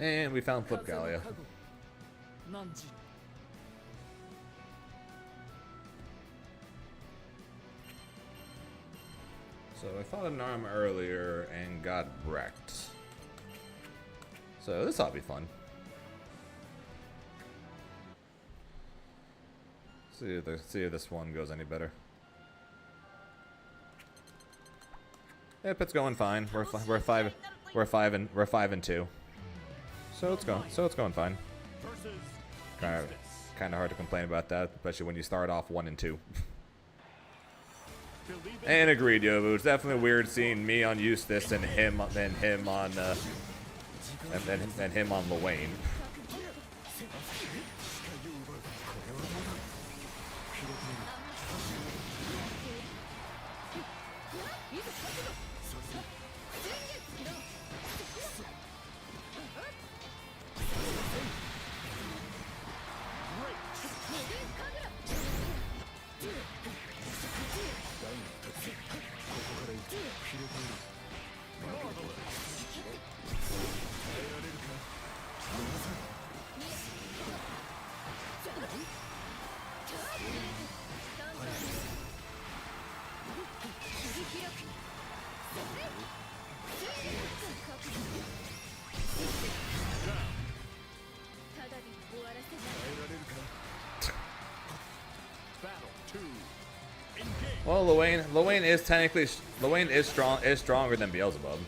And we found Flip Gallia. So I fought an arm earlier and got wrecked. So this ought to be fun. See if this one goes any better. Yep, it's going fine. We're 5 and 2. So it's going fine. Kind of hard to complain about that, especially when you start off 1 and 2. And agreed, Yobu. It's definitely weird seeing me on Eustace and him on Luane. Well, Luane is technically stronger than Beelzebub.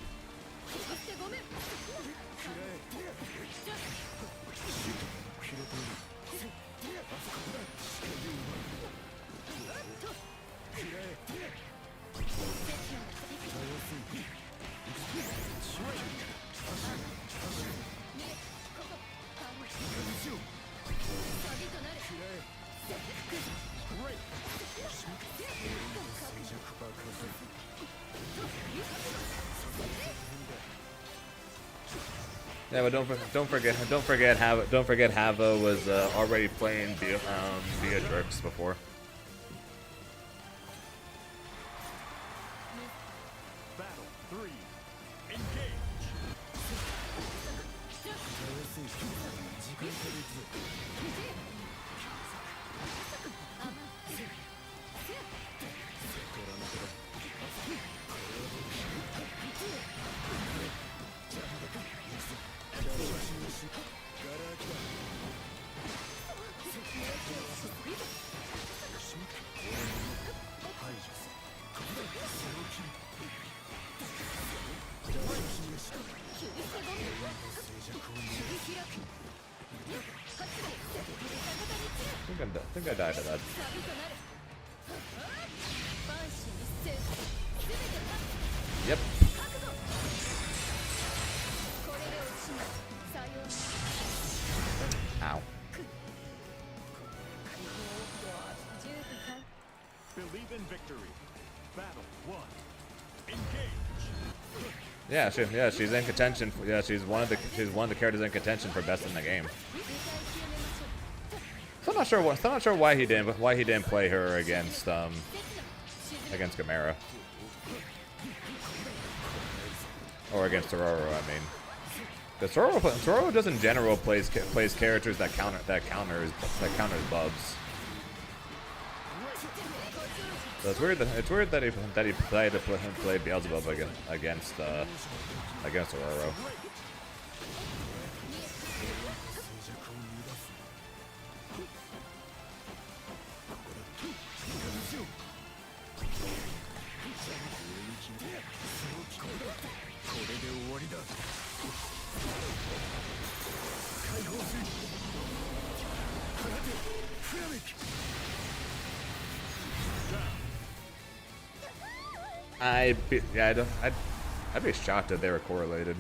Yeah, but don't forget Hava was already playing Beatrix before. Battle 3. Engage. I think I died to that. Yep. Ow. Believe in victory. Battle 1. Engage. Yeah, she's in contention. She's one of the characters in contention for best in the game. So I'm not sure why he didn't play her against Gamera or against Tororo. I mean, because Tororo does in general plays characters that counters Bubs. So it's weird that he played Beelzebub against Tororo. I'd be shocked if they were correlated.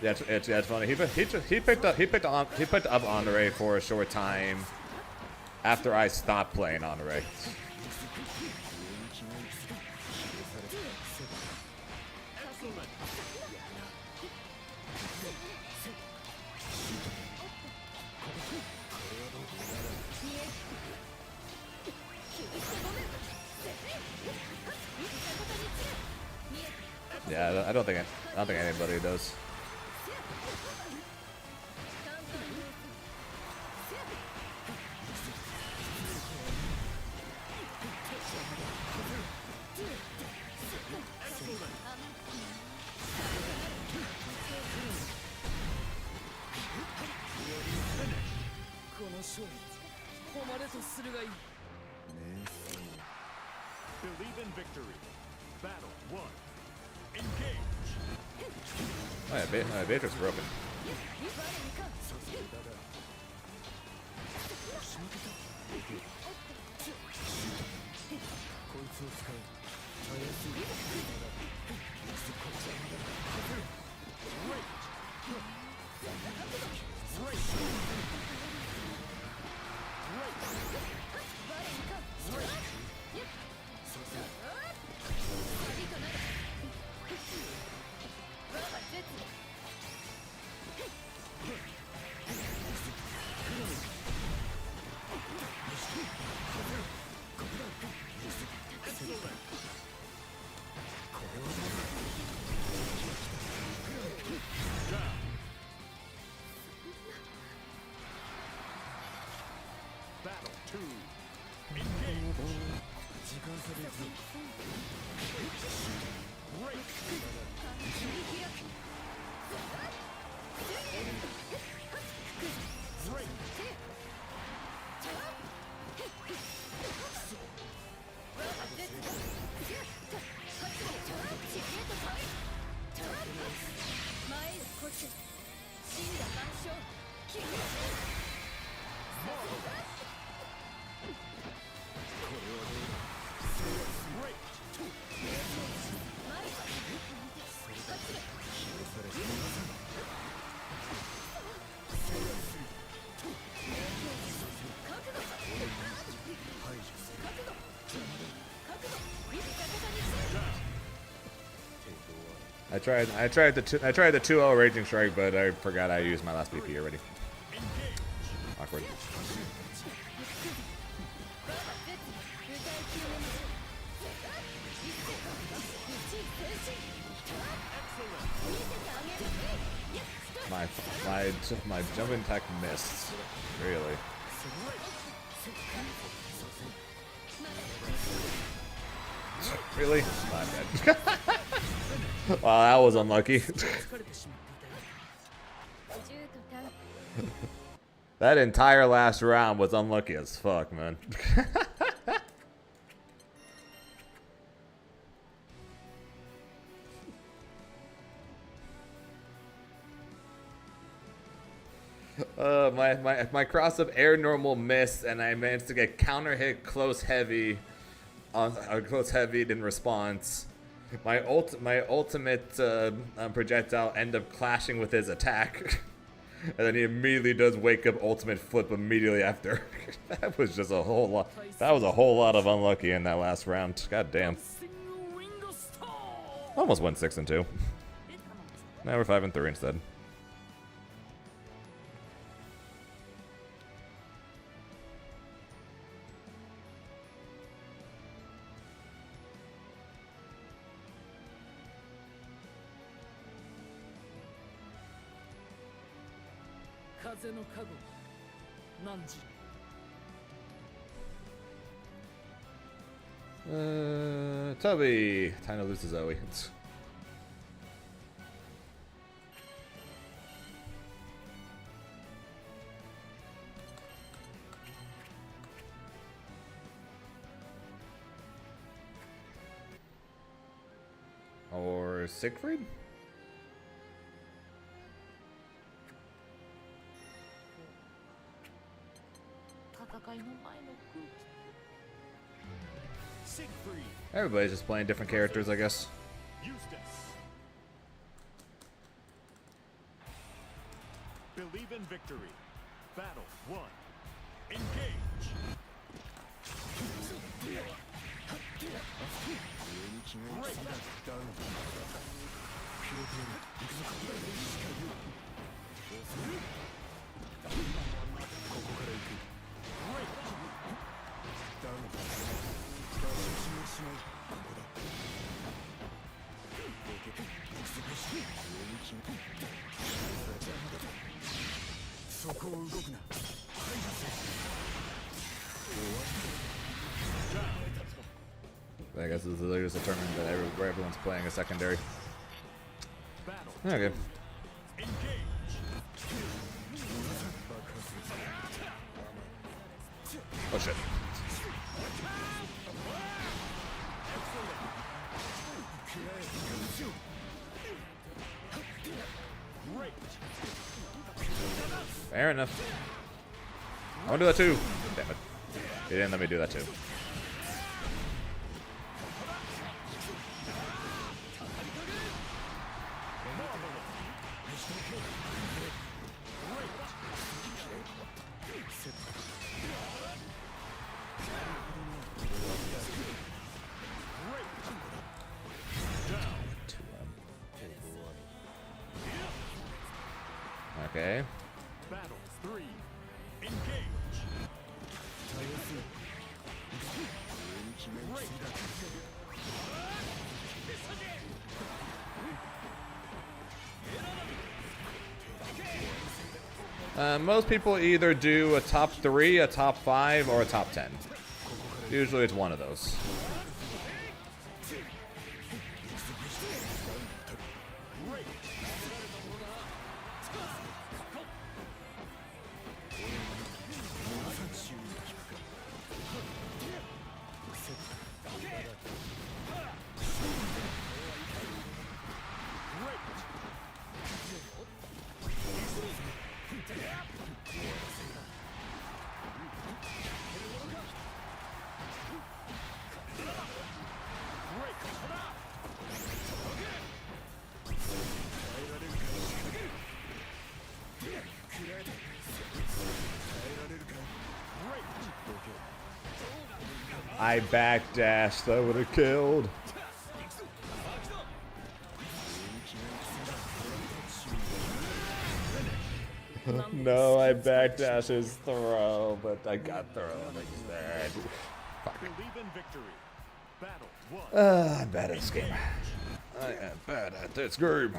Yeah, it's funny. He picked up Honore for a short time after I stopped playing Honore. Yeah, I don't think anybody does. Believe in victory. Battle 1. Engage. Oh yeah, Beatrix is broken. Battle 2. Engage. Break. I tried the 2-0 Raging Strike, but I forgot I used my last BP already. Awkward. My jumping attack missed. Really. Really? My bad. Wow, that was unlucky. That entire last round was unlucky as fuck, man. My cross of air normal missed, and I managed to get counter hit close heavy, close heavied in response. My ultimate projectile ended up clashing with his attack, and then he immediately does wake up ultimate flip immediately after. That was just a whole lot. That was a whole lot of unlucky in that last round. God damn. Almost went 6-2. Now we're 5-3 instead. Tubby! Time to lose to Zoe. Or Siegfried? Everybody's just playing different characters, I guess. Eustace. Believe in victory. Battle 1. Engage. I guess this is just determined that everyone's playing a secondary. Okay. Oh shit. Fair enough. I want to do that too. Damn it. He didn't let me do that too. Okay. Battle 3. Engage. Most people either do a top 3, a top 5, or a top 10. Usually it's one of those. I backdashed, that would have killed. No, I backdashed his throw, but I got thrown instead. Fuck. Believe in victory. Battle 1. I'm bad at this game. I am bad at this game.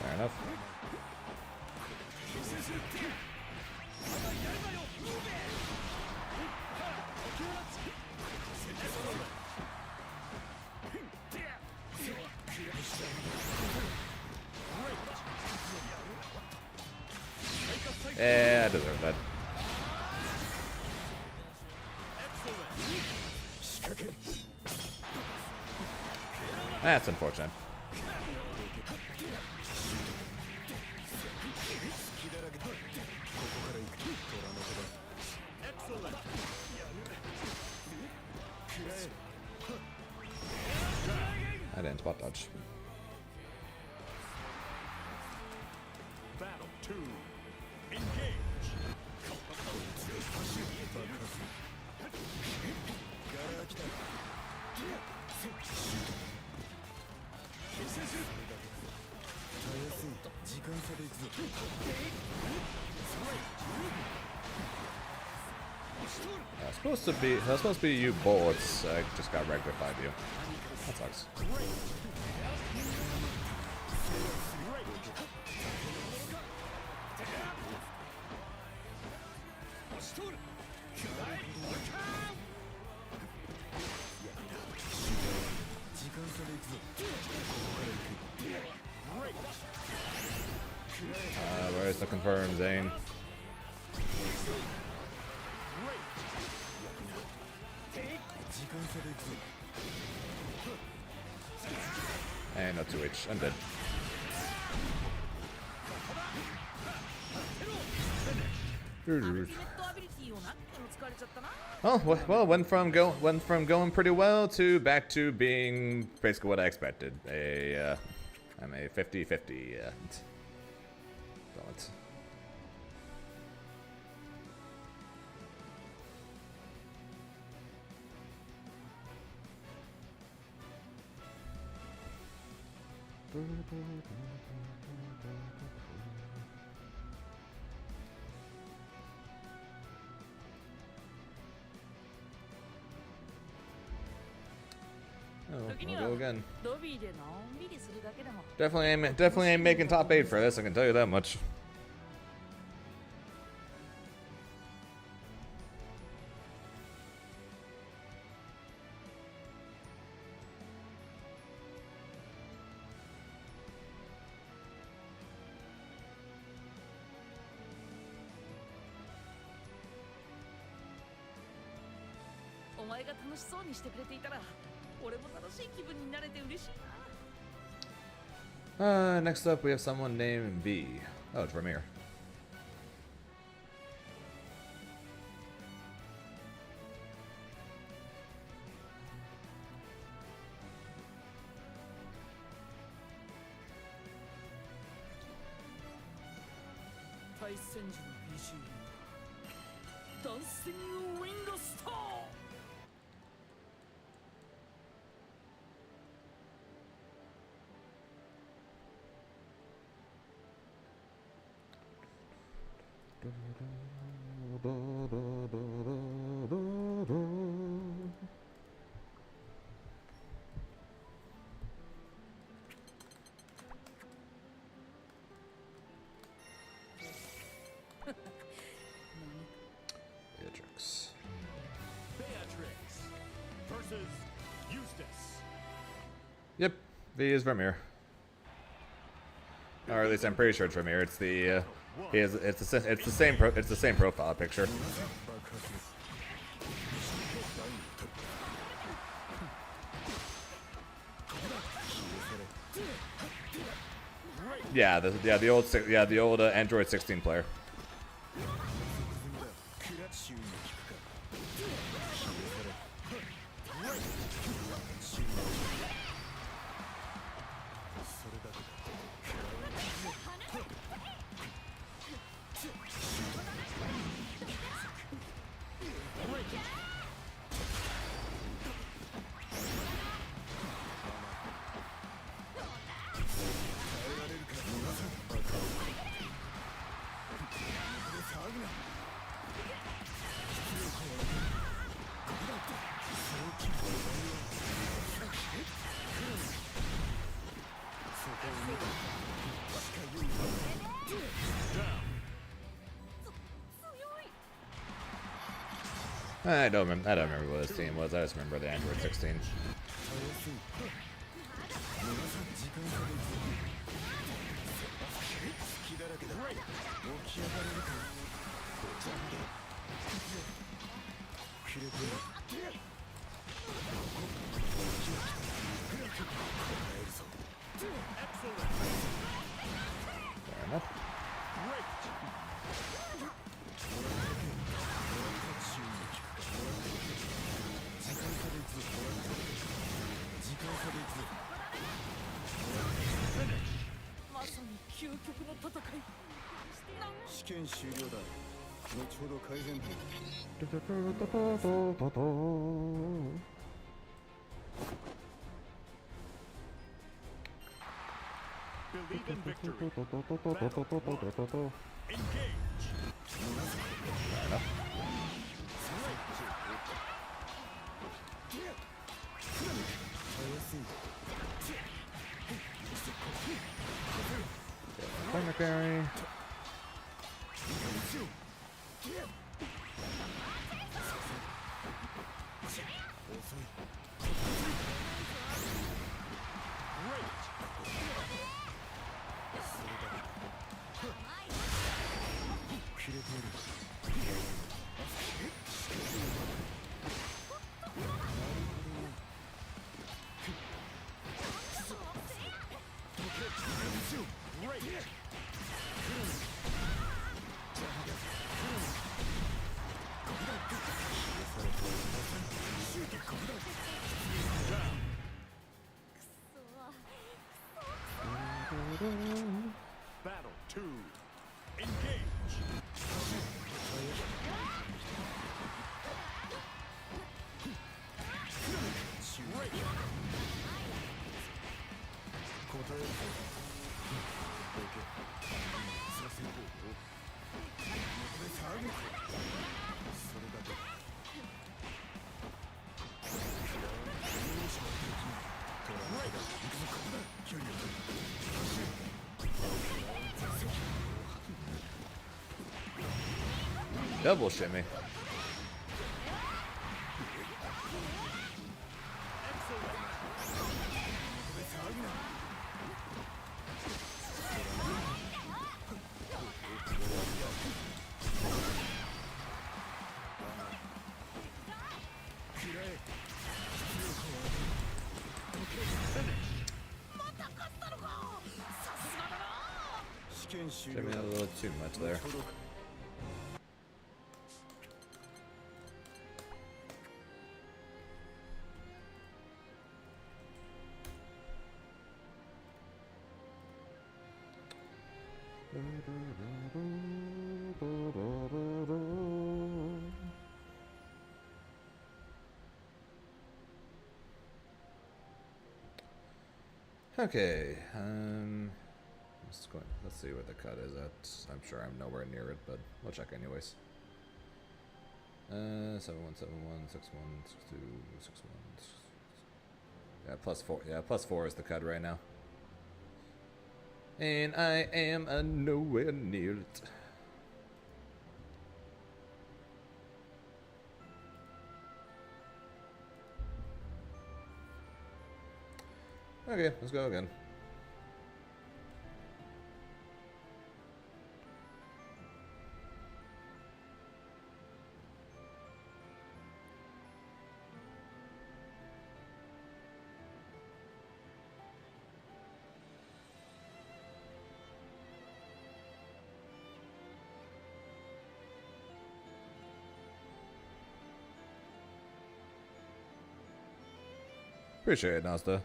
Fair enough. Yeah, I deserve that. That's unfortunate. I didn't spot dodge. Battle 2. Engage. That's supposed to be you bullets. I just got wrecked by you. That sucks. Where's the confirm, Zane? And no 2H. I'm dead. Well, went from going pretty well to back to being basically what I expected. I'm a 50-50. Don't. Oh, we'll go again. Definitely ain't making top 8 for this, I can tell you that much. Next up we have someone named V. Oh, it's Ramir. Beatrix versus Eustace. Yep, V is Vermeer. Or at least I'm pretty sure it's Vermeer. It's the it's the same profile picture. Yeah, the old Android 16 player. I don't remember what his team was. I just remember the Android 16. Fair enough. Believe in victory. Engage. Fair enough. Thunder carry. Battle 2. Engage. Double shimmy. Shimmy a little too much there. Okay, let's see where the cut is at. I'm sure I'm nowhere near it, but we'll check anyways. 7171, 61, 62, 61. Yeah, +4. Yeah, +4 is the cut right now. And I am nowhere near it. Okay, let's go again. Appreciate it, Nasta.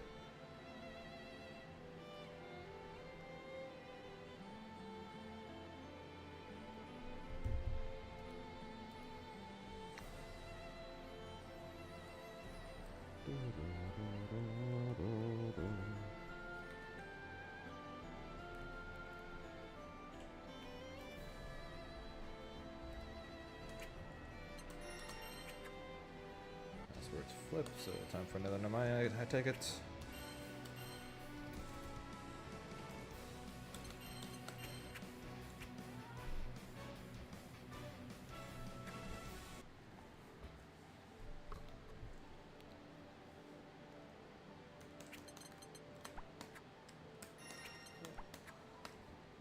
That's where it's flipped, so time for another Namaya, I take it.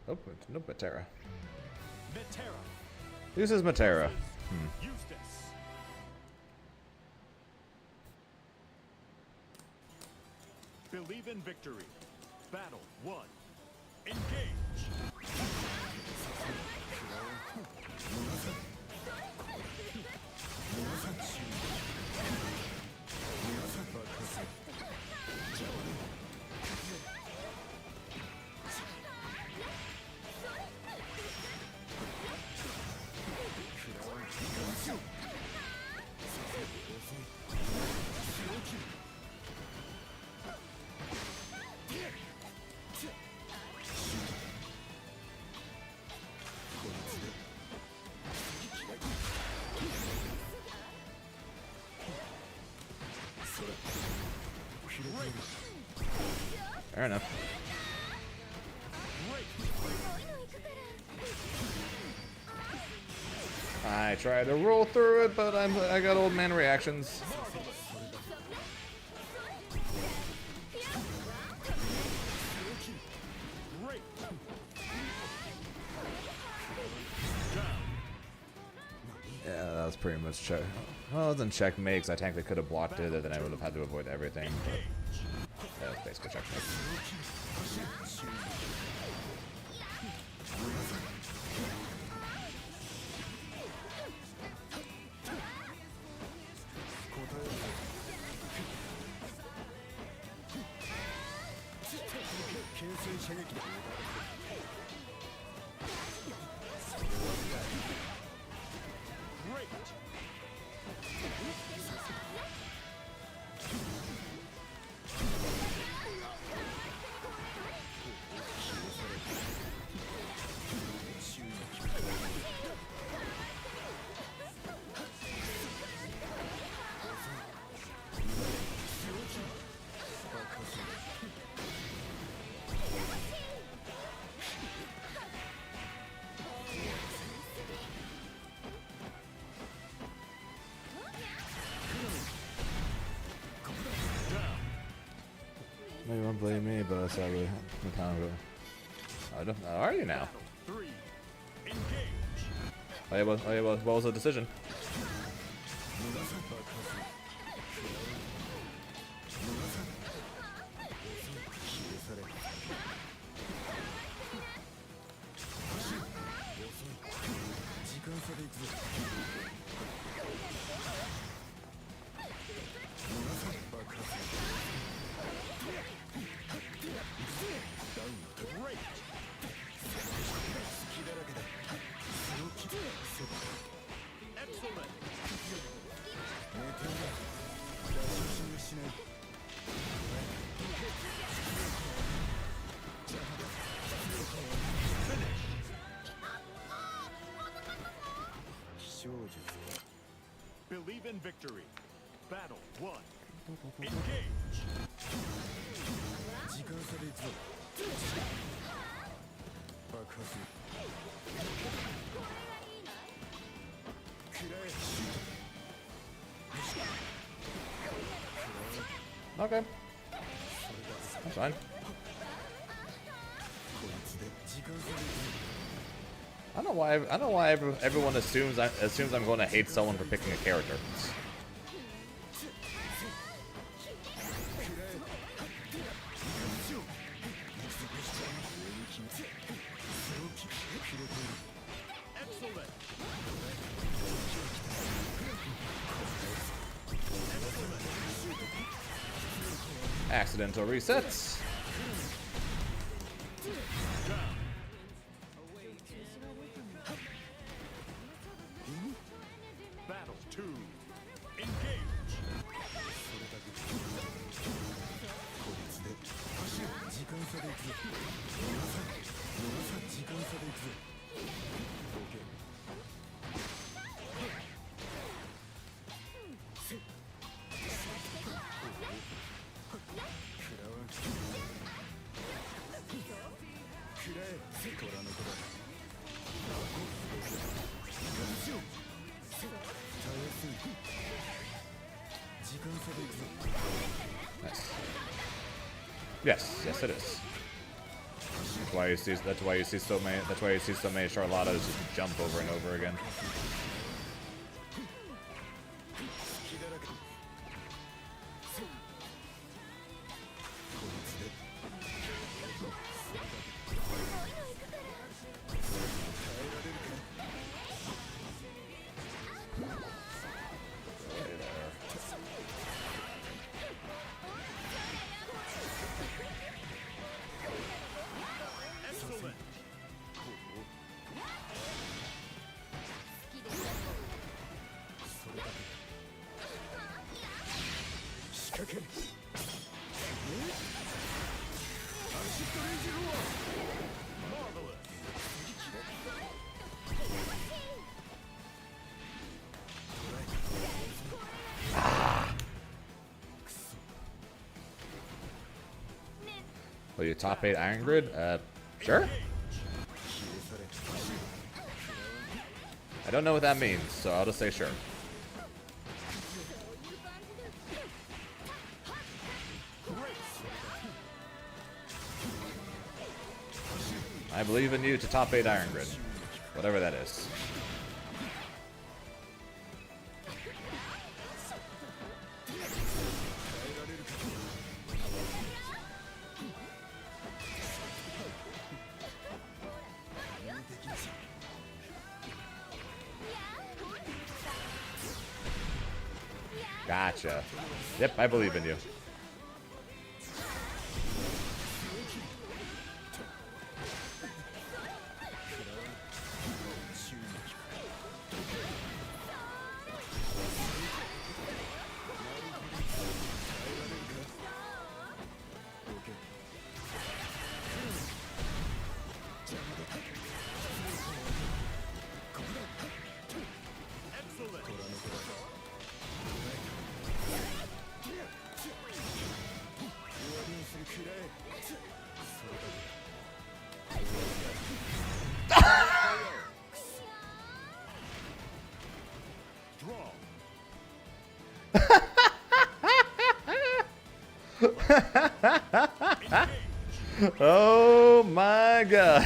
Oh, no Matera. Matera. This is Matera. Eustace. Believe in victory. Battle 1. Engage. Fair enough. I tried to roll through it, but I got old man reactions. Yeah, that was pretty much check. Well, it wasn't checkmate because I technically could have blocked it, and then I would have had to avoid everything. But that was basically checkmate. Maybe you won't blame me, but that's probably a time ago. I don't know. How are you now? Oh yeah, what was the decision? Believe in victory. Battle 1. Engage. Okay. That's fine. I don't know why everyone assumes I'm going to hate someone for picking a character. Accidental resets. Battle 2. Engage. Nice. Yes, it is. That's why you see so many Charlottas just jump over and over again. Will you top 8 Iron Grid? Sure. I don't know what that means, so I'll just say sure. I believe in you to top 8 Iron Grid. Whatever that is. Gotcha. Yep, I believe in you. Oh my god.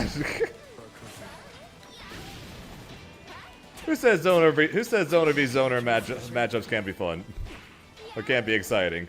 Who says zoner v zoner matchups can't be fun? Or can't be exciting?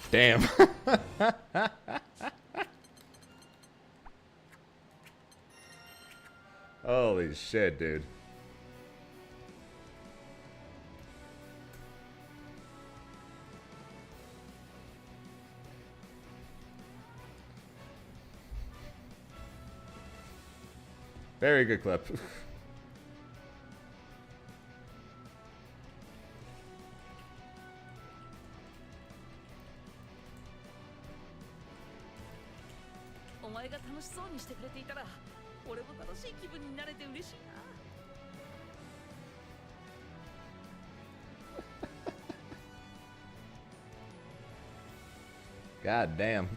Damn. Holy shit, dude. Very good clip. お前が楽しそうにしてくれていたら、俺も楽しい気分になれて嬉しいな。God damn.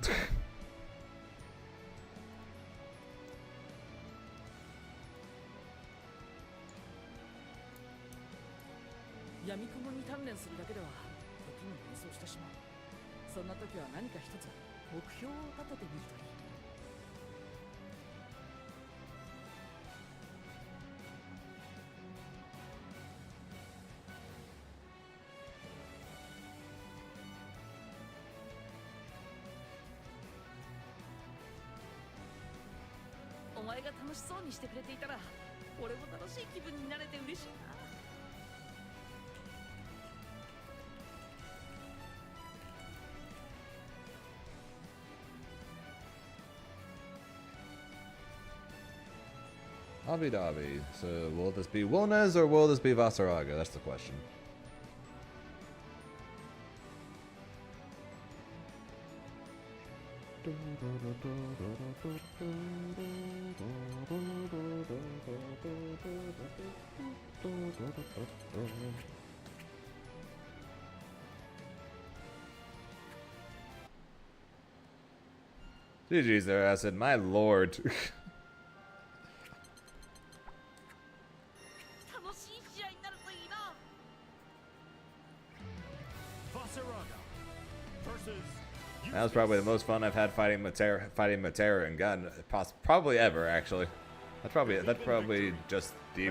闇雲に鍛錬するだけでは時に迷走してしまう。そんな時は何か一つ目標を立ててみるといい。お前が楽しそうにしてくれていたら、俺も楽しい気分になれて嬉しいな。Abu Dhabi. So will this be Wilnes or will this be Vasaraga? That's the question. GG's there, I said, my lord. That was probably the most fun I've had fighting Matera and Gun, probably ever, actually. That's probably just the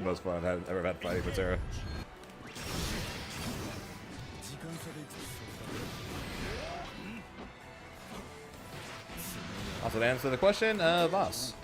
most fun I've ever had fighting Matera. Also, to answer the question, Voss.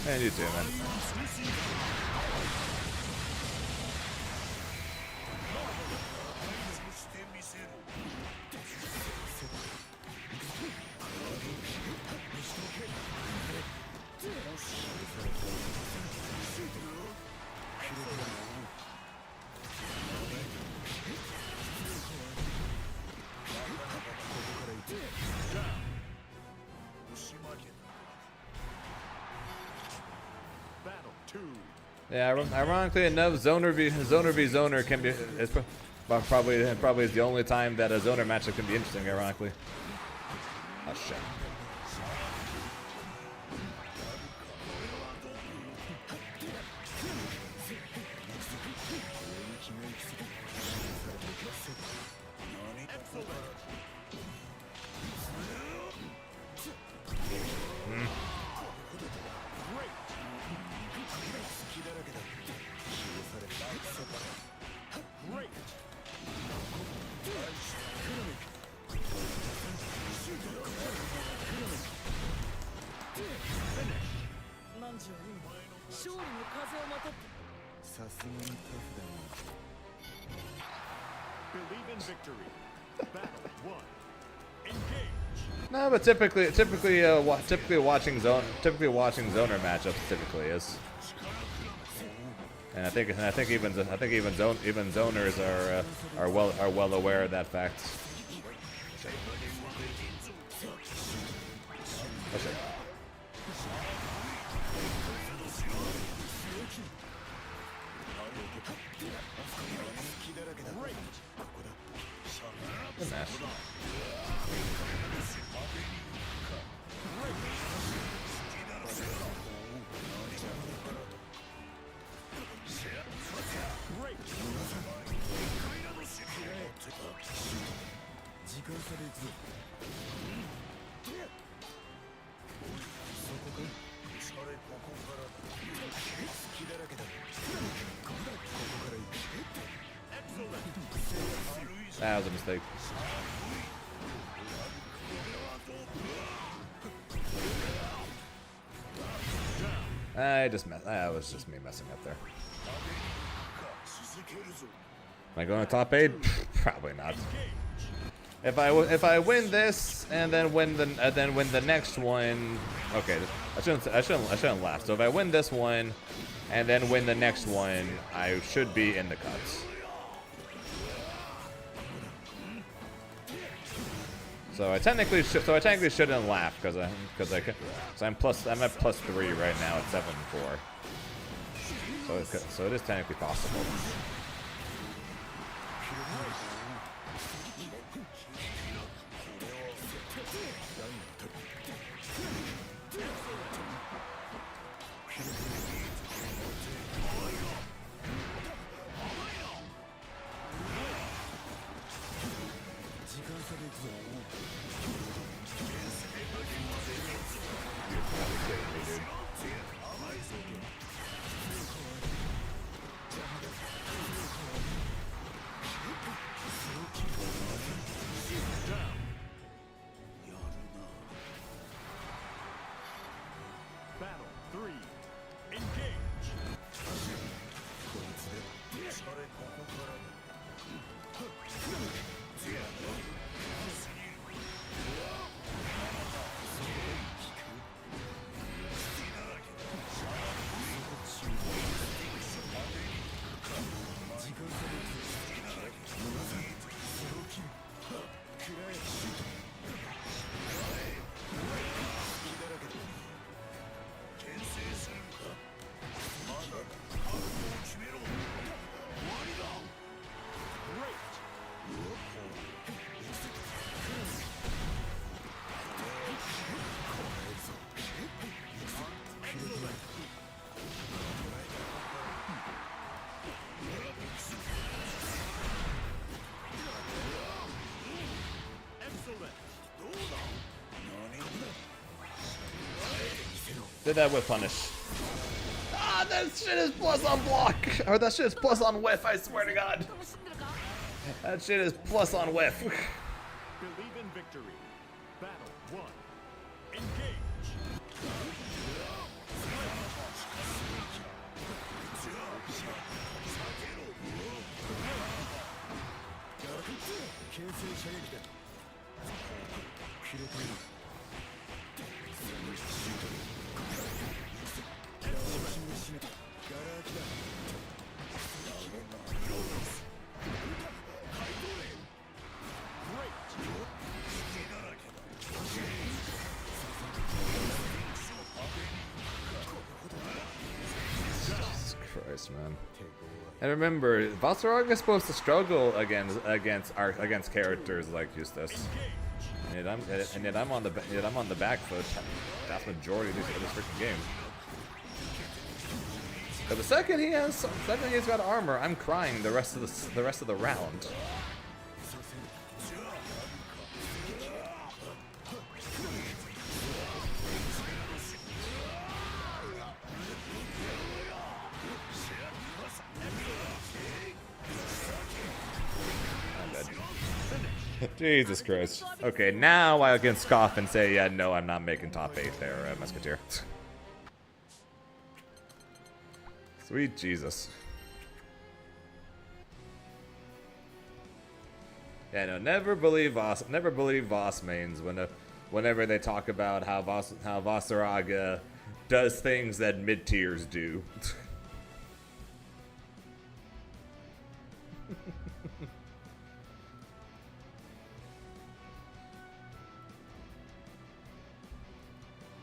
And you too, man. Yeah, ironically enough, Zoner v Zoner can be probably is the only time that a Zoner matchup can be interesting. Ironically. Oh shit. Believe in victory. Battle 1. Engage. No, but typically watching zoner matchups typically is. And I think even zoners are well aware of that fact. That's it. Good match. That was a mistake. That was just me messing up there. Am I going to top 8? Probably not. If I win this and then win the next one, okay, I shouldn't laugh. So if I win this one and then win the next one, I should be in the cuts. So I technically shouldn't laugh because I'm at +3 right now at 7-4. So it is technically possible. Did that with punish. Ah, that shit is plus on block. Or that shit is plus on whiff, I swear to God. That shit is plus on whiff. Believe in victory. Battle 1. Engage. Jesus Christ, man. And remember, Valsarog is supposed to struggle against characters like Eustace. And yet I'm on the back foot. That's majority of this freaking game. But the second he's got armor, I'm crying the rest of the round. Jesus Christ. Okay, now I can scoff and say, yeah, no, I'm not making top 8 there, Musketeer. Sweet Jesus. Yeah, no, never believe Voss mains whenever they talk about how Vasaraga does things that mid-tiers do.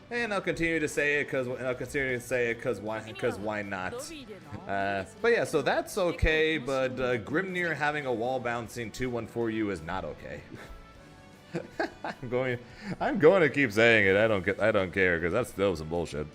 And I'll continue to say it because why not? But yeah, so that's okay. But Grimnir having a wall bouncing 2-1-4U is not okay. I'm going to keep saying it. I don't care because that's still some bullshit.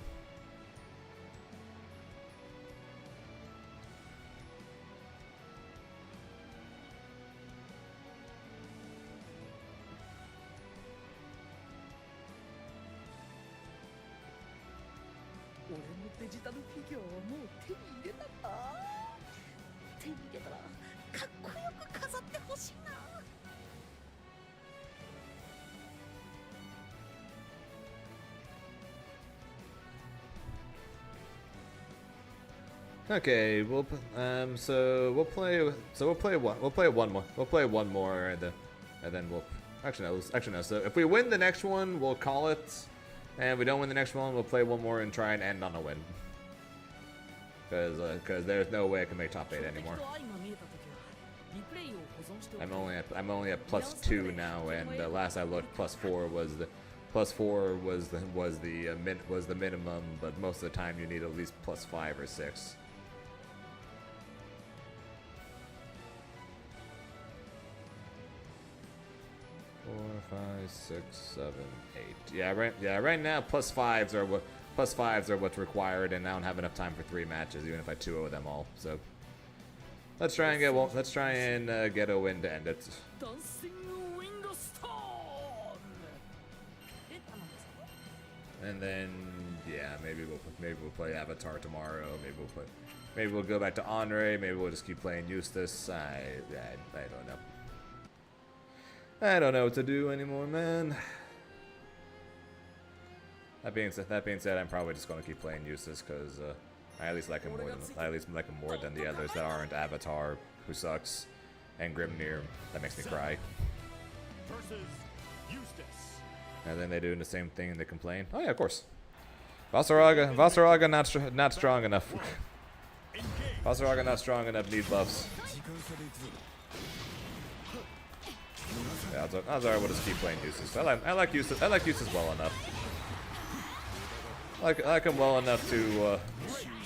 Okay, we'll play one more, and then we'll actually no. So if we win the next one, we'll call it, and if we don't win the next one, we'll play one more and try and end on a win. Because there's no way I can make top 8 anymore. I'm only at +2 now, and last I looked, +4 was the minimum, but most of the time you need at least +5 or 6. Four, 5, 6, 7, 8. Yeah, right now +5s are what's required, and I don't have enough time for 3 matches, even if I 2-0 them all. So let's try and get a win to end it. And then yeah, maybe we'll play Avatar tomorrow. Maybe we'll go back to Andre. Maybe we'll just keep playing Eustace. I don't know. I don't know what to do anymore, man. That being said, I'm probably just gonna keep playing Eustace because I at least like him more than the others that aren't Avatar, who sucks, and Grimnir. That makes me cry. Versus Eustace. And then they do the same thing and they complain. Oh yeah, of course. Vasaraga not strong enough. Vasaraga not strong enough. Needs buffs. Yeah, odds are we'll just keep playing Eustace. I like Eustace well enough. I like him well enough to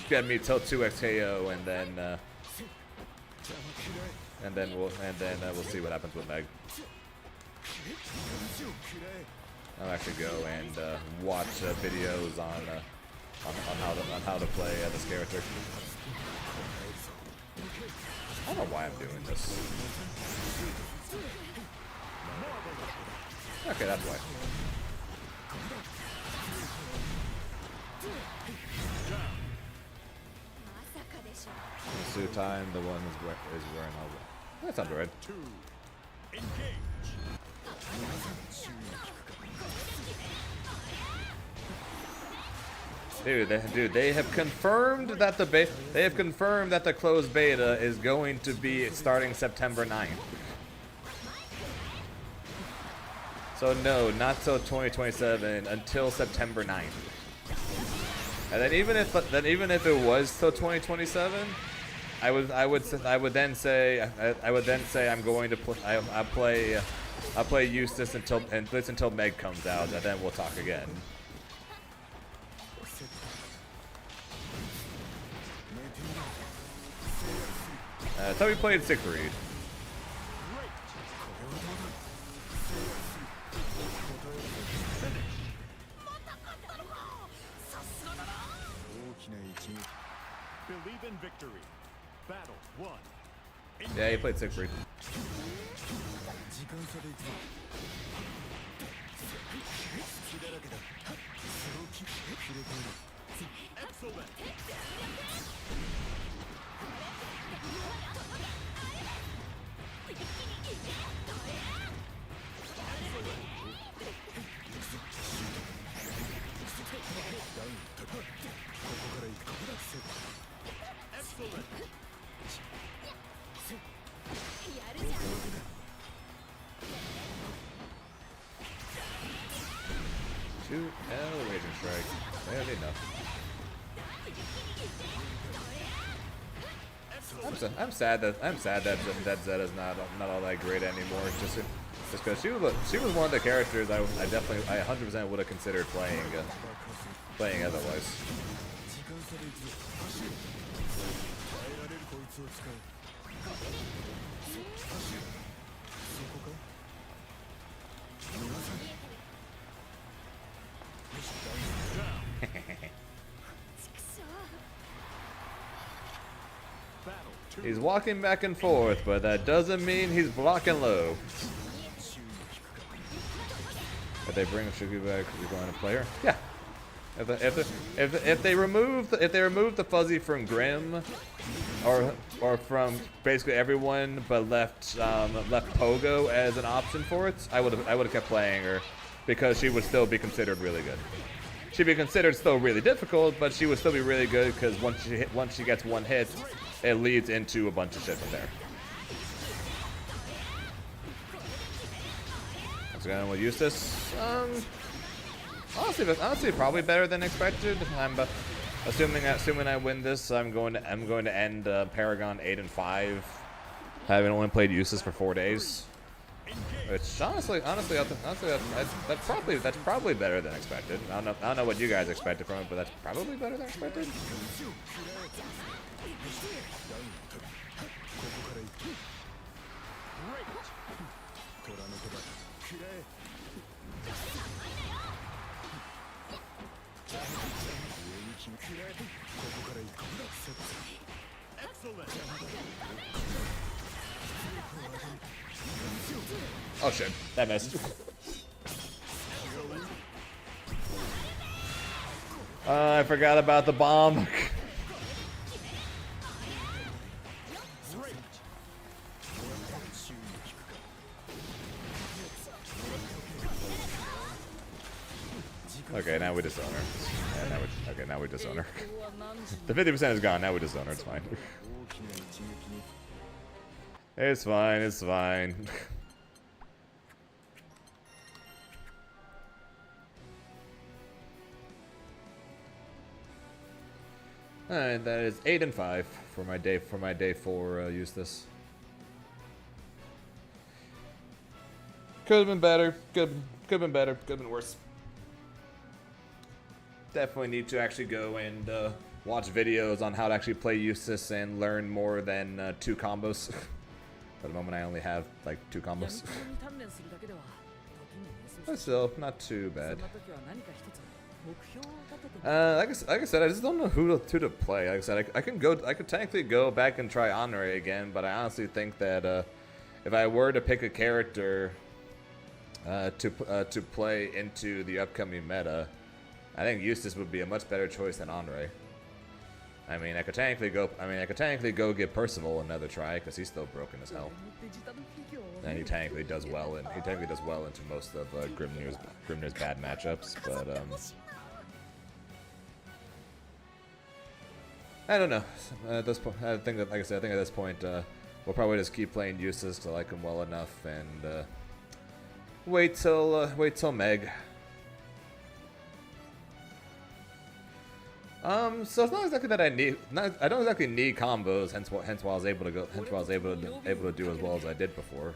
get me till 2x KO, and then we'll see what happens with Meg. I'll actually go and watch videos on how to play this character. I don't know why I'm doing this. Okay, that's why. Suit time, the one is wearing all the. That's under it. Dude, they have confirmed that the closed beta is going to be starting September 9th. So no, not till 2027, until September 9th. And then even if it was till 2027, I would then say I'm going to I'll play Eustace until Meg comes out, and then we'll talk again. So we played Siegfried. Believe in victory. Battle 1. Yeah, he played Siegfried. Excellent. Shoot, raging strike. Barely enough. I'm sad that Zeta's not all that great anymore. Just because she was one of the characters I 100% would have considered playing otherwise. He's walking back and forth, but that doesn't mean he's blocking low. If they bring Shuki back, you're going to play her? Yeah. If they remove the fuzzy from Grim, or from basically everyone, but left Pogo as an option for it, I would have kept playing her, because she would still be considered really good. She'd be considered still really difficult, but she would still be really good because once she gets one hit, it leads into a bunch of shit from there. What's going on with Eustace? Honestly, probably better than expected. I'm assuming I win this. I'm going to end Paragon 8-5, having only played Eustace for 4 days. Which honestly, that's probably better than expected. I don't know what you guys expected from it, but that's probably better than expected. Oh shit, that missed. I forgot about the bomb. Okay, now we disown her. Yeah, now we disown her. The 50% is gone, now we disown her, it's fine. It's fine, it's fine. Alright, that is 8-5 for my day 4 Eustace. Could have been better. Could have been better. Could have been worse. Definitely need to actually go and watch videos on how to actually play Eustace and learn more than 2 combos. For the moment, I only have like 2 combos. But still, not too bad. Like I said, I just don't know who to play. Like I said, I could technically go back and try Honore again, but I honestly think that if I were to pick a character to play into the upcoming meta, I think Eustace would be a much better choice than Honore. I mean, I could technically go give Percival another try because he's still broken as hell, and he technically does well into most of Grimnir's bad matchups. But I don't know. At this point, I think at this point, we'll probably just keep playing Eustace to like him well enough, and wait till Meg. So it's not exactly that I don't exactly need combos. Hence why I was able to do as well as I did before.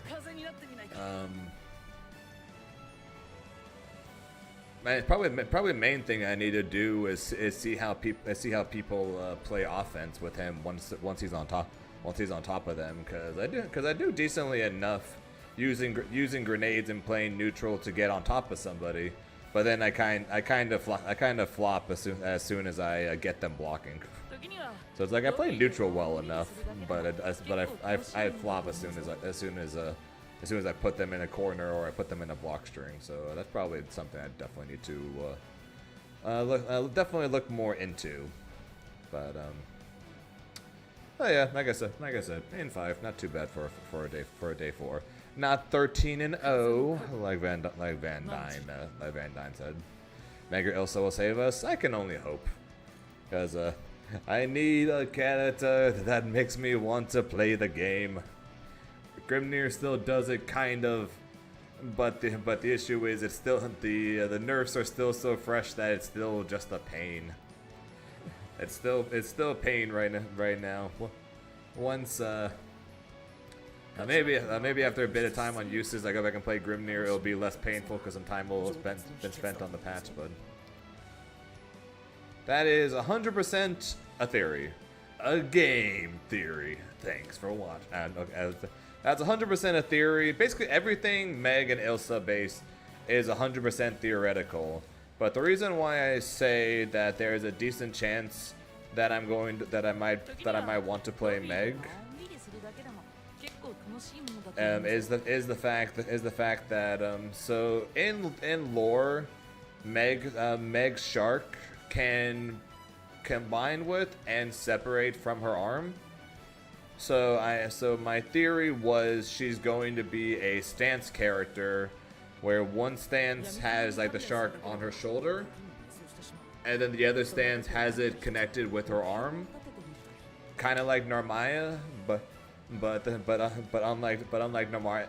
Probably the main thing I need to do is see how people play offense with him once he's on top of them, because I do decently enough using grenades and playing neutral to get on top of somebody, but then I kind of flop as soon as I get them blocking. So it's like I play neutral well enough, but I flop as soon as I put them in a corner or I put them in a block string. So that's probably something I definitely need to definitely look more into. But yeah, like I said, 8-5, not too bad for a day 4. Not 13-0 like Van Dyne said. Mega Ilsa will save us. I can only hope, because I need a character that makes me want to play the game. Grimnir still does it kind of, but the issue is it's still the nerfs are still so fresh that it's still just a pain. It's still pain right now. Once maybe after a bit of time on Eustace, I go back and play Grimnir, it'll be less painful because some time will have been spent on the patch, but that is 100% a theory. A game theory. Thanks for watching. That's 100% a theory. Basically everything Meg and Ilsa base is 100% theoretical. But the reason why I say that there is a decent chance that I might want to play Meg is the fact that so in lore, Meg Shark can combine with and separate from her arm. So my theory was she's going to be a stance character where one stance has like the shark on her shoulder and then the other stance has it connected with her arm, kind of like Narmaya, but unlike Narmaya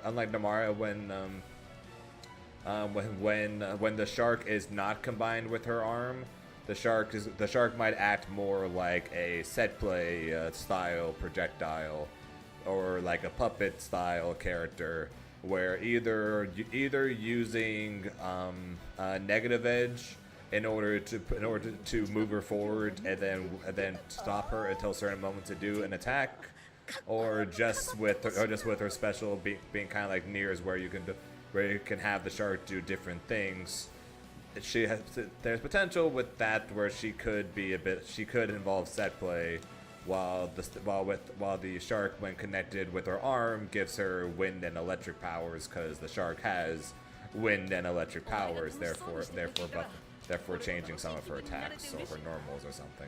when the shark is not combined with her arm, the shark might act more like a set play style projectile, or like a puppet style character, where either using negative edge in order to move her forward and then stop her until certain moments to do an attack, or just with her special being kind of like Nier's, where you can have the shark do different things. There's potential with that where she could involve set play, while the shark, when connected with her arm, gives her wind and electric powers, because the shark has wind and electric powers, therefore changing some of her attacks or her normals or something.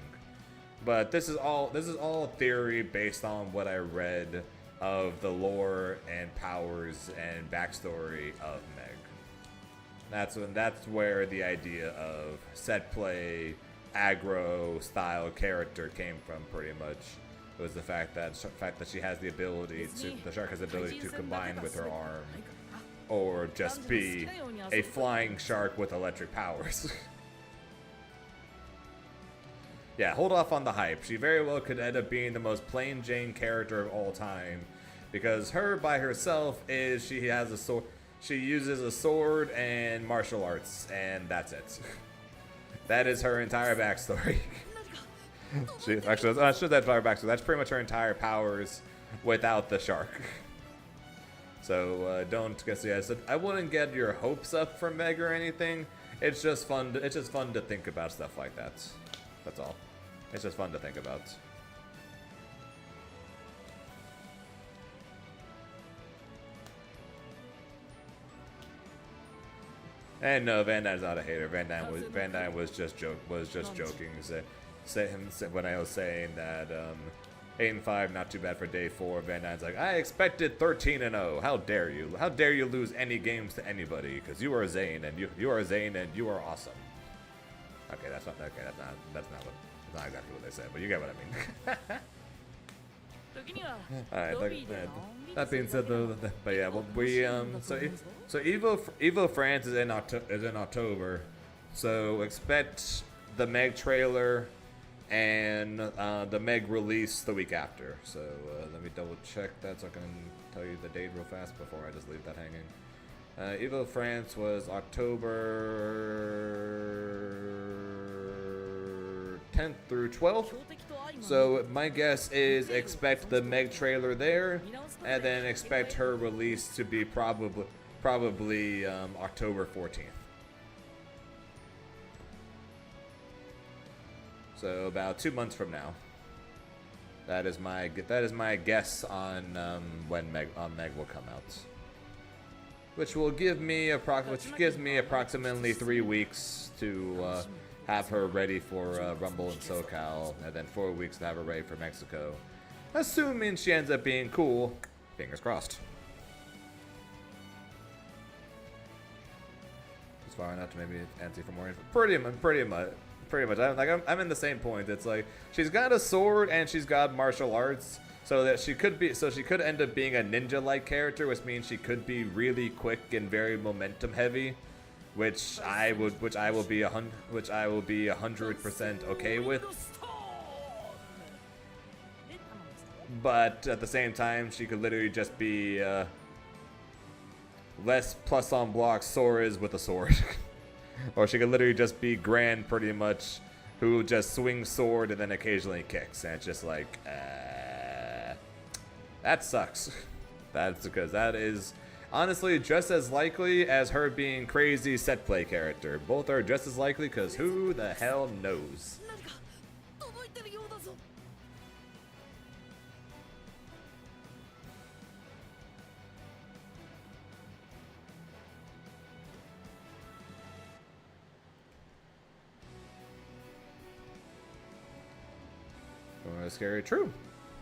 But this is all theory based on what I read of the lore and powers and backstory of Meg. That's where the idea of set play, aggro style character came from. Pretty much, it was the fact that she has the ability the shark has the ability to combine with her arm, or just be a flying shark with electric powers. Yeah, hold off on the hype. She very well could end up being the most plain Jane character of all time, because her by herself she has a sword. She uses a sword and martial arts, and that's it. That is her entire backstory. That's her backstory. That's pretty much her entire powers without the shark. So don't guess. Yeah, so I wouldn't get your hopes up for Meg or anything. It's just fun. It's just fun to think about stuff like that. That's all. It's just fun to think about. And no, Van Dyne's not a hater. Van Dyne was just joking. When I was saying that 8-5, not too bad for day 4. Van Dyne's like, I expected 13-0. How dare you? How dare you lose any games to anybody? Because you are Zane, and you are Zane, and you are awesome. Okay, that's not exactly what they said, but you get what I mean. Alright, that being said, though, but yeah, well, so Evo France is in October, so expect the Meg trailer and the Meg release the week after. So let me double check that so I can tell you the date real fast before I just leave that hanging. Evo France was October 10th through 12th. So my guess is expect the Meg trailer there, and then expect her release to be probably October 14th. So about 2 months from now. That is my guess on when Meg will come out, which gives me approximately 3 weeks to have her ready for Rumble in SoCal, and then 4 weeks to have her ready for Mexico, assuming she ends up being cool. Fingers crossed. Just far enough to maybe answer for more info. pretty much. I'm in the same point. It's like she's got a sword and she's got martial arts, so that she could end up being a ninja-like character, which means she could be really quick and very momentum heavy, which I will be 100% okay with. But at the same time, she could literally just be less plus on block Soras with a sword. Or she could literally just be Gran, pretty much, who just swings sword and then occasionally kicks. And it's just like, that sucks. That's because that is honestly just as likely as her being crazy set play character. Both are just as likely because who the hell knows? Scary. True.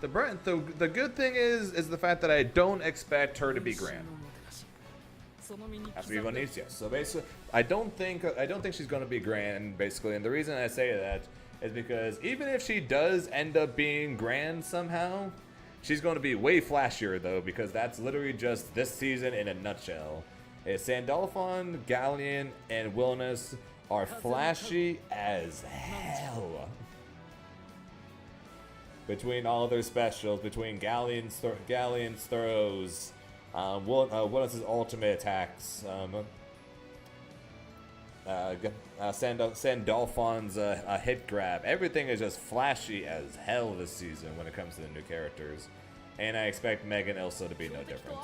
The good thing is the fact that I don't expect her to be Gran. After Evo Nice, yes. So basically, I don't think she's gonna be Gran, basically, and the reason I say that is because even if she does end up being Gran somehow, she's gonna be way flashier though, because that's literally just this season in a nutshell. Sandalphon, Galleon, and Wilness are flashy as hell. Between all their specials, between Galleon's throws, Willis' ultimate attacks, Sandalphon's hit grab, everything is just flashy as hell this season when it comes to the new characters. And I expect Meg and Ilsa to be no different.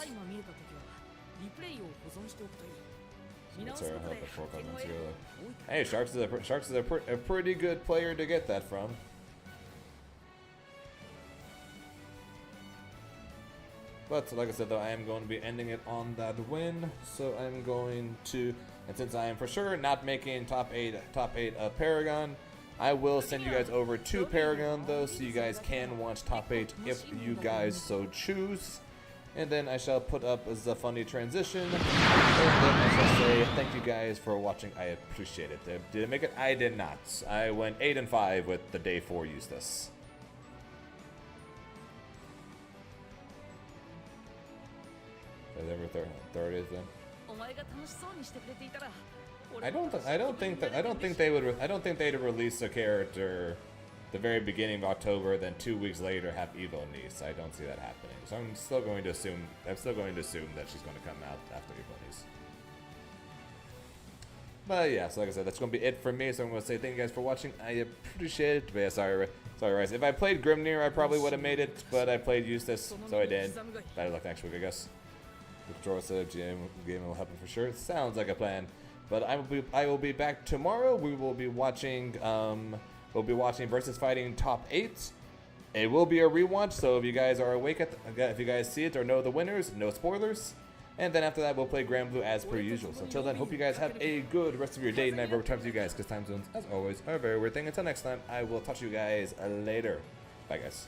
Hey, Sharks is a pretty good player to get that from. But like I said, though, I am going to be ending it on that win. So I'm going to, and since I am for sure not making top eight Paragon, I will send you guys over to Paragon though, so you guys can watch top 8 if you guys so choose. And then I shall put up as a funny transition, and then I shall say thank you guys for watching. I appreciate it. Did I make it? I did not. I went 8-5 with the day 4 Eustace. November 30th then. I don't think they'd release a character the very beginning of October, then 2 weeks later have Evo Nice. I don't see that happening. So I'm still going to assume that she's going to come out after Evo Nice. But yeah, so like I said, that's going to be it for me. So I'm going to say thank you guys for watching. I appreciate it. But yeah, sorry, Rice. If I played Grimnir, I probably would have made it, but I played Eustace, so I did. Better luck next week, I guess. Draw said game will happen for sure. Sounds like a plan. But I will be back tomorrow. We will be watching versus fighting top 8. It will be a rewatch, so if you guys are awake if you guys see it or know the winners, no spoilers. And then after that, we'll play Grand Blue as per usual. So until then, hope you guys have a good rest of your day, night, whatever time to you guys, because time zones, as always, are a very weird thing. Until next time, I will talk to you guys later. Bye, guys.